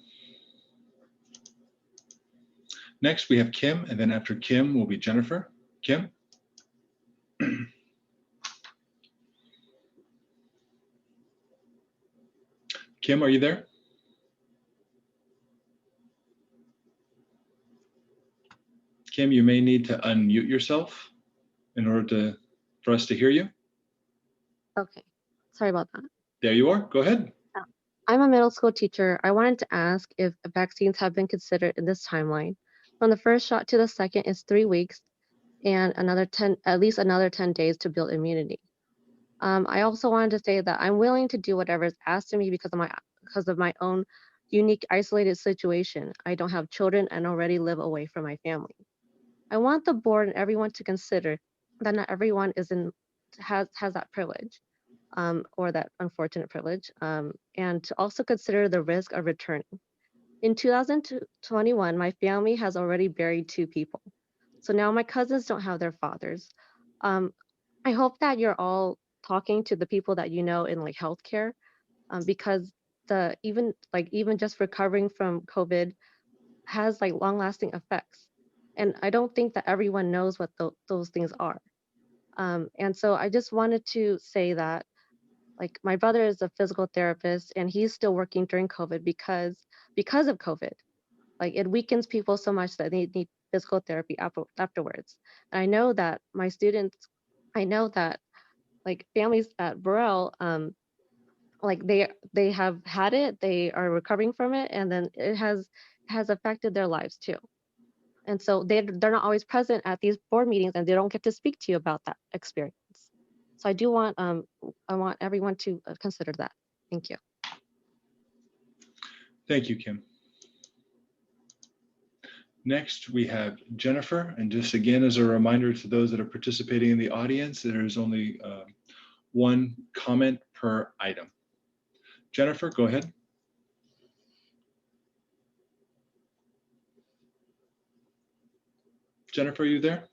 Next, we have Kim, and then after Kim will be Jennifer. Kim? Kim, are you there? Kim, you may need to unmute yourself in order for us to hear you. Okay, sorry about that. There you are. Go ahead. I'm a middle school teacher. I wanted to ask if vaccines have been considered in this timeline. From the first shot to the second is 3 weeks and at least another 10 days to build immunity. I also wanted to say that I'm willing to do whatever is asked of me because of my own unique isolated situation. I don't have children and already live away from my family. I want the board and everyone to consider that not everyone has that privilege. Or that unfortunate privilege, and to also consider the risk of returning. In 2021, my family has already buried 2 people. So now my cousins don't have their fathers. I hope that you're all talking to the people that you know in like healthcare, because even just recovering from COVID has like long-lasting effects. And I don't think that everyone knows what those things are. And so I just wanted to say that like my brother is a physical therapist and he's still working during COVID because of COVID. Like it weakens people so much that they need physical therapy afterwards. And I know that my students, like families at Burrell, like they have had it, they are recovering from it, and then it has affected their lives too. And so they're not always present at these board meetings and they don't get to speak to you about that experience. So I want everyone to consider that. Thank you. Thank you, Kim. Next, we have Jennifer. And just again, as a reminder to those that are participating in the audience, there is only 1 comment per item. Jennifer, go ahead. Jennifer, are you there?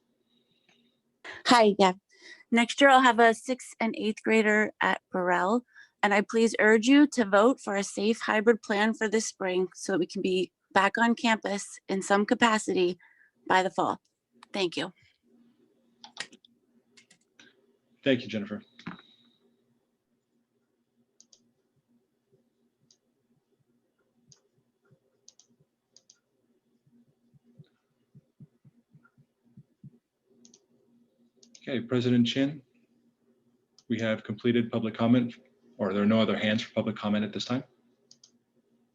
Hi, yeah. Next year, I'll have a 6th and 8th grader at Burrell, and I please urge you to vote for a safe hybrid plan for this spring so that we can be back on campus in some capacity by the fall. Thank you. Thank you, Jennifer. Okay, President Chin, we have completed public comment, or there are no other hands for public comment at this time.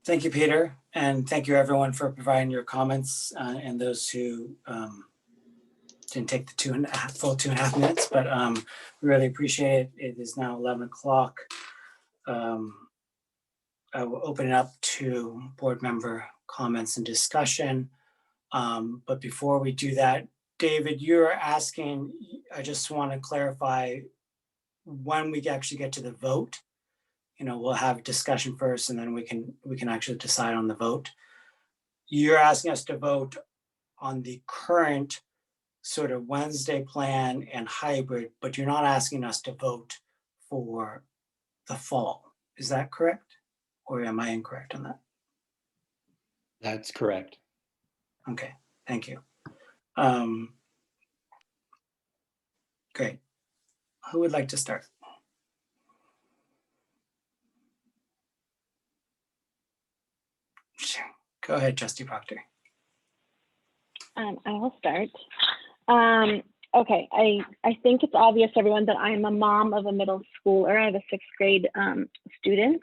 Thank you, Peter. And thank you everyone for providing your comments and those who didn't take the full 2.5 minutes, but we really appreciate it. It is now 11 o'clock. I will open it up to board member comments and discussion. But before we do that, David, you're asking, I just want to clarify when we actually get to the vote. You know, we'll have discussion first and then we can actually decide on the vote. You're asking us to vote on the current sort of Wednesday plan and hybrid, but you're not asking us to vote for the fall. Is that correct? Or am I incorrect on that? That's correct. Okay, thank you. Great. Who would like to start? Go ahead, Trustee Proctor. I'll start. Okay, I think it's obvious to everyone that I'm a mom of a middle schooler. I have a 6th grade student.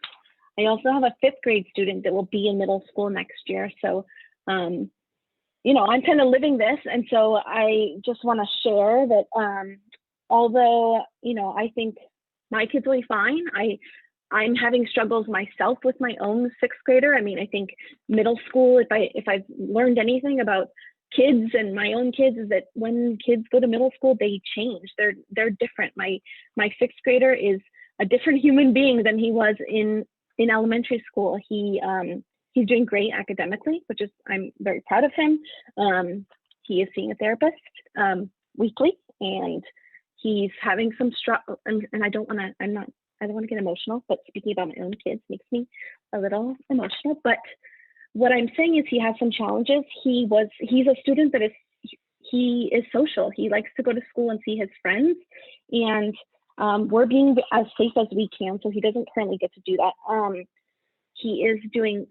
I also have a 5th grade student that will be in middle school next year. So, you know, I'm kind of living this. And so I just want to share that although, you know, I think my kids will be fine, I'm having struggles myself with my own 6th grader. I mean, I think middle school, if I've learned anything about kids and my own kids, is that when kids go to middle school, they change. They're different. My 6th grader is a different human being than he was in elementary school. He's doing great academically, which is, I'm very proud of him. He is seeing a therapist weekly, and he's having some struggle. And I don't want to get emotional, but speaking about my own kids makes me a little emotional. But what I'm saying is he has some challenges. He's a student that he is social. He likes to go to school and see his friends, and we're being as safe as we can. So he doesn't currently get to do that. He is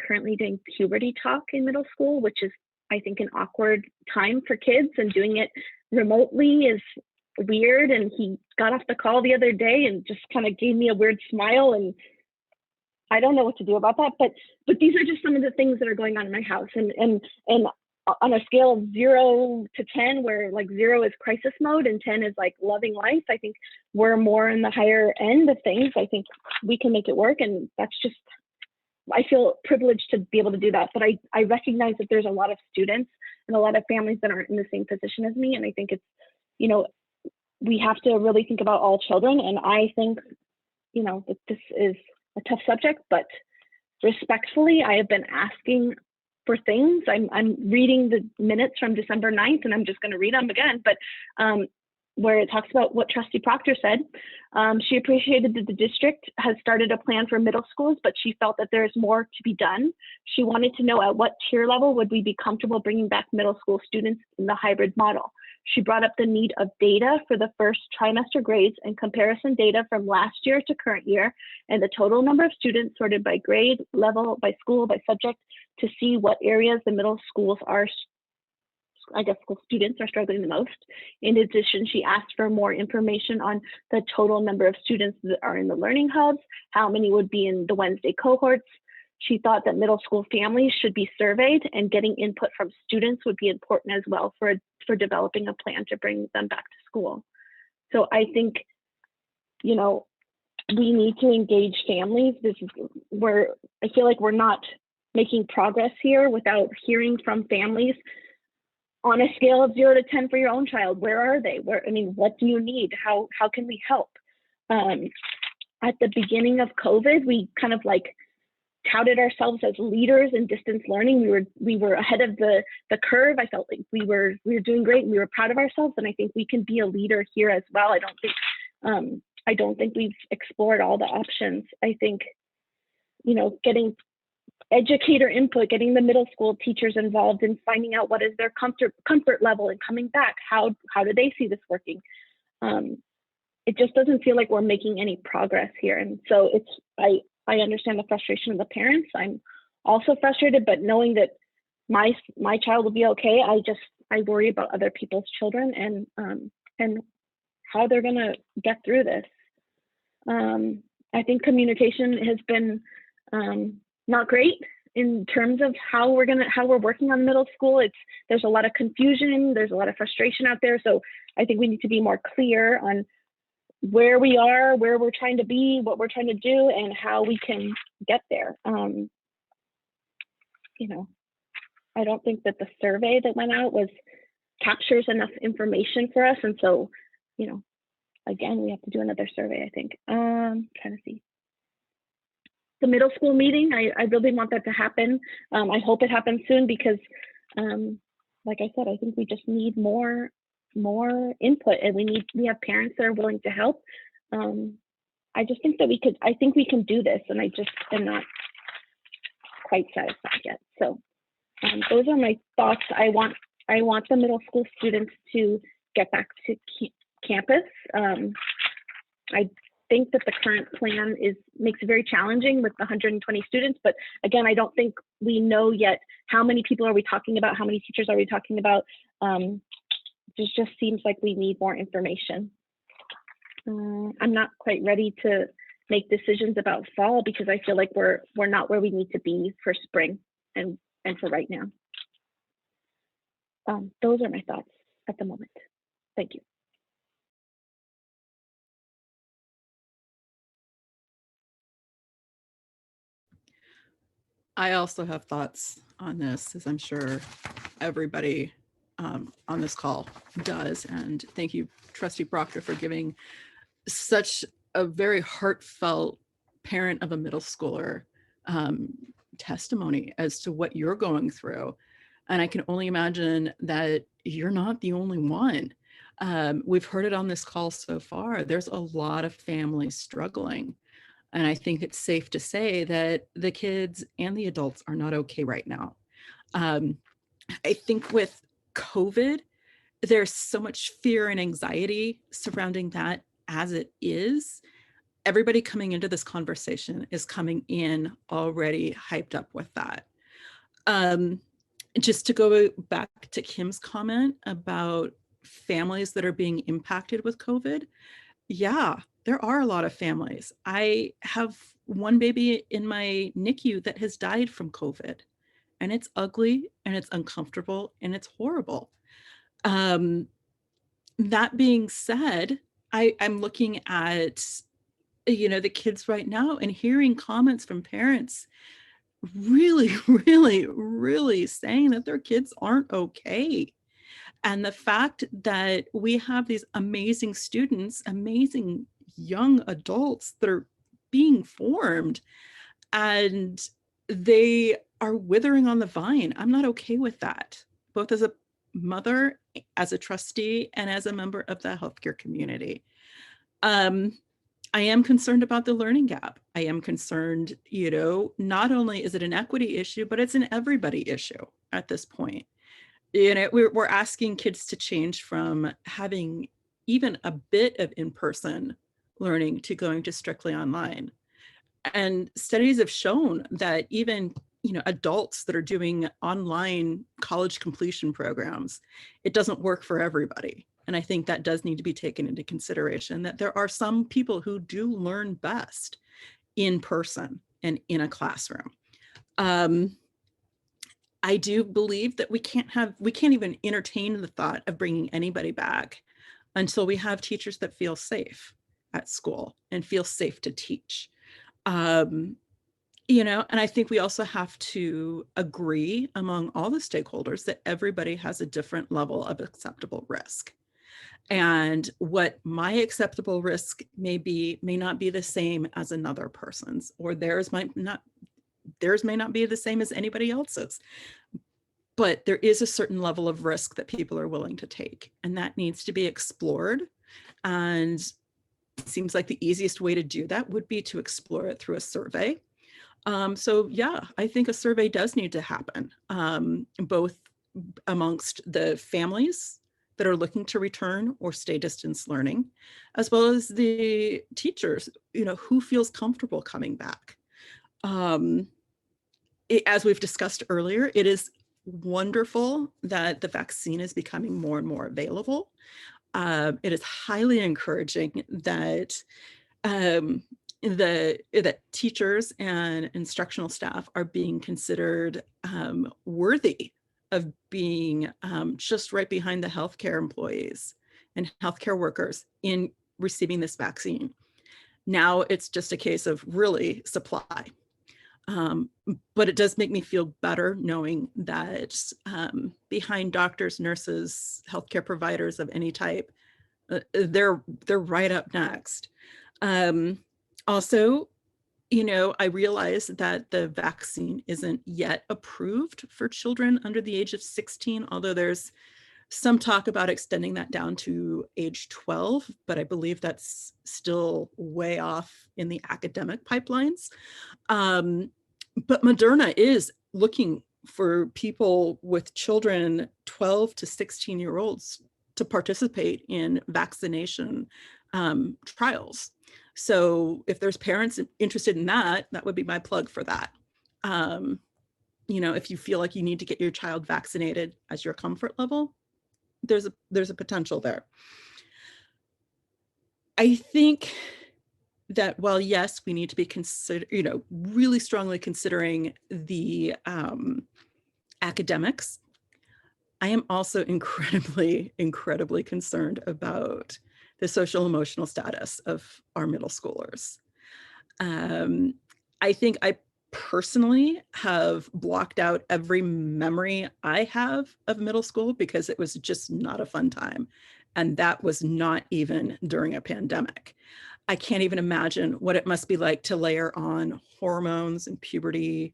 currently doing puberty talk in middle school, which is, I think, an awkward time for kids, and doing it remotely is weird. And he got off the call the other day and just kind of gave me a weird smile, and I don't know what to do about that, but these are just some of the things that are going on in my house. And on a scale of 0 to 10, where like 0 is crisis mode and 10 is like loving life, I think we're more in the higher end of things. I think we can make it work, and that's just, I feel privileged to be able to do that. But I recognize that there's a lot of students and a lot of families that aren't in the same position as me. And I think it's, you know, we have to really think about all children. And I think, you know, that this is a tough subject, but respectfully, I have been asking for things. I'm reading the minutes from December 9th, and I'm just going to read them again, but where it talks about what Trustee Proctor said. She appreciated that the district has started a plan for middle schools, but she felt that there is more to be done. She wanted to know at what tier level would we be comfortable bringing back middle school students in the hybrid model. She brought up the need of data for the first trimester grades and comparison data from last year to current year, and the total number of students sorted by grade, level, by school, by subject, to see what areas the middle schools are, I guess, school students are struggling the most. In addition, she asked for more information on the total number of students that are in the learning hubs, how many would be in the Wednesday cohorts. She thought that middle school families should be surveyed, and getting input from students would be important as well for developing a plan to bring them back to school. So I think, you know, we need to engage families. This is where I feel like we're not making progress here without hearing from families on a scale of 0 to 10 for your own child. Where are they? What do you need? How can we help? At the beginning of COVID, we kind of like touted ourselves as leaders in distance learning. We were ahead of the curve. I felt like we were doing great, and we were proud of ourselves. And I think we can be a leader here as well. I don't think we've explored all the options. I think, you know, getting educator input, getting the middle school teachers involved in finding out what is their comfort level and coming back. How do they see this working? It just doesn't feel like we're making any progress here. And so I understand the frustration of the parents. I'm also frustrated, but knowing that my child will be okay, I worry about other people's children and how they're gonna get through this. I think communication has been not great in terms of how we're working on middle school. There's a lot of confusion, there's a lot of frustration out there. So I think we need to be more clear on where we are, where we're trying to be, what we're trying to do, and how we can get there. You know, I don't think that the survey that went out captures enough information for us. And so, you know, again, we have to do another survey, I think. Trying to see. The middle school meeting, I really want that to happen. I hope it happens soon because, like I said, I think we just need more input, and we have parents that are willing to help. I just think that I think we can do this, and I just am not quite satisfied yet. So those are my thoughts. I want the middle school students to get back to campus. I think that the current plan makes it very challenging with 120 students. But again, I don't think we know yet how many people are we talking about, how many teachers are we talking about. It just seems like we need more information. I'm not quite ready to make decisions about fall because I feel like we're not where we need to be for spring and for right now. Those are my thoughts at the moment. Thank you. I also have thoughts on this, as I'm sure everybody on this call does. And thank you, Trustee Proctor, for giving such a very heartfelt parent of a middle schooler testimony as to what you're going through. And I can only imagine that you're not the only one. We've heard it on this call so far. There's a lot of families struggling. And I think it's safe to say that the kids and the adults are not okay right now. I think with COVID, there's so much fear and anxiety surrounding that as it is. Everybody coming into this conversation is coming in already hyped up with that. Just to go back to Kim's comment about families that are being impacted with COVID, yeah, there are a lot of families. I have one baby in my NICU that has died from COVID, and it's ugly and it's uncomfortable and it's horrible. That being said, I'm looking at, the kids right now and hearing comments from parents really, really, really saying that their kids aren't okay. And the fact that we have these amazing students, amazing young adults that are being formed, and they are withering on the vine. I'm not okay with that, both as a mother, as a trustee, and as a member of the healthcare community. I am concerned about the learning gap. I am concerned, not only is it an equity issue, but it's an everybody issue at this point. We're asking kids to change from having even a bit of in-person learning to going to strictly online. And studies have shown that even adults that are doing online college completion programs, it doesn't work for everybody. And I think that does need to be taken into consideration, that there are some people who do learn best in person and in a classroom. I do believe that we can't even entertain the thought of bringing anybody back until we have teachers that feel safe at school and feel safe to teach. And I think we also have to agree among all the stakeholders that everybody has a different level of acceptable risk. And what my acceptable risk may not be the same as another person's, or theirs may not be the same as anybody else's. But there is a certain level of risk that people are willing to take, and that needs to be explored. And it seems like the easiest way to do that would be to explore it through a survey. So yeah, I think a survey does need to happen, both amongst the families that are looking to return or stay distance learning, as well as the teachers, who feels comfortable coming back. As we've discussed earlier, it is wonderful that the vaccine is becoming more and more available. It is highly encouraging that that teachers and instructional staff are being considered worthy of being just right behind the healthcare employees and healthcare workers in receiving this vaccine. Now it's just a case of really supply. But it does make me feel better knowing that behind doctors, nurses, healthcare providers of any type, they're right up next. Also, I realize that the vaccine isn't yet approved for children under the age of 16, although there's some talk about extending that down to age 12, but I believe that's still way off in the academic pipelines. But Moderna is looking for people with children 12 to 16-year-olds to participate in vaccination trials. So if there's parents interested in that, that would be my plug for that. If you feel like you need to get your child vaccinated as your comfort level, there's a potential there. I think that while yes, we need to be really strongly considering the academics, I am also incredibly, incredibly concerned about the social emotional status of our middle schoolers. I think I personally have blocked out every memory I have of middle school because it was just not a fun time. And that was not even during a pandemic. I can't even imagine what it must be like to layer on hormones and puberty,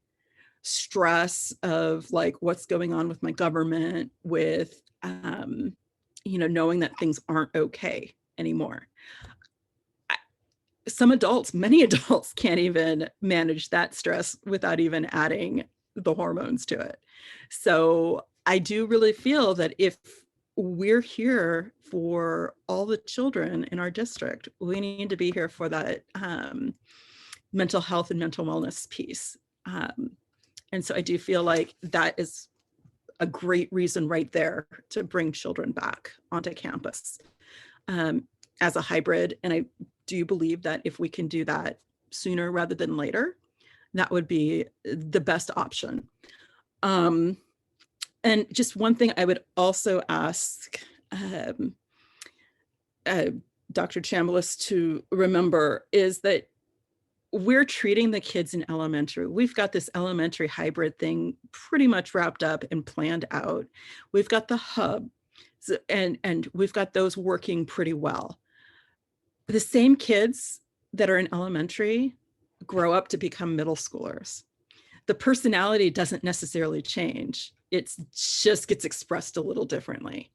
stress of like what's going on with my government, with knowing that things aren't okay anymore. Many adults can't even manage that stress without even adding the hormones to it. So I do really feel that if we're here for all the children in our district, we need to be here for that mental health and mental wellness piece. And so I do feel like that is a great reason right there to bring children back onto campus as a hybrid. And I do believe that if we can do that sooner rather than later, that would be the best option. And just one thing I would also ask Dr. Chambliss to remember is that we're treating the kids in elementary. We've got this elementary hybrid thing pretty much wrapped up and planned out. We've got the hub and we've got those working pretty well. The same kids that are in elementary grow up to become middle schoolers. The personality doesn't necessarily change. It just gets expressed a little differently.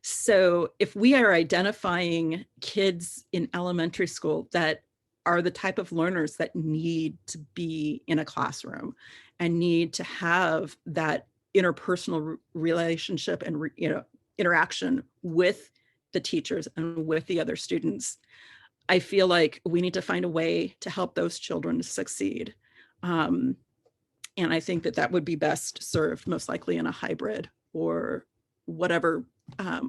So if we are identifying kids in elementary school that are the type of learners that need to be in a classroom and need to have that interpersonal relationship and interaction with the teachers and with the other students, I feel like we need to find a way to help those children succeed. And I think that would be best served most likely in a hybrid or whatever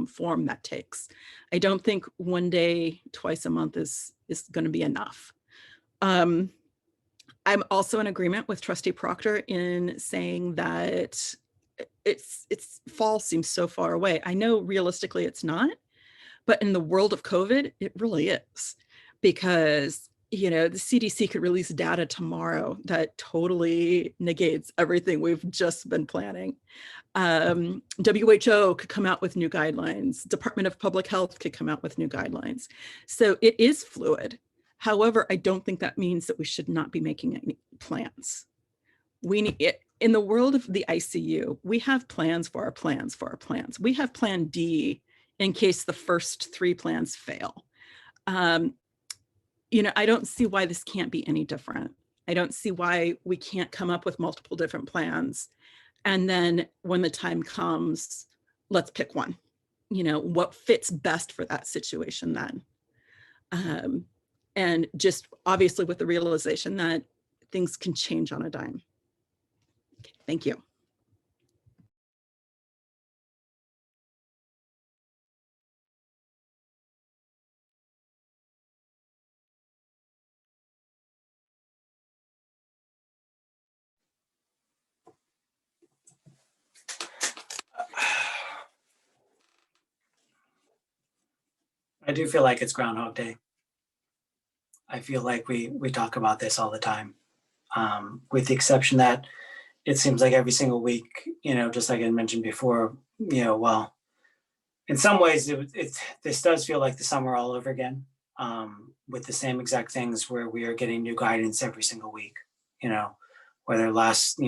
form that takes. I don't think one day, twice a month is going to be enough. I'm also in agreement with Trustee Proctor in saying that it's fall seems so far away. I know realistically it's not, but in the world of COVID, it really is, because the CDC could release data tomorrow that totally negates everything we've just been planning. WHO could come out with new guidelines. Department of Public Health could come out with new guidelines. So it is fluid. However, I don't think that means that we should not be making any plans. We need it. In the world of the ICU, we have plans for our plans for our plans. We have plan D in case the first 3 plans fail. I don't see why this can't be any different. I don't see why we can't come up with multiple different plans. And then when the time comes, let's pick one, what fits best for that situation then. And just obviously with the realization that things can change on a dime. Okay, thank you. I do feel like it's Groundhog Day. I feel like we talk about this all the time, with the exception that it seems like every single week, just like I mentioned before, well, in some ways this does feel like the summer all over again, with the same exact things where we are getting new guidance every single week. Whether last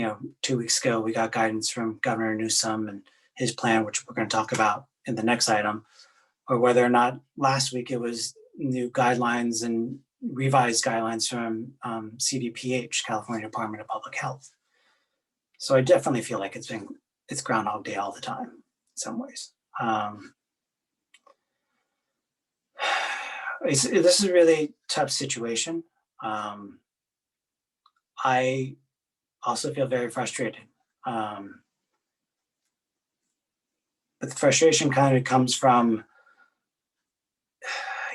2 weeks ago we got guidance from Governor Newsom and his plan, which we're going to talk about in the next item, or whether or not last week it was new guidelines and revised guidelines from CDPH, California Department of Public Health. So I definitely feel like it's Groundhog Day all the time in some ways. this is a really tough situation. I also feel very frustrated. But the frustration kind of comes from,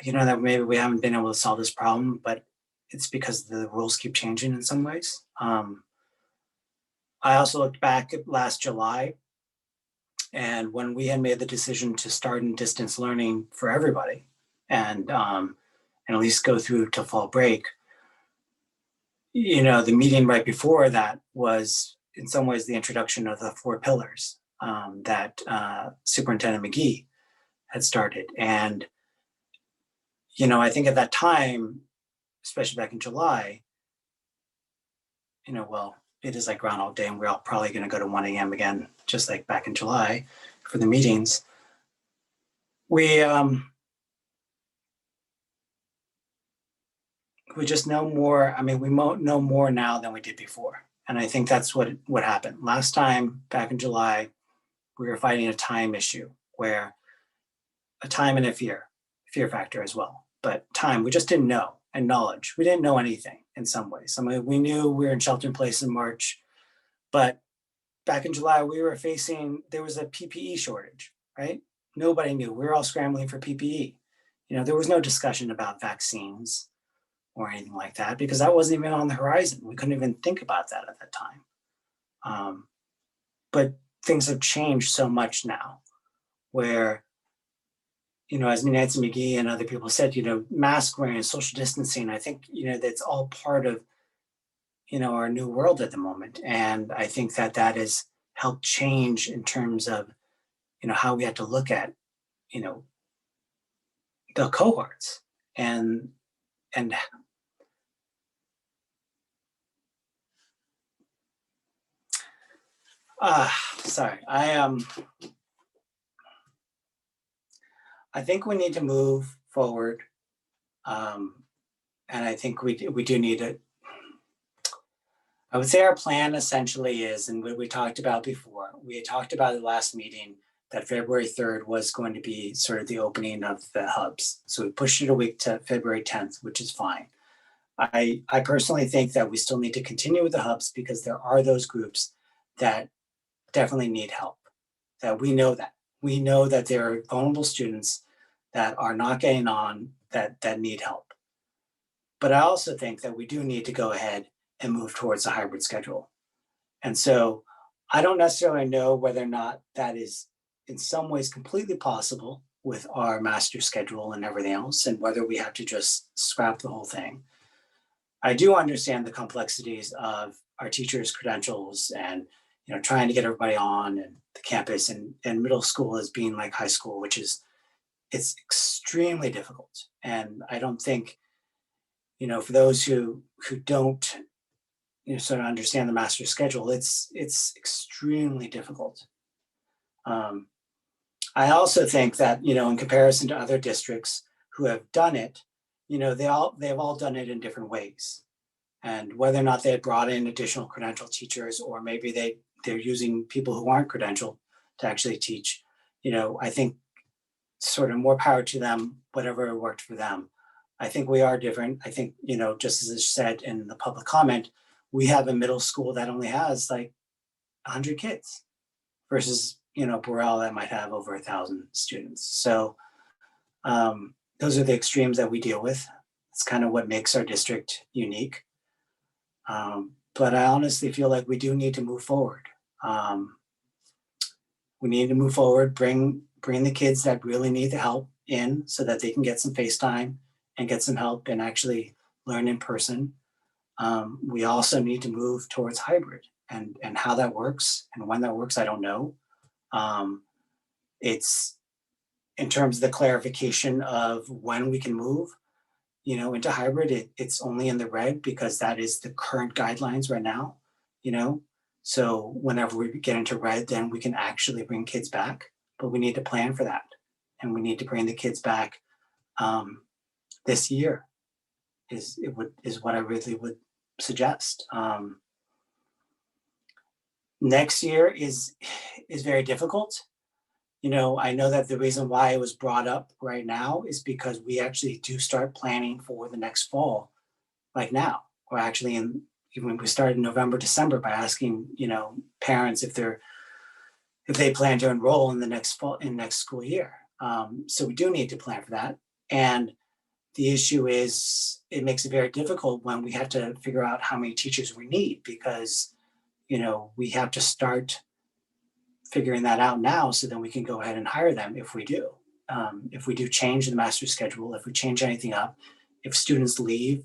that maybe we haven't been able to solve this problem, but it's because the rules keep changing in some ways. I also looked back at last July, and when we had made the decision to start in distance learning for everybody, and at least go through to fall break, the meeting right before that was in some ways the introduction of the 4 pillars that Superintendent McGee had started. And, I think at that time, especially back in July, well, it is like Groundhog Day, and we're all probably going to go to 1 a.m. again, just like back in July for the meetings. We just know more. I mean, we know more now than we did before. And I think that's what happened. Last time, back in July, we were fighting a time issue, where a time and a fear factor as well. But time, we just didn't know, and knowledge. We didn't know anything in some ways. I mean, we knew we were in shelter in place in March, but back in July, there was a PPE shortage, right? Nobody knew. We were all scrambling for PPE. There was no discussion about vaccines or anything like that, because that wasn't even on the horizon. We couldn't even think about that at that time. But things have changed so much now, where, as Nancy McGee and other people said, mask wearing, social distancing, I think, that's all part of, our new world at the moment. And I think that has helped change in terms of, how we have to look at, the cohorts and sorry, I think we need to move forward. And I think we do need to, I would say our plan essentially is, and what we talked about before, we had talked about at the last meeting that February 3rd was going to be sort of the opening of the hubs. So we pushed it a week to February 10th, which is fine. I personally think that we still need to continue with the hubs, because there are those groups that definitely need help. We know that there are vulnerable students that are not getting on, that need help. But I also think that we do need to go ahead and move towards a hybrid schedule. And so I don't necessarily know whether or not that is in some ways completely possible with our master schedule and everything else, and whether we have to just scrap the whole thing. I do understand the complexities of our teachers' credentials and, trying to get everybody on and the campus, and middle school as being like high school, it's extremely difficult. And I don't think, for those who don't, sort of understand the master schedule, it's extremely difficult. I also think that, in comparison to other districts who have done it, they've all done it in different ways. And whether or not they had brought in additional credentialed teachers, or maybe they're using people who aren't credentialed to actually teach, I think sort of more power to them, whatever worked for them. I think we are different. I think, just as I said in the public comment, we have a middle school that only has like 100 kids versus, Burrell that might have over 1,000 students. So those are the extremes that we deal with. It's kind of what makes our district unique. But I honestly feel like we do need to move forward. We need to move forward, bring the kids that really need the help in, so that they can get some FaceTime and get some help and actually learn in person. We also need to move towards hybrid, and how that works and when that works, I don't know. It's in terms of the clarification of when we can move, into hybrid, it's only in the red because that is the current guidelines right now, So whenever we get into red, then we can actually bring kids back, but we need to plan for that. And we need to bring the kids back this year is what I really would suggest. Next year is very difficult, You know, I know that the reason why it was brought up right now is because we actually do start planning for the next fall, like now. We're actually even we started in November, December by asking, you know, parents if they plan to enroll in the next fall, in next school year. So we do need to plan for that. And the issue is it makes it very difficult when we have to figure out how many teachers we need, because, you know, we have to start figuring that out now so then we can go ahead and hire them if we do. If we do change the master schedule, if we change anything up, if students leave,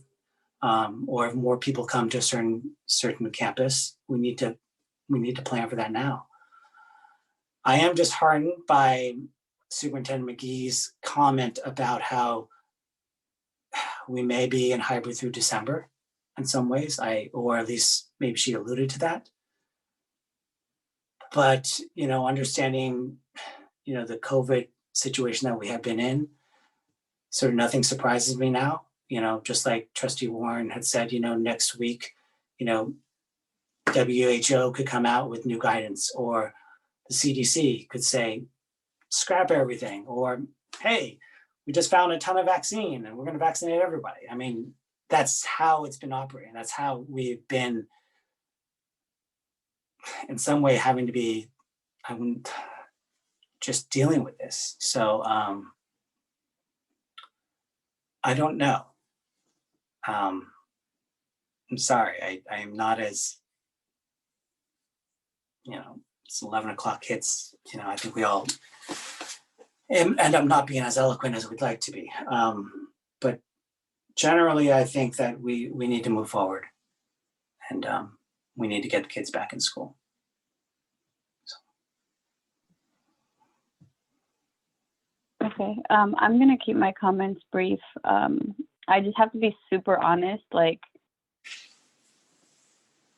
or if more people come to a certain campus, we need to plan for that now. I am disheartened by Superintendent McGee's comment about how we may be in hybrid through December in some ways, or at least maybe she alluded to that. But, you know, understanding, you know, the COVID situation that we have been in, sort of nothing surprises me now. You know, just like Trustee Warren had said, you know, next week, you know, WHO could come out with new guidance, or the CDC could say, scrap everything, or, hey, we just found a ton of vaccine and we're going to vaccinate everybody. I mean, that's how it's been operating. That's how we've been, in some way, having to be, just dealing with this. So I don't know. I'm sorry. I am not as, you know, it's 11 o'clock hits, you know, I think we all end up not being as eloquent as we'd like to be. But generally, I think that we need to move forward, and we need to get the kids back in school. Okay, I'm gonna keep my comments brief. I just have to be super honest. Like,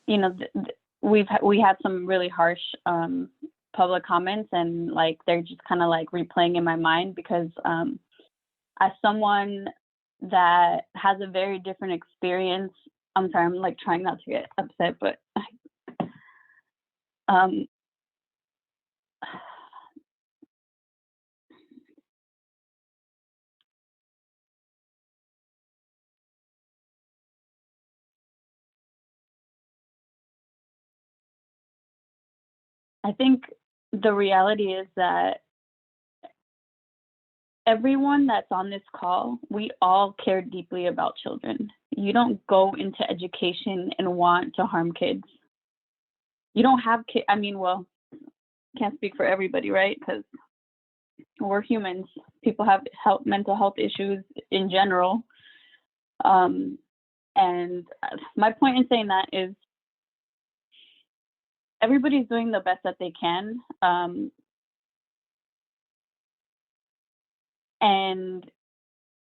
you know, we had some really harsh public comments, and like they're just kind of like replaying in my mind, because as someone that has a very different experience, I'm sorry, I'm like trying not to get upset, but I think the reality is that everyone that's on this call, we all care deeply about children. You don't go into education and want to harm kids. You don't have kids. I mean, well, can't speak for everybody, right? Because we're humans. People have mental health issues in general. And my point in saying that is everybody's doing the best that they can. And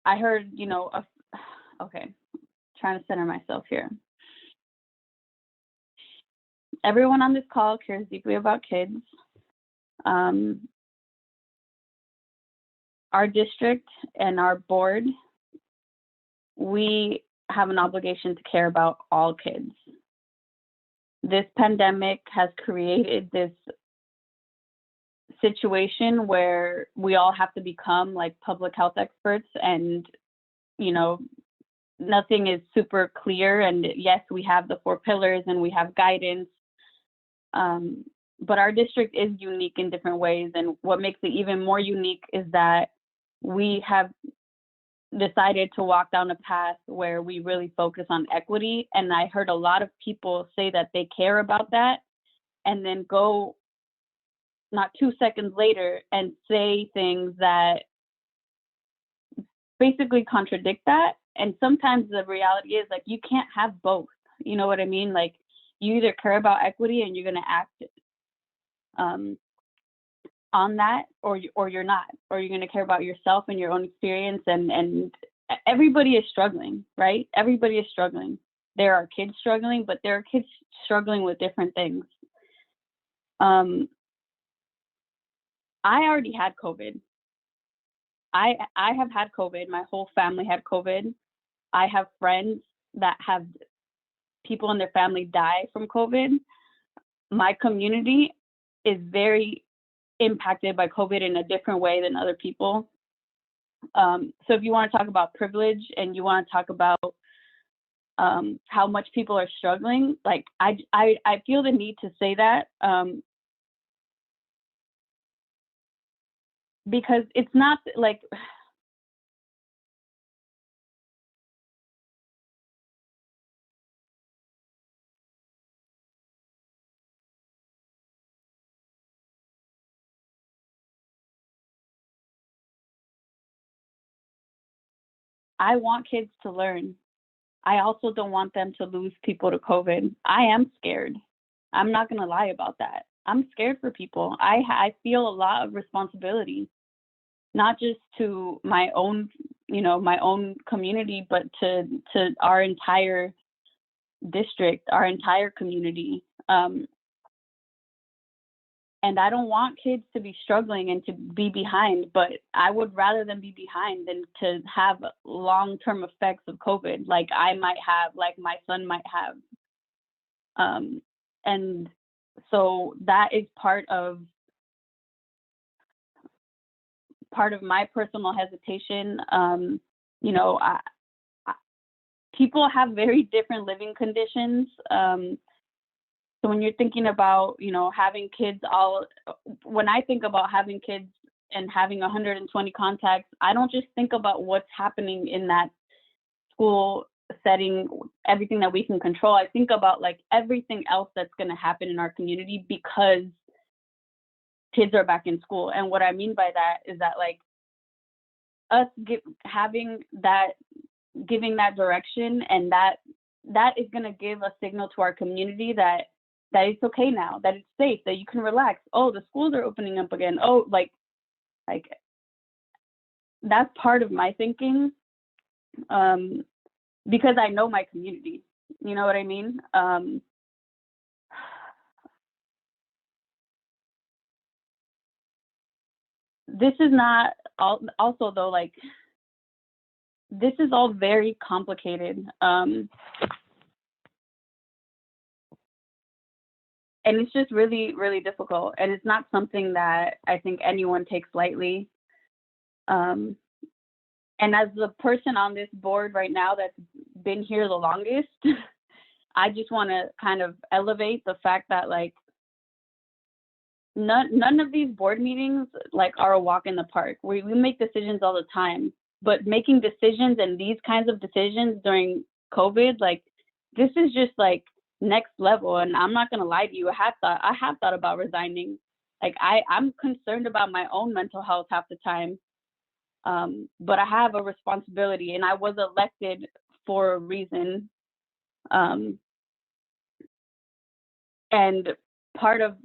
I heard, you know, okay, trying to center myself here. Everyone on this call cares deeply about kids. Our district and our board, we have an obligation to care about all kids. This pandemic has created this situation where we all have to become like public health experts, and, you know, nothing is super clear. And yes, we have the 4 pillars and we have guidance, but our district is unique in different ways. And what makes it even more unique is that we have decided to walk down a path where we really focus on equity. And I heard a lot of people say that they care about that, and then go not 2 seconds later and say things that basically contradict that. And sometimes the reality is like, you can't have both. You know what I mean? Like, you either care about equity and you're going to act on that, or you're not, or you're going to care about yourself and your own experience. And everybody is struggling, right? Everybody is struggling. There are kids struggling, but there are kids struggling with different things. I already had COVID. I have had COVID. My whole family had COVID. I have friends that have people in their family die from COVID. My community is very impacted by COVID in a different way than other people. So if you want to talk about privilege and you want to talk about how much people are struggling, like I feel the need to say that because it's not like, I want kids to learn. I also don't want them to lose people to COVID. I am scared. I'm not gonna lie about that. I'm scared for people. I feel a lot of responsibility, not just to my own, my own community, but to our entire district, our entire community. And I don't want kids to be struggling and to be behind, but I would rather them be behind than to have long-term effects of COVID, like I might have, like my son might have. And so that is part of my personal hesitation. People have very different living conditions. So when you're thinking about, having kids when I think about having kids and having 120 contacts, I don't just think about what's happening in that school setting, everything that we can control. I think about like everything else that's going to happen in our community because kids are back in school. And what I mean by that is that like us giving that direction, and that is going to give a signal to our community that it's okay now, that it's safe, that you can relax. Oh, the schools are opening up again. Oh, like that's part of my thinking, because I know my community. You know what I mean? This is not also though, like this is all very complicated. And it's just really, really difficult. And it's not something that I think anyone takes lightly. And as the person on this board right now that's been here the longest, I just want to kind of elevate the fact that like none of these board meetings like are a walk in the park. We make decisions all the time, but making decisions and these kinds of decisions during COVID, like this is just like next level. And I'm not gonna lie to you, I have thought about resigning. Like I'm concerned about my own mental health half the time. But I have a responsibility, and I was elected for a reason. And part of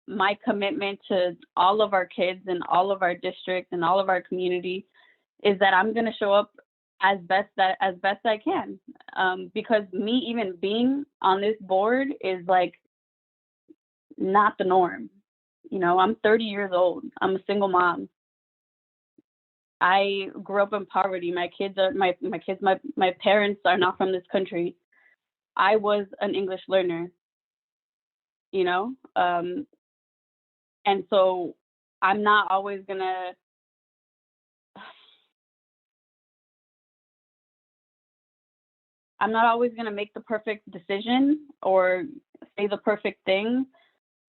my commitment to all of our kids and all of our districts and all of our community is that I'm gonna show up as best I can, because me even being on this board is like not the norm. I'm 30 years old. I'm a single mom. I grew up in poverty. My parents are not from this country. I was an English learner, and so I'm not always gonna make the perfect decision or say the perfect thing.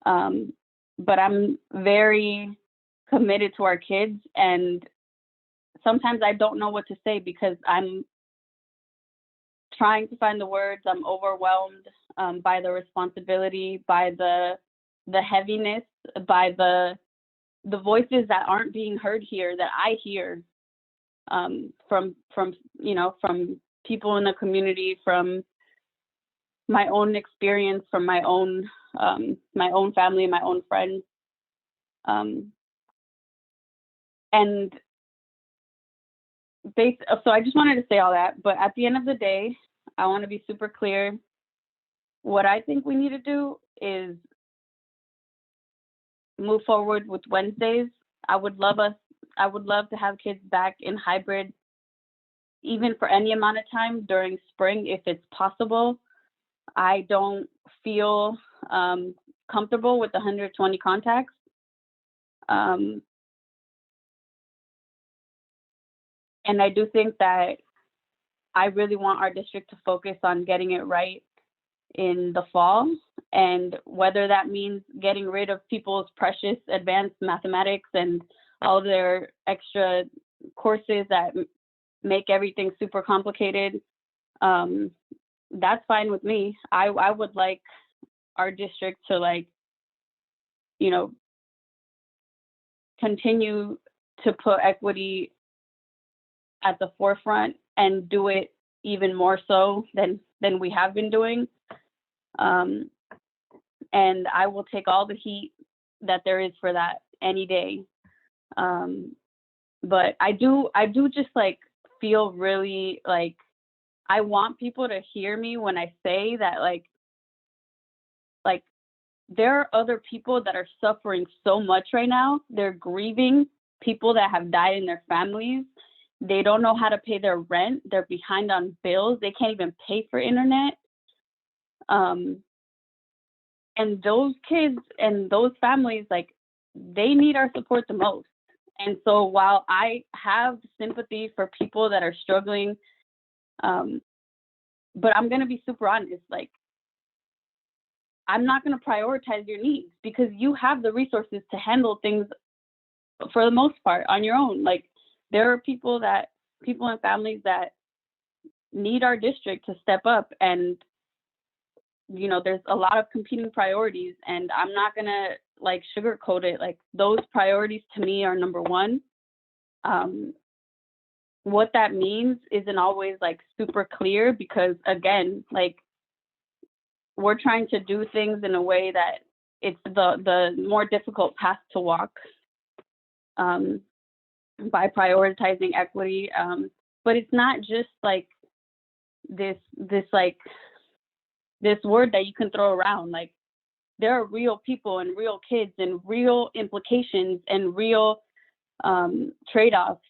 But I'm very committed to our kids, and sometimes I don't know what to say because I'm trying to find the words. I'm overwhelmed by the responsibility, by the heaviness, by the voices that aren't being heard here that I hear from people in the community, from my own experience, from my own family, my own friends. So I just wanted to say all that, but at the end of the day, I want to be super clear. What I think we need to do is move forward with Wednesdays. I would love to have kids back in hybrid, even for any amount of time during spring, if it's possible. I don't feel comfortable with 120 contacts. And I do think that I really want our district to focus on getting it right in the fall. And whether that means getting rid of people's precious advanced mathematics and all of their extra courses that make everything super complicated, that's fine with me. I would like our district to, like, you know, continue to put equity at the forefront and do it even more so than we have been doing. And I will take all the heat that there is for that any day. But I do just, like, feel really like I want people to hear me when I say that, like there are other people that are suffering so much right now. They're grieving people that have died in their families. They don't know how to pay their rent. They're behind on bills. They can't even pay for internet. And those kids and those families, like, they need our support the most. And so while I have sympathy for people that are struggling, but I'm going to be super honest, like, I'm not going to prioritize your needs because you have the resources to handle things for the most part on your own. Like, there are people and families that need our district to step up, and, you know, there's a lot of competing priorities, and I'm not going to, like, sugarcoat it. Like, those priorities to me are number one. What that means isn't always, like, super clear because, again, like, we're trying to do things in a way that it's the more difficult path to walk by prioritizing equity. But it's not just, like, this word that you can throw around. Like, there are real people and real kids and real implications and real trade-offs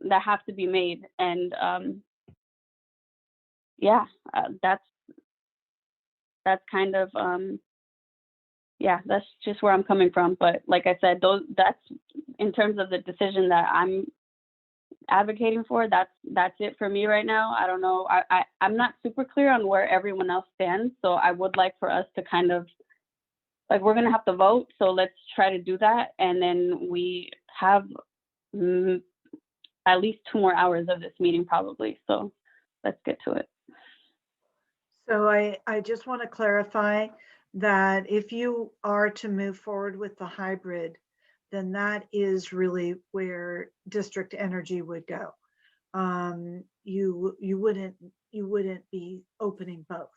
that have to be made. And that's kind of that's just where I'm coming from. But like I said, that's in terms of the decision that I'm advocating for, that's it for me right now. I don't know. I'm not super clear on where everyone else stands. So I would like for us to kind of, like, we're gonna have to vote. So let's try to do that. And then we have at least 2 more hours of this meeting probably. So let's get to it. So I just want to clarify that if you are to move forward with the hybrid, then that is really where district energy would go. You wouldn't be opening both,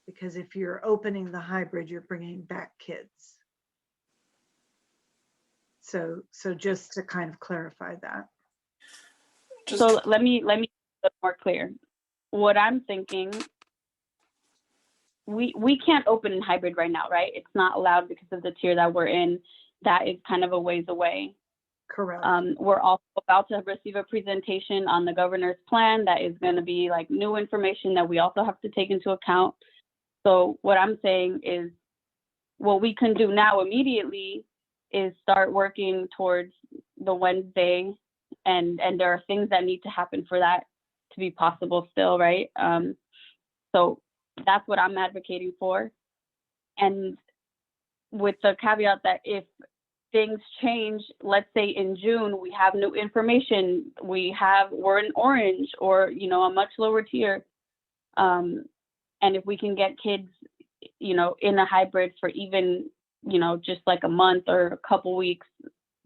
because if you're opening the hybrid, you're bringing back kids. So just to kind of clarify that. So let me be more clear. What I'm thinking, we can't open in hybrid right now, right? It's not allowed because of the tier that we're in. That is kind of a ways away. Correct. We're also about to receive a presentation on the governor's plan that is going to be, like, new information that we also have to take into account. So what I'm saying is, what we can do now immediately is start working towards the Wednesday, and there are things that need to happen for that to be possible still, right? So that's what I'm advocating for. And with the caveat that if things change, let's say in June, we have new information, we're in orange or, you know, a much lower tier. And if we can get kids, you know, in a hybrid for even, you know, just like a month or a couple weeks,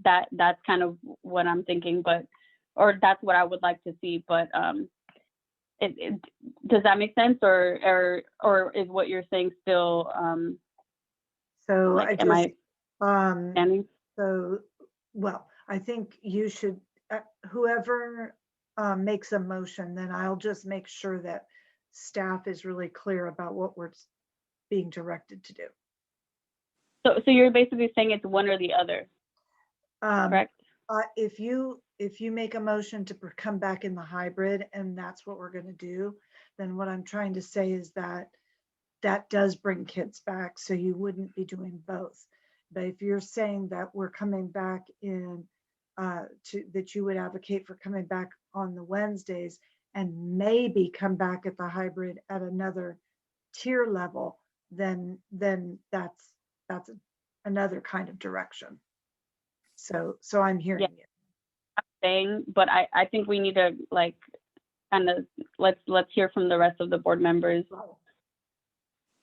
that's kind of what I'm thinking, or that's what I would like to see. But does that make sense, or is what you're saying still? So like, well, I think you should, whoever makes a motion, then I'll just make sure that staff is really clear about what we're being directed to do. So you're basically saying it's one or the other, correct? If you make a motion to come back in the hybrid and that's what we're going to do, then what I'm trying to say is that does bring kids back. So you wouldn't be doing both. But if you're saying that we're coming back in, that you would advocate for coming back on the Wednesdays and maybe come back at the hybrid at another tier level, then that's another kind of direction. So I'm hearing you. Saying, but I think we need to like kind of let's hear from the rest of the board members.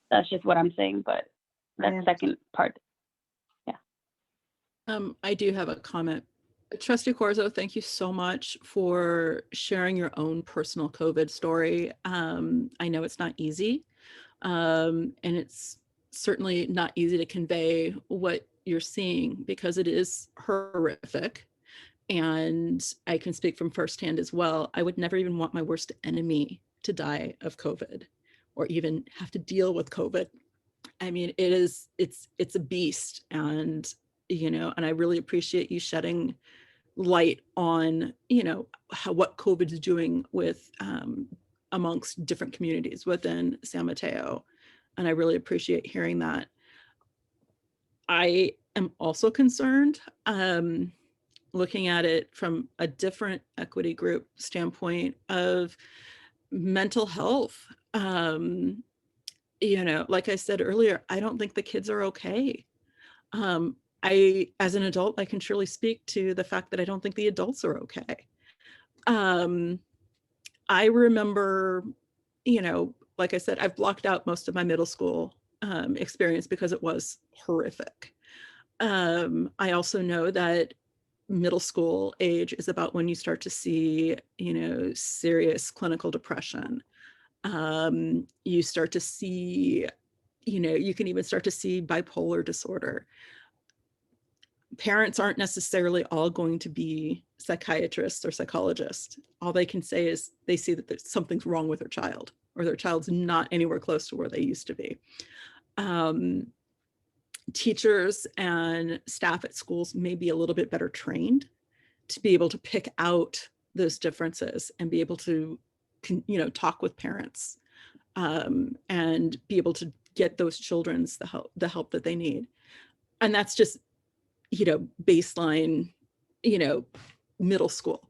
That's just what I'm saying, but that second part. I do have a comment. Trustee Corzo, thank you so much for sharing your own personal COVID story. I know it's not easy, and it's certainly not easy to convey what you're seeing because it is horrific. And I can speak from firsthand as well. I would never even want my worst enemy to die of COVID or even have to deal with COVID. I mean, it's a beast, and and I really appreciate you shedding light on what COVID is doing with amongst different communities within San Mateo, and I really appreciate hearing that. I am also concerned, looking at it from a different equity group standpoint of mental health. Like I said earlier, I don't think the kids are okay. As an adult, I can surely speak to the fact that I don't think the adults are okay. I remember, like I said, I've blocked out most of my middle school experience because it was horrific. I also know that middle school age is about when you start to see, serious clinical depression. You start to see, you can even start to see bipolar disorder. Parents aren't necessarily all going to be psychiatrists or psychologists. All they can say is they see that there's something's wrong with their child, or their child's not anywhere close to where they used to be. Teachers and staff at schools may be a little bit better trained to be able to pick out those differences and be able to, talk with parents and be able to get those children's the help that they need. And that's just, baseline, middle school.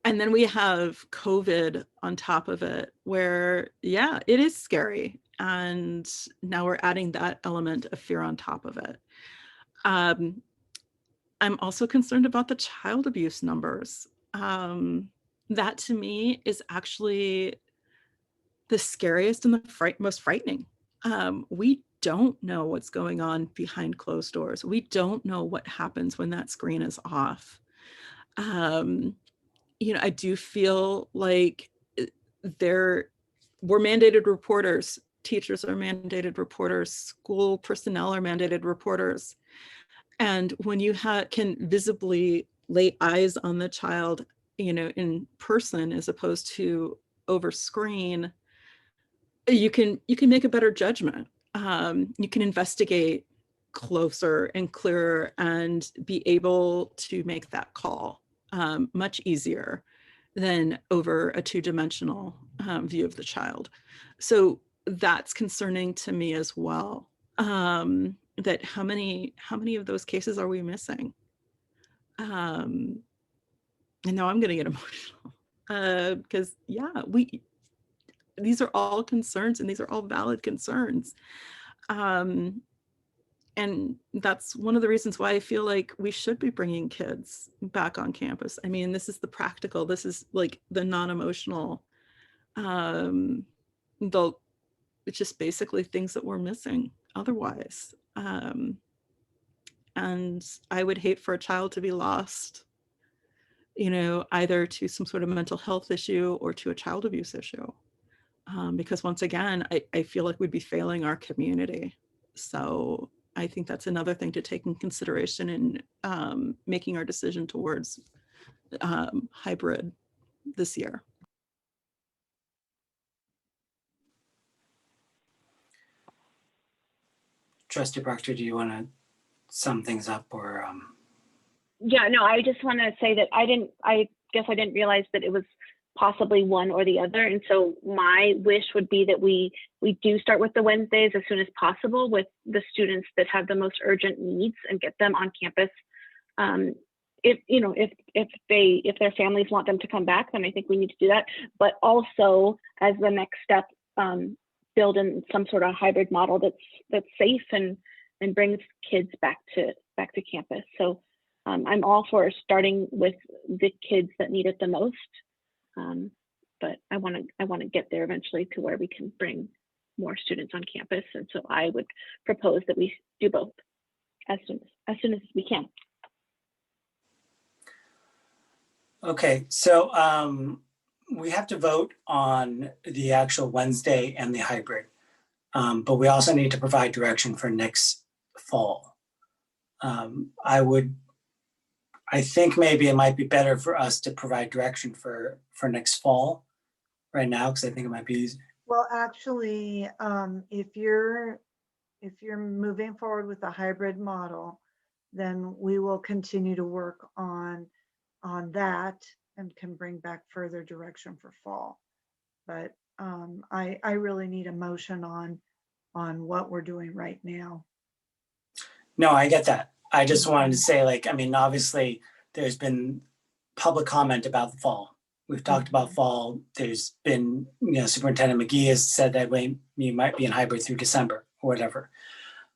And then we have COVID on top of it, where, yeah, it is scary. And now we're adding that element of fear on top of it. I'm also concerned about the child abuse numbers. That to me is actually the scariest and the most frightening. We don't know what's going on behind closed doors. We don't know what happens when that screen is off. I do feel like we're mandated reporters. Teachers are mandated reporters. School personnel are mandated reporters. And when you can visibly lay eyes on the child, in person as opposed to over screen, you can make a better judgment. You can investigate closer and clearer and be able to make that call much easier than over a two-dimensional view of the child. So that's concerning to me as well. That how many of those cases are we missing? And now I'm going to get emotional because these are all concerns, and these are all valid concerns. And that's one of the reasons why I feel like we should be bringing kids back on campus. I mean, this is the practical, this is like the non-emotional, it's just basically things that we're missing otherwise. And I would hate for a child to be lost, either to some sort of mental health issue or to a child abuse issue. Because once again, I feel like we'd be failing our community. So I think that's another thing to take in consideration in making our decision towards hybrid this year. Trustee Proctor, do you want to sum things up or? Yeah, no, I just want to say that I guess I didn't realize that it was possibly one or the other. And so my wish would be that we do start with the Wednesdays as soon as possible with the students that have the most urgent needs and get them on campus. If their families want them to come back, then I think we need to do that. But also as the next step, build in some sort of hybrid model that's safe and brings kids back to campus. So I'm all for starting with the kids that need it the most. But I want to get there eventually to where we can bring more students on campus. And so I would propose that we do both as soon as we can. Okay, so we have to vote on the actual Wednesday and the hybrid, but we also need to provide direction for next fall. I think maybe it might be better for us to provide direction for next fall right now, because I think it might be easier. Well, actually, if you're moving forward with the hybrid model, then we will continue to work on that and can bring back further direction for fall. But I really need a motion on what we're doing right now. No, I get that. I just wanted to say, obviously there's been public comment about the fall. We've talked about fall. There's been, Superintendent McGee has said that you might be in hybrid through December or whatever.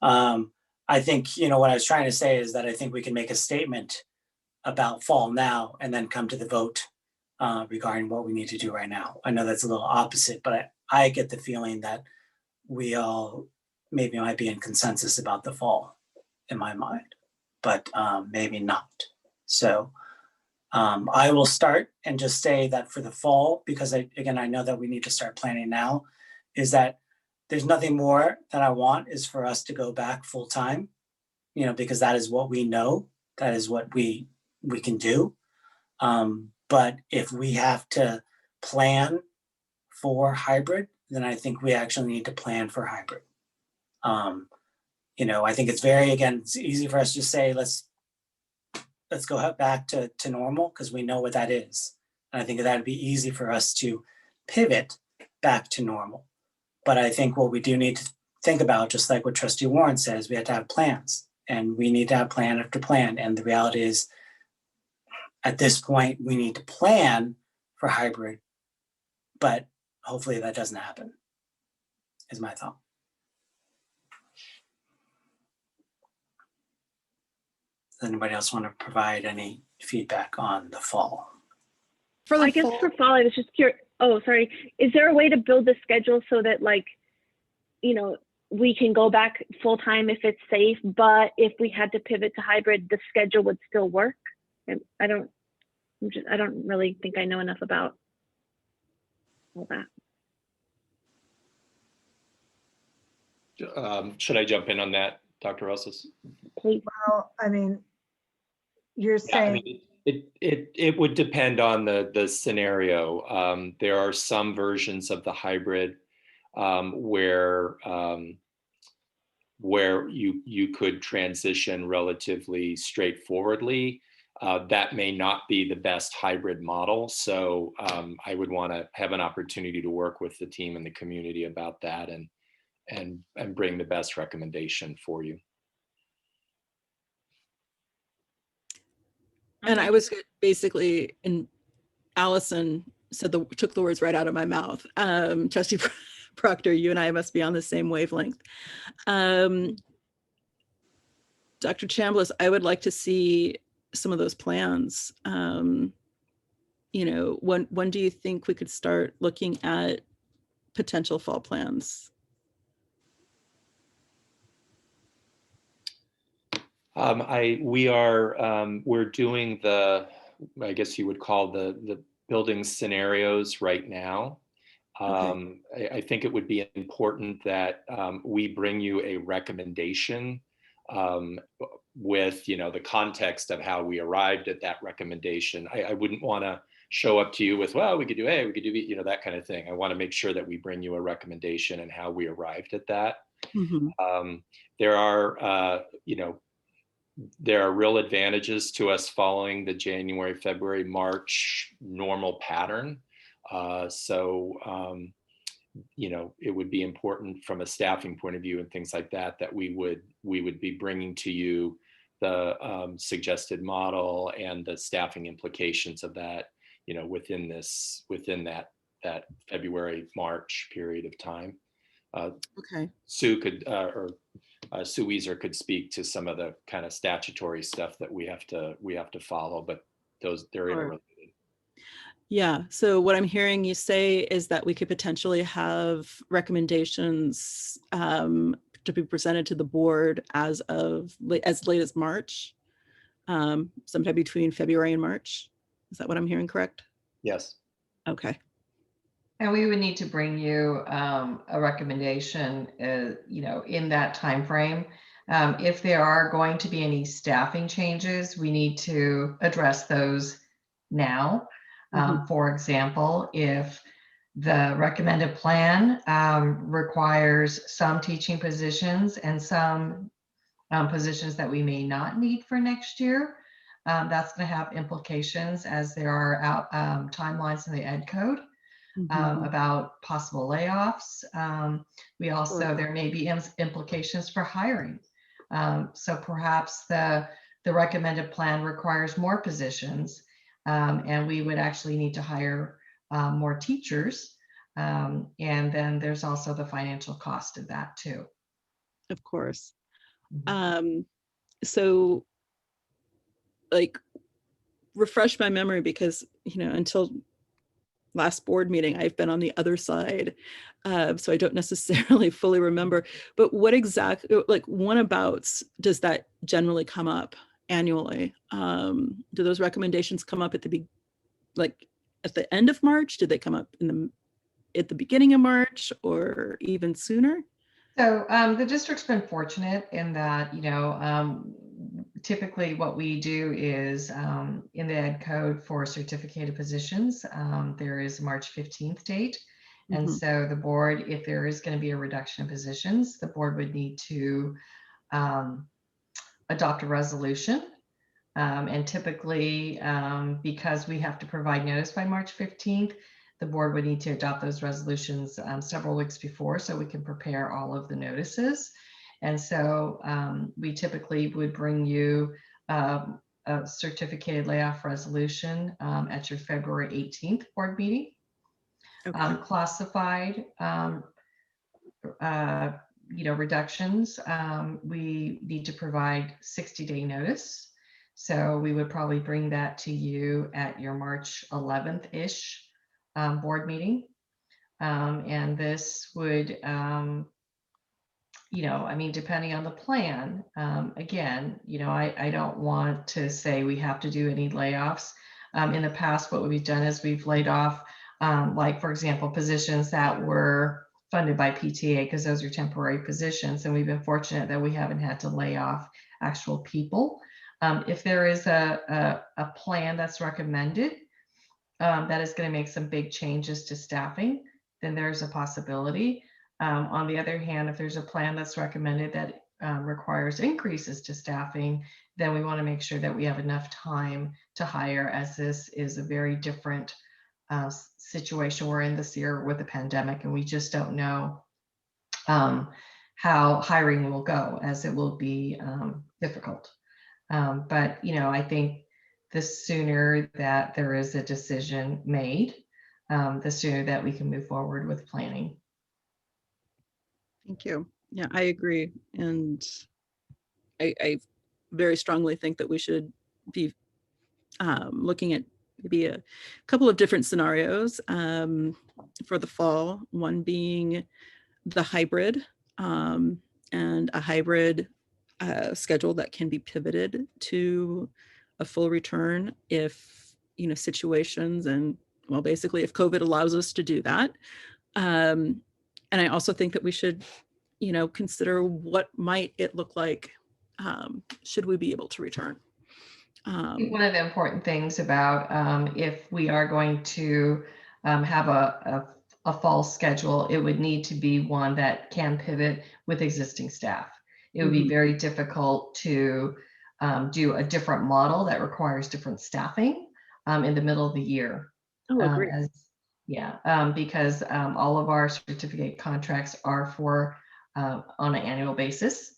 I think, what I was trying to say is that I think we can make a statement about fall now and then come to the vote regarding what we need to do right now. I know that's a little opposite, but I get the feeling that we all maybe might be in consensus about the fall in my mind, but maybe not. So I will start and just say that for the fall, because I know that we need to start planning now, is that there's nothing more that I want is for us to go back full time, because that is what we know, that is what we can do. But if we have to plan for hybrid, then I think we actually need to plan for hybrid. I think it's it's easy for us to say, let's go back to normal, because we know what that is. And I think that would be easy for us to pivot back to normal. But I think what we do need to think about, just like what Trustee Warren says, we have to have plans, and we need to have plan after plan. And the reality is, at this point, we need to plan for hybrid, but hopefully that doesn't happen, is my thought. Does anybody else want to provide any feedback on the fall? I guess for fall, I was just curious. Oh, sorry. Is there a way to build the schedule so that we can go back full time if it's safe, but if we had to pivot to hybrid, the schedule would still work? I don't really think I know enough about all that. Should I jump in on that, Dr. Rosas? Please. Well, you're saying it would depend on the scenario. There are some versions of the hybrid where you could transition relatively straightforwardly. That may not be the best hybrid model. So I would want to have an opportunity to work with the team and the community about that and bring the best recommendation for you. And I was basically, and Allison took the words right out of my mouth. Trustee Proctor, you and I must be on the same wavelength. Dr. Chambliss, I would like to see some of those plans. When do you think we could start looking at potential fall plans? We're doing I guess you would call the building scenarios right now. Okay. I think it would be important that we bring you a recommendation with the context of how we arrived at that recommendation. I wouldn't want to show up to you with, well, we could do A, we could do B, that kind of thing. I want to make sure that we bring you a recommendation and how we arrived at that. Mm-hmm. There are real advantages to us following the January, February, March normal pattern. You know, it would be important from a staffing point of view and things like that, that we would be bringing to you the suggested model and the staffing implications of that, you know, within that February, March period of time. Okay. Sue could, or Sue Weiser could speak to some of the kind of statutory stuff that we have to follow, but they're interrelated. Yeah, so what I'm hearing you say is that we could potentially have recommendations to be presented to the board as late as March, sometime between February and March. Is that what I'm hearing correct? Yes. Okay. And we would need to bring you a recommendation, you know, in that time frame. If there are going to be any staffing changes, we need to address those now. For example, if the recommended plan requires some teaching positions and some positions that we may not need for next year, that's going to have implications, as there are timelines in the ed code about possible layoffs. We also, there may be implications for hiring. So perhaps the recommended plan requires more positions, and we would actually need to hire more teachers. And then there's also the financial cost of that too. Of course. So like, refresh my memory, because, you know, until last board meeting, I've been on the other side. So I don't necessarily fully remember, but what exactly, like, whenabouts does that generally come up annually? Do those recommendations come up at at the end of March? Do they come up at the beginning of March, or even sooner? So the district's been fortunate in that, you know, typically what we do is in the ed code for certificated positions, there is a March 15th date. And so the board, if there is going to be a reduction in positions, the board would need to adopt a resolution. And typically, because we have to provide notice by March 15th, the board would need to adopt those resolutions several weeks before, so we can prepare all of the notices. And so we typically would bring you a certificated layoff resolution at your February 18th board meeting. Okay. Classified, you know, reductions, we need to provide 60-day notice. So we would probably bring that to you at your March 11th-ish board meeting. And this would, you know, I mean, depending on the plan, again, you know, I don't want to say we have to do any layoffs. In the past, what we've done is we've laid off, like, for example, positions that were funded by PTA, because those are temporary positions. And we've been fortunate that we haven't had to lay off actual people. If there is a plan that's recommended that is going to make some big changes to staffing, then there's a possibility. On the other hand, if there's a plan that's recommended that requires increases to staffing, then we want to make sure that we have enough time to hire, as this is a very different situation we're in this year with the pandemic, and we just don't know how hiring will go, as it will be difficult. But, you know, I think the sooner that there is a decision made, the sooner that we can move forward with planning. Thank you. Yeah, I agree. And I very strongly think that we should be looking at maybe a couple of different scenarios for the fall, one being the hybrid, and a hybrid schedule that can be pivoted to a full return if, you know, situations and, well, basically if COVID allows us to do that. And I also think that we should, you know, consider what might it look like should we be able to return. I think one of the important things about if we are going to have a fall schedule, it would need to be one that can pivot with existing staff. It would be very difficult to do a different model that requires different staffing in the middle of the year. Oh, agree. Yeah, because all of our certificate contracts are for on an annual basis.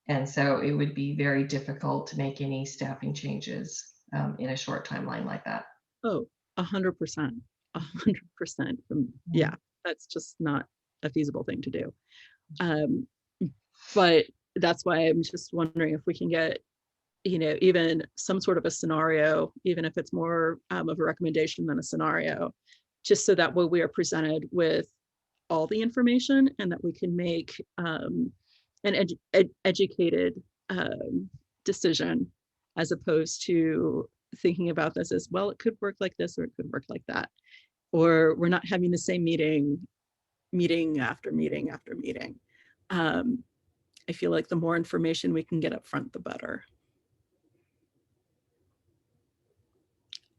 And so it would be very difficult to make any staffing changes in a short timeline like that. Oh, 100%, 100%. Yeah, that's just not a feasible thing to do. But that's why I'm just wondering if we can get, even some sort of a scenario, even if it's more of a recommendation than a scenario, just so that way we are presented with all the information and that we can make an educated decision, as opposed to thinking about this as, well, it could work like this or it could work like that, or we're not having the same meeting after meeting after meeting. I feel like the more information we can get up front, the better.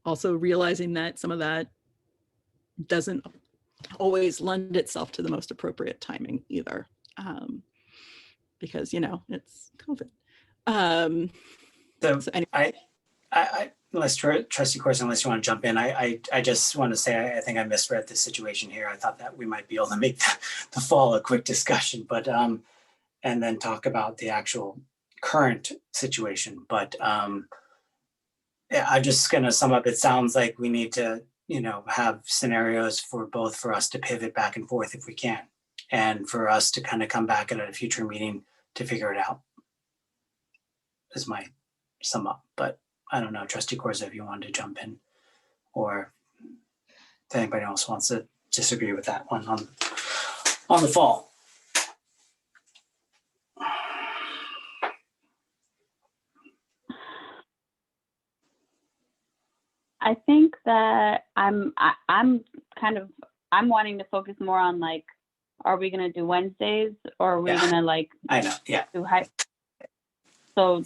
Also realizing that some of that doesn't always lend itself to the most appropriate timing either, because it's COVID. So anyway, I unless Trustee Corson, unless you want to jump in, I just want to say I think I misread the situation here. I thought that we might be able to make the fall a quick discussion, but and then talk about the actual current situation. But yeah, I'm just going to sum up. It sounds like we need to, have scenarios for us to pivot back and forth if we can, and for us to kind of come back at a future meeting to figure it out. Is my sum up. But I don't know, Trustee Corzo, if you wanted to jump in, or if anybody else wants to disagree with that one on the fall. I think that I'm wanting to focus more on, like, are we gonna do Wednesdays, or are we gonna, like, I know, yeah, do high? So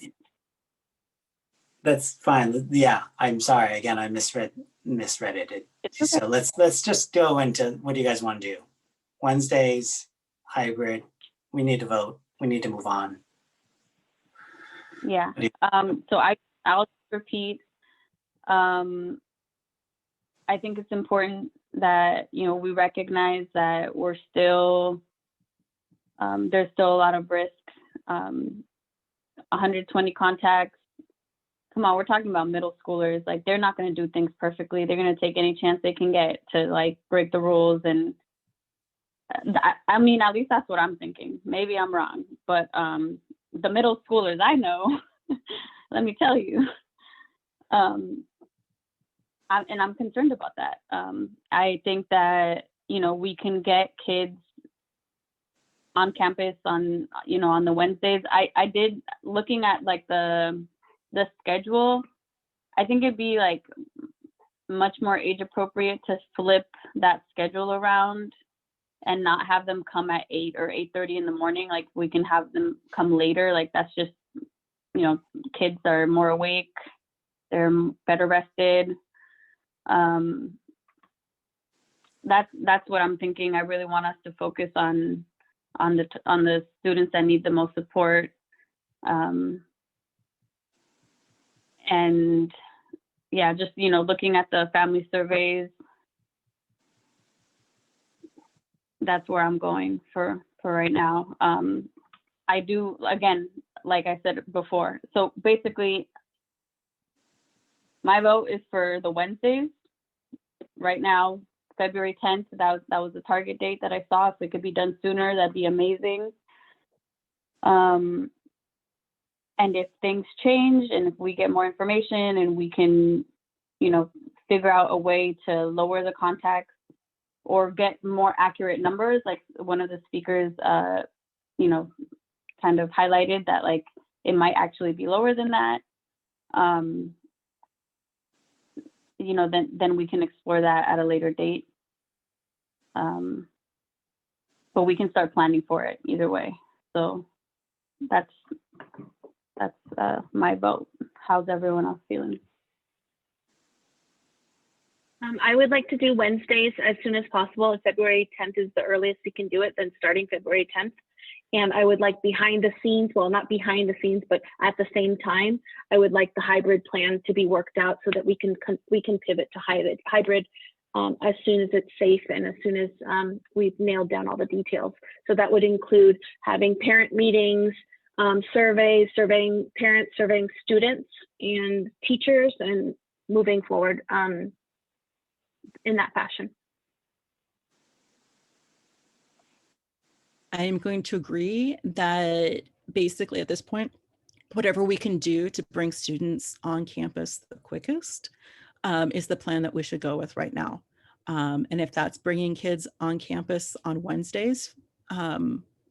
that's fine. Yeah, I'm sorry again. I misread it. So let's just go into, what do you guys want to do? Wednesdays, hybrid. We need to vote. We need to move on. Yeah. So I'll repeat. I think it's important that, we recognize that we're still, there's still a lot of risk. 120 contacts. Come on, we're talking about middle schoolers. Like, they're not going to do things perfectly. They're going to take any chance they can get to, like, break the rules. And I mean, at least that's what I'm thinking. Maybe I'm wrong, but the middle schoolers I know, let me tell you, I'm concerned about that. I think that, we can get kids on campus on the Wednesdays. I did, looking at, like, the schedule, I think it'd be, like, much more age appropriate to flip that schedule around and not have them come at 8 or 8:30 in the morning. Like, we can have them come later. Like, that's just, kids are more awake, they're better rested. That's what I'm thinking. I really want us to focus on the students that need the most support. And yeah, just, looking at the family surveys, that's where I'm going for right now. I do, again, like I said before, so basically my vote is for the Wednesdays. Right now, February 10th, that was the target date that I saw. If it could be done sooner, that'd be amazing. And if things change and if we get more information and we can, figure out a way to lower the contacts or get more accurate numbers, like one of the speakers, kind of highlighted that, like, it might actually be lower than that. Then we can explore that at a later date. But we can start planning for it either way. So that's my vote. How's everyone else feeling? I would like to do Wednesdays as soon as possible. If February 10th is the earliest we can do it, then starting February 10th. And I would like behind the scenes, well, not behind the scenes, but at the same time, I would like the hybrid plan to be worked out so that we can pivot to hybrid as soon as it's safe and as soon as we've nailed down all the details. So that would include having parent meetings, surveys, surveying parents, surveying students and teachers, and moving forward in that fashion. I am going to agree that basically at this point, whatever we can do to bring students on campus the quickest is the plan that we should go with right now. And if that's bringing kids on campus on Wednesdays,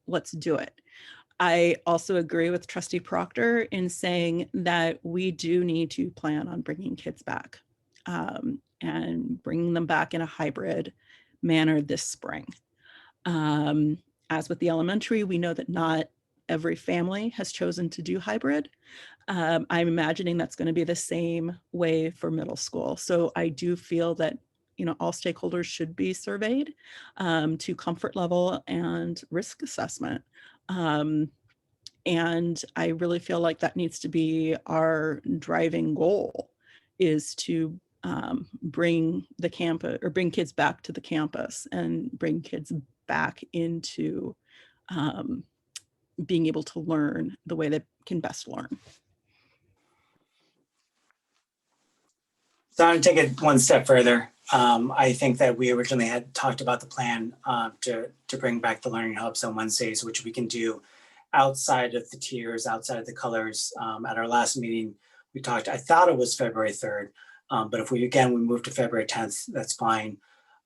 let's do it. I also agree with Trustee Proctor in saying that we do need to plan on bringing kids back and bringing them back in a hybrid manner this spring. As with the elementary, we know that not every family has chosen to do hybrid. I'm imagining that's going to be the same way for middle school. So I do feel that, you know, all stakeholders should be surveyed to comfort level and risk assessment. And I really feel like that needs to be our driving goal, is to bring the campus, or bring kids back to the campus and bring kids back into being able to learn the way they can best learn. So I'm going to take it one step further. I think that we originally had talked about the plan to bring back the learning hubs on Wednesdays, which we can do outside of the tiers, outside of the colors. At our last meeting, we talked, I thought it was February 3rd, but if we move to February 10th, that's fine.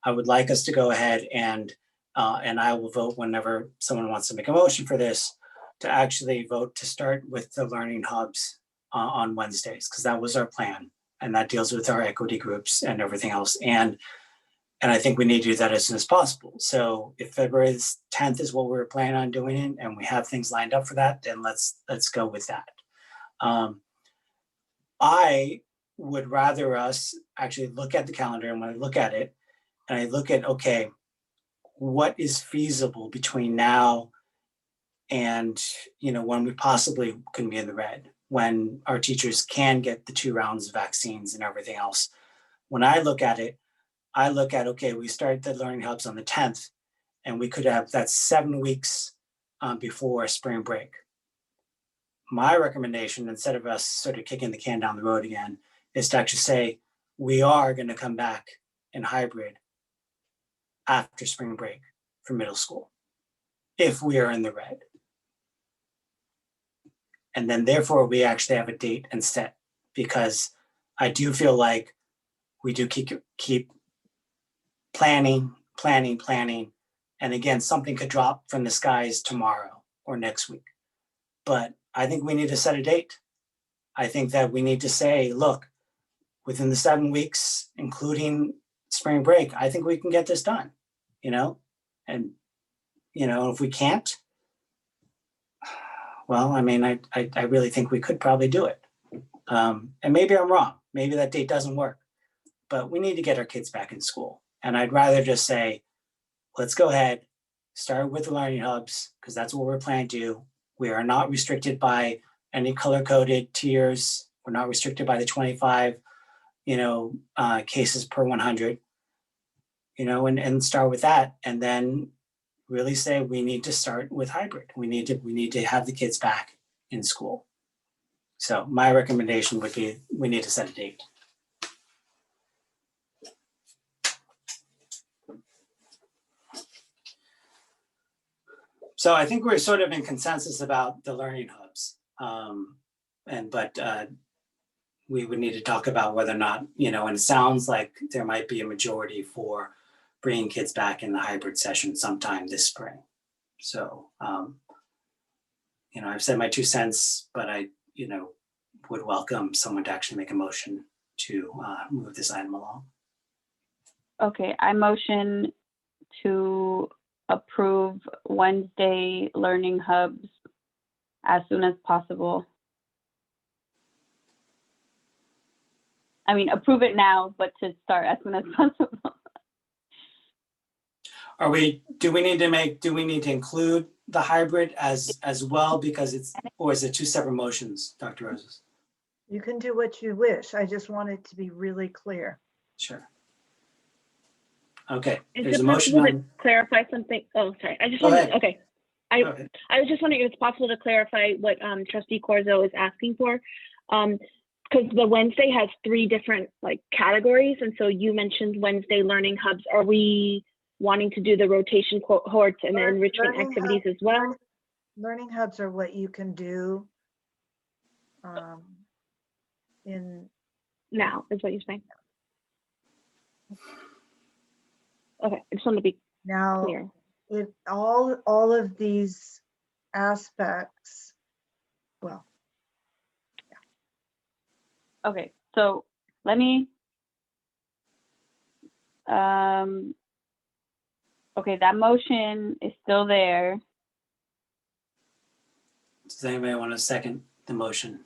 I would like us to go ahead and I will vote whenever someone wants to make a motion for this, to actually vote to start with the learning hubs on Wednesdays, because that was our plan. And that deals with our equity groups and everything else. And I think we need to do that as soon as possible. So if February 10th is what we're planning on doing it, and we have things lined up for that, then let's go with that. I would rather us actually look at the calendar, and when I look at it, and I look at, okay, what is feasible between now and, you know, when we possibly can be in the red, when our teachers can get the 2 rounds of vaccines and everything else. When I look at it, okay, we start the learning hubs on the 10th, and we could have that 7 weeks before spring break. My recommendation, instead of us sort of kicking the can down the road again, is to actually say, we are going to come back in hybrid after spring break for middle school, if we are in the red. And then therefore we actually have a date and set, because I do feel like we do keep planning. And again, something could drop from the skies tomorrow or next week. But I think we need to set a date. I think that we need to say, look, within the 7 weeks, including spring break, I think we can get this done, you know? And, you know, if we can't, well, I mean, I really think we could probably do it. And maybe I'm wrong. Maybe that date doesn't work. But we need to get our kids back in school. And I'd rather just say, let's go ahead, start with the learning hubs, because that's what we're planning to do. We are not restricted by any color-coded tiers. We're not restricted by the 25, cases per 100, and start with that. And then really say we need to start with hybrid. We need to have the kids back in school. So my recommendation would be we need to set a date. So I think we're sort of in consensus about the learning hubs. But we would need to talk about whether or not, and it sounds like there might be a majority for bringing kids back in the hybrid session sometime this spring. So, I've said my 2 cents, but I, would welcome someone to actually make a motion to move this item along. Okay, I motion to approve Wednesday learning hubs as soon as possible. I mean, approve it now, but to start as soon as possible. Do we need to include the hybrid as well, because or is it 2 separate motions, Dr. Roses? You can do what you wish. I just want it to be really clear. Sure. Okay, Is there's it a motion possible to on, clarify something? Oh, sorry. I just Go wanted, ahead. okay. Go ahead. I was just wondering if it's possible to clarify what Trustee Corzo is asking for. Because the Wednesday has 3 different like categories. And so you mentioned Wednesday learning hubs. Are we wanting to do the rotation cohorts and the enrichment Learning activities hub- as well? Learning hubs are what you can do in Now is what you're saying. Okay, I just want to be now. clear. All of these aspects. Well, Okay, so let me, okay, that motion is still there. Does anybody want to second the motion?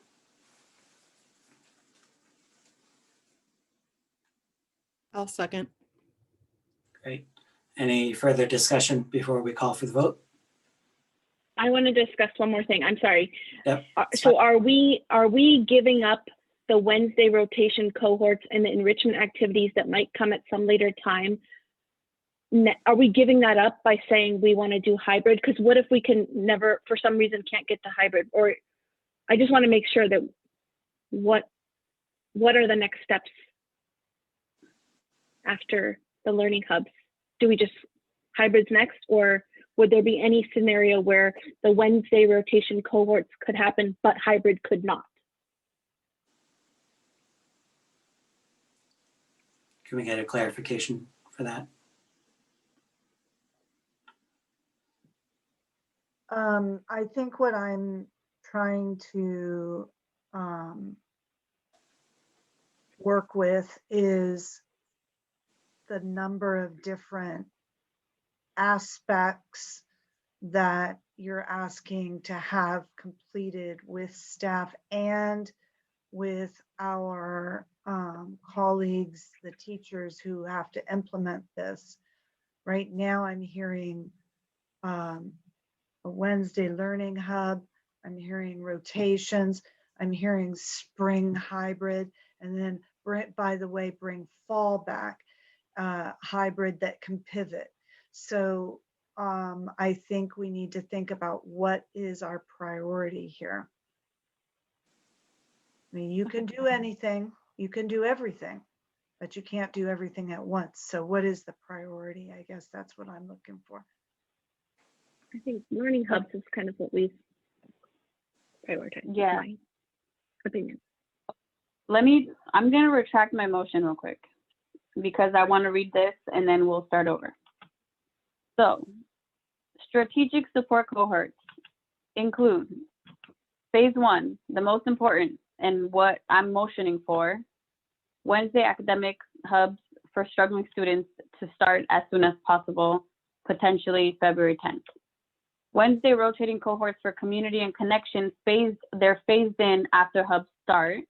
I'll second. Great. Any further discussion before we call for the vote? I want to discuss one more thing. I'm sorry. Yep. So are we giving up the Wednesday rotation cohorts and the enrichment activities that might come at some later time? Are we giving that up by saying we want to do hybrid? Because what if we can never, for some reason, can't get to hybrid? Or I just want to make sure that what are the next steps after the learning hubs? Do we just hybrids next, or would there be any scenario where the Wednesday rotation cohorts could happen, but hybrid could not? Can we get a clarification for that? I think what I'm trying to work with is the number of different aspects that you're asking to have completed with staff and with our colleagues, the teachers who have to implement this. Right now, I'm hearing a Wednesday learning hub, I'm hearing rotations, I'm hearing spring hybrid, and then, by the way, bring fall back, hybrid that can pivot. So I think we need to think about what is our priority here. I mean, you can do anything, you can do everything, but you can't do everything at once. So what is the priority? I guess that's what I'm looking for. I think learning hubs is kind of what we've prioritized. Yeah. My opinion. I'm going to retract my motion real quick because I want to read this and then we'll start over. So, strategic support cohorts include phase 1, the most important and what I'm motioning for, Wednesday academic hubs for struggling students to start as soon as possible, potentially February 10th. Wednesday rotating cohorts for community and connections they're phased in after hubs start.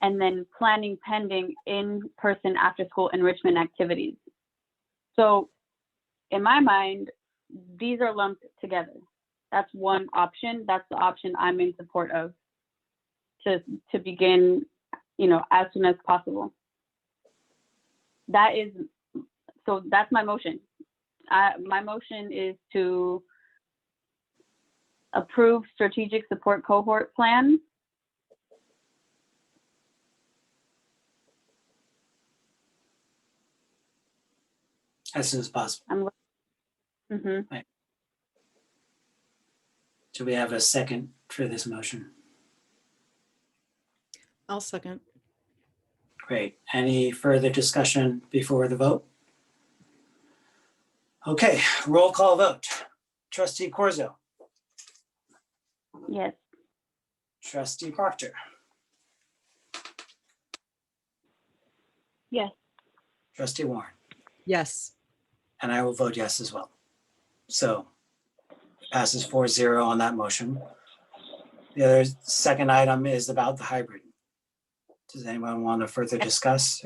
And then planning pending in-person after-school enrichment activities. So in my mind, these are lumped together. That's one option. That's the option I'm in support of to begin, as soon as possible. So that's my motion. My motion is to approve strategic support cohort plan. As soon as possible. Right. Do we have a second for this motion? I'll second. Great. Any further discussion before the vote? Okay, roll call vote. Trustee Corzo. Yes. Trustee Proctor. Yes. Trustee Warren. Yes. And I will vote yes as well. So passes 4-0 on that motion. The other second item is about the hybrid. Does anyone want to further discuss?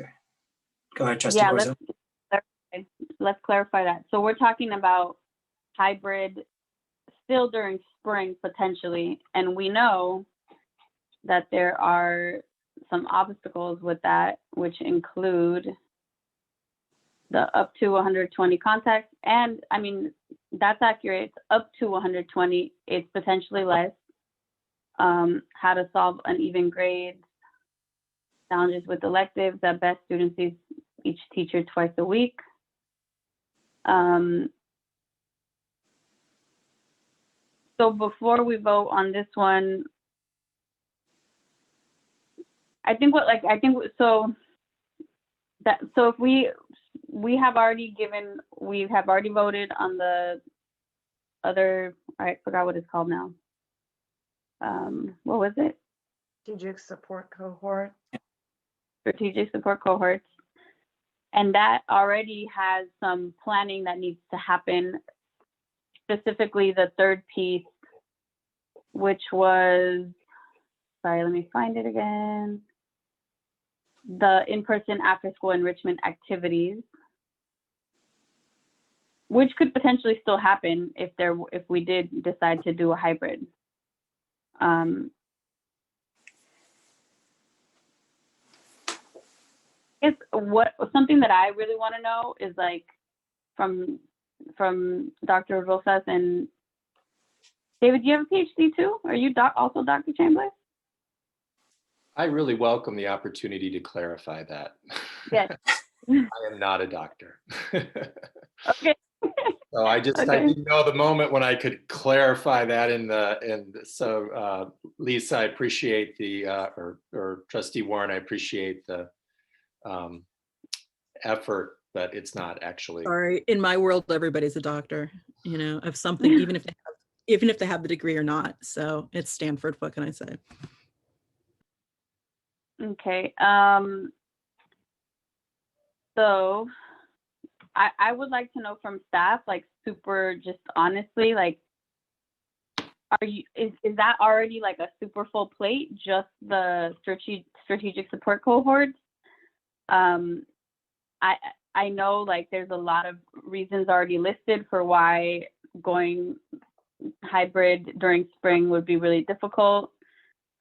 Go ahead, Trustee Corzo. Let's clarify that. So we're talking about hybrid still during spring potentially, and we know that there are some obstacles with that, which include the up to 120 contacts. And I mean, that's accurate. It's up to 120. It's potentially less. How to solve uneven grades, challenges with electives, that best students sees each teacher twice a week. So before we vote on this one, I think so if we have already voted on the other, I forgot what it's called now. What was it? Strategic support cohort. Strategic support cohorts. And that already has some planning that needs to happen, specifically the third piece, which was, sorry, let me find it again. The in-person after-school enrichment activities, which could potentially still happen if we did decide to do a hybrid. It's something that I really want to know is like from Dr. Rosas and David, do you have a PhD too? Are you also Dr. Chambliss? I really welcome the opportunity to clarify that. Yes. I am not a doctor. Okay. So I didn't know the moment when I could clarify that so Lisa, I appreciate the, or Trustee Warren, I appreciate the effort, but it's not actually. Sorry, in my world, everybody's a doctor, of something, even if they have the degree or not. So it's Stanford, what can I say? Okay. So I would like to know from staff, like super just honestly, like, is that already like a super full plate, just the strategic support cohorts? I know like there's a lot of reasons already listed for why going hybrid during spring would be really difficult.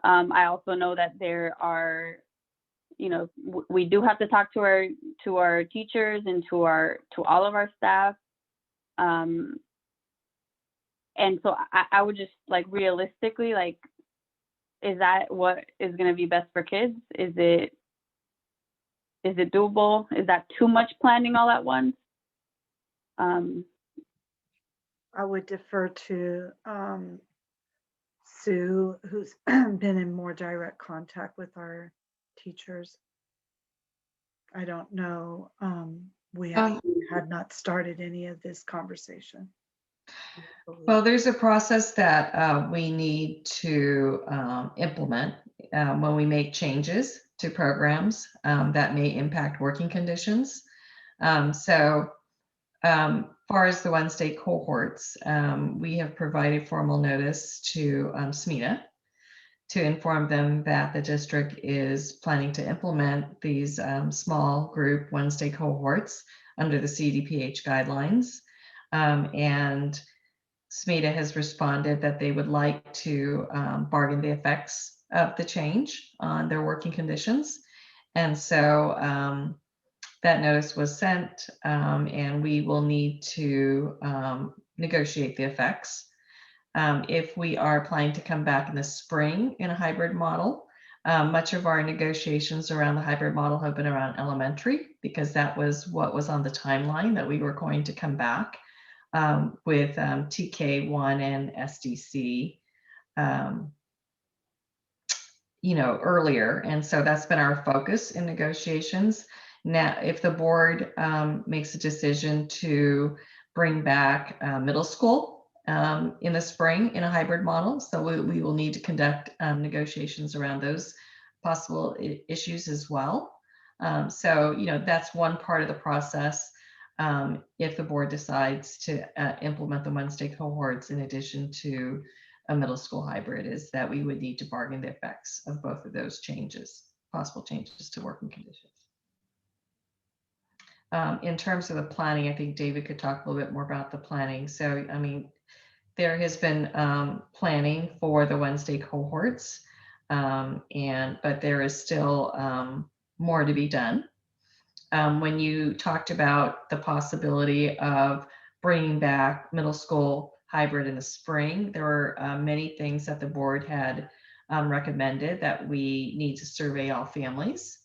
I also know that there are, we do have to talk to our teachers and to all of our staff. And so I would just like realistically, like, is that what is going to be best for kids? Is it doable? Is that too much planning all at once? I would defer to Sue, who's been in more direct contact with our teachers. I don't know. We had not started any of this conversation. Well, there's a process that we need to implement when we make changes to programs that may impact working conditions. Far as the Wednesday cohorts, we have provided formal notice to SMETA to inform them that the district is planning to implement these small group Wednesday cohorts under the CDPH guidelines. And SMETA has responded that they would like to bargain the effects of the change on their working conditions. And so that notice was sent, and we will need to negotiate the effects. If we are planning to come back in the spring in a hybrid model, much of our negotiations around the hybrid model have been around elementary, because that was what was on the timeline that we were going to come back with TK1 and SDC, earlier. And so that's been our focus in negotiations. Now, if the board makes a decision to bring back middle school in the spring in a hybrid model, so we will need to conduct negotiations around those possible issues as well. So, that's one part of the process. If the board decides to implement the Wednesday cohorts in addition to a middle school hybrid, is that we would need to bargain the effects of both of those changes, possible changes to working conditions. In terms of the planning, I think David could talk a little bit more about the planning. So, I mean, there has been planning for the Wednesday cohorts, but there is still more to be done. when you talked about the possibility of bringing back middle school hybrid in the spring, there were many things that the board had recommended that we need to survey all families,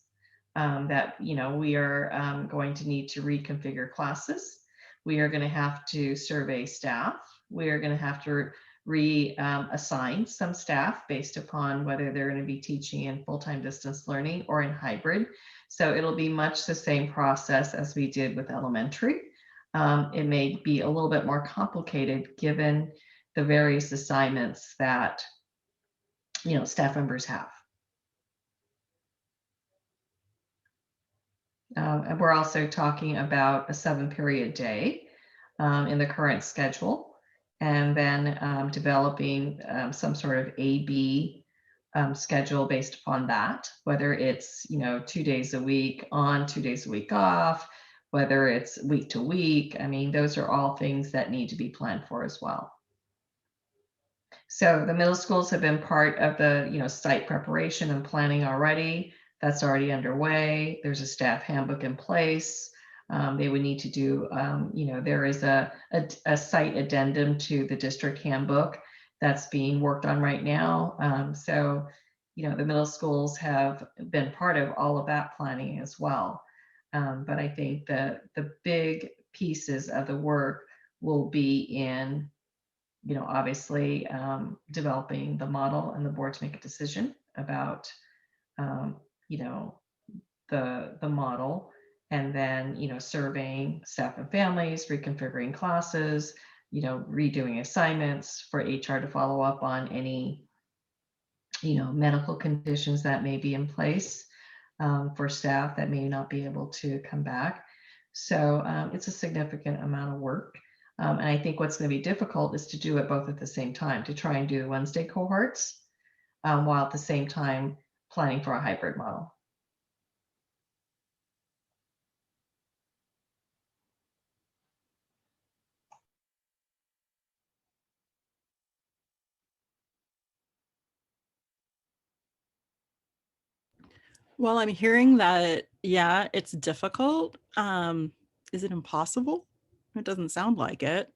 that, you know, we are going to need to reconfigure classes. We are going to have to survey staff. We are going to have to reassign some staff based upon whether they're going to be teaching in full-time distance learning or in hybrid. So it'll be much the same process as we did with elementary. It may be a little bit more complicated given the various assignments that, you know, staff members have. And we're also talking about a 7-period day in the current schedule, and then developing some sort of A/B schedule based upon that, whether it's, you know, 2 days a week on, 2 days a week off, whether it's week to week. I mean, those are all things that need to be planned for as well. So the middle schools have been part of the, you know, site preparation and planning already. That's already underway. There's a staff handbook in place. They would need to do, you know, there is a site addendum to the district handbook that's being worked on right now. So, you know, the middle schools have been part of all of that planning as well. But I think the big pieces of the work will be in, you know, obviously developing the model and the board to make a decision about, you know, the model, and then, you know, surveying staff and families, reconfiguring classes, you know, redoing assignments for HR to follow up on any, you know, medical conditions that may be in place for staff that may not be able to come back. So it's a significant amount of work. And I think what's going to be difficult is to do it both at the same time, to try and do the Wednesday cohorts while at the same time planning for a hybrid model. Well, I'm hearing that, yeah, it's difficult. Is it impossible? It doesn't sound like it.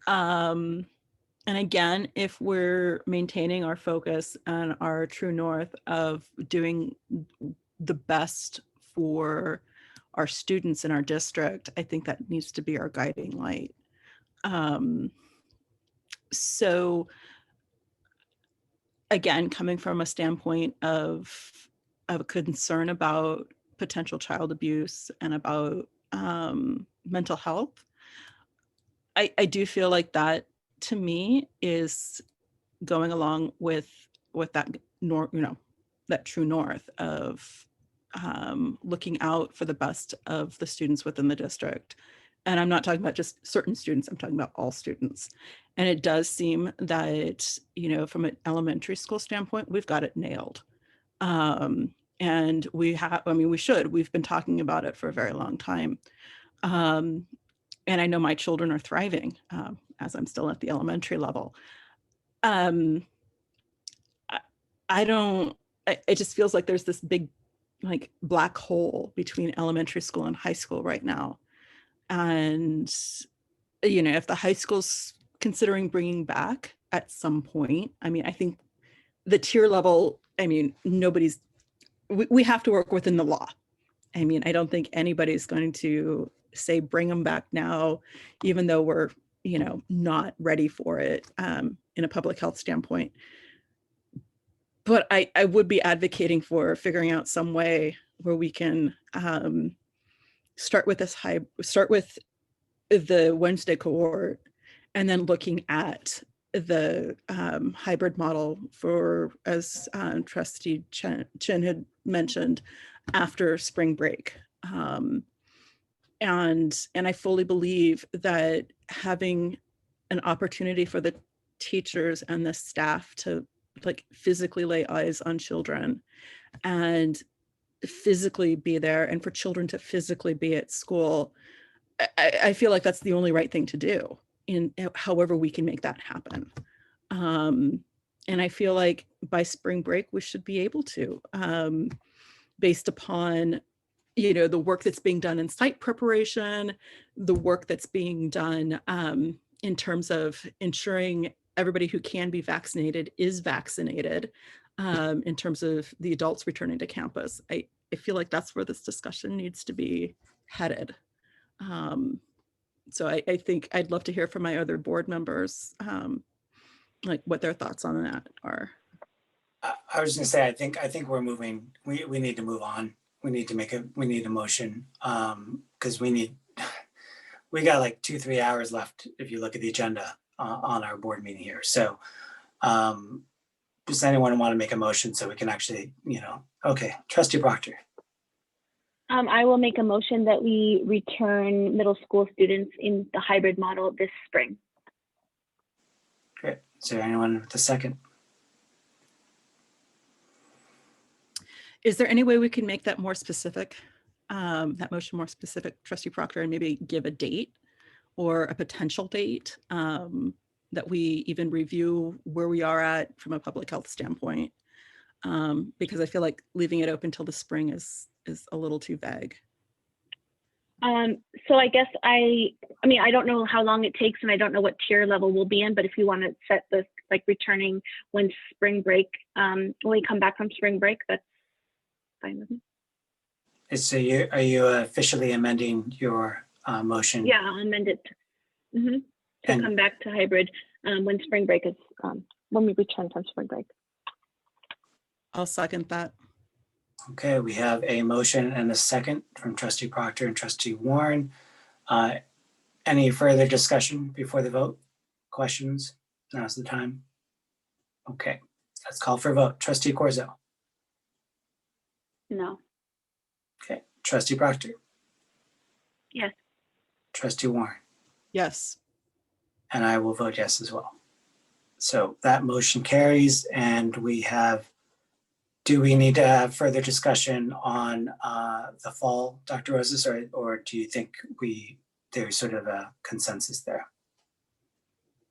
And again, if we're maintaining our focus and our true north of doing the best for our students in our district, I think that needs to be our guiding light. So again, coming from a standpoint of concern about potential child abuse and about mental health, I do feel like that, to me, is going along with that that true north of looking out for the best of the students within the district. And I'm not talking about just certain students, I'm talking about all students. And it does seem that, you know, from an elementary school standpoint, we've got it nailed. And we have, I mean, we've been talking about it for a very long time. And I know my children are thriving as I'm still at the elementary level. It just feels like there's this big, like, black hole between elementary school and high school right now. And, you know, if the high school's considering bringing back at some point, I mean, I think the tier level, I mean, we have to work within the law. I mean, I don't think anybody's going to say bring them back now, even though we're, you know, not ready for it in a public health standpoint. But I would be advocating for figuring out some way where we can start with the Wednesday cohort, and then looking at the hybrid model for, as Trustee Chen had mentioned, after spring break. And I fully believe that having an opportunity for the teachers and the staff to, like, physically lay eyes on children and physically be there, and for children to physically be at school, I feel like that's the only right thing to do, in however we can make that happen. And I feel like by spring break, we should be able to, based upon the work that's being done in site preparation, the work that's being done in terms of ensuring everybody who can be vaccinated is vaccinated, in terms of the adults returning to campus. I feel like that's where this discussion needs to be headed. So I think I'd love to hear from my other board members, like what their thoughts on that are. I was gonna say, I think we're moving, we need to move on. We need a motion, because we got like 2-3 hours left if you look at the agenda on our board meeting here. So does anyone want to make a motion so we can actually, okay, Trustee Proctor. I will make a motion that we return middle school students in the hybrid model this spring. Great. Is there anyone with a second? Is there any way we can make that more specific, that motion more specific, Trustee Proctor, and maybe give a date or a potential date that we even review where we are at from a public health standpoint? Because I feel like leaving it open till the spring is a little too vague. So I guess I don't know how long it takes, and I don't know what tier level we'll be in, but if you want to set this like returning when spring break, when we come back from spring break, that's fine with me. So are you officially amending your motion? Yeah, I'll amend it to come back to hybrid when spring break is, when we return from spring break. I'll second that. Okay, we have a motion and a second from Trustee Proctor and Trustee Warren. Any further discussion before the vote? Questions? Now's the time. Okay, let's call for a vote. Trustee Corzo. No. Okay, Trustee Proctor. Yes. Trustee Warren. Yes. And I will vote yes as well. So that motion carries, and we have, do we need to have further discussion on the fall, Dr. Roses, or do you think there's sort of a consensus there?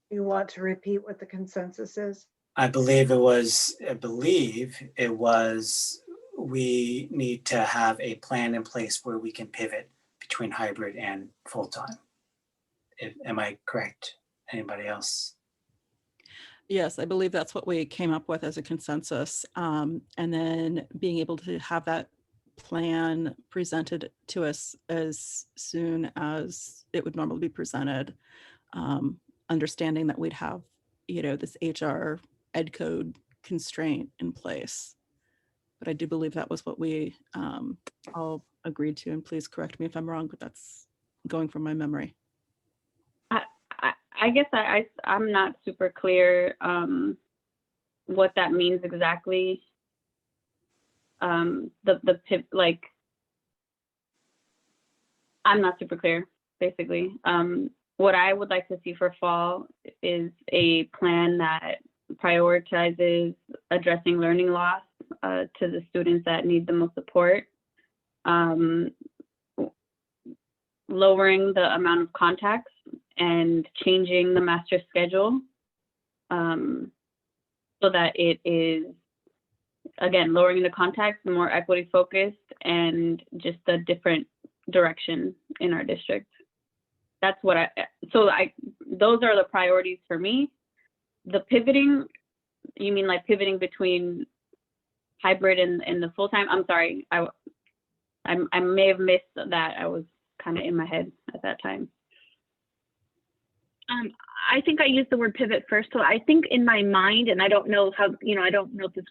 You want to repeat what the consensus is? I believe it was, we need to have a plan in place where we can pivot between hybrid and full-time. Am I correct? Anybody else? Yes, I believe that's what we came up with as a consensus. And then being able to have that plan presented to us as soon as it would normally be presented, understanding that we'd have, this HR ed code constraint in place. But I do believe that was what we all agreed to, and please correct me if I'm wrong, but that's going from my memory. I guess I'm not super clear what that means exactly. I'm not super clear, basically. What I would like to see for fall is a plan that prioritizes addressing learning loss to the students that need the most support, lowering the amount of contacts and changing the master schedule so that it is, again, lowering the contacts, more equity focused, and just a different direction in our district. That's what those are the priorities for me. The pivoting, you mean like pivoting between hybrid and the full-time? I'm sorry, I may have missed that. I was kind of in my head at that time. I think I used the word pivot first. So I think in my mind, and I don't know how, I don't know if this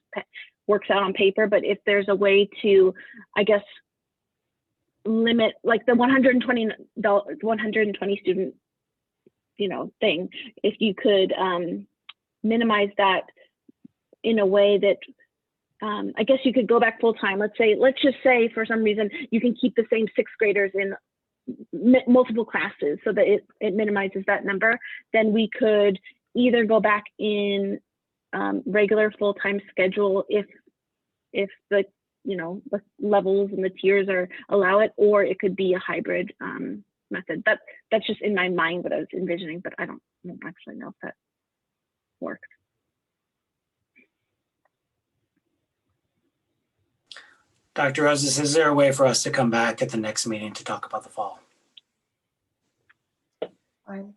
works out on paper, but if there's a way to, I guess, limit like the $120 student, thing, if you could minimize that in a way that, I guess you could go back full time. Let's just say for some reason you can keep the same sixth graders in multiple classes so that it minimizes that number. Then we could either go back in regular full-time schedule if the the levels and the tiers allow it, or it could be a hybrid method. That's just in my mind what I was envisioning, but I don't actually know if that works. Dr. Roses, is there a way for us to come back at the next meeting to talk about the fall? Fine.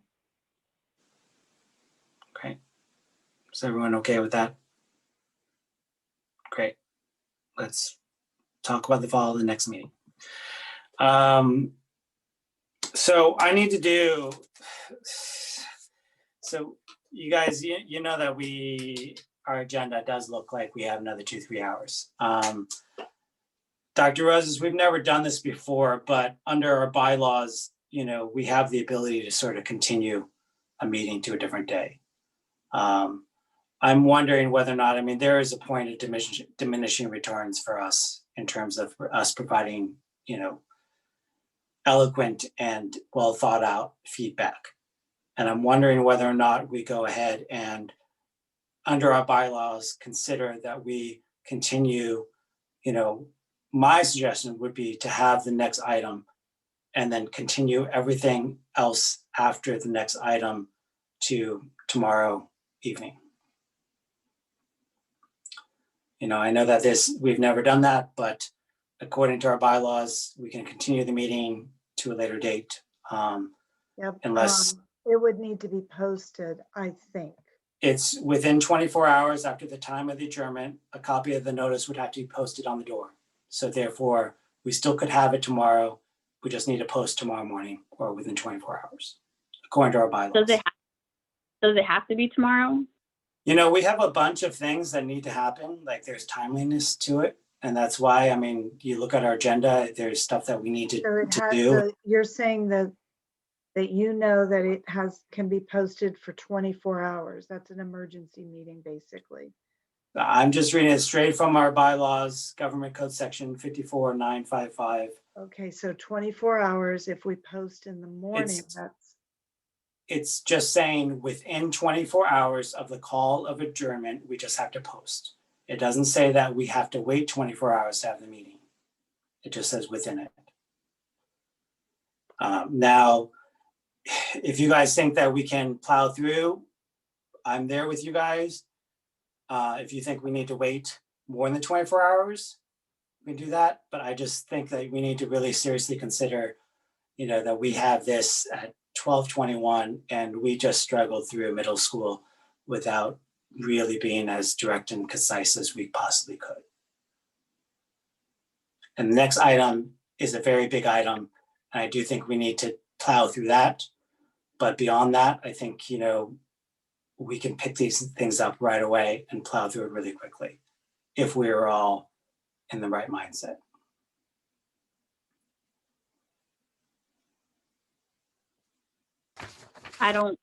Okay. Is everyone okay with that? Great. Let's talk about the fall of the next meeting. So I need to do, so you guys, you know that our agenda does look like we have another 2-3 hours. Dr. Roses, we've never done this before, but under our bylaws, we have the ability to sort of continue a meeting to a different day. I'm wondering whether or not, there is a point of diminishing returns for us in terms of us providing, eloquent and well thought out feedback. And I'm wondering whether or not we go ahead and under our bylaws, consider that we continue, my suggestion would be to have the next item and then continue everything else after the next item to tomorrow evening. I know that we've never done that, but according to our bylaws, we can continue the meeting to a later date. Yep. Unless it would need to be posted, I think. it's within 24 hours after the time of the adjournment, a copy of the notice would have to be posted on the door. So therefore, we still could have it tomorrow. We just need to post tomorrow morning or within 24 hours, according to our bylaws. Does it have to be tomorrow? We have a bunch of things that need to happen, like there's timeliness to it. And that's why, you look at our agenda, there's stuff that we need to do. You're saying that that it can be posted for 24 hours. That's an emergency meeting, basically. I'm just reading it straight from our bylaws, Government Code Section 54955. Okay, so 24 hours if we post in the morning, It's just saying within 24 hours of the call of adjournment, we just have to post. It doesn't say that we have to wait 24 hours to have the meeting. It just says within it. Now, if you guys think that we can plow through, I'm there with you guys. If you think we need to wait more than 24 hours, we can do that. But I just think that we need to really seriously consider, that we have this at 12:21 and we just struggled through middle school without really being as direct and concise as we possibly could. And the next item is a very big item. And I do think we need to plow through that. But beyond that, I think, we can pick these things up right away and plow through it really quickly if we're all in the right mindset. I do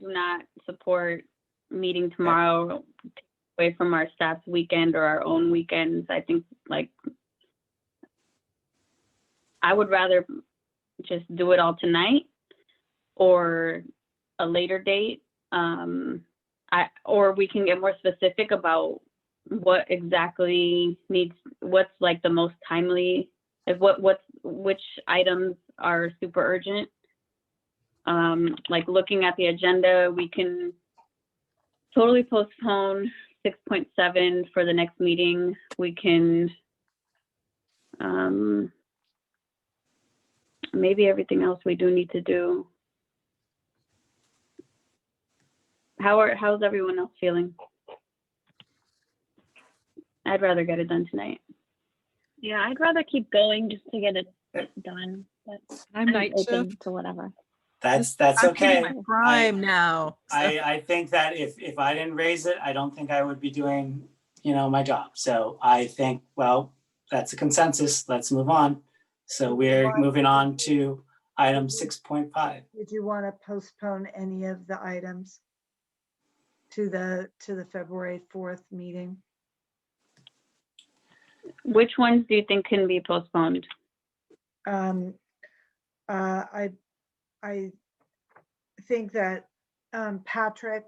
not support meeting tomorrow away from our staff's weekend or our own weekends. I think I would rather just do it all tonight or a later date. Or we can get more specific about what exactly what's the most timely, which items are super urgent. Looking at the agenda, we can totally postpone 6.7 for the next meeting. We can maybe everything else we do need to do. How's everyone else feeling? I'd rather get it done tonight. Yeah, I'd rather keep going just to get it done. But I'm night open shift. to whatever. That's I'm okay. hitting my prime now. So. I think that if I didn't raise it, I don't think I would be doing, my job. So I think, well, that's a consensus. Let's move on. So we're moving on to item 6.5. Did you want to postpone any of the items to the February 4th meeting? Which ones do you think can be postponed? I think that Patrick.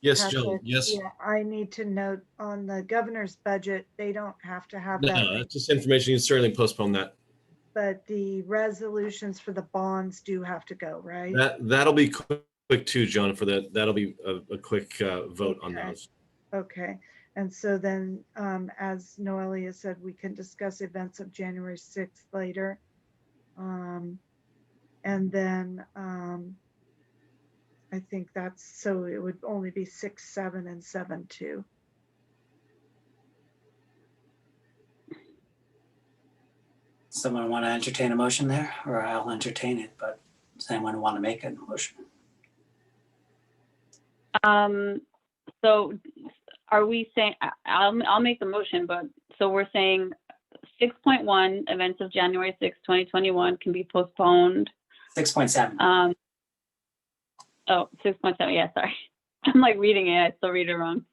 Yes, Jill. Yes. Yeah, I need to note on the governor's budget, they don't have to have that. No, that's just information. You can certainly postpone that. But the resolutions for the bonds do have to go, right? That'll be quick too, John. For that, that'll be a quick vote on those. Okay. And so then, as Noelia said, we can discuss events of January 6th later. And then I think that's, so it would only be 6, 7, and 7 too. Someone want to entertain a motion there, or I'll entertain it, but does anyone want to make a motion? So are we saying, I'll make the motion, but so we're saying 6.1 events of January 6, 2021 can be postponed. 6.7. Oh, 6.7, yeah, sorry. I'm like reading it, I still read it wrong.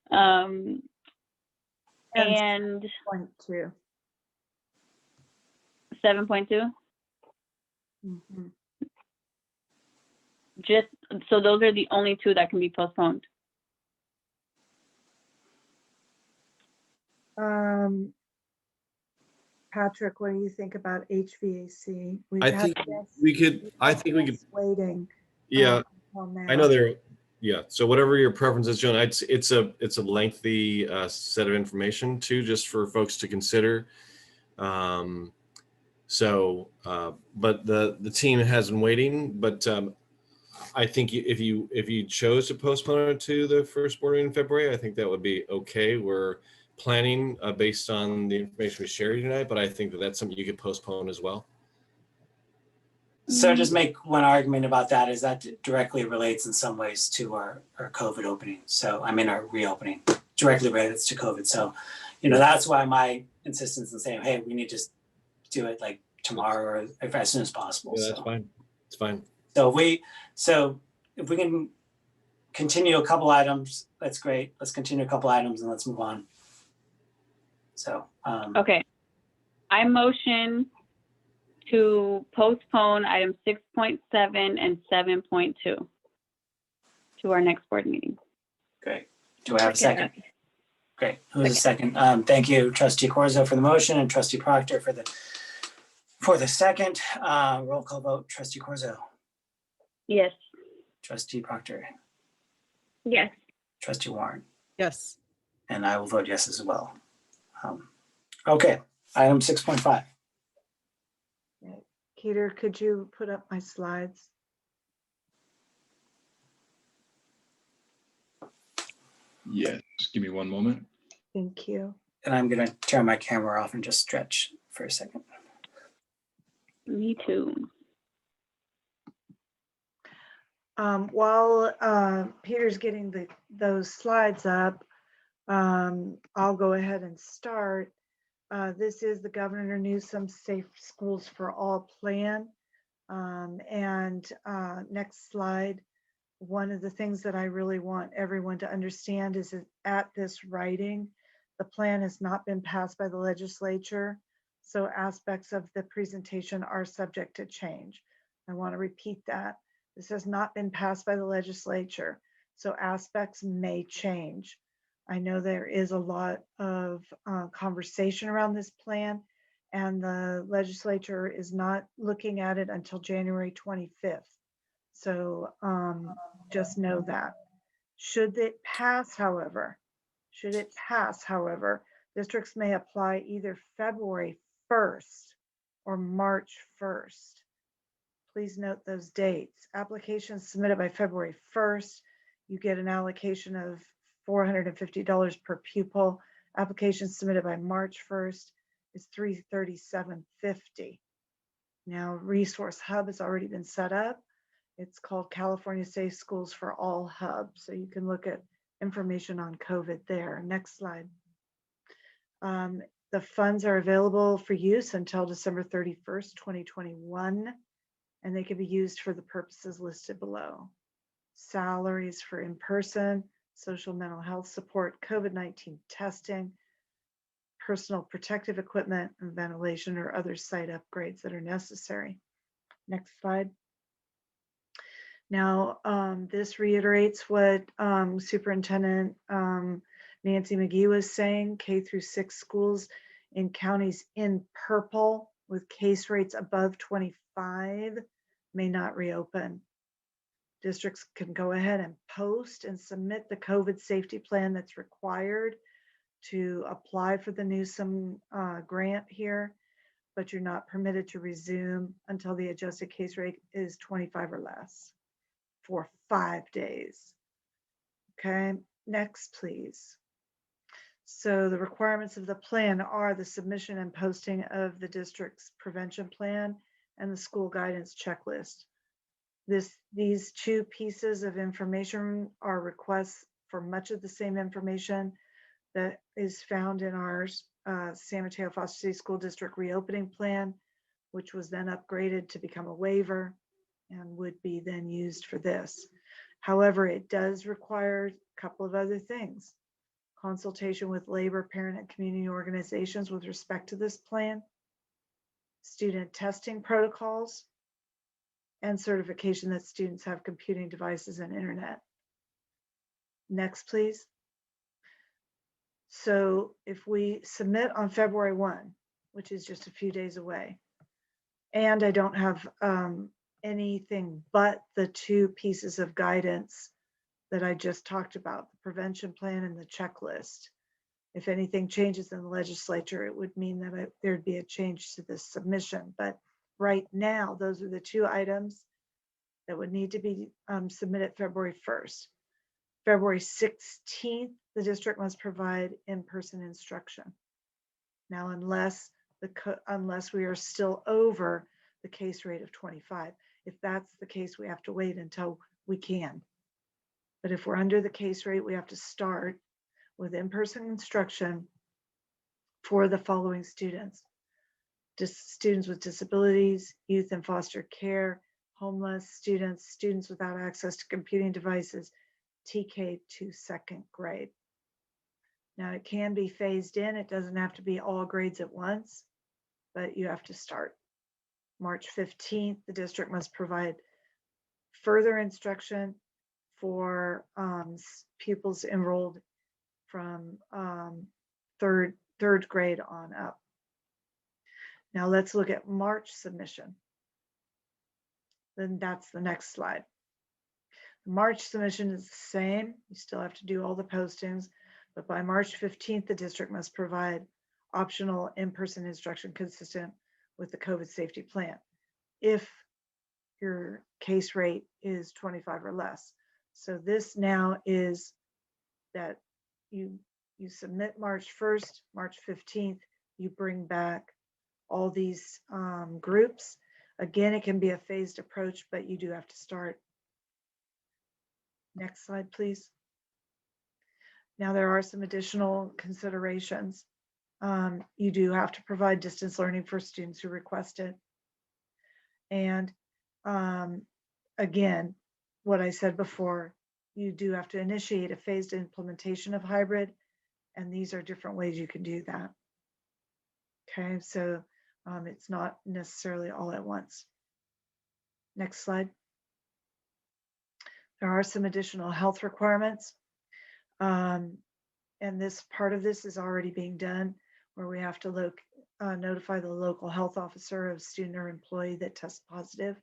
And 7.2. 7.2? Mm-hmm. Just, so those are the only two that can be postponed. Patrick, what do you think about HVAC? I think we could. Waiting. Yeah, until I now. know there. Yeah. So whatever your preference is, Joan, it's a lengthy set of information too, just for folks to consider. But the team has been waiting. But I think if you chose to postpone it to the first board meeting in February, I think that would be okay. We're planning based on the information we shared tonight, but I think that that's something you could postpone as well. So just make one argument about that is that directly relates in some ways to our COVID opening. So I mean our reopening directly relates to COVID. So, that's why my insistence in saying, hey, we need to do it like tomorrow or as soon as possible. Yeah, that's fine. It's fine. So if we can continue a couple items, that's great. Let's continue a couple items and let's move on. So okay, I motion to postpone items 6.7 and 7.2 to our next board meeting. Great. Do I have a second? Great. Who's a second? Thank you, Trustee Corzo for the motion and Trustee Proctor for the second. Roll call vote. Trustee Corzo. Yes. Trustee Proctor. Yes. Trustee Warren. Yes. And I will vote yes as well. Okay, item 6.5. Peter, could you put up my slides? Yes, give me one moment. Thank you. And I'm going to turn my camera off and just stretch for a second. Me too. While Peter's getting those slides up, I'll go ahead and start. This is the Governor Newsom Safe Schools for All plan. Next slide. One of the things that I really want everyone to understand is that at this writing, the plan has not been passed by the legislature. So aspects of the presentation are subject to change. I want to repeat that. This has not been passed by the legislature. So aspects may change. I know there is a lot of conversation around this plan, and the legislature is not looking at it until January 25th. So just know that. Should it pass, however, districts may apply either February 1st or March 1st. Please note those dates. Applications submitted by February 1st, you get an allocation of $450 per pupil. Applications submitted by March 1st is $337.50. Now, Resource Hub has already been set up. It's called California Safe Schools for All Hub. So you can look at information on COVID there. Next slide. The funds are available for use until December 31st, 2021, and they can be used for the purposes listed below. Salaries for in-person, social mental health support, COVID-19 testing, personal protective equipment, and ventilation or other site upgrades that are necessary. Next slide. Now, this reiterates what Superintendent Nancy McGee was saying. K-6 schools in counties in purple with case rates above 25 may not reopen. Districts can go ahead and post and submit the COVID safety plan that's required to apply for the Newsom grant here, but you're not permitted to resume until the adjusted case rate is 25 or less for 5 days. Okay, next, please. So the requirements of the plan are the submission and posting of the district's prevention plan and the school guidance checklist. These two pieces of information are requests for much of the same information that is found in our San Mateo Foster City School District reopening plan, which was then upgraded to become a waiver and would be then used for this. However, it does require a couple of other things. Consultation with labor, parent, and community organizations with respect to this plan, student testing protocols, and certification that students have computing devices and internet. Next, please. So if we submit on February 1, which is just a few days away, and I don't have anything but the two pieces of guidance that I just talked about, the prevention plan and the checklist. If anything changes in the legislature, it would mean that there'd be a change to this submission. But right now, those are the two items that would need to be submitted February 1st. February 16th, the district must provide in-person instruction. Now, unless we are still over the case rate of 25. If that's the case, we have to wait until we can. But if we're under the case rate, we have to start with in-person instruction for the following students: students with disabilities, youth in foster care, homeless students, students without access to computing devices, TK to second grade. Now it can be phased in. It doesn't have to be all grades at once, but you have to start. March 15th, the district must provide further instruction for pupils enrolled from third grade on up. Now let's look at March submission. Then that's the next slide. The March submission is the same. You still have to do all the postings, but by March 15th, the district must provide optional in-person instruction consistent with the COVID safety plan if your case rate is 25 or less. So this now is that you submit March 1st, March 15th, you bring back all these groups. Again, it can be a phased approach, but you do have to start. Next slide, please. Now there are some additional considerations. You do have to provide distance learning for students who request it. And again, what I said before, you do have to initiate a phased implementation of hybrid, and these are different ways you can do that. Okay, so it's not necessarily all at once. Next slide. There are some additional health requirements. And this part of this is already being done, where we have to notify the local health officer of student or employee that tests positive.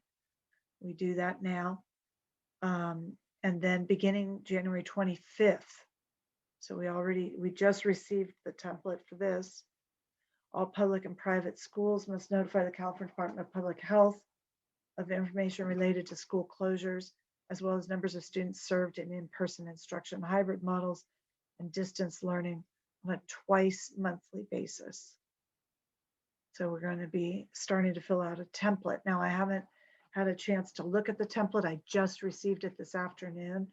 We do that now. And then beginning January 25th, so we just received the template for this. All public and private schools must notify the California Department of Public Health of information related to school closures, as well as numbers of students served in in-person instruction, hybrid models, and distance learning on a twice monthly basis. So we're going to be starting to fill out a template. Now, I haven't had a chance to look at the template. I just received it this afternoon,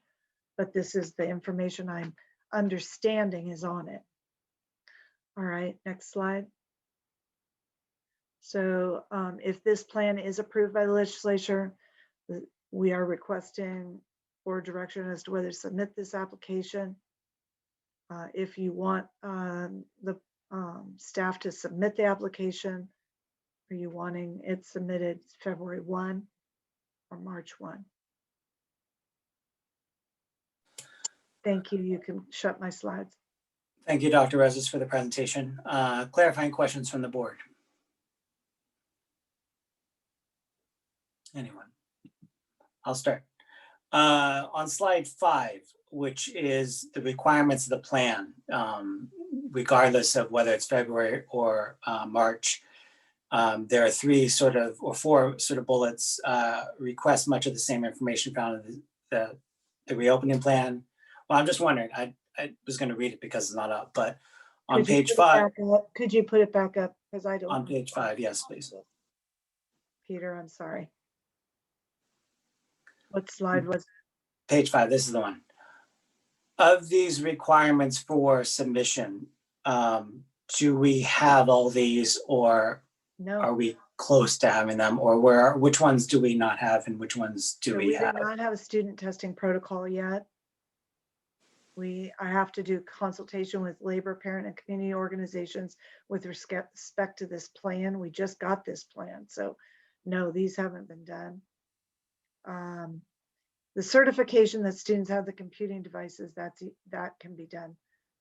but this is the information I'm understanding is on it. All right, next slide. So if this plan is approved by the legislature, we are requesting board direction as to whether to submit this application. If you want the staff to submit the application, are you wanting it submitted February 1 or March 1? Thank you. You can shut my slides. Thank you, Dr. Rezes, for the presentation. Clarifying questions from the board. Anyone? I'll start. On slide 5, which is the requirements of the plan, regardless of whether it's February or March, there are 3 sort of, or 4 sort of bullets, request much of the same information found in the reopening plan. Well, I'm just wondering, I was going to read it because it's not up, but on Could you page put it 5, back up? Could you put it back up? Because I don't. on page 5, yes, please. Peter, I'm sorry. What slide was it? Page 5, this is the one. Of these requirements for submission, do we have all these, or No. are we close to having them, or which ones do we not have and which ones do So we we have? do not have a student testing protocol yet. I have to do consultation with labor, parent, and community organizations with respect to this plan. We just got this plan, so no, these haven't been done. The certification that students have the computing devices, that can be done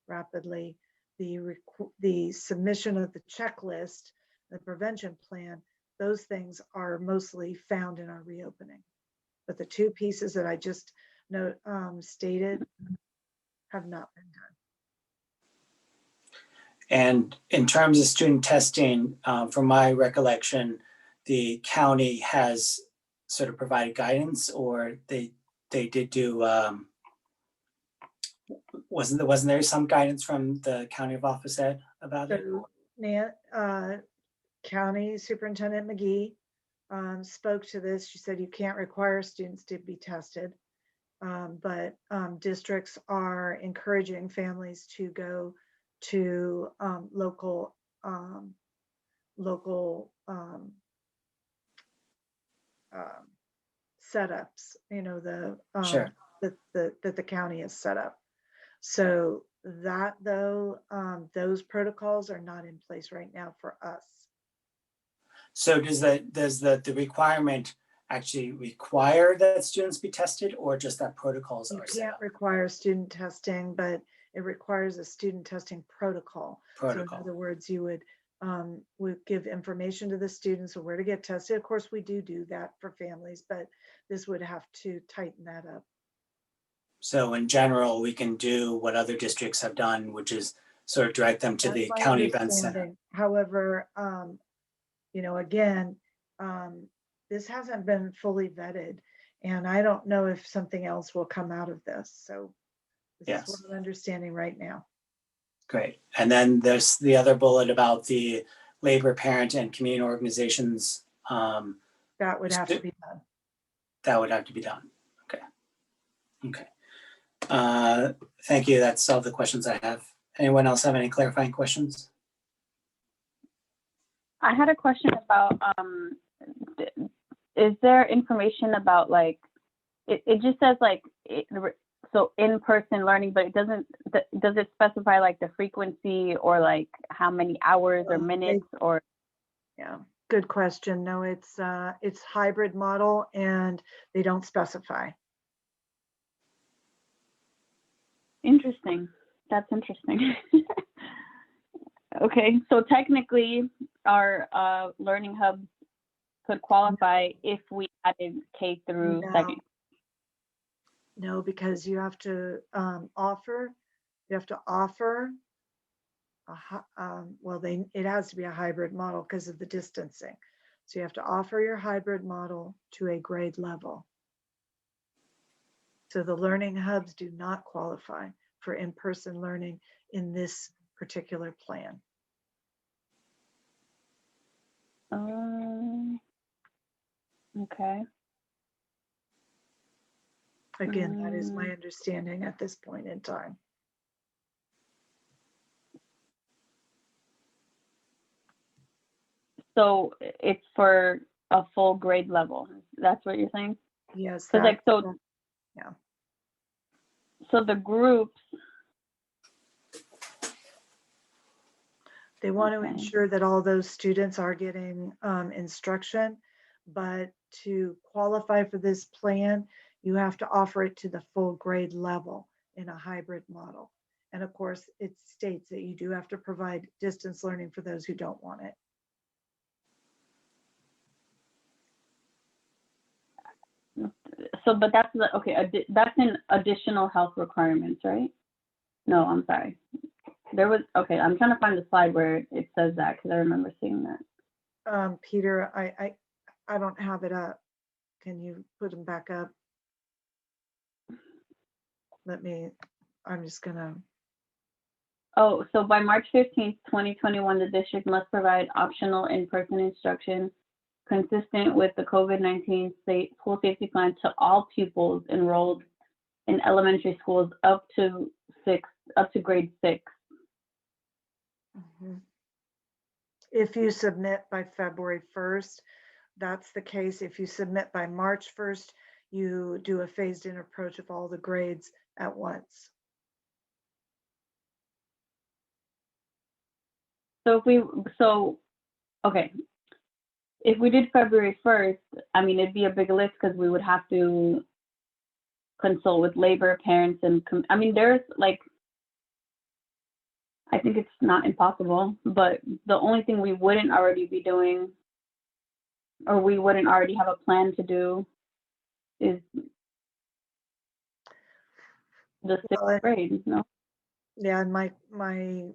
rapidly. The submission of the checklist, the prevention plan, those things are mostly found in our reopening. But the 2 pieces that I just stated have not been done. And in terms of student testing, from my recollection, the county has sort of provided guidance, or they did do, wasn't there some guidance from the County of Office Ed about it? County Superintendent McGee spoke to this. She said you can't require students to be tested, but districts are encouraging families to go to local setups, Sure. that the county has set up. So that though, those protocols are not in place right now for us. So does the requirement actually require that students be tested, or just that protocols You are set can't up? require student testing, but it requires a student testing protocol. So in other words, you would give information to the students of where to get tested. Of course, we do that for families, but this would have to tighten that up. So in general, we can do what other districts have done, which is sort of direct them to the That's my county event center. understanding. However, again, this hasn't been fully vetted, and I don't know if something else will come out of this. So this is what I'm understanding right now. Great. And then there's the other bullet about the labor, parent, and community organizations. That would have to be done. That would have to be done. Okay. Okay. Thank you. That's all the questions I have. Anyone else have any clarifying questions? I had a question about, is there information about like, it just says like, so in-person learning, but it doesn't, does it specify like the frequency or like how many hours or minutes or? Yeah, good question. No, it's hybrid model and they don't specify. Interesting. That's interesting. Okay, so technically our learning hubs could qualify if we added K through second. No, because you have to offer, it has to be a hybrid model because of the distancing. So you have to offer your hybrid model to a grade level. So the learning hubs do not qualify for in-person learning in this particular plan. Okay. Again, that is my understanding at this point in time. So it's for a full grade level. That's what you're saying? Yes. So like, yeah. So the groups. They want to ensure that all those students are getting instruction, but to qualify for this plan, you have to offer it to the full grade level in a hybrid model. And of course, it states that you do have to provide distance learning for those who don't want it. So, but that's the, okay, that's an additional health requirements, right? No, I'm sorry. There was, okay, I'm trying to find the slide where it says that, because I remember seeing that. Peter, I don't have it up. Can you put them back up? I'm just gonna. Oh, so by March 15th, 2021, the district must provide optional in-person instruction consistent with the COVID-19 school safety plan to all pupils enrolled in elementary schools up to grade 6. Mhm. If you submit by February 1st, that's the case. If you submit by March 1st, you do a phased in approach of all the grades at once. Okay, if we did February 1st, I mean, it'd be a big list because we would have to consult with labor, parents, and I mean, there's like, I think it's not impossible, but the only thing we wouldn't already be doing, or we wouldn't already have a plan to do, is the 6th grade, no? Yeah, and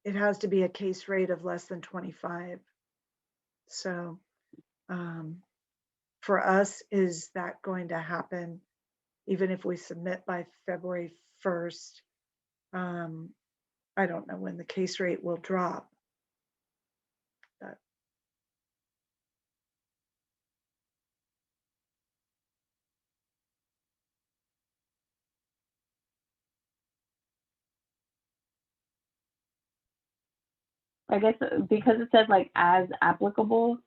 it has to be a case rate of less than 25. So for us, is that going to happen even if we submit by February 1st? I don't know when the case rate will drop. But I guess because it says like as applicable,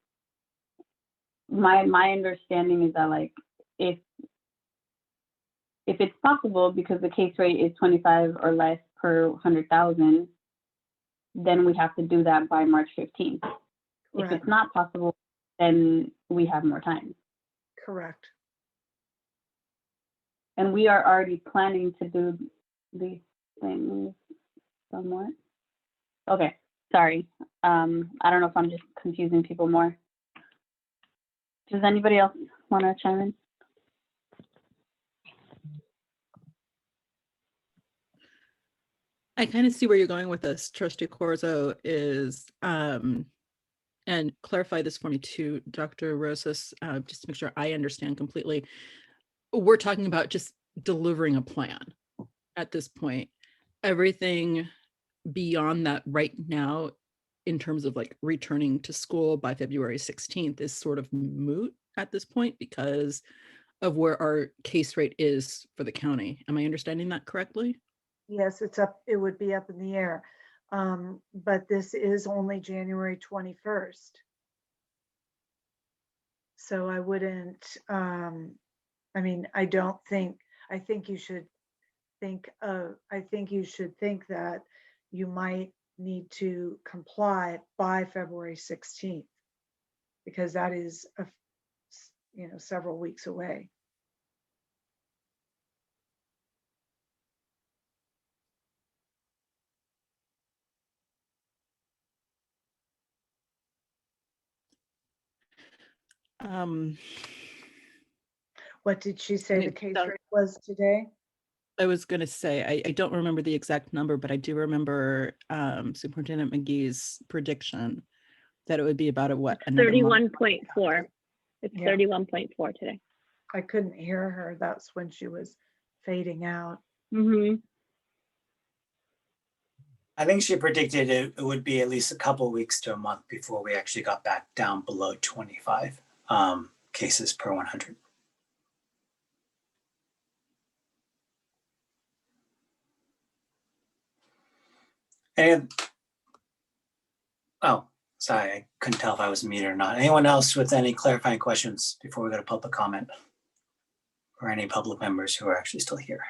my understanding is that like if it's possible because the case rate is 25 or less per 100,000, then we have to do that by March 15th. Correct. If it's not possible, then we have more time. Correct. And we are already planning to do these things somewhat. Okay, sorry. I don't know if I'm just confusing people more. Does anybody else want to chime in? I kind of see where you're going with this, Trustee Corzo, is, and clarify this for me too, Dr. Rosas, just to make sure I understand completely. We're talking about just delivering a plan at this point. Everything beyond that right now, in terms of like returning to school by February 16th, is sort of moot at this point because of where our case rate is for the county. Am I understanding that correctly? Yes, it would be up in the air. But this is only January 21st. So I wouldn't, I mean, I think you should think that you might need to comply by February 16th, because that is, several weeks away. What did she say the case rate was today? I was going to say, I don't remember the exact number, but I do remember Superintendent McGee's prediction that it would be about a what? 31.4. It's Yeah. 31.4 today. I couldn't hear her. That's when she was fading out. Mm-hmm. I think she predicted it would be at least a couple of weeks to a month before we actually got back down below 25 cases per 100. And oh, sorry, I couldn't tell if I was muted or not. Anyone else with any clarifying questions before we go to public comment? Or any public members who are actually still here?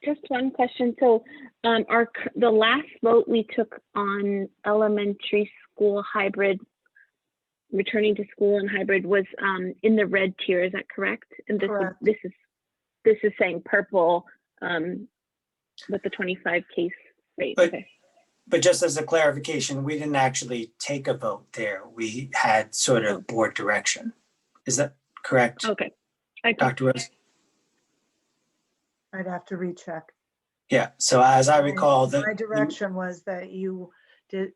Just one question. So the last vote we took on elementary school hybrid, returning to school and hybrid, was in the red tier. Is that correct? And this is saying purple with the 25 case rate. Okay. But just as a clarification, we didn't actually take a vote there. We had sort of board direction. Is that correct? Okay. Dr. Rose? I'd have to recheck. Yeah, so as I recall, My direction was that you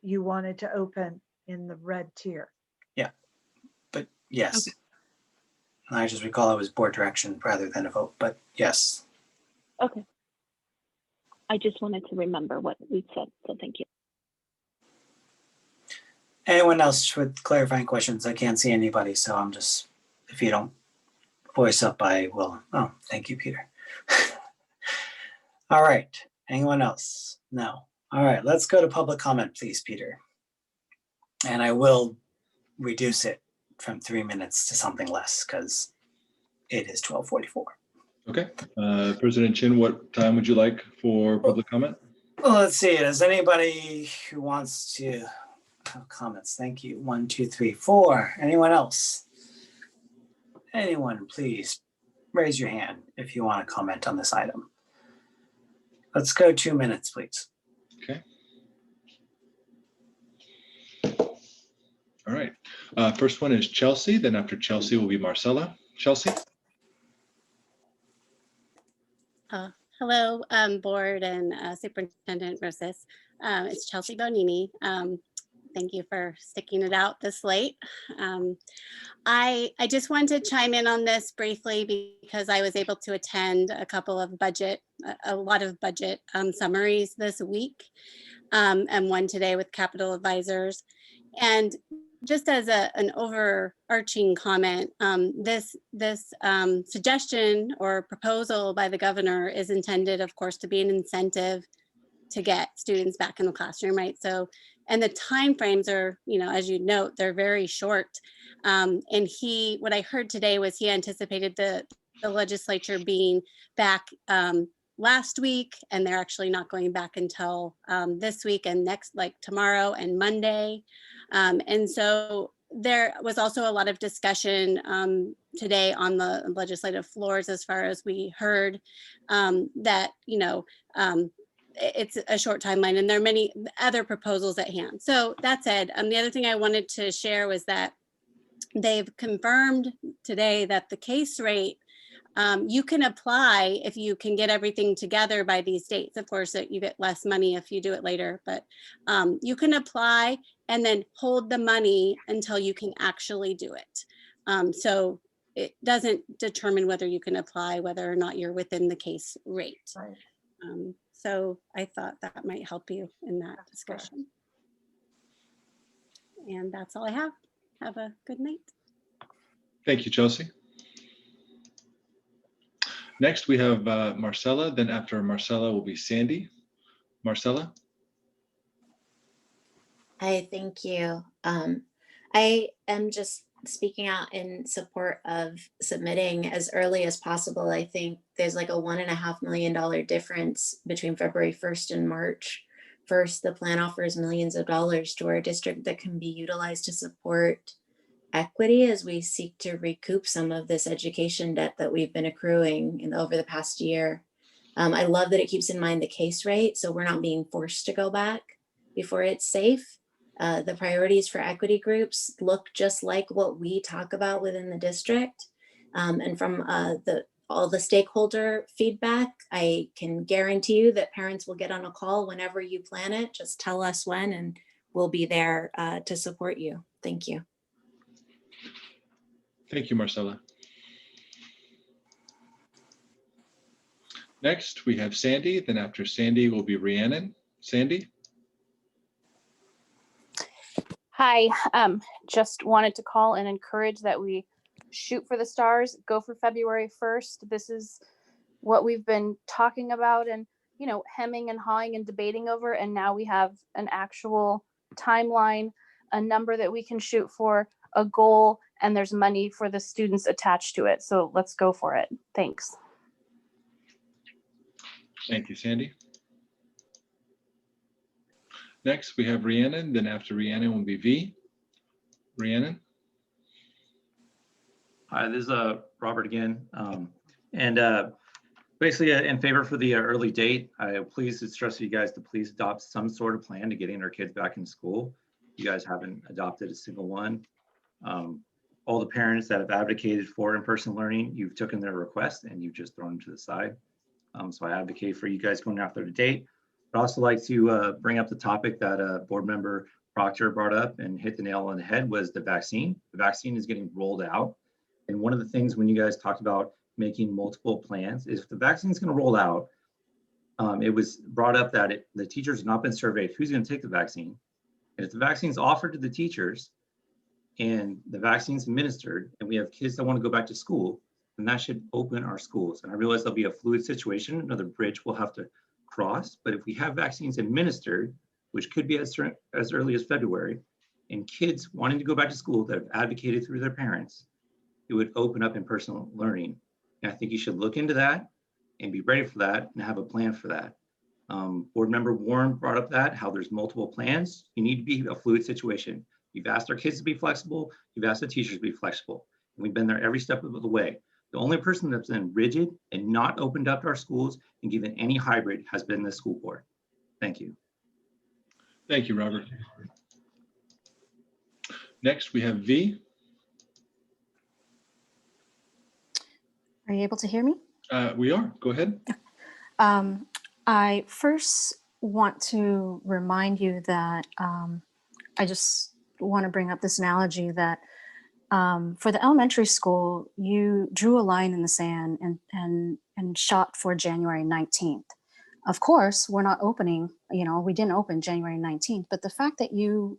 wanted to open in the red tier. Yeah, but yes. I just recall it was board direction rather than a vote, but yes. Okay. I just wanted to remember what we said, so thank you. Anyone else with clarifying questions? I can't see anybody, so I'm just, if you don't voice up, I will. Oh, thank you, Peter. All right, anyone else? No. All right, let's go to public comment, please, Peter. And I will reduce it from 3 minutes to something less because it is 12:44. Okay. President Chin, what time would you like for public comment? Well, let's see. Does anybody who wants to have comments? Thank you. 1, 2, 3, 4. Anyone else? Anyone, please raise your hand if you want to comment on this item. Let's go 2 minutes, please. Okay. All right. First one is Chelsea. Then after Chelsea will be Marcella. Chelsea. Hello, board and Superintendent Rosas. It's Chelsea Bonini. Thank you for sticking it out this late. I just wanted to chime in on this briefly because I was able to attend a couple of a lot of budget summaries this week, and one today with Capital Advisors. And just as an overarching comment, this suggestion or proposal by the governor is intended, of course, to be an incentive to get students back in the classroom, right? So, and the timeframes are, as you note, they're very short. And what I heard today was he anticipated the legislature being back last week, and they're actually not going back until this week and next, like tomorrow and Monday. And so there was also a lot of discussion today on the legislative floors, as far as we heard, that, it's a short timeline and there are many other proposals at hand. So that said, the other thing I wanted to share was that they've confirmed today that the case rate, you can apply if you can get everything together by these dates. Of course, you get less money if you do it later, but you can apply and then hold the money until you can actually do it. So it doesn't determine whether you can apply, whether or not you're within the case rate. Right. So I thought that might help you in that discussion. And that's all I have. Have a good night. Thank you, Chelsea. Next, we have Marcella. Then after Marcella will be Sandy. Marcella. Hi, thank you. I am just speaking out in support of submitting as early as possible. I think there's like a $1.5 million difference between February 1st and March 1st. The plan offers millions of dollars to our district that can be utilized to support equity as we seek to recoup some of this education debt that we've been accruing over the past year. I love that it keeps in mind the case rate, so we're not being forced to go back before it's safe. The priorities for equity groups look just like what we talk about within the district. And from all the stakeholder feedback, I can guarantee you that parents will get on a call whenever you plan it. Just tell us when and we'll be there to support you. Thank you. Thank you, Marcella. Next, we have Sandy. Then after Sandy will be Rhiannon. Sandy. Hi, just wanted to call and encourage that we shoot for the stars, go for February 1st. This is what we've been talking about and, hemming and hawing and debating over. And now we have an actual timeline, a number that we can shoot for, a goal, and there's money for the students attached to it. So let's go for it. Thanks. Thank you, Sandy. Next, we have Rhiannon. Then after Rhiannon will be V. Rhiannon. Hi, this is Robert again. Basically in favor for the early date. I please stress you guys to please adopt some sort of plan to getting our kids back in school. You guys haven't adopted a single one. all the parents that have advocated for in-person learning, you've taken their request and you've just thrown them to the side. So I advocate for you guys going after the date. I'd also like to bring up the topic that board member Proctor brought up and hit the nail on the head was the vaccine. The vaccine is getting rolled out. And one of the things when you guys talked about making multiple plans is if the vaccine is going to roll out, it was brought up that the teachers have not been surveyed who's going to take the vaccine. And if the vaccine is offered to the teachers and the vaccine is administered and we have kids that want to go back to school, then that should open our schools. And I realize there'll be a fluid situation, another bridge we'll have to cross. But if we have vaccines administered, which could be as early as February, and kids wanting to go back to school that have advocated through their parents, it would open up in-person learning. And I think you should look into that and be ready for that and have a plan for that. Board member Warren brought up that, how there's multiple plans. You need to be a fluid situation. You've asked our kids to be flexible. You've asked the teachers to be flexible. And we've been there every step of the way. The only person that's been rigid and not opened up our schools and given any hybrid has been the school board. Thank you. Thank you, Robert. Next, we have V. Are you able to hear me? We are. Go ahead. I first want to remind you that I just want to bring up this analogy that for the elementary school, you drew a line in the sand and shot for January 19th. Of course, we're not opening, we didn't open January 19th, but the fact that you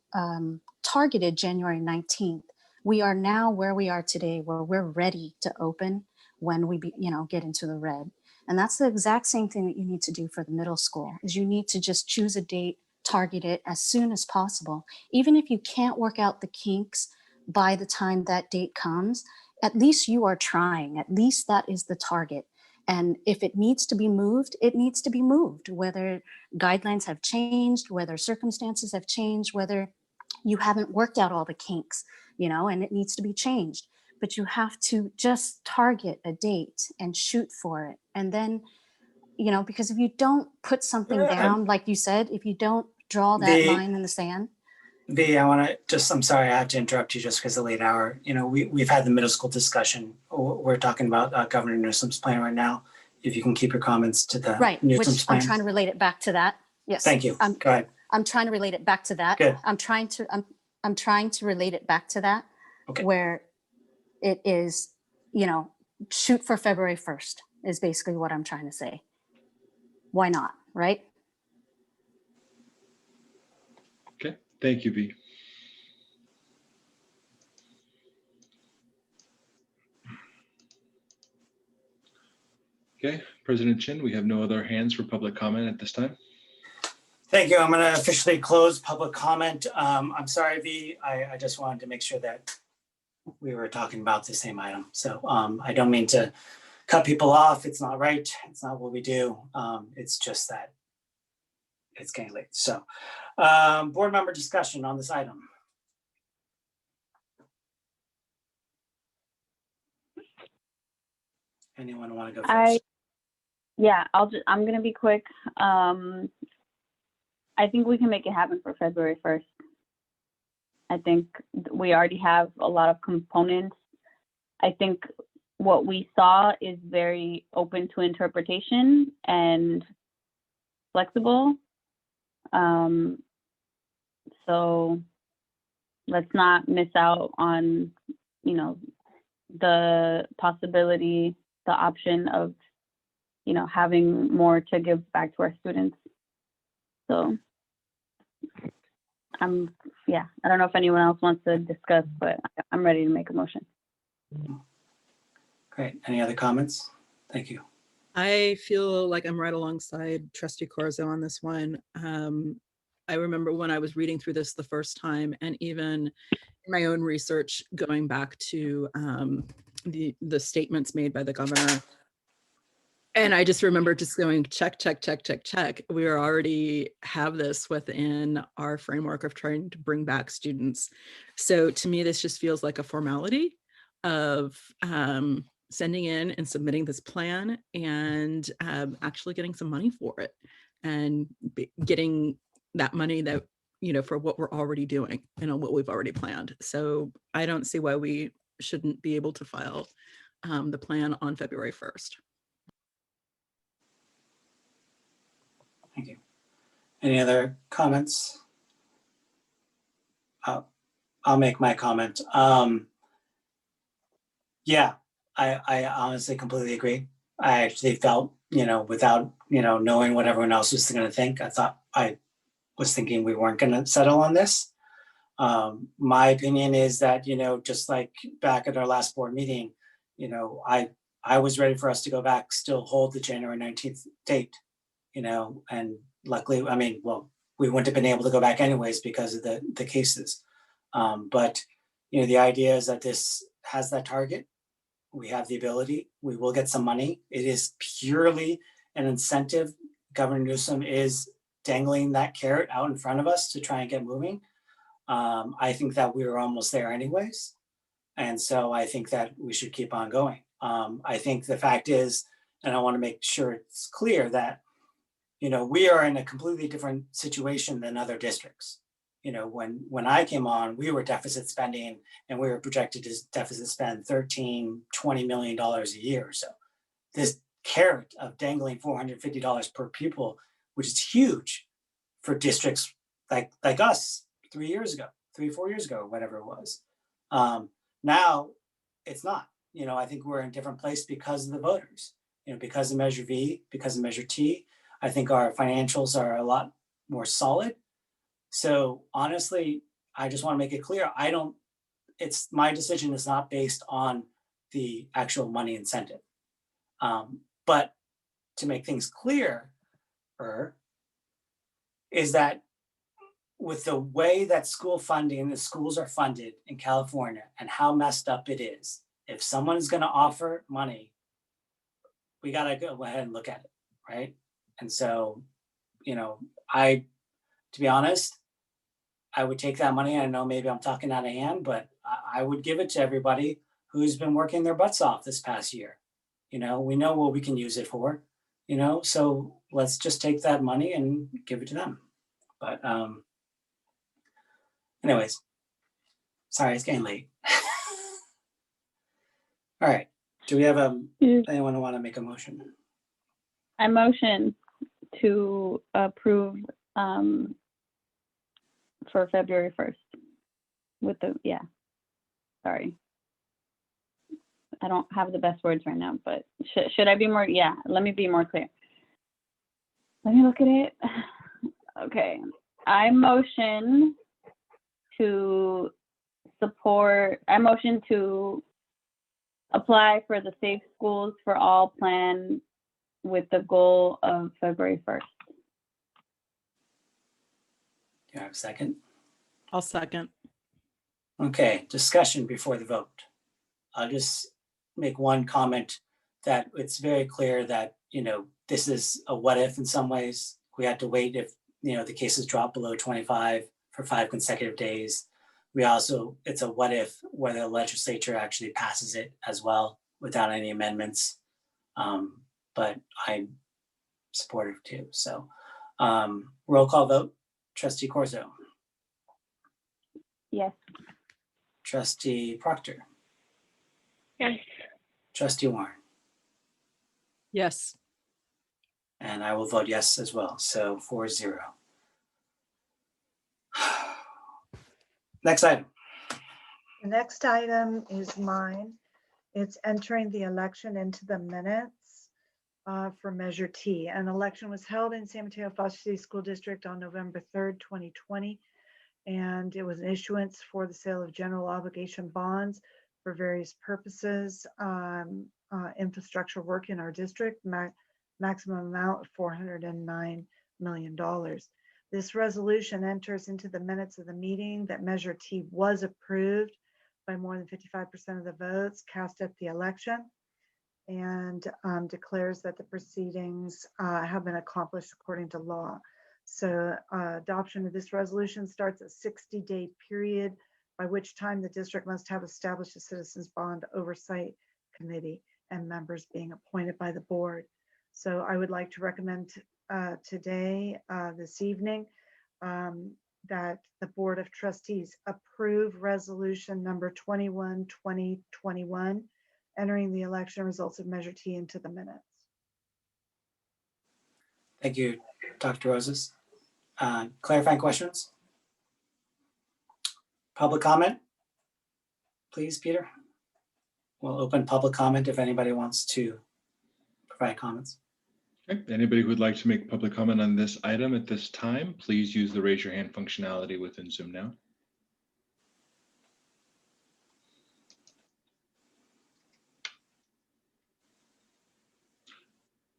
targeted January 19th, we are now where we are today, where we're ready to open when we get into the red. And that's the exact same thing that you need to do for the middle school, is you need to just choose a date, target it as soon as possible. Even if you can't work out the kinks by the time that date comes, at least you are trying. At least that is the target. And if it needs to be moved, it needs to be moved, whether guidelines have changed, whether circumstances have changed, whether you haven't worked out all the kinks, and it needs to be changed. But you have to just target a date and shoot for it. And then, because if you don't put something down, like you said, if you don't draw that line in the sand. V, I'm sorry, I have to interrupt you just because of the late hour. We've had the middle school discussion. We're talking about Governor Newsom's plan right now. If you can keep your comments to the Newsom's plan. I'm trying to relate it back to that. Yes. Thank you. Go ahead. I'm trying to relate it back to that. Good. I'm trying to relate it back to that, where it is, shoot for February 1st is basically what I'm trying to say. Why not, right? Okay, thank you, V. Okay, President Chin, we have no other hands for public comment at this time. Thank you. I'm going to officially close public comment. I'm sorry, V. I just wanted to make sure that we were talking about the same item. So I don't mean to cut people off. It's not right. It's not what we do. It's just that it's getting late. So board member discussion on this item. Anyone want to go first? I'm going to be quick. I think we can make it happen for February 1st. I think we already have a lot of components. I think what we saw is very open to interpretation and flexible. So let's not miss out on, the possibility, the option of, having more to give back to our students. So I don't know if anyone else wants to discuss, but I'm ready to make a motion. Great. Any other comments? Thank you. I feel like I'm right alongside Trustee Corzo on this one. I remember when I was reading through this the first time, and even in my own research, going back to the statements made by the governor. And I just remember just going check, check, check, check, check. We already have this within our framework of trying to bring back students. So to me, this just feels like a formality of sending in and submitting this plan and actually getting some money for it and getting that money that, for what we're already doing and what we've already planned. So I don't see why we shouldn't be able to file the plan on February 1st. Thank you. Any other comments? I'll make my comment. Yeah, I honestly completely agree. I actually felt, without, knowing what everyone else was going to think, I was thinking we weren't going to settle on this. My opinion is that, just like back at our last board meeting, I was ready for us to go back, still hold the January 19th date, and luckily, we wouldn't have been able to go back anyways because of the cases. But, the idea is that this has that target. We have the ability, we will get some money. It is purely an incentive. Governor Newsom is dangling that carrot out in front of us to try and get moving. I think that we were almost there anyways. And so I think that we should keep on going. I think the fact is, and I want to make sure it's clear that, we are in a completely different situation than other districts. When I came on, we were deficit spending and we were projected to deficit spend $13, $20 million a year. So this carrot of dangling $450 per pupil, which is huge for districts like us 3 years ago, 4 years ago, whatever it was. Now it's not. I think we're in a different place because of the voters, because of Measure V, because of Measure T. I think our financials are a lot more solid. So honestly, I just want to make it clear, my decision is not based on the actual money incentive. But to make things clearer is that with the way that the schools are funded in California and how messed up it is, if someone is going to offer money, we got to go ahead and look at it, right? And so, to be honest, I would take that money. I know maybe I'm talking out of hand, but I would give it to everybody who's been working their butts off this past year. We know what we can use it for, so let's just take that money and give it to them. But anyways, sorry, it's getting late. All right. Do we have anyone who want to make a motion? I motion to approve for February 1st sorry. I don't have the best words right now, but should I be more? Yeah, let me be more clear. Let me look at it. Okay. I motion to apply for the Safe Schools for All plan with the goal of February 1st. Do you have a second? I'll second. Okay, discussion before the vote. I'll just make one comment that it's very clear that, this is a what if in some ways. We had to wait if, the cases drop below 25 for 5 consecutive days. It's a what if whether the legislature actually passes it as well without any amendments. But I'm supportive too. So roll call vote. Trustee Corzo. Yes. Trustee Proctor. Yes. Trustee Warren. Yes. And I will vote yes as well. So 4-0. Next item. The next item is mine. It's entering the election into the minutes for Measure T. An election was held in San Mateo Foster City School District on November 3rd, 2020. And it was an issuance for the sale of general obligation bonds for various purposes, infrastructure work in our district, maximum amount of $409 million. This resolution enters into the minutes of the meeting that Measure T was approved by more than 55% of the votes cast at the election, and declares that the proceedings have been accomplished according to law. So adoption of this resolution starts a 60-day period by which time the district must have established a citizens bond oversight committee and members being appointed by the board. So I would like to recommend today, this evening, that the Board of Trustees approve resolution number 21, 2021, entering the election results of Measure T into the minutes. Thank you, Dr. Roses. Clarifying questions? Public comment? Please, Peter. We'll open public comment if anybody wants to provide comments. Okay. Anybody who would like to make public comment on this item at this time, please use the raise your hand functionality within Zoom now.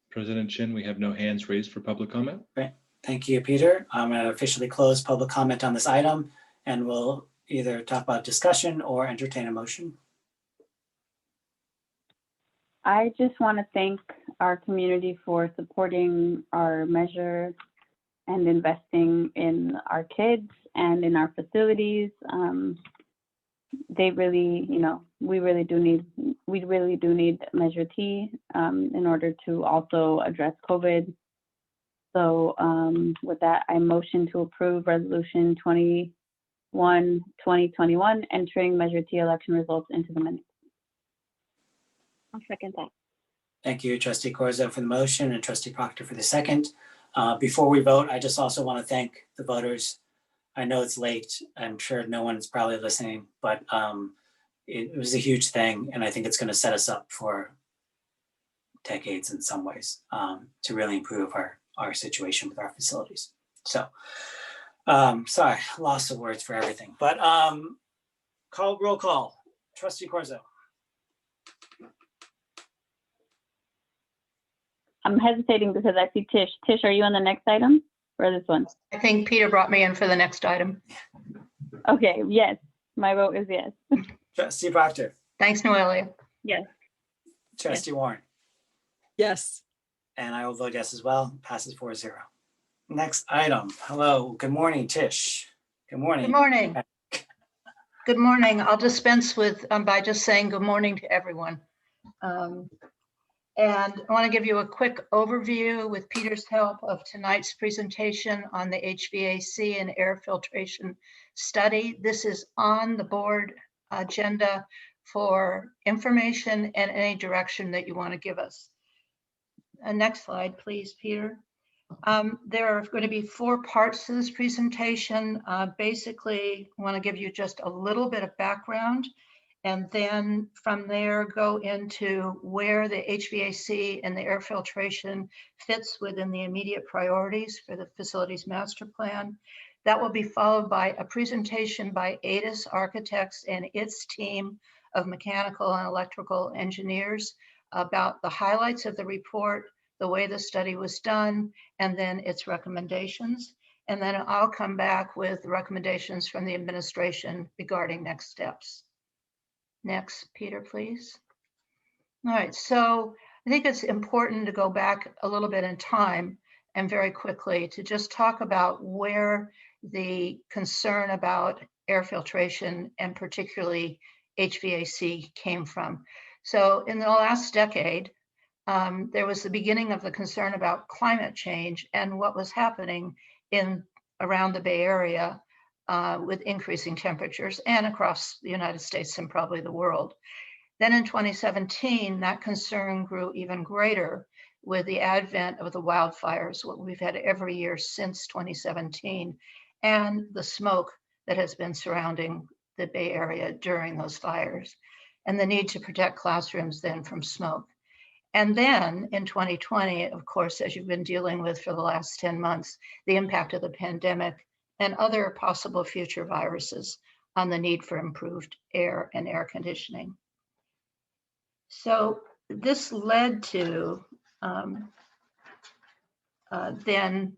President Chin, we have no hands raised for public comment. Great. Thank you, Peter. I'm going to officially close public comment on this item, and we'll either talk about discussion or entertain a motion. I just want to thank our community for supporting our measure and investing in our kids and in our facilities. They really, we really do need Measure T in order to also address COVID. So with that, I motion to approve Resolution 21, 2021, entering Measure T election results into the minutes. I'll second that. Thank you, Trustee Corzo for the motion and Trustee Proctor for the second. Before we vote, I just also want to thank the voters. I know it's late. I'm sure no one's probably listening, but it was a huge thing. And I think it's going to set us up for decades in some ways to really improve our situation with our facilities. So, sorry, loss of words for everything, but roll call. Trustee Corzo. I'm hesitating because I see Tish. Tish, are you on the next item or this one? I think Peter brought me in for the next item. Okay, yes. My vote is yes. Trustee Proctor. Thanks, Noelia. Yes. Trustee Warren. Yes. And I will vote yes as well. Passes 4-0. Next item. Hello. Good morning, Tish. Good morning. Good morning. Good morning. I'll dispense with by just saying good morning to everyone. And I want to give you a quick overview with Peter's help of tonight's presentation on the HVAC and air filtration study. This is on the board agenda for information and any direction that you want to give us. Next slide, please, Peter. There are going to be 4 parts to this presentation. Basically, I want to give you just a little bit of background, and then from there go into where the HVAC and the air filtration fits within the immediate priorities for the facilities master plan. That will be followed by a presentation by ADIS Architects and its team of mechanical and electrical engineers about the highlights of the report, the way the study was done, and then its recommendations. And then I'll come back with recommendations from the administration regarding next steps. Next, Peter, please. All right, so I think it's important to go back a little bit in time and very quickly to just talk about where the concern about air filtration and particularly HVAC came from. So in the last decade, there was the beginning of the concern about climate change and what was happening around the Bay Area with increasing temperatures and across the United States and probably the world. Then in 2017, that concern grew even greater with the advent of the wildfires, what we've had every year since 2017, and the smoke that has been surrounding the Bay Area during those fires, and the need to protect classrooms then from smoke. And then in 2020, of course, as you've been dealing with for the last 10 months, the impact of the pandemic and other possible future viruses on the need for improved air and air conditioning. So this led to, then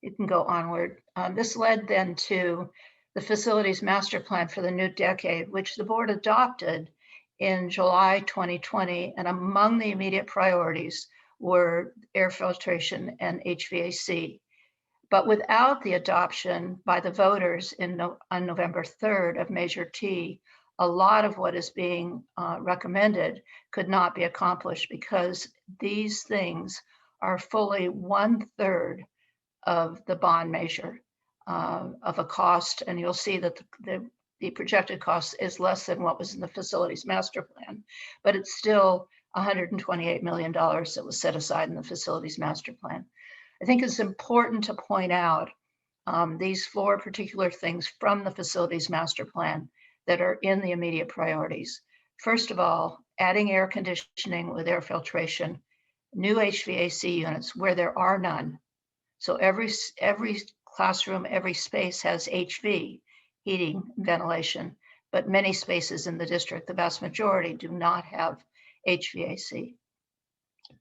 you can go onward. This led then to the facilities master plan for the new decade, which the board adopted in July 2020. And among the immediate priorities were air filtration and HVAC. But without the adoption by the voters on November 3rd of Measure T, a lot of what is being recommended could not be accomplished because these things are fully 1/3 of the bond measure. of a cost, and you'll see that the projected cost is less than what was in the facilities master plan, but it's still $128 million that was set aside in the facilities master plan. I think it's important to point out these 4 particular things from the facilities master plan that are in the immediate priorities. First of all, adding air conditioning with air filtration, new HVAC units where there are none. So every classroom, every space has HV, heating, ventilation, but many spaces in the district, the vast majority, do not have HVAC.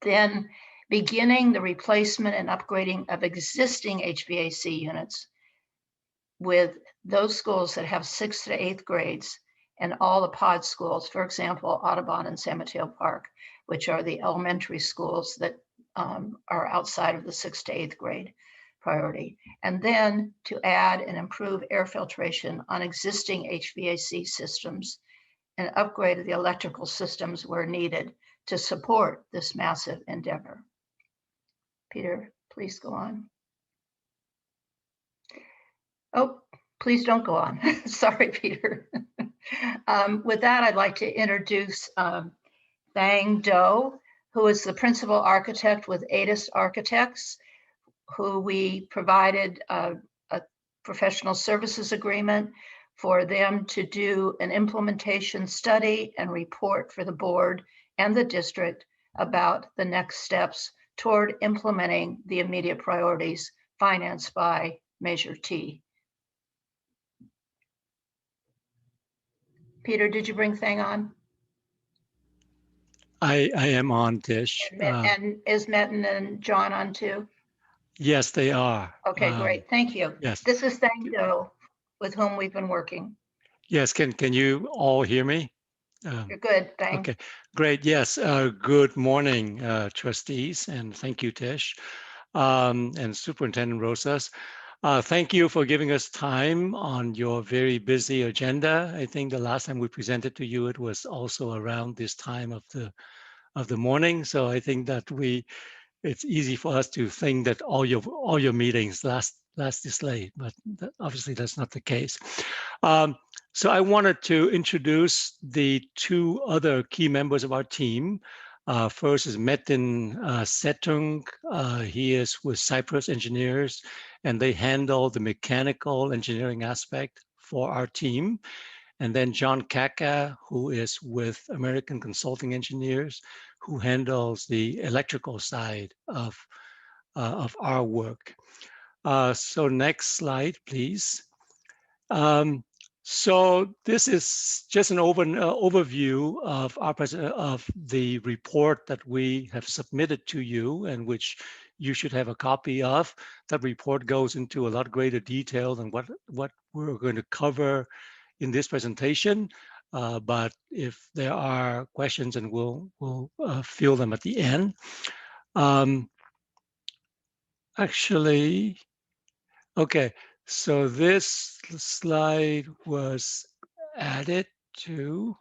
Then beginning the replacement and upgrading of existing HVAC units with those schools that have 6th to 8th grades and all the pod schools, for example, Audubon and San Mateo Park, which are the elementary schools that are outside of the 6th to 8th grade priority. And then to add and improve air filtration on existing HVAC systems and upgrade the electrical systems where needed to support this massive endeavor. Peter, please go on. Oh, please don't go on. Sorry, Peter. With that, I'd like to introduce Thang Do, who is the principal architect with ADIS Architects, who we provided a professional services agreement for them to do an implementation study and report for the board and the district about the next steps toward implementing the immediate priorities financed by Measure T. Peter, did you bring Thang on? I am on, Tish. And is Metin and John on too? Yes, they are. Okay, great. Thank you. Yes. This is Thang Do, with whom we've been working. Yes, can you all hear me? You're good, Thang. Okay, great. Yes, good morning, trustees, and thank you, Tish, and Superintendent Rosas. Thank you for giving us time on your very busy agenda. I think the last time we presented to you, it was also around this time of the morning. So I think that it's easy for us to think that all your meetings last this late, but obviously that's not the case. So I wanted to introduce the 2 other key members of our team. First is Metin Setung. He is with Cypress Engineers, and they handle the mechanical engineering aspect for our team. And then John Kaka, who is with American Consulting Engineers, who handles the electrical side of our work. So next slide, please. So this is just an overview of the report that we have submitted to you, and which you should have a copy of. That report goes into a lot greater detail than what we're going to cover in this presentation. But if there are questions, and we'll field them at the end. Actually, okay. So this slide was added to.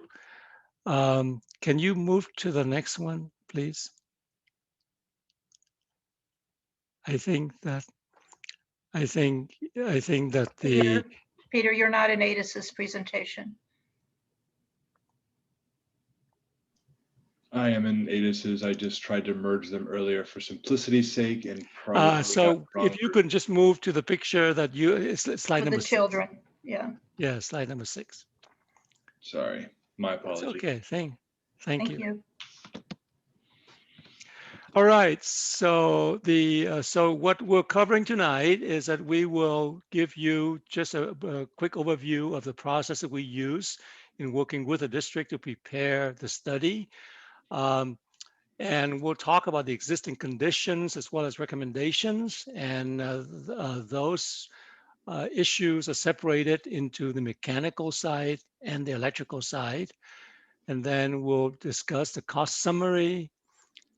Can you move to the next one, please? I think that the Peter, you're not in ADIS's presentation. I am in ADIS's. I just tried to merge them earlier for simplicity's sake, and so if you could just move to the picture that it's slide number 6. The children, yeah. Yeah, slide number 6. Sorry, my apologies. It's okay, thank you. Thank you. All right, so so what we're covering tonight is that we will give you just a quick overview of the process that we use in working with the district to prepare the study. And we'll talk about the existing conditions as well as recommendations, and those issues are separated into the mechanical side and the electrical side. And then we'll discuss the cost summary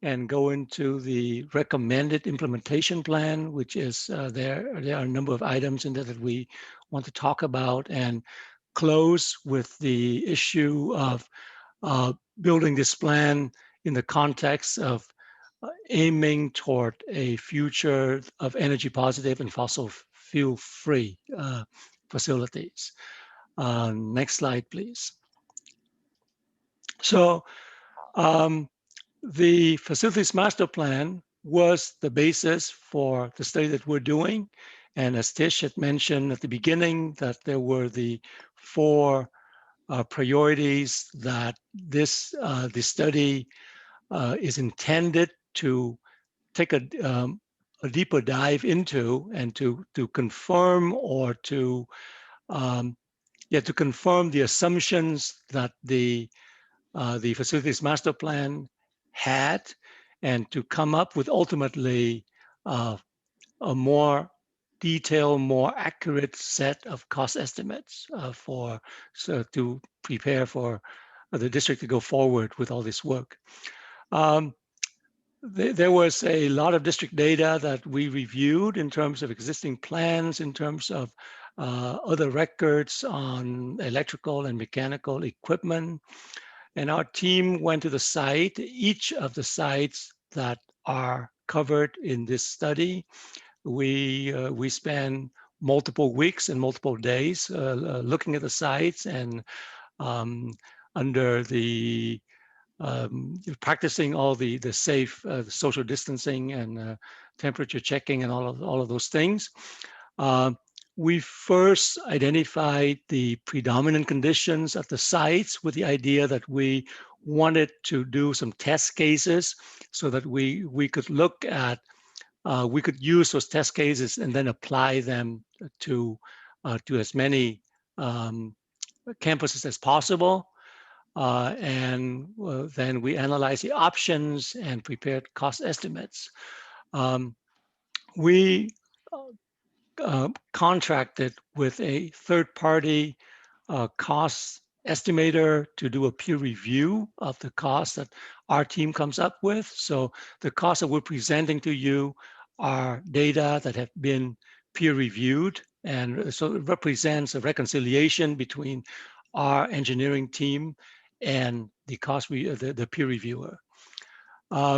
and go into the recommended implementation plan, which is there are a number of items in there that we want to talk about, and close with the issue of building this plan in the context of aiming toward a future of energy positive and fossil fuel-free facilities. Next slide, please. So the facilities master plan was the basis for the study that we're doing. And as Tish had mentioned at the beginning, that there were the 4 priorities that this the study is intended to take a deeper dive into, and to confirm or to to confirm the assumptions that the facilities master plan had, and to come up with ultimately a more detailed, more accurate set of cost estimates to prepare for the district to go forward with all this work. There was a lot of district data that we reviewed in terms of existing plans, in terms of other records on electrical and mechanical equipment. And our team went to the site, each of the sites that are covered in this study. We spent multiple weeks and multiple days looking at the sites, and under the practicing all the safe social distancing and temperature checking and all of those things. We first identified the predominant conditions at the sites with the idea that we wanted to do some test cases so that we could look at, we could use those test cases and then apply them to as many campuses as possible. And then we analyzed the options and prepared cost estimates. We contracted with a third-party cost estimator to do a peer review of the costs that our team comes up with. So the costs that we're presenting to you are data that have been peer reviewed, and so it represents a reconciliation between our engineering team and the the peer reviewer.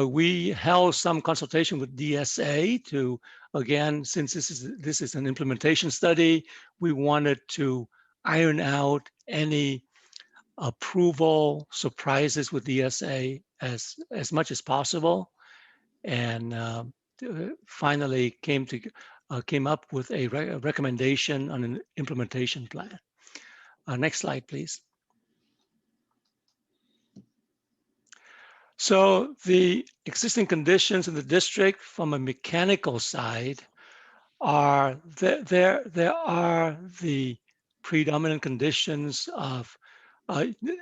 We held some consultation with DSA to, again, since this is an implementation study, we wanted to iron out any approval surprises with DSA as much as possible, and finally came up with a recommendation on an implementation plan. Next slide, please. So the existing conditions in the district from a mechanical side are there are the predominant conditions of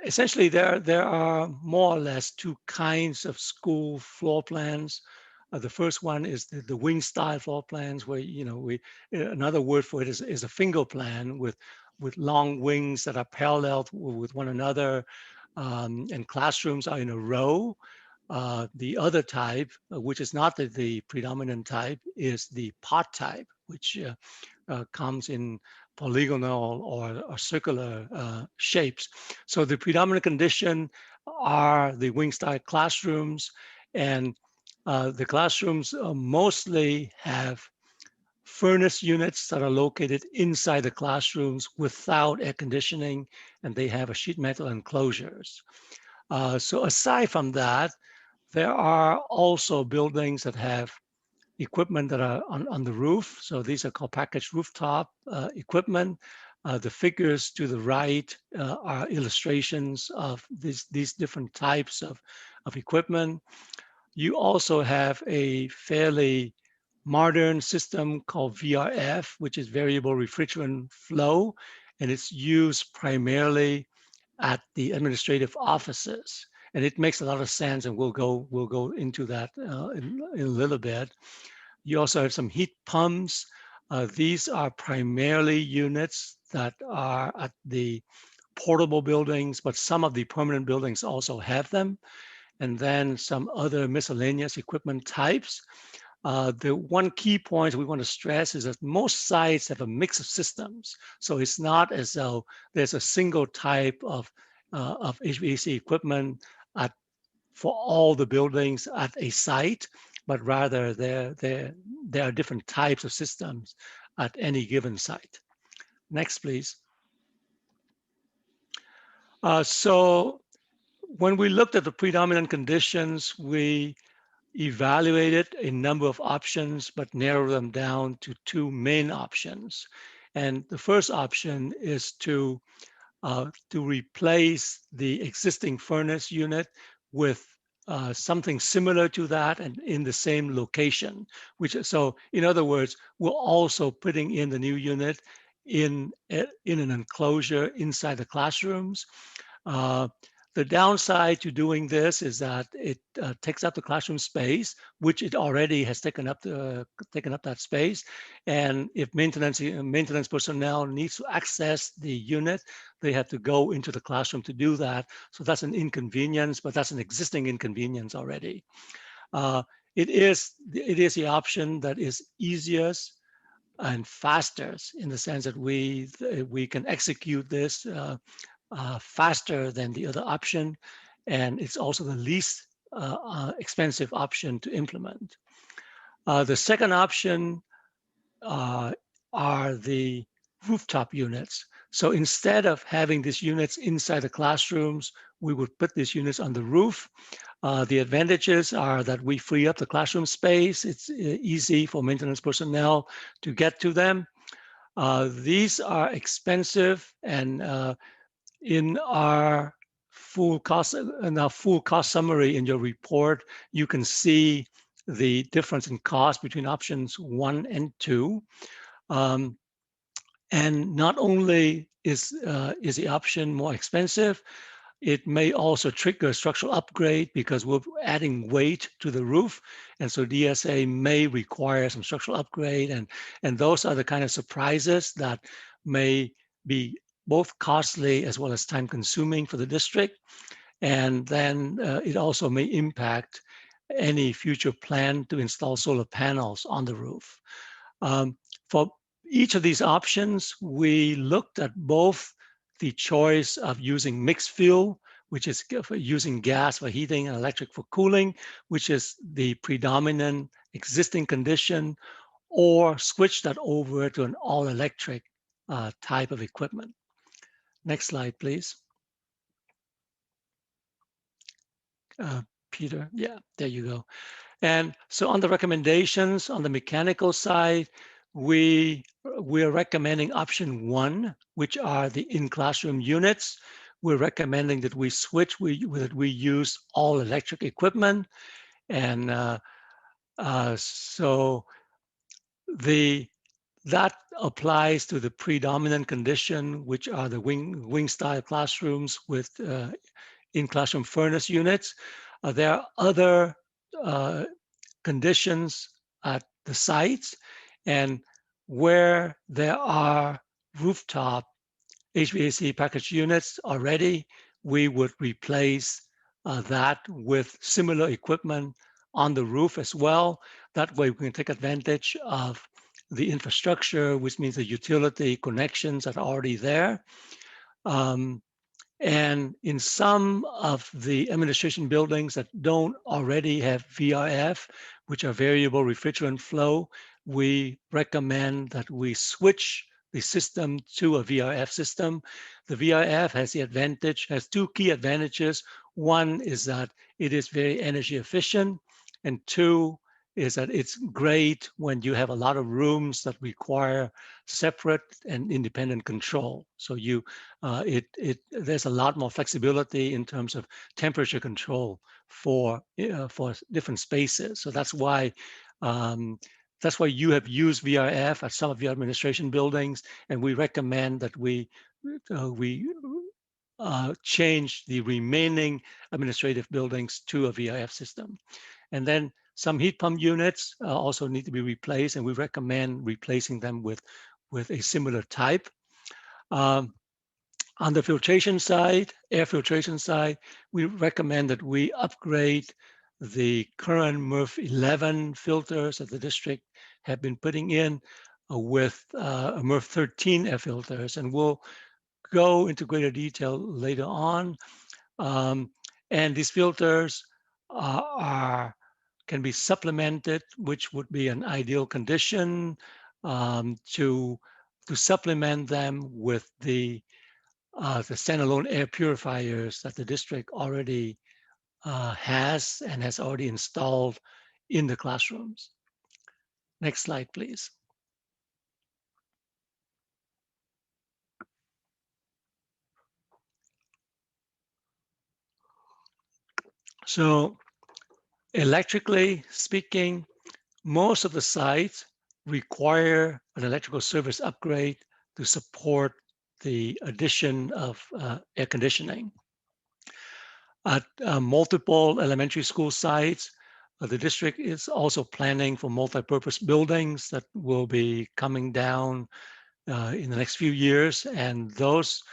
essentially there are more or less 2 kinds of school floor plans. The first one is the wing style floor plans, where another word for it is a finger plan with long wings that are parallel with one another. And classrooms are in a row. The other type, which is not the predominant type, is the pot type, which comes in polygonal or circular shapes. So the predominant condition are the wing-style classrooms, and the classrooms mostly have furnace units that are located inside the classrooms without air conditioning, and they have a sheet metal enclosures. So aside from that, there are also buildings that have equipment that are on the roof. So these are called packaged rooftop equipment. The figures to the right are illustrations of these different types of equipment. You also have a fairly modern system called VRF, which is variable refrigerant flow, and it's used primarily at the administrative offices. And it makes a lot of sense, and we'll go into that in a little bit. You also have some heat pumps. These are primarily units that are at the portable buildings, but some of the permanent buildings also have them. And then some other miscellaneous equipment types. The one key point we want to stress is that most sites have a mix of systems. So it's not as though there's a single type of HVAC equipment for all the buildings at a site, but rather there are different types of systems at any given site. Next, please. So when we looked at the predominant conditions, we evaluated a number of options, but narrowed them down to two main options. And the first option is to replace the existing furnace unit with something similar to that and in the same location. So in other words, we're also putting in the new unit in an enclosure inside the classrooms. The downside to doing this is that it takes up the classroom space, which it already has taken up that space. And if maintenance personnel needs to access the unit, they have to go into the classroom to do that. So that's an inconvenience, but that's an existing inconvenience already. It is the option that is easiest and fastest in the sense that we can execute this faster than the other option, and it's also the least expensive option to implement. The second option are the rooftop units. So instead of having these units inside the classrooms, we would put these units on the roof. The advantages are that we free up the classroom space. It's easy for maintenance personnel to get to them. These are expensive, and in our full cost summary in your report, you can see the difference in cost between options 1 and 2. And not only is the option more expensive, it may also trigger a structural upgrade because we're adding weight to the roof. And so DSA may require some structural upgrade. And those are the kind of surprises that may be both costly as well as time consuming for the district. And then it also may impact any future plan to install solar panels on the roof. For each of these options, we looked at both the choice of using mixed fuel, which is using gas for heating and electric for cooling, which is the predominant existing condition, or switch that over to an all-electric type of equipment. Next slide, please. Peter, yeah, there you go. And so on the recommendations on the mechanical side, we're recommending option 1, which are the in-classroom units. We're recommending that we switch, that we use all electric equipment. And so that applies to the predominant condition, which are the wing style classrooms with in-classroom furnace units. There are other conditions at the sites, and where there are rooftop HVAC package units already, we would replace that with similar equipment on the roof as well. That way we can take advantage of the infrastructure, which means the utility connections that are already there. And in some of the administration buildings that don't already have VRF, which are variable refrigerant flow, we recommend that we switch the system to a VRF system. The VRF has two key advantages. One is that it is very energy efficient, and two is that it's great when you have a lot of rooms that require separate and independent control. So there's a lot more flexibility in terms of temperature control for different spaces. So that's why you have used VRF at some of your administration buildings, and we recommend that we change the remaining administrative buildings to a VRF system. And then some heat pump units also need to be replaced, and we recommend replacing them with a similar type. On the filtration side, air filtration side, we recommend that we upgrade the current MERV 11 filters that the district have been putting in with MERV 13 air filters, and we'll go into greater detail later on. And these filters can be supplemented, which would be an ideal condition to supplement them with the standalone air purifiers that the district already has and has already installed in the classrooms. Next slide, please. So electrically speaking, most of the sites require an electrical service upgrade to support the addition of air conditioning. At multiple elementary school sites, the district is also planning for multi-purpose buildings that will be coming down in the next few years, and those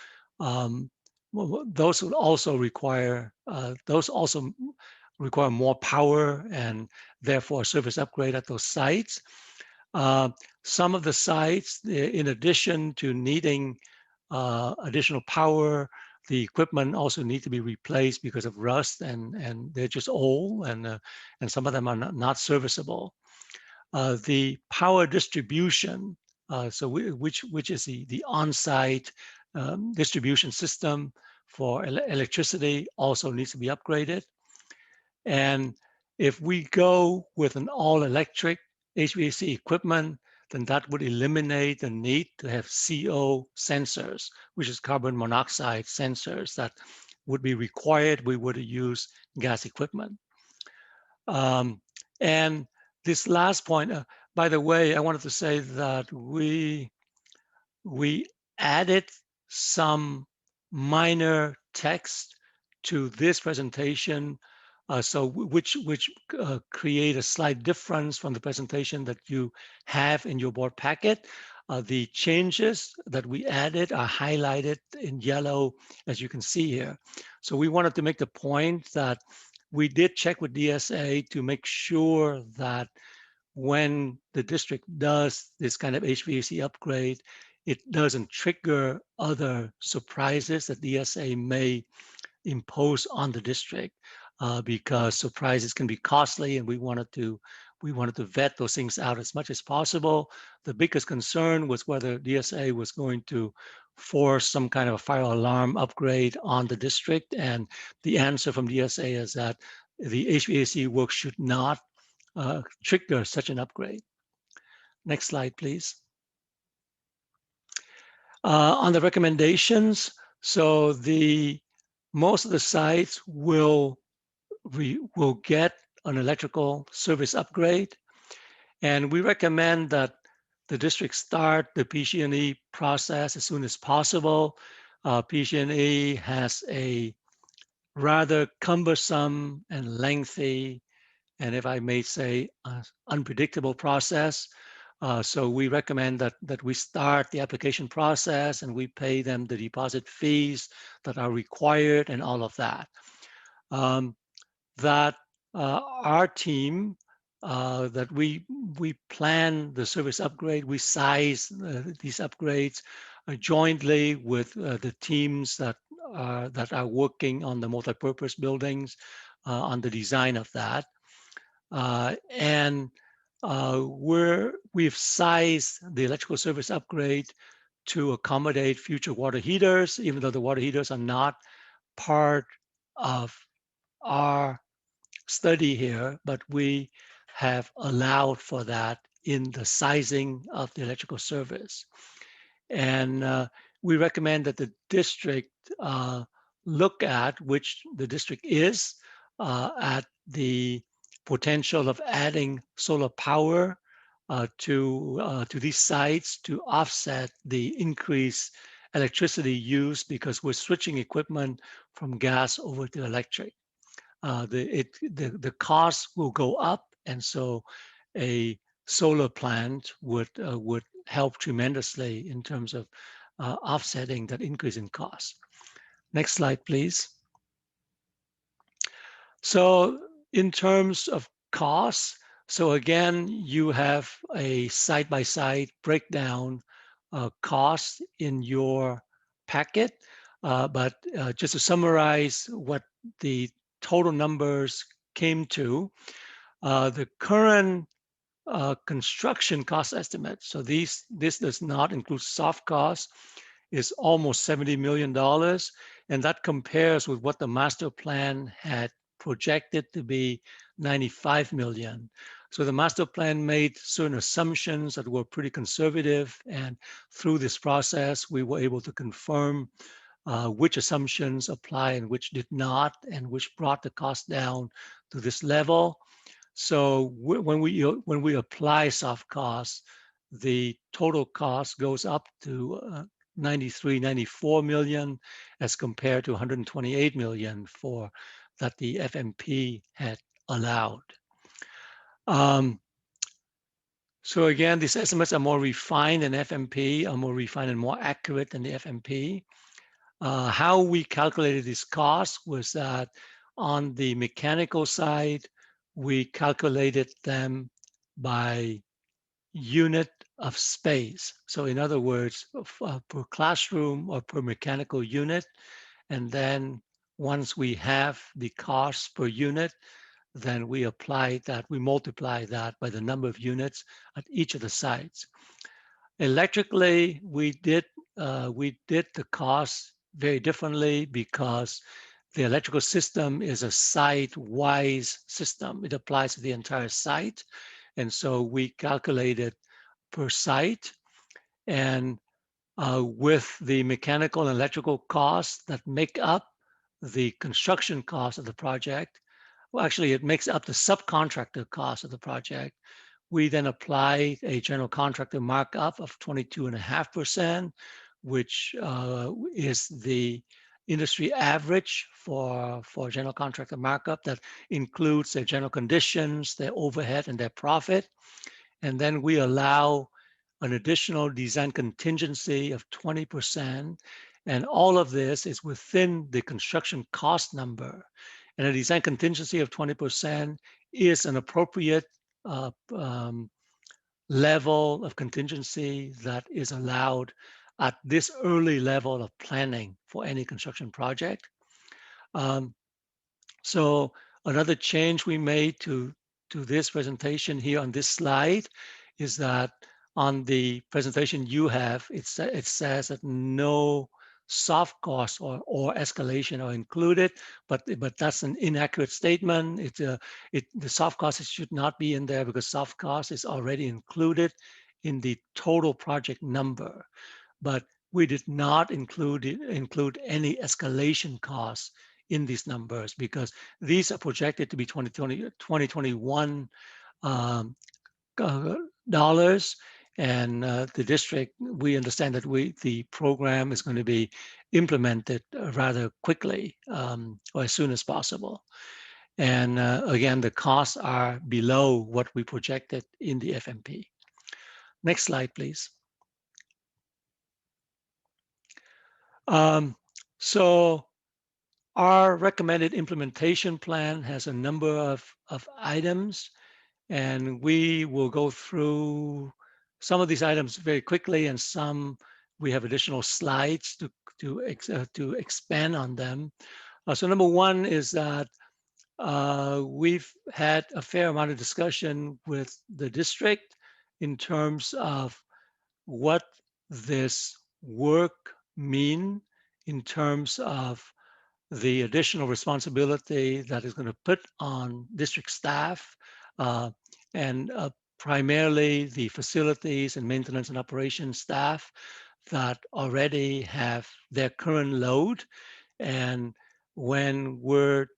would also require more power and therefore service upgrade at those sites. Some of the sites, in addition to needing additional power, the equipment also need to be replaced because of rust, and they're just old, and some of them are not serviceable. The power distribution, which is the on-site distribution system for electricity, also needs to be upgraded. And if we go with an all-electric HVAC equipment, then that would eliminate the need to have CO sensors, which is carbon monoxide sensors that would be required. We would use gas equipment. And this last point, by the way, I wanted to say that we added some minor text to this presentation, which create a slight difference from the presentation that you have in your board packet. The changes that we added are highlighted in yellow, as you can see here. So we wanted to make the point that we did check with DSA to make sure that when the district does this kind of HVAC upgrade, it doesn't trigger other surprises that DSA may impose on the district, because surprises can be costly, and we wanted to vet those things out as much as possible. The biggest concern was whether DSA was going to force some kind of a fire alarm upgrade on the district, and the answer from DSA is that the HVAC work should not trigger such an upgrade. Next slide, please. On the recommendations, so most of the sites will get an electrical service upgrade, and we recommend that the district start the PG&E process as soon as possible. PG&E has a rather cumbersome and lengthy, and if I may say, unpredictable process. So we recommend that we start the application process and we pay them the deposit fees that are required and all of that. Our team, that we plan the service upgrade, we size these upgrades jointly with the teams that are working on the multipurpose buildings, on the design of that. We've sized the electrical service upgrade to accommodate future water heaters, even though the water heaters are not part of our study here, but we have allowed for that in the sizing of the electrical service. And we recommend that the district look at, which the district is, at the potential of adding solar power to these sites to offset the increased electricity use, because we're switching equipment from gas over to electric. The cost will go up, and so a solar plant would help tremendously in terms of offsetting that increase in cost. Next slide, please. So in terms of costs, so again, you have a side-by-side breakdown cost in your packet, but just to summarize what the total numbers came to, the current construction cost estimate. So this does not include soft costs, is almost $70 million. And that compares with what the master plan had projected to be 95 million. So the master plan made certain assumptions that were pretty conservative. And through this process, we were able to confirm which assumptions apply and which did not, and which brought the cost down to this level. So when we apply soft costs, the total cost goes up to 93, 94 million as compared to 128 million for that the FMP had allowed. So again, these estimates are more refined than FMP, are more refined and more accurate than the FMP. How we calculated these costs was that on the mechanical side, we calculated them by unit of space. So in other words, per classroom or per mechanical unit. And then once we have the cost per unit, then we multiply that by the number of units at each of the sites. Electrically, we did the cost very differently because the electrical system is a site-wise system. It applies to the entire site. And so we calculated per site, and with the mechanical and electrical costs that make up the construction cost of the project, well, actually it makes up the subcontractor cost of the project. We then apply a general contractor markup of 22.5%, which is the industry average for general contractor markup that includes their general conditions, their overhead, and their profit. And then we allow an additional design contingency of 20%. And all of this is within the construction cost number. And a design contingency of 20% is an appropriate level of contingency that is allowed at this early level of planning for any construction project. So another change we made to this presentation here on this slide is that on the presentation you have, it says that no soft costs or escalation are included, but that's an inaccurate statement. The soft costs should not be in there because soft cost is already included in the total project number. But we did not include any escalation costs in these numbers because these are projected to be 2021 dollars. And the district, we understand that the program is going to be implemented rather quickly or as soon as possible. And again, the costs are below what we projected in the FMP. Next slide, please. So our recommended implementation plan has a number of items, and we will go through some of these items very quickly, and some we have additional slides to expand on them. So number one is that we've had a fair amount of discussion with the district in terms of what this work mean in terms of the additional responsibility that is going to put on district staff and primarily the facilities and maintenance and operations staff that already have their current load. And when we're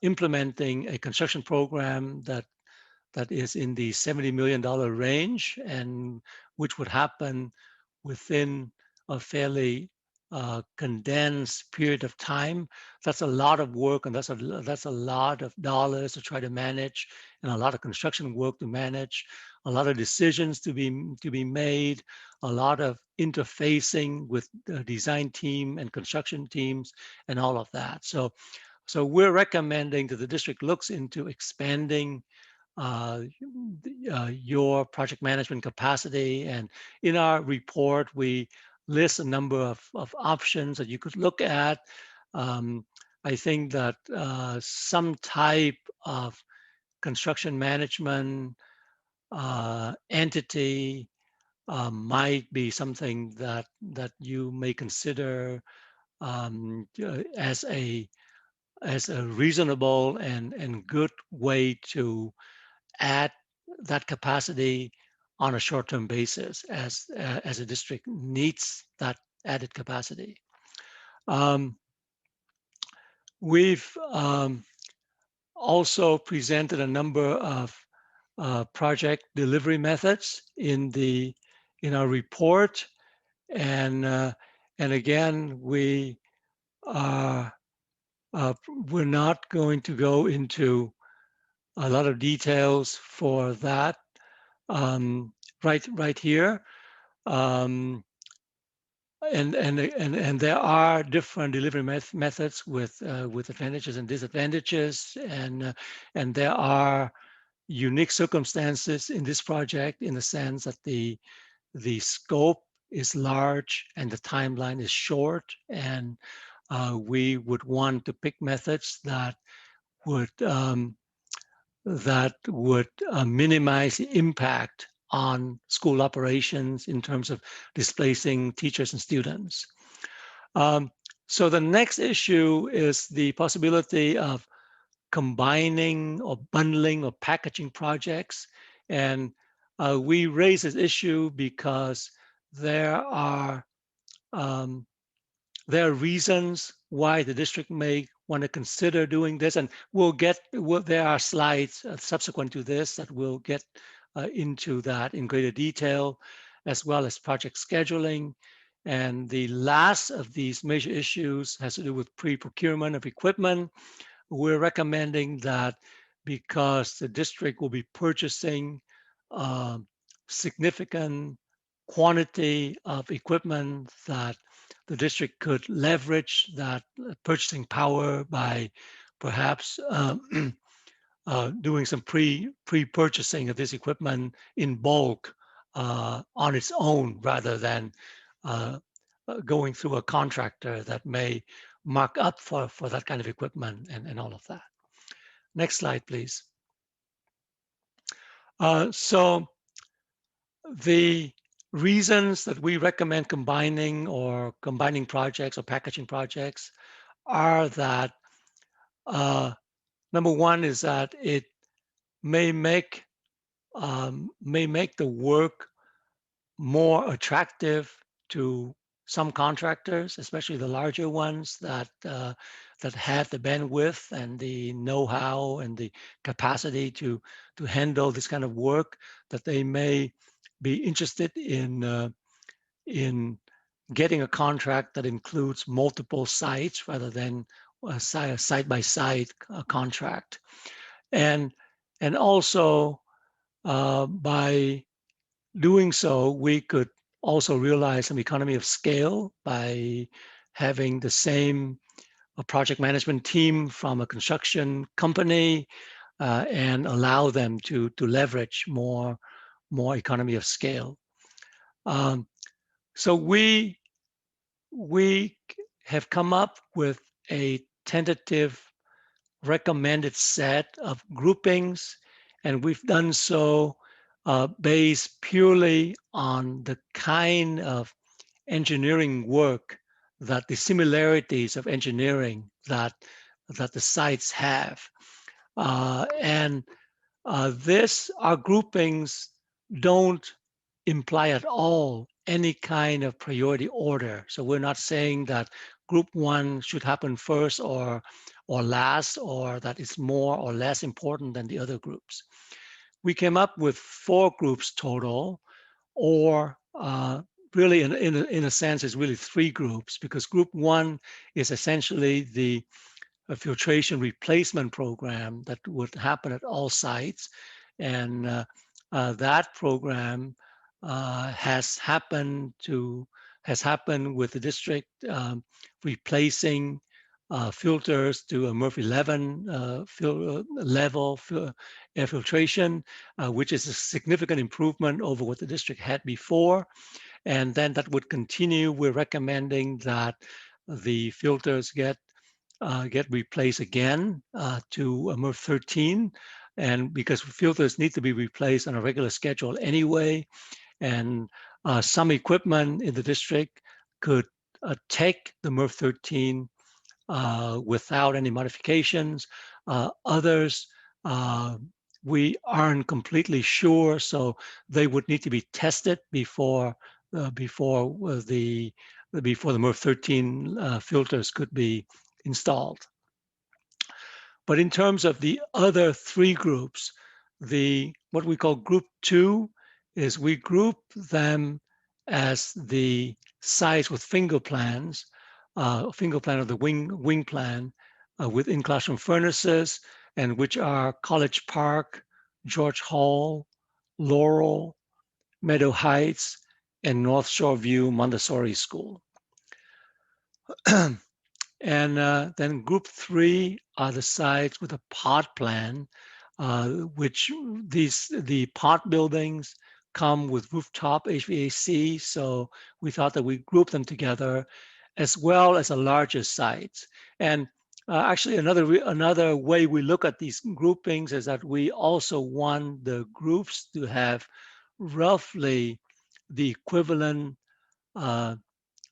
implementing a construction program that is in the $70 million range, and which would happen within a fairly condensed period of time, that's a lot of work, and that's a lot of dollars to try to manage, and a lot of construction work to manage, a lot of decisions to be made, a lot of interfacing with the design team and construction teams, and all of that. So we're recommending that the district looks into expanding your project management capacity. And in our report, we list a number of options that you could look at. I think that some type of construction management entity might be something that you may consider as a reasonable and good way to add that capacity on a short-term basis as a district needs that added capacity. We've also presented a number of project delivery methods in our report, and again we're not going to go into a lot of details for that right here. And there are different delivery methods with advantages and disadvantages, and there are unique circumstances in this project in the sense that the scope is large and the timeline is short, and we would want to pick methods that would minimize the impact on school operations in terms of displacing teachers and students. So the next issue is the possibility of combining or bundling or packaging projects. And we raise this issue because there are reasons why the district may want to consider doing this, and there are slides subsequent to this that will get into that in greater detail, as well as project scheduling. And the last of these major issues has to do with pre-procurement of equipment. We're recommending that because the district will be purchasing significant quantity of equipment, that the district could leverage that purchasing power by perhaps doing some pre-purchasing of this equipment in bulk on its own, rather than going through a contractor that may mark up for that kind of equipment and all of that. Next slide, please. So the reasons that we recommend combining projects or packaging projects are that number one is that it may make the work more attractive to some contractors, especially the larger ones that have the bandwidth and the know-how and the capacity to handle this kind of work, that they may be interested in getting a contract that includes multiple sites rather than a site-by-site contract. And also by doing so, we could also realize some economy of scale by having the same project management team from a construction company and allow them to leverage more economy of scale. So we have come up with a tentative recommended set of groupings, and we've done so based purely on the kind of engineering work, that the similarities of engineering that the sites have. And our groupings don't imply at all any kind of priority order. So we're not saying that group one should happen first or last, or that it's more or less important than the other groups. We came up with 4 groups total, or really in a sense it's really 3 groups, because group one is essentially the filtration replacement program that would happen at all sites. And that program has happened with the district replacing filters to a MERV 11 level air filtration, which is a significant improvement over what the district had before. And then that would continue. We're recommending that the filters get replaced again to a MERV 13. and because filters need to be replaced on a regular schedule anyway, and some equipment in the district could take the MERV 13 without any modifications. Others, we aren't completely sure, so they would need to be tested before the MERV 13 filters could be installed. But in terms of the other three groups, what we call group 2 is we group them as the sites with finger plans, finger plan of the wing plan with in-classroom furnaces, and which are College Park, George Hall, Laurel, Meadow Heights, and North Shore View Montessori School. And then group 3 are the sites with a pod plan, which the pod buildings come with rooftop HVAC. So we thought that we group them together, as well as a larger sites. And actually another way we look at these groupings is that we also want the groups to have roughly the equivalent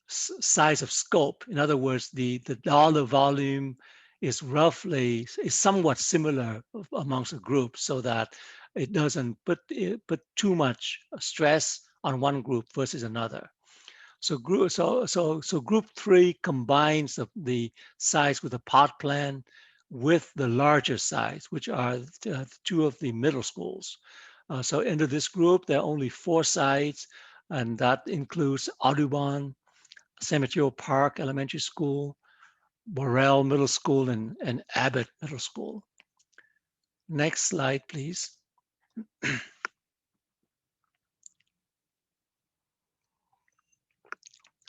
size of scope. In other words, the dollar volume is somewhat similar amongst the groups, so that it doesn't put too much stress on one group versus another. So group 3 combines the size with the pod plan with the larger size, which are two of the middle schools. So into this group, there are only 4 sites, and that includes Audubon, San Mateo Park Elementary School, Burrell Middle School, and Abbott Middle School. Next slide, please.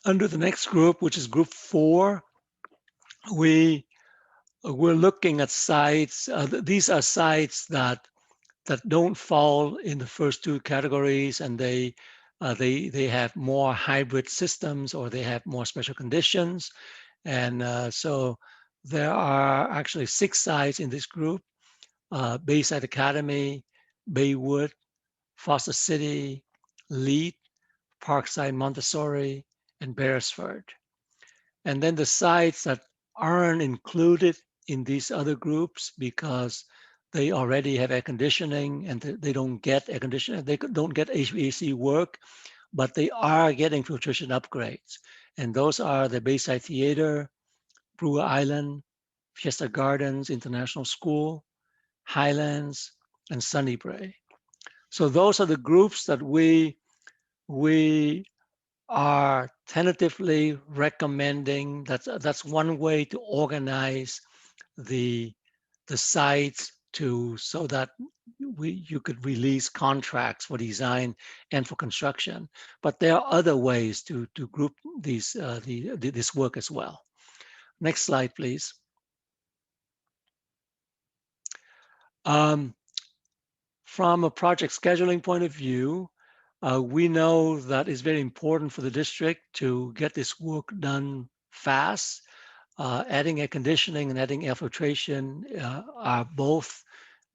Under the next group, which is group 4, we're looking at sites. These are sites that don't fall in the first 2 categories, and they have more hybrid systems, or they have more special conditions. And so there are actually 6 sites in this group: Bayside Academy, Baywood, Foster City, Lead, Parkside Montessori, and Beresford. And then the sites that aren't included in these other groups because they already have air conditioning and they don't get air conditioning, they don't get HVAC work, but they are getting filtration upgrades. And those are the Bayside Theater, Brewer Island, Fiesta Gardens International School, Highlands, and Sunnybray. So those are the groups that we are tentatively recommending. That's one way to organize the sites so that you could release contracts for design and for construction. But there are other ways to group this work as well. Next slide, please. From a project scheduling point of view, we know that it's very important for the district to get this work done fast. Adding air conditioning and adding air filtration are both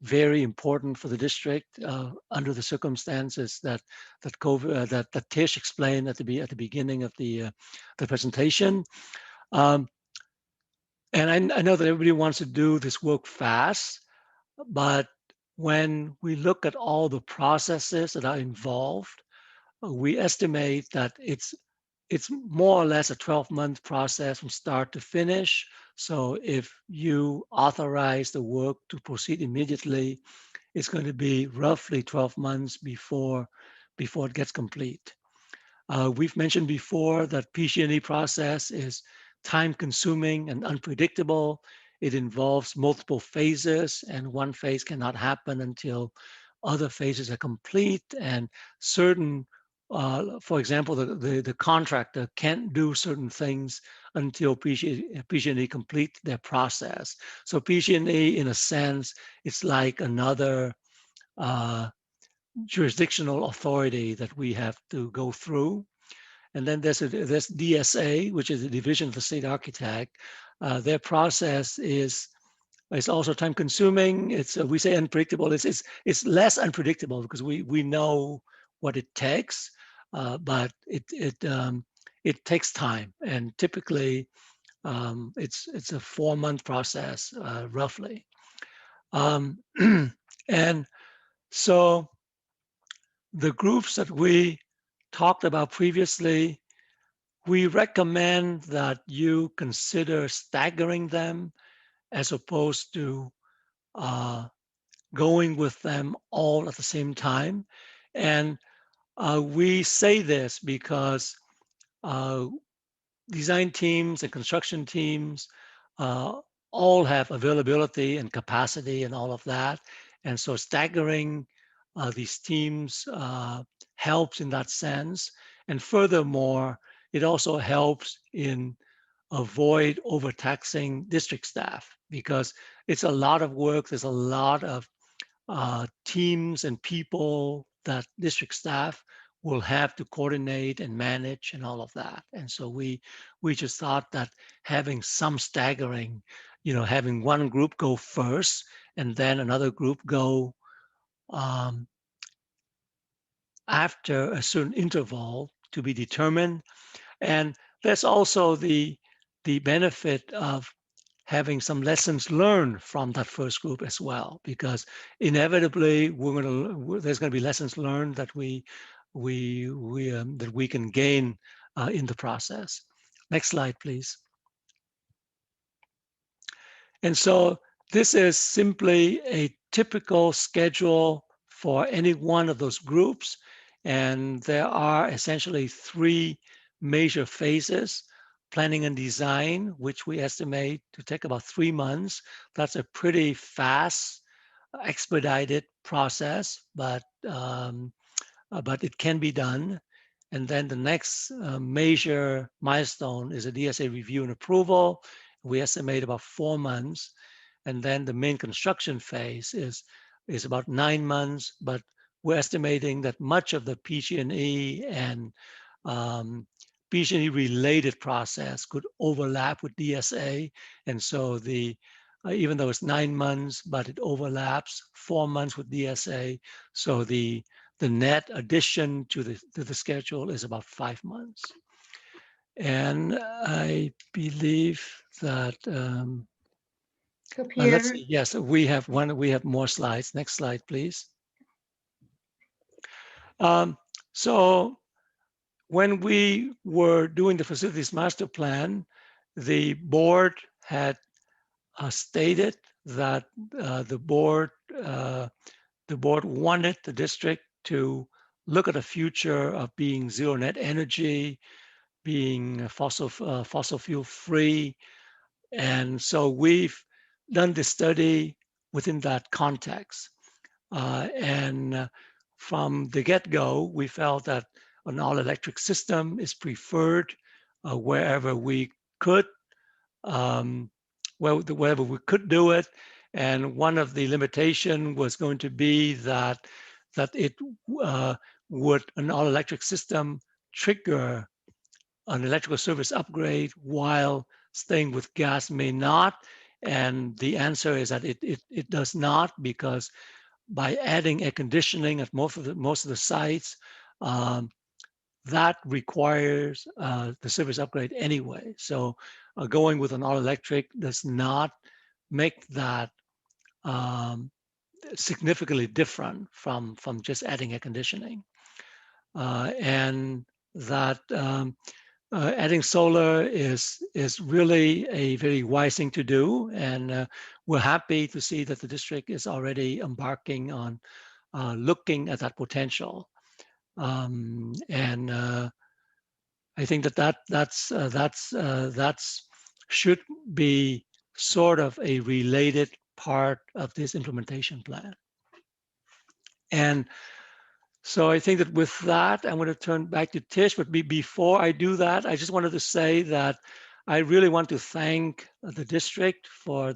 very important for the district under the circumstances that Tish explained at the beginning of the presentation. And I know that everybody wants to do this work fast, but when we look at all the processes that are involved, we estimate that it's more or less a 12-month process from start to finish. So if you authorize the work to proceed immediately, it's going to be roughly 12 months before it gets complete. We've mentioned before that PG&E process is time-consuming and unpredictable. It involves multiple phases, and one phase cannot happen until other phases are complete. And certain, for example, the contractor can't do certain things until PG&E complete their process. So PG&E, in a sense, it's like another jurisdictional authority that we have to go through. And then there's DSA, which is the Division of the State Architect. Their process is It's also time consuming. It's we say unpredictable. It's less unpredictable because we know what it takes, but it takes time, and typically it's a 4-month process roughly. And so the groups that we talked about previously, we recommend that you consider staggering them as opposed to going with them all at the same time. And we say this because design teams and construction teams all have availability and capacity and all of that. And so staggering these teams helps in that sense. And furthermore, it also helps in avoid overtaxing district staff because it's a lot of work. There's a lot of teams and people that district staff will have to coordinate and manage and all of that. And so we just thought that having some staggering, having one group go first and then another group go after a certain interval to be determined. And there's also the benefit of having some lessons learned from that first group as well, because inevitably there's going to be lessons learned that we can gain in the process. Next slide, please. And so this is simply a typical schedule for any one of those groups. And there are essentially 3 major phases: planning and design, which we estimate to take about 3 months. That's a pretty fast, expedited process, but it can be done. And then the next major milestone is a DSA review and approval. We estimate about 4 months. And then the main construction phase is about 9 months, but we're estimating that much of the PG&E and PG&E related process could overlap with DSA. And so even though it's 9 months, but it overlaps 4 months with DSA. So the net addition to the schedule is about 5 months. And I believe that, So let's Peter, see, yes, we have more slides. Next slide, please. So when we were doing the facilities master plan, the board had stated that the board wanted the district to look at a future of being zero net energy, being fossil fuel free. And so we've done the study within that context. And from the get-go, we felt that an all-electric system is preferred wherever we could, wherever we could do it. And one of the limitation was going to be that it would, an all-electric system, trigger an electrical service upgrade while staying with gas may not. And the answer is that it does not, because by adding air conditioning at most of the sites, that requires the service upgrade anyway. So going with an all-electric does not make that significantly different from just adding air conditioning. And that adding solar is really a very wise thing to do. And we're happy to see that the district is already embarking on looking at that potential. And I think that's should be sort of a related part of this implementation plan. And so I think that with that, I'm going to turn back to Tish. But before I do that, I just wanted to say that I really want to thank the district for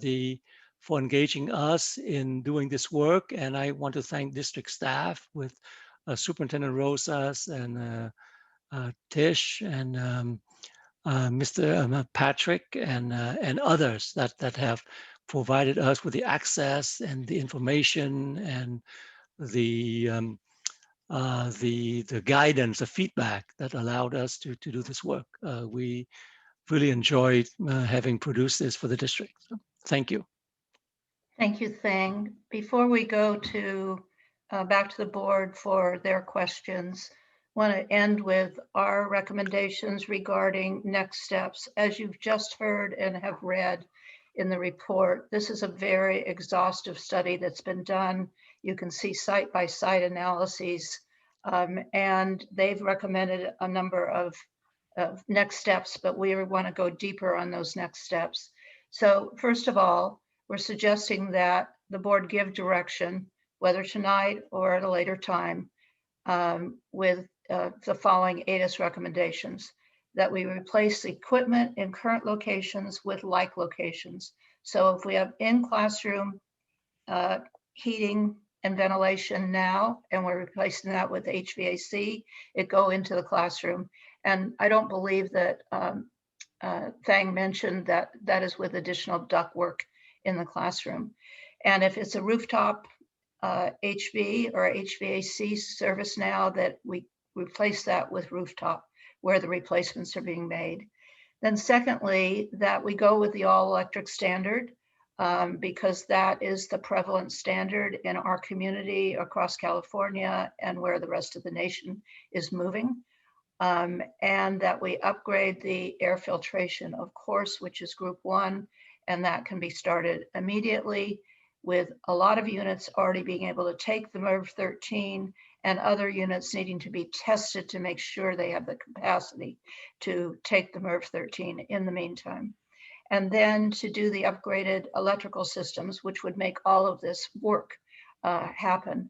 engaging us in doing this work. And I want to thank district staff with Superintendent Rosas and Tish and Mr. Patrick and others that have provided us with the access and the information and the guidance, the feedback that allowed us to do this work. We really enjoyed having produced this for the district. So, thank you. Thank you, Thang. Before we go to back to the board for their questions, I want to end with our recommendations regarding next steps. As you've just heard and have read in the report, this is a very exhaustive study that's been done. You can see site-by-site analyses, and they've recommended a number of next steps, but we want to go deeper on those next steps. So first of all, we're suggesting that the board give direction, whether tonight or at a later time, with the following ATIS recommendations: that we replace equipment in current locations with like locations. So if we have in-classroom heating and ventilation now, and we're replacing that with HVAC, it go into the classroom. And I don't believe that Thang mentioned that that is with additional ductwork in the classroom. And if it's a rooftop HV or HVAC service now, that we replace that with rooftop where the replacements are being made. Then secondly, that we go with the all electric standard because that is the prevalent standard in our community across California and where the rest of the nation is moving. And that we upgrade the air filtration, of course, which is group 1, and that can be started immediately, with a lot of units already being able to take the MERV 13 and other units needing to be tested to make sure they have the capacity to take the MERV 13 in the meantime. And then to do the upgraded electrical systems, which would make all of this work happen.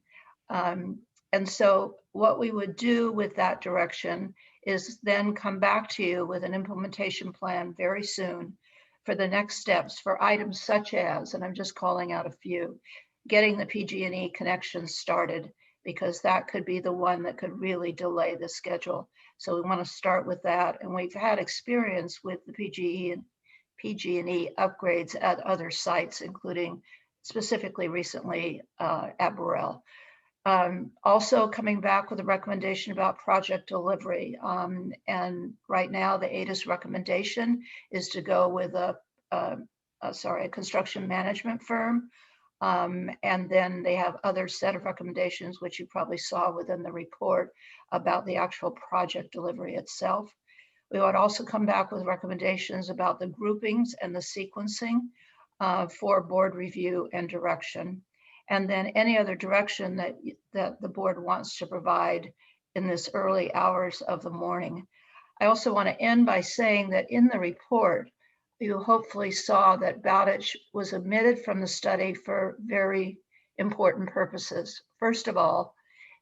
And so what we would do with that direction is then come back to you with an implementation plan very soon for the next steps for items such as, and I'm just calling out a few, getting the PG&E connections started, because that could be the one that could really delay the schedule. So we want to start with that. And we've had experience with the PG&E upgrades at other sites, including specifically recently at Burrell. Also coming back with a recommendation about project delivery. And right now the ATIS recommendation is to go with a construction management firm. And then they have other set of recommendations, which you probably saw within the report about the actual project delivery itself. We would also come back with recommendations about the groupings and the sequencing for board review and direction. And then any other direction that the board wants to provide in this early hours of the morning. I also want to end by saying that in the report, you hopefully saw that Bowditch was omitted from the study for very important purposes. First of all,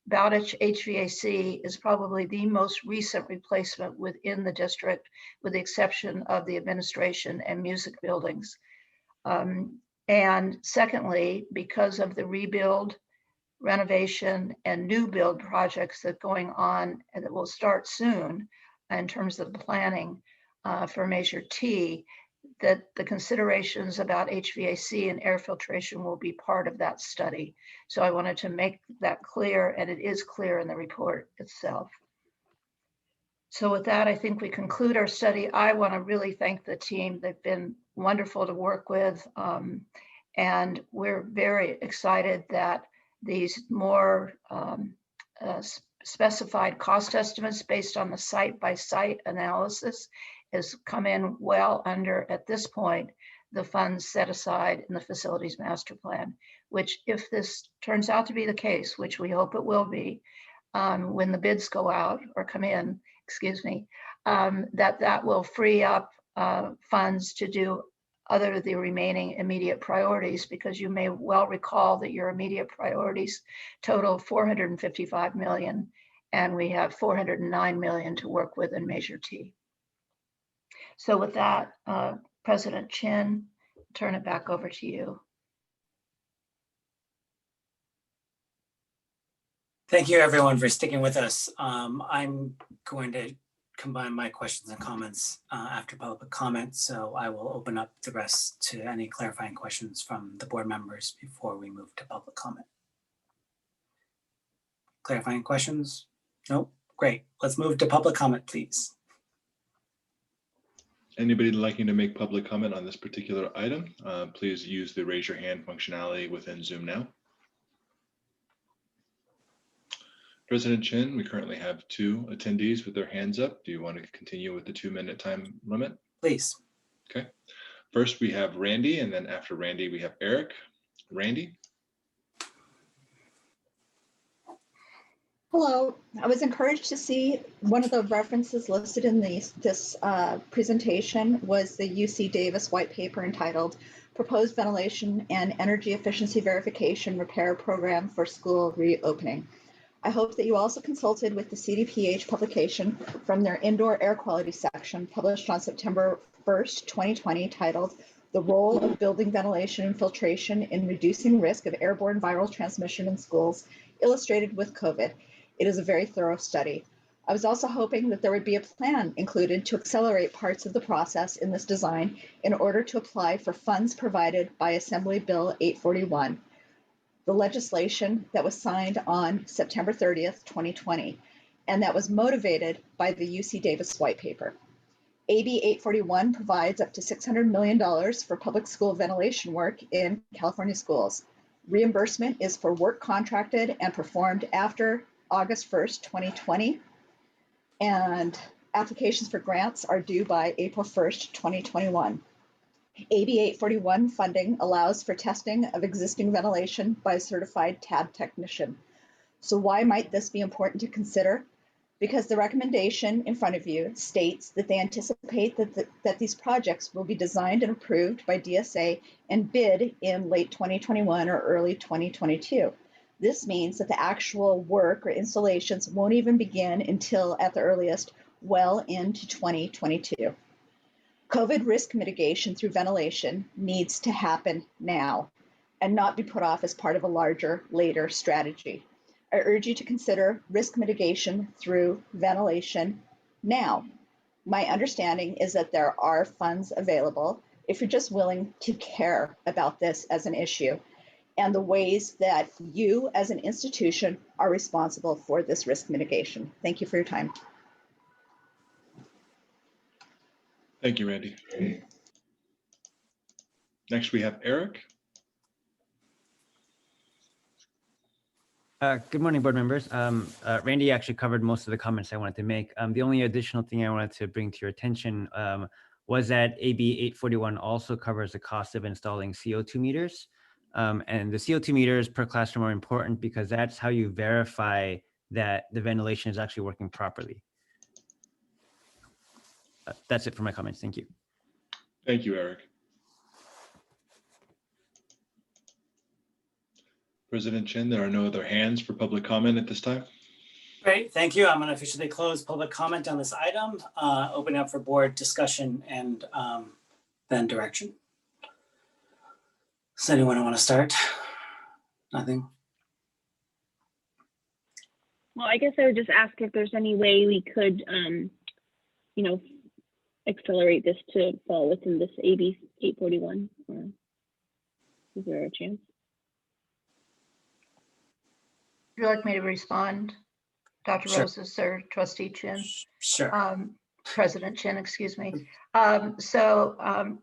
Bowditch HVAC is probably the most recent replacement within the district, with the exception of the administration and music buildings. And secondly, because of the rebuild, renovation, and new build projects that are going on and that will start soon in terms of planning for Measure T, that the considerations about HVAC and air filtration will be part of that study. So I wanted to make that clear, and it is clear in the report itself. So with that, I think we conclude our study. I want to really thank the team. They've been wonderful to work with. And we're very excited that these more specified cost estimates based on the site-by-site analysis has come in well under, at this point, the funds set aside in the facilities master plan, which if this turns out to be the case, which we hope it will be, when the bids go out or come in, excuse me, that will free up funds to do other the remaining immediate priorities, because you may well recall that your immediate priorities total 455 million, and we have 409 million to work with in Measure T. So with that, President Chin, turn it back over to you. Thank you everyone for sticking with us. I'm going to combine my questions and comments after public comment, so I will open up the rest to any clarifying questions from the board members before we move to public comment. Clarifying questions? Nope. Great. Let's move to public comment, please. Anybody liking to make public comment on this particular item, please use the raise your hand functionality within Zoom now. President Chin, we currently have 2 attendees with their hands up. Do you want to continue with the 2-minute time limit? Please. Okay. First, we have Randy, and then after Randy, we have Eric. Randy? Hello. I was encouraged to see one of the references listed in this presentation was the UC Davis white paper entitled Proposed Ventilation and Energy Efficiency Verification Repair Program for School Reopening. I hope that you also consulted with the CDPH publication from their indoor air quality section published on September 1st, 2020, titled The Role of Building Ventilation and Filtration in Reducing Risk of Airborne Viral Transmission in Schools, illustrated with COVID. It is a very thorough study. I was also hoping that there would be a plan included to accelerate parts of the process in this design in order to apply for funds provided by Assembly Bill 841. The legislation that was signed on September 30th, 2020, and that was motivated by the UC Davis white paper. AB 841 provides up to $600 million for public school ventilation work in California schools. Reimbursement is for work contracted and performed after August 1st, 2020, and applications for grants are due by April 1st, 2021. AB 841 funding allows for testing of existing ventilation by a certified TAD technician. So why might this be important to consider? Because the recommendation in front of you states that they anticipate that these projects will be designed and approved by DSA and bid in late 2021 or early 2022. This means that the actual work or installations won't even begin until, at the earliest, well into 2022. COVID risk mitigation through ventilation needs to happen now and not be put off as part of a larger, later strategy. I urge you to consider risk mitigation through ventilation now. My understanding is that there are funds available if you're just willing to care about this as an issue and the ways that you as an institution are responsible for this risk mitigation. Thank you for your time. Thank you, Randy. Next, we have Eric. Good morning, board members. Randy actually covered most of the comments I wanted to make. The only additional thing I wanted to bring to your attention was that AB 841 also covers the cost of installing CO2 meters. And the CO2 meters per classroom are important because that's how you verify that the ventilation is actually working properly. That's it for my comments. Thank you. Thank you, Eric. President Chin, there are no other hands for public comment at this time. Great, thank you. I'm going to officially close public comment on this item, open up for board discussion and then direction. Does anyone want to start? Nothing? Well, I guess I would just ask if there's any way we could, you know, accelerate this to fall within this AB 841, or is there a chance? Would you like me to respond, Dr. Sure. Roses or Trustee Chin? Sure. President Chin, excuse me.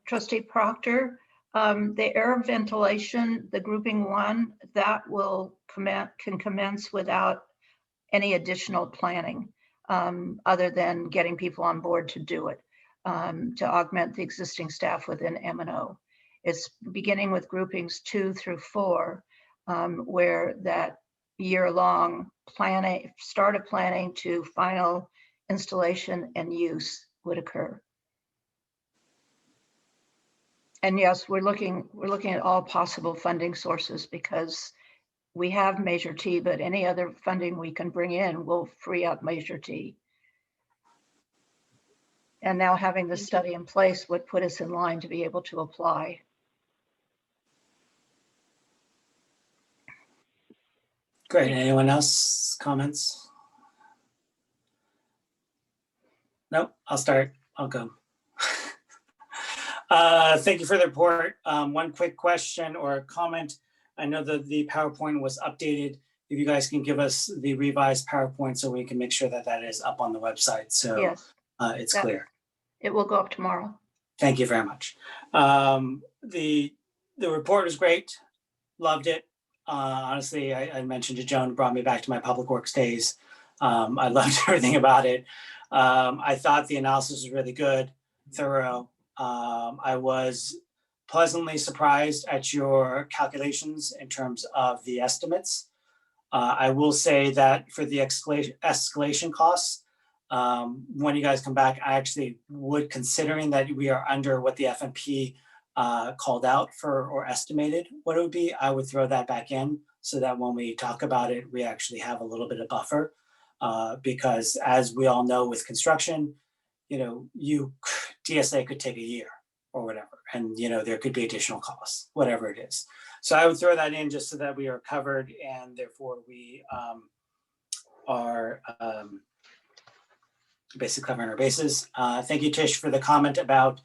Trustee Proctor, the air ventilation, the grouping 1, that will can commence without any additional planning other than getting people on board to do it, to augment the existing staff within M&O. It's beginning with groupings 2 through 4, where that year-long planning, start of planning to final installation and use would occur. And yes, we're looking at all possible funding sources because we have Measure T, but any other funding we can bring in will free up Measure T. And now having the study in place would put us in line to be able to apply. Great. Anyone else comments? Nope, I'll start. I'll go. Thank you for the report. One quick question or comment. I know that the PowerPoint was updated. If you guys can give us the revised PowerPoint so we can make sure that that is up on the website. So Yes, it's clear. it will go up tomorrow. Thank you very much. The report was great. Loved it. Honestly, I mentioned to Joan, brought me back to my public works days. I loved everything about it. I thought the analysis was really good, thorough. I was pleasantly surprised at your calculations in terms of the estimates. I will say that for the escalation costs, when you guys come back, I actually would, considering that we are under what the FMP called out for or estimated what it would be, I would throw that back in so that when we talk about it, we actually have a little bit of buffer. Because as we all know with construction, DSA could take a year or whatever, and there could be additional costs, whatever it is. So I would throw that in just so that we are covered, and therefore we are basically covering our bases. Thank you, Tish, for the comment about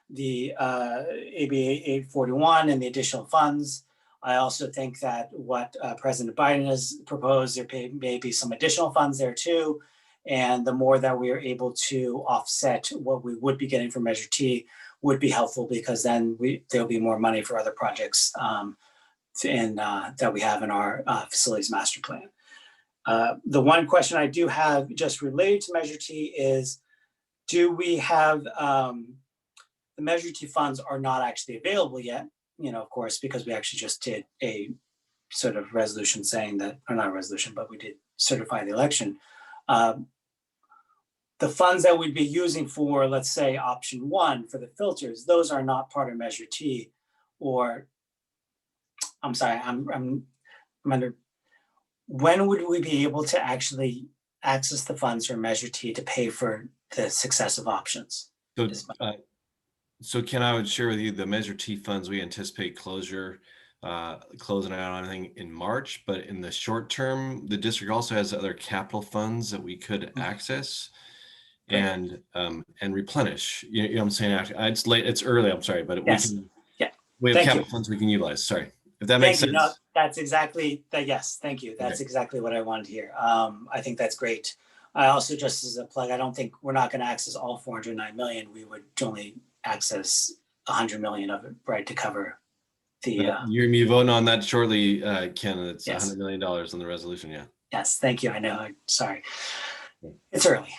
the ABA 841 and the additional funds. I also think that what President Biden has proposed, there may be some additional funds there too. And the more that we are able to offset what we would be getting from Measure T would be helpful, because then there'll be more money for other projects that we have in our facilities master plan. The one question I do have just related to Measure T is, do we have, the Measure T funds are not actually available yet, of course, because we actually just did a sort of resolution saying that, or not a resolution, but we did certify the election. The funds that we'd be using for, let's say, option 1 for the filters, those are not part of Measure T, or, I'm sorry, I'm under, when would we be able to actually access the funds from Measure T to pay for the successive options? So Ken, I would share with you the Measure T funds, we anticipate closing out on anything in March, but in the short term, the district also has other capital funds that we could access and replenish. You know what I'm saying? It's late, it's early, I'm sorry, but yes. we have Thank capital you. funds we can utilize. Sorry, if that makes sense. No, that's exactly that. Yes, thank you. That's Okay. exactly what I wanted to hear. I think that's great. I also, just as a plug, I don't think we're not going to access all 409 million. We would only access 100 million of it, right, to cover the. You're gonna be voting on that shortly, Ken. It's Yes. $100 million on the resolution. Yeah. Yes, thank you. I know. Sorry, it's early.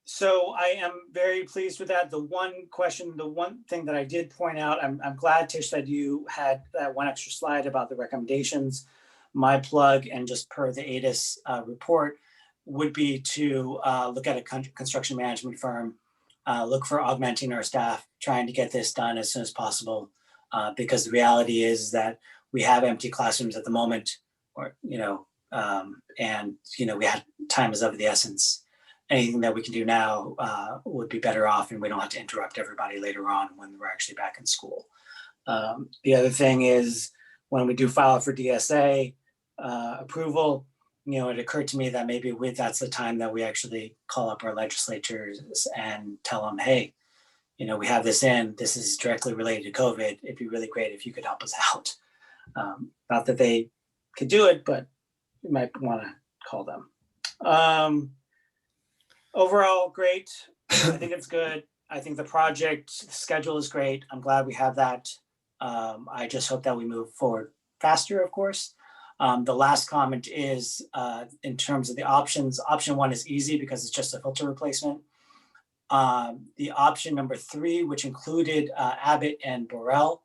So I am very pleased with that. The one thing that I did point out, I'm glad, Tish, that you had that one extra slide about the recommendations. My plug, and just per the ADIS report, would be to look at a construction management firm, look for augmenting our staff, trying to get this done as soon as possible, because the reality is that we have empty classrooms at the moment, or and we had time is of the essence. Anything that we can do now would be better off, and we don't have to interrupt everybody later on when we're actually back in school. The other thing is, when we do file for DSA approval, it occurred to me that maybe that's the time that we actually call up our legislatures and tell them, hey, we have this this is directly related to COVID. It'd be really great if you could help us out. Not that they could do it, but you might want to call them. Overall, great. I think it's good. I think the project schedule is great. I'm glad we have that. I just hope that we move forward faster, of course. The last comment is in terms of the options. Option 1 is easy because it's just a filter replacement. The option number 3, which included Abbott and Burrell,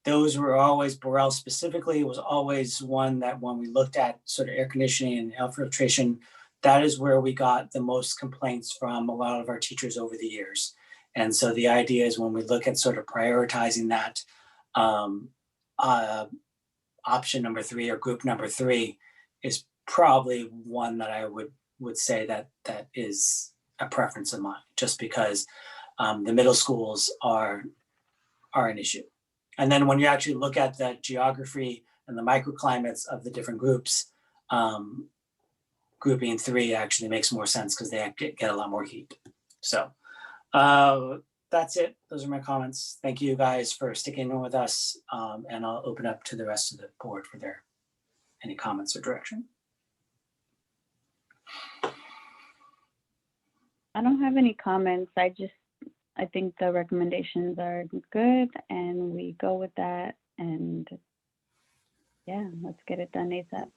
those were always, Burrell specifically was always one that when we looked at sort of air conditioning and air filtration, that is where we got the most complaints from a lot of our teachers over the years. And so the idea is, when we look at sort of prioritizing that, option number 3 or group number 3 is probably one that I would say that is a preference of mine, just because the middle schools are an issue. And then when you actually look at the geography and the microclimates of the different groups, grouping 3 actually makes more sense because they get a lot more heat. So that's it. Those are my comments. Thank you guys for sticking in with us. And I'll open up to the rest of the board for any comments or direction. I don't have any comments. I think the recommendations are good and we go with that, and yeah, let's get it done ASAP.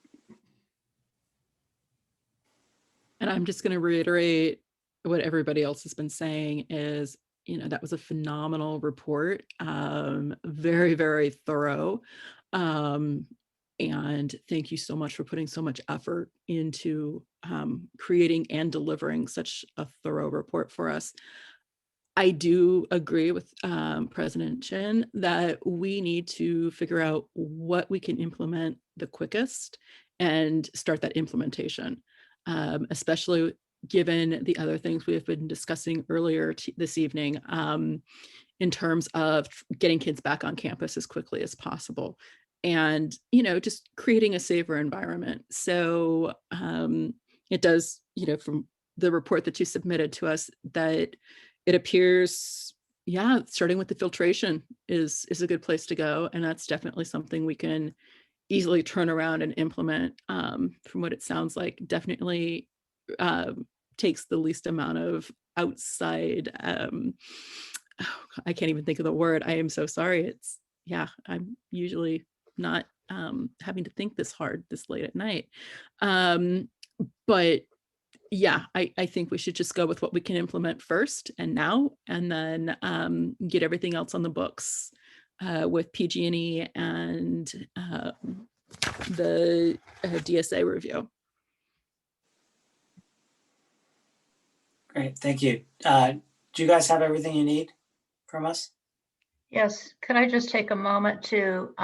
And I'm just going to reiterate what everybody else has been saying is, that was a phenomenal report. Very, very thorough. And thank you so much for putting so much effort into creating and delivering such a thorough report for us. I do agree with President Chin that we need to figure out what we can implement the quickest and start that implementation, especially given the other things we have been discussing earlier this evening in terms of getting kids back on campus as quickly as possible and, just creating a safer environment. So it does, from the report that you submitted to us, that it appears, starting with the filtration is a good place to go. And that's definitely something we can easily turn around and implement. From what it sounds like, definitely takes the least amount of outside, I can't even think of the word. I am so sorry. I'm usually not having to think this hard this late at night. But yeah, I think we should just go with what we can implement first and now, and then get everything else on the books with PG&E and the DSA review. Great, thank you. Do you guys have everything you need from us? Yes, could I just take a moment to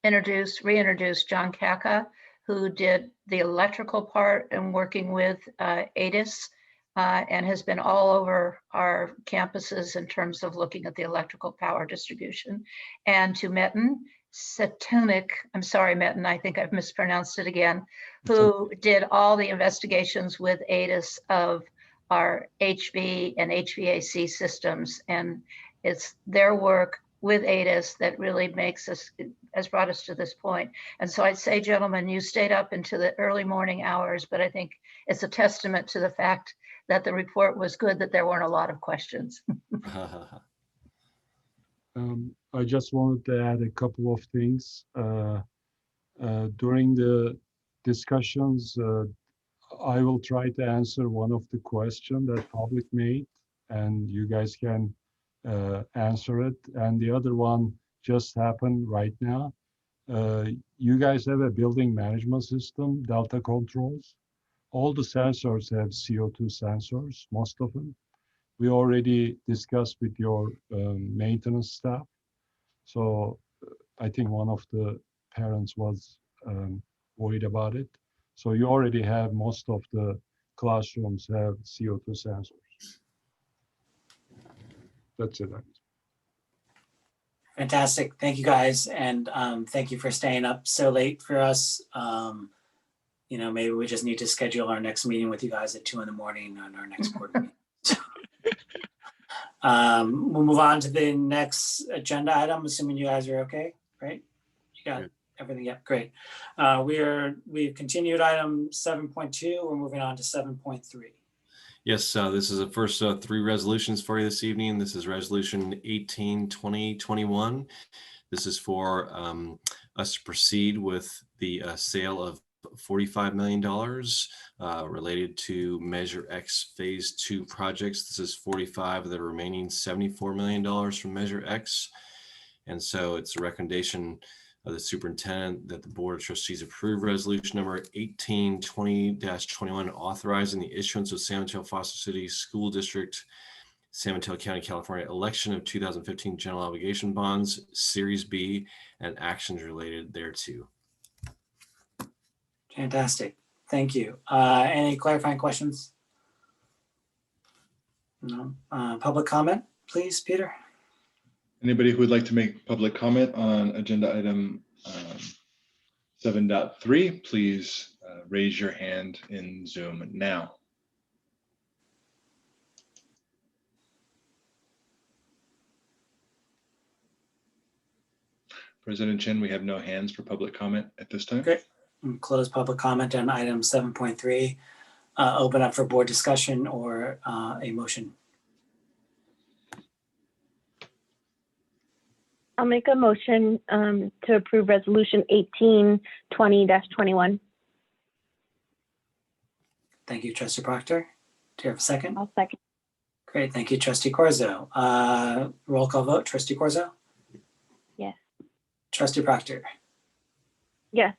reintroduce John Kaka, who did the electrical part and working with ADIS and has been all over our campuses in terms of looking at the electrical power distribution. And to Metin Setunik, I'm sorry, Metin, I think I've mispronounced it again, who did all the investigations with ADIS of our HV and HVAC systems. And it's their work with ADIS that really has brought us to this point. And so I'd say, gentlemen, you stayed up into the early morning hours, but I think it's a testament to the fact that the report was good, that there weren't a lot of questions. I just wanted to add a couple of things. During the discussions, I will try to answer one of the questions that public made, and you guys can answer it. And the other one just happened right now. You guys have a building management system, Delta Controls. All the sensors have CO2 sensors, most of them. We already discussed with your maintenance staff. So I think one of the parents was worried about it. So you already have most of the classrooms have CO2 sensors. That's it. Fantastic. Thank you guys. And thank you for staying up so late for us. Maybe we just need to schedule our next meeting with you guys at 2 a.m. on our next board meeting. We'll move on to the next agenda item, assuming you guys are okay, right? You got everything? Yep, great. We've continued item 7.2. We're moving on to 7.3. Yes, this is the first 3 resolutions for you this evening. This is resolution 18/2021. This is for us to proceed with the sale of $45 million related to Measure X Phase 2 projects. This is 45 of the remaining $74 million from Measure X. And so it's a recommendation of the superintendent that the Board of Trustees approve resolution number 18/2021, authorizing the issuance of San Mateo Foster City School District, San Mateo County, California, election of 2015 general obligation bonds, Series B, and actions related thereto. Fantastic. Thank you. Any clarifying questions? No. Public comment, please, Peter. Anybody who would like to make public comment on agenda item 7.3, please raise your hand in Zoom now. President Chin, we have no hands for public comment at this time. Great. Close public comment on item 7.3. Open up for board discussion or a motion. I'll make a motion to approve resolution 1820-21. Thank you, Trustee Proctor. Do you have a second? I'll second. Great, thank you, Trustee Corzo. Roll call vote, Trustee Corzo? Yes. Trustee Proctor? Yes.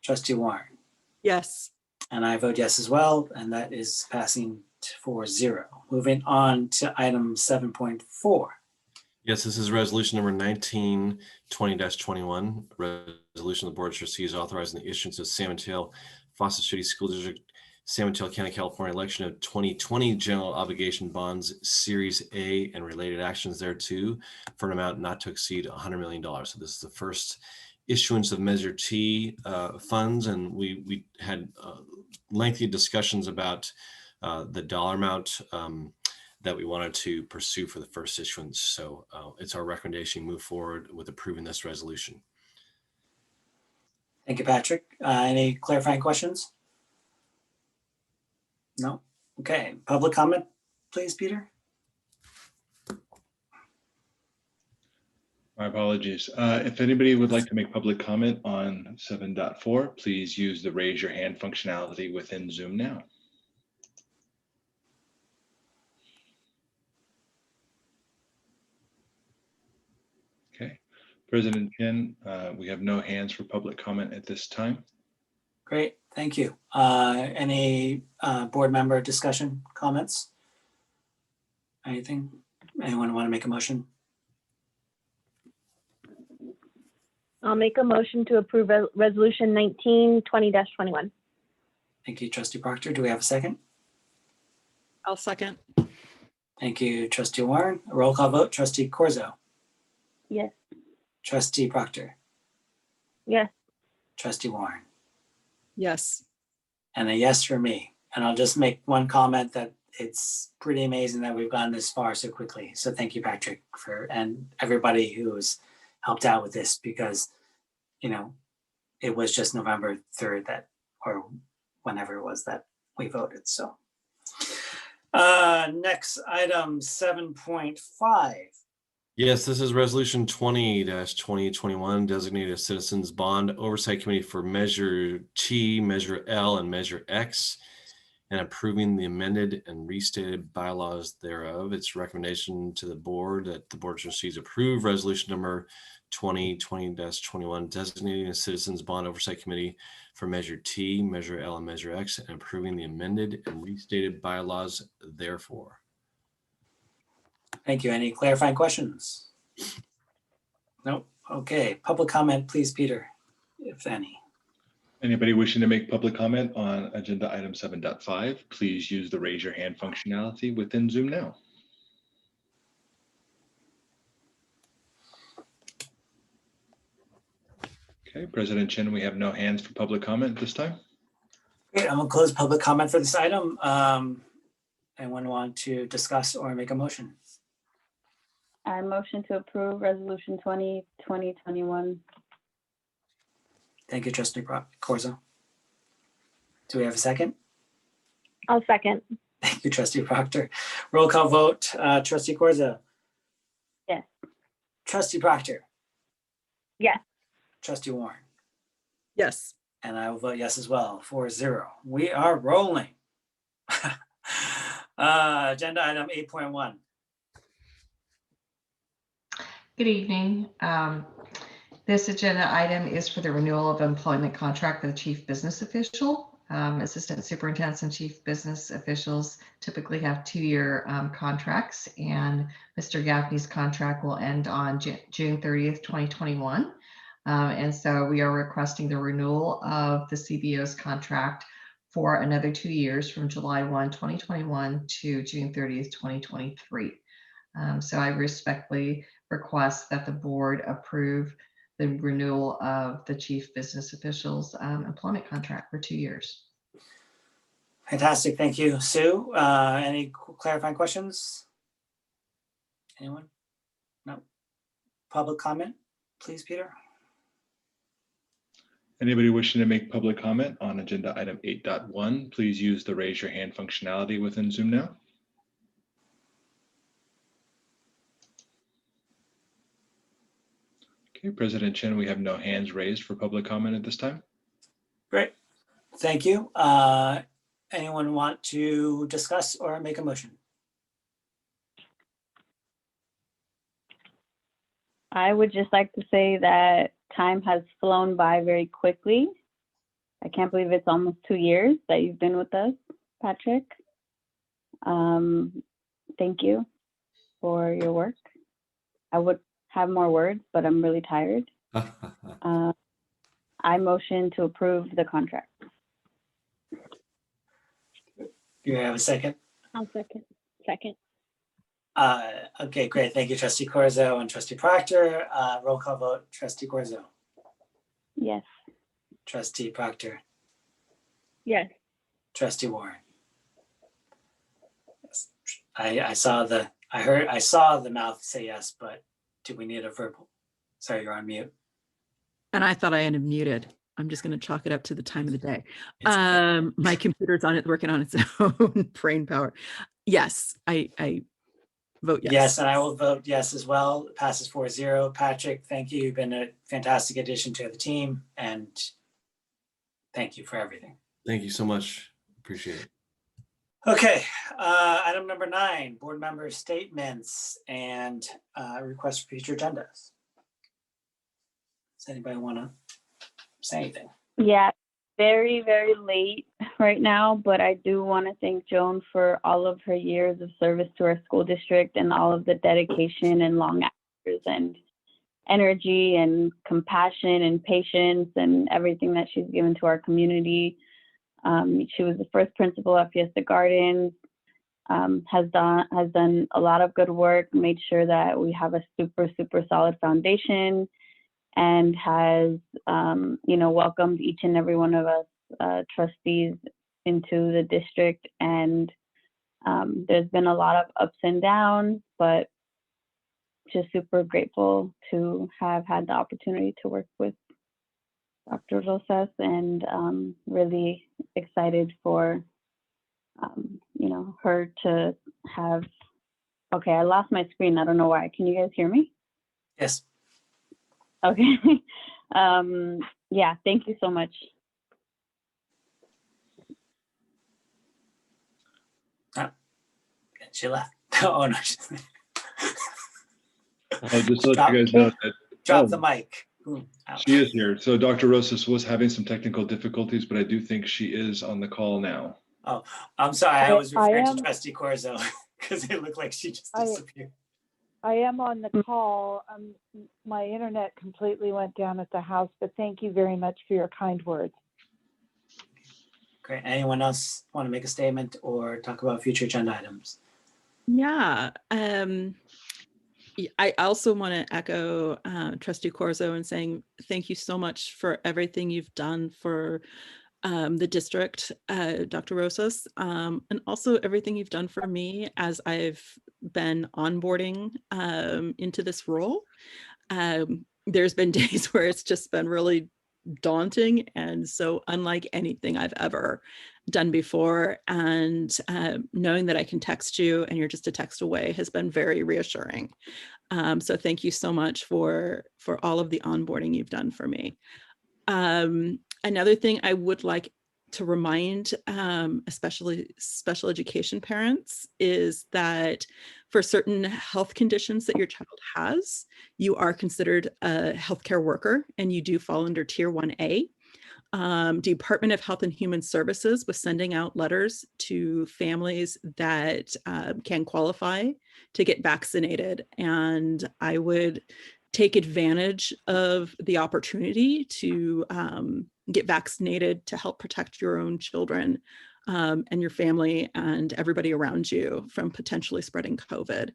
Trustee Warren? Yes. And I vote yes as well, and that is passing 4-0. Moving on to item 7.4. Yes, this is resolution number 1920-21, resolution of the Board of Trustees authorizing the issuance of San Mateo Foster City School District, San Mateo County, California election of 2020 general obligation bonds Series A and related actions thereto for an amount not to exceed $100 million. So this is the first issuance of Measure T funds, and we had lengthy discussions about the dollar amount that we wanted to pursue for the first issuance. So it's our recommendation to move forward with approving this resolution. Thank you, Patrick. Any clarifying questions? No? Okay, public comment, please, Peter. My apologies. If anybody would like to make public comment on 7.4, please use the raise your hand functionality within Zoom now. Okay, President Chin, we have no hands for public comment at this time. Great, thank you. Any board member discussion, comments? Anything? Anyone want to make a motion? I'll make a motion to approve resolution 1920-21. Thank you, Trustee Proctor. Do we have a second? I'll second. Thank you, Trustee Warren. A roll call vote, Trustee Corzo. Yes. Trustee Proctor. Yes. Trustee Warren. Yes. And a yes for me. And I'll just make one comment that it's pretty amazing that we've gone this far so quickly. So thank you, Patrick, and everybody who's helped out with this, because, you know, it was just November 3rd that, or whenever it was that we voted. So next item 7.5. Yes, this is resolution 20-2021, designated a citizens bond oversight committee for Measure T, Measure L, and Measure X, and approving the amended and restated bylaws thereof. It's recommendation to the board that the Board of Trustees approve resolution number 2020-21, designating a citizens bond oversight committee for Measure T, Measure L, and Measure X, and approving the amended and restated bylaws therefore. Thank you. Any clarifying questions? Nope. Okay. Public comment, please, Peter, if any. Anybody wishing to make public comment on agenda item 7.5, please use the raise your hand functionality within Zoom now. Okay, President Chin, we have no hands for public comment this time. Great. I'm gonna close public comment for this item. Anyone want to discuss or make a motion? I motion to approve resolution 2020-21. Thank you, Trustee Corzo. Do we have a second? I'll second. Thank you, Trustee Proctor. Roll call vote, Trustee Corzo. Yes. Trustee Proctor. Yes. Trustee Warren. Yes. And I will vote yes as well, 4-0. We are rolling. Agenda item 8.1. Good evening. This agenda item is for the renewal of employment contract for the chief business official. Assistant superintendents and chief business officials typically have 2-year contracts, and Mr. Gaffney's contract will end on June 30th, 2021. And so we are requesting the renewal of the CBO's contract for another 2 years from July 1, 2021 to June 30th, 2023. So I respectfully request that the board approve the renewal of the chief business official's employment contract for 2 years. Fantastic. Thank you. Sue, any clarifying questions? Anyone? No. Public comment, please, Peter. Anybody wishing to make public comment on agenda item 8.1, please use the raise your hand functionality within Zoom now. Okay, President Chen, we have no hands raised for public comment at this time. Great. Thank you. Anyone want to discuss or make a motion? I would just like to say that time has flown by very quickly. I can't believe it's almost 2 years that you've been with us, Patrick. Thank you for your work. I would have more words, but I'm really tired. I motion to approve the contract. Do you have a second? I'll second. Second. Okay, great. Thank you, Trustee Corzo and Trustee Proctor. Roll call vote, Trustee Corzo. Yes. Trustee Proctor. Yes. Trustee Warren. Yes. I saw the mouth say yes, but do we need a verbal? Sorry, you're on mute. And I thought I had muted. I'm just going to chalk it up to the time of the day. My computer's on it, working on its own brain power. Yes, I vote yes. Yes, and I will vote yes as well. It passes 4-0. Patrick, thank you. You've been a fantastic addition to the team, and thank you for everything. Thank you so much. Appreciate it. Okay, item number 9, board member statements and requests for future agendas. Does anybody want to say anything? Yeah, very, very late right now, but I do want to thank Joan for all of her years of service to our school district and all of the dedication and long hours and energy and compassion and patience and everything that she's given to our community. She was the first principal at Fiesta Gardens, has done a lot of good work, made sure that we have a super, super solid foundation, and has, welcomed each and every one of us trustees into the district. And there's been a lot of ups and downs, but just super grateful to have had the opportunity to work with Dr. Rosas, and really excited for, her to have, okay, I lost my screen. I don't know why. Can you guys hear me? Yes. Okay. Yeah, thank you so much. She left. Oh, no. Just to let you guys know that Drop the mic. Ooh, she is here. So Dr. Rosas was having some technical difficulties, but I do think she is on the call now. Oh, I'm sorry. I was referring to Trustee Corzo because it looked like she just disappeared. I am on the call. My internet completely went down at the house, but thank you very much for your kind words. Great. Anyone else want to make a statement or talk about future agenda items? Yeah. I also want to echo Trustee Corzo in saying thank you so much for everything you've done for the district, Dr. Rosas, and also everything you've done for me as I've been onboarding into this role. There's been days where it's just been really daunting and so unlike anything I've ever done before. And knowing that I can text you and you're just a text away has been very reassuring. So thank you so much for all of the onboarding you've done for me. Another thing I would like to remind, especially special education parents, is that for certain health conditions that your child has, you are considered a healthcare worker and you do fall under Tier 1A. Department of Health and Human Services was sending out letters to families that can qualify to get vaccinated, and I would take advantage of the opportunity to get vaccinated to help protect your own children and your family and everybody around you from potentially spreading COVID.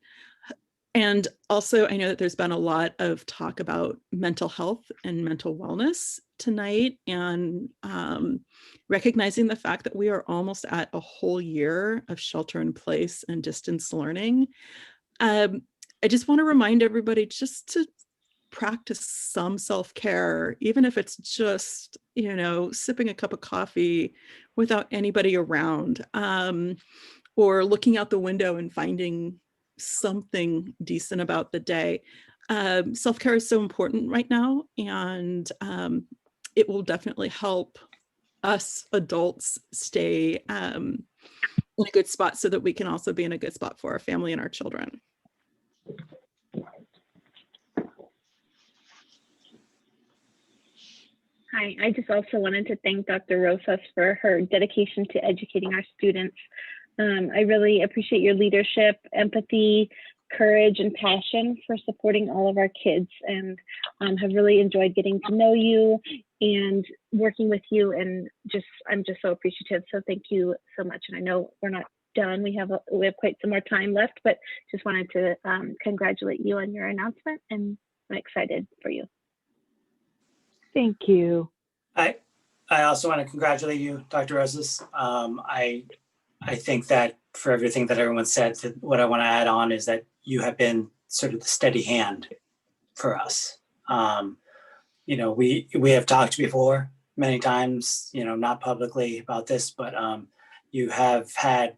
And also, I know that there's been a lot of talk about mental health and mental wellness tonight, and recognizing the fact that we are almost at a whole year of shelter in place and distance learning. I just want to remind everybody just to practice some self-care, even if it's just, sipping a cup of coffee without anybody around, or looking out the window and finding something decent about the day. Self-care is so important right now, and it will definitely help us adults stay in a good spot so that we can also be in a good spot for our family and our children. Hi, I just also wanted to thank Dr. Rosas for her dedication to educating our students. I really appreciate your leadership, empathy, courage, and passion for supporting all of our kids, and have really enjoyed getting to know you and working with you, and I'm just so appreciative. So thank you so much. And I know we're not done. We have quite some more time left, but just wanted to congratulate you on your announcement, and I'm excited for you. Thank you. I also want to congratulate you, Dr. Rosas. I think that for everything that everyone said, what I want to add on is that you have been sort of the steady hand for us. We have talked before many times, not publicly about this, but you have had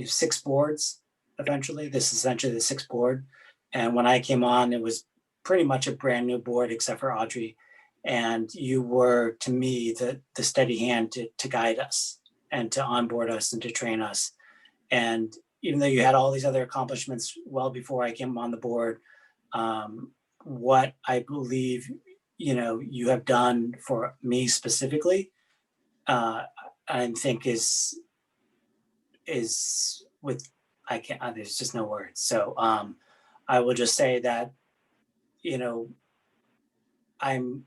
6 boards eventually. This is essentially the 6th board. And when I came on, it was pretty much a brand new board except for Audrey. And you were, to me, the steady hand to guide us and to onboard us and to train us. And even though you had all these other accomplishments well before I came on the board, what I believe, you have done for me specifically, I think is with, there's just no words. So I will just say that, I'm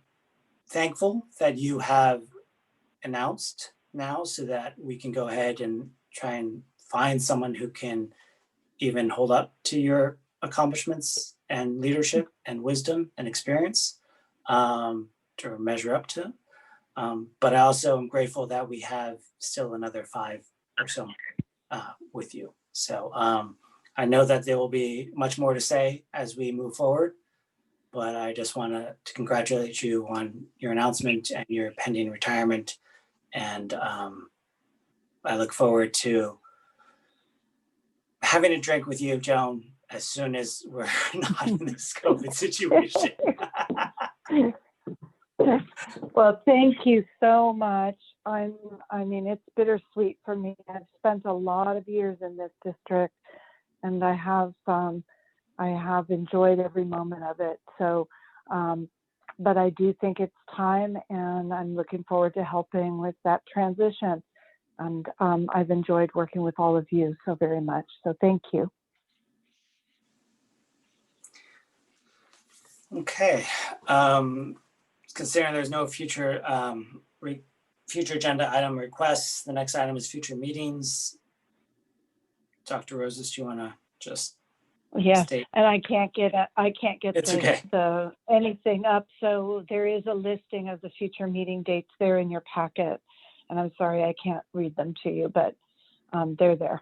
thankful that you have announced now so that we can go ahead and try and find someone who can even hold up to your accomplishments and leadership and wisdom and experience to measure up to. But I also am grateful that we have still another 5 or so with you. So I know that there will be much more to say as we move forward, but I just want to congratulate you on your announcement and your pending retirement. And I look forward to having a drink with you, Joan, as soon as we're not in this COVID situation. Well, thank you so much. I mean, it's bittersweet for me. I've spent a lot of years in this district, and I have enjoyed every moment of it. So, but I do think it's time, and I'm looking forward to helping with that transition. And I've enjoyed working with all of you so very much. So thank you. Okay. Considering there's no future agenda item requests, the next item is future meetings. Dr. Rosas, do you want to just state? And I can't get okay. the anything up. So there is a listing of the future meeting dates there in your packet. And I'm sorry, I can't read them to you, but they're there.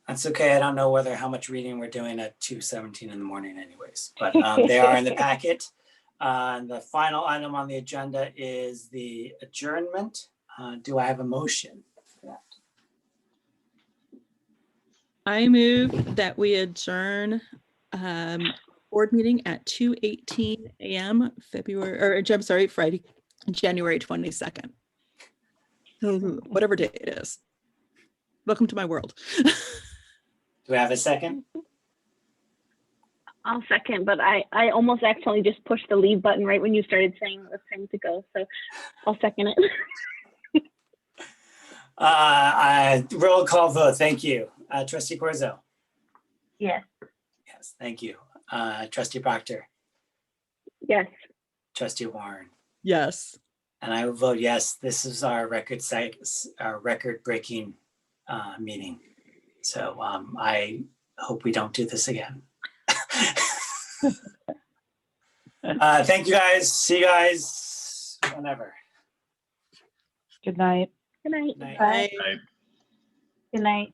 That's okay. I don't know how much reading we're doing at 2:17 in the morning anyways, but they are in the packet. The final item on the agenda is the adjournment. Do I have a motion for that? I move that we adjourn board meeting at 2:18 a.m. Friday, January 22nd. Whatever day it is. Welcome to my world. Do we have a second? I'll second, but I almost accidentally just pushed the leave button right when you started saying it was time to go. So I'll second it. Roll call vote. Thank you. Trustee Corzo. Yes. Yes, thank you. Trustee Proctor. Yes. Trustee Warren. Yes. And I will vote yes. This is our record-breaking meeting. So I hope we don't do this again. Thank you guys. See you guys whenever. Good night. Good night. Night. Bye. Good night.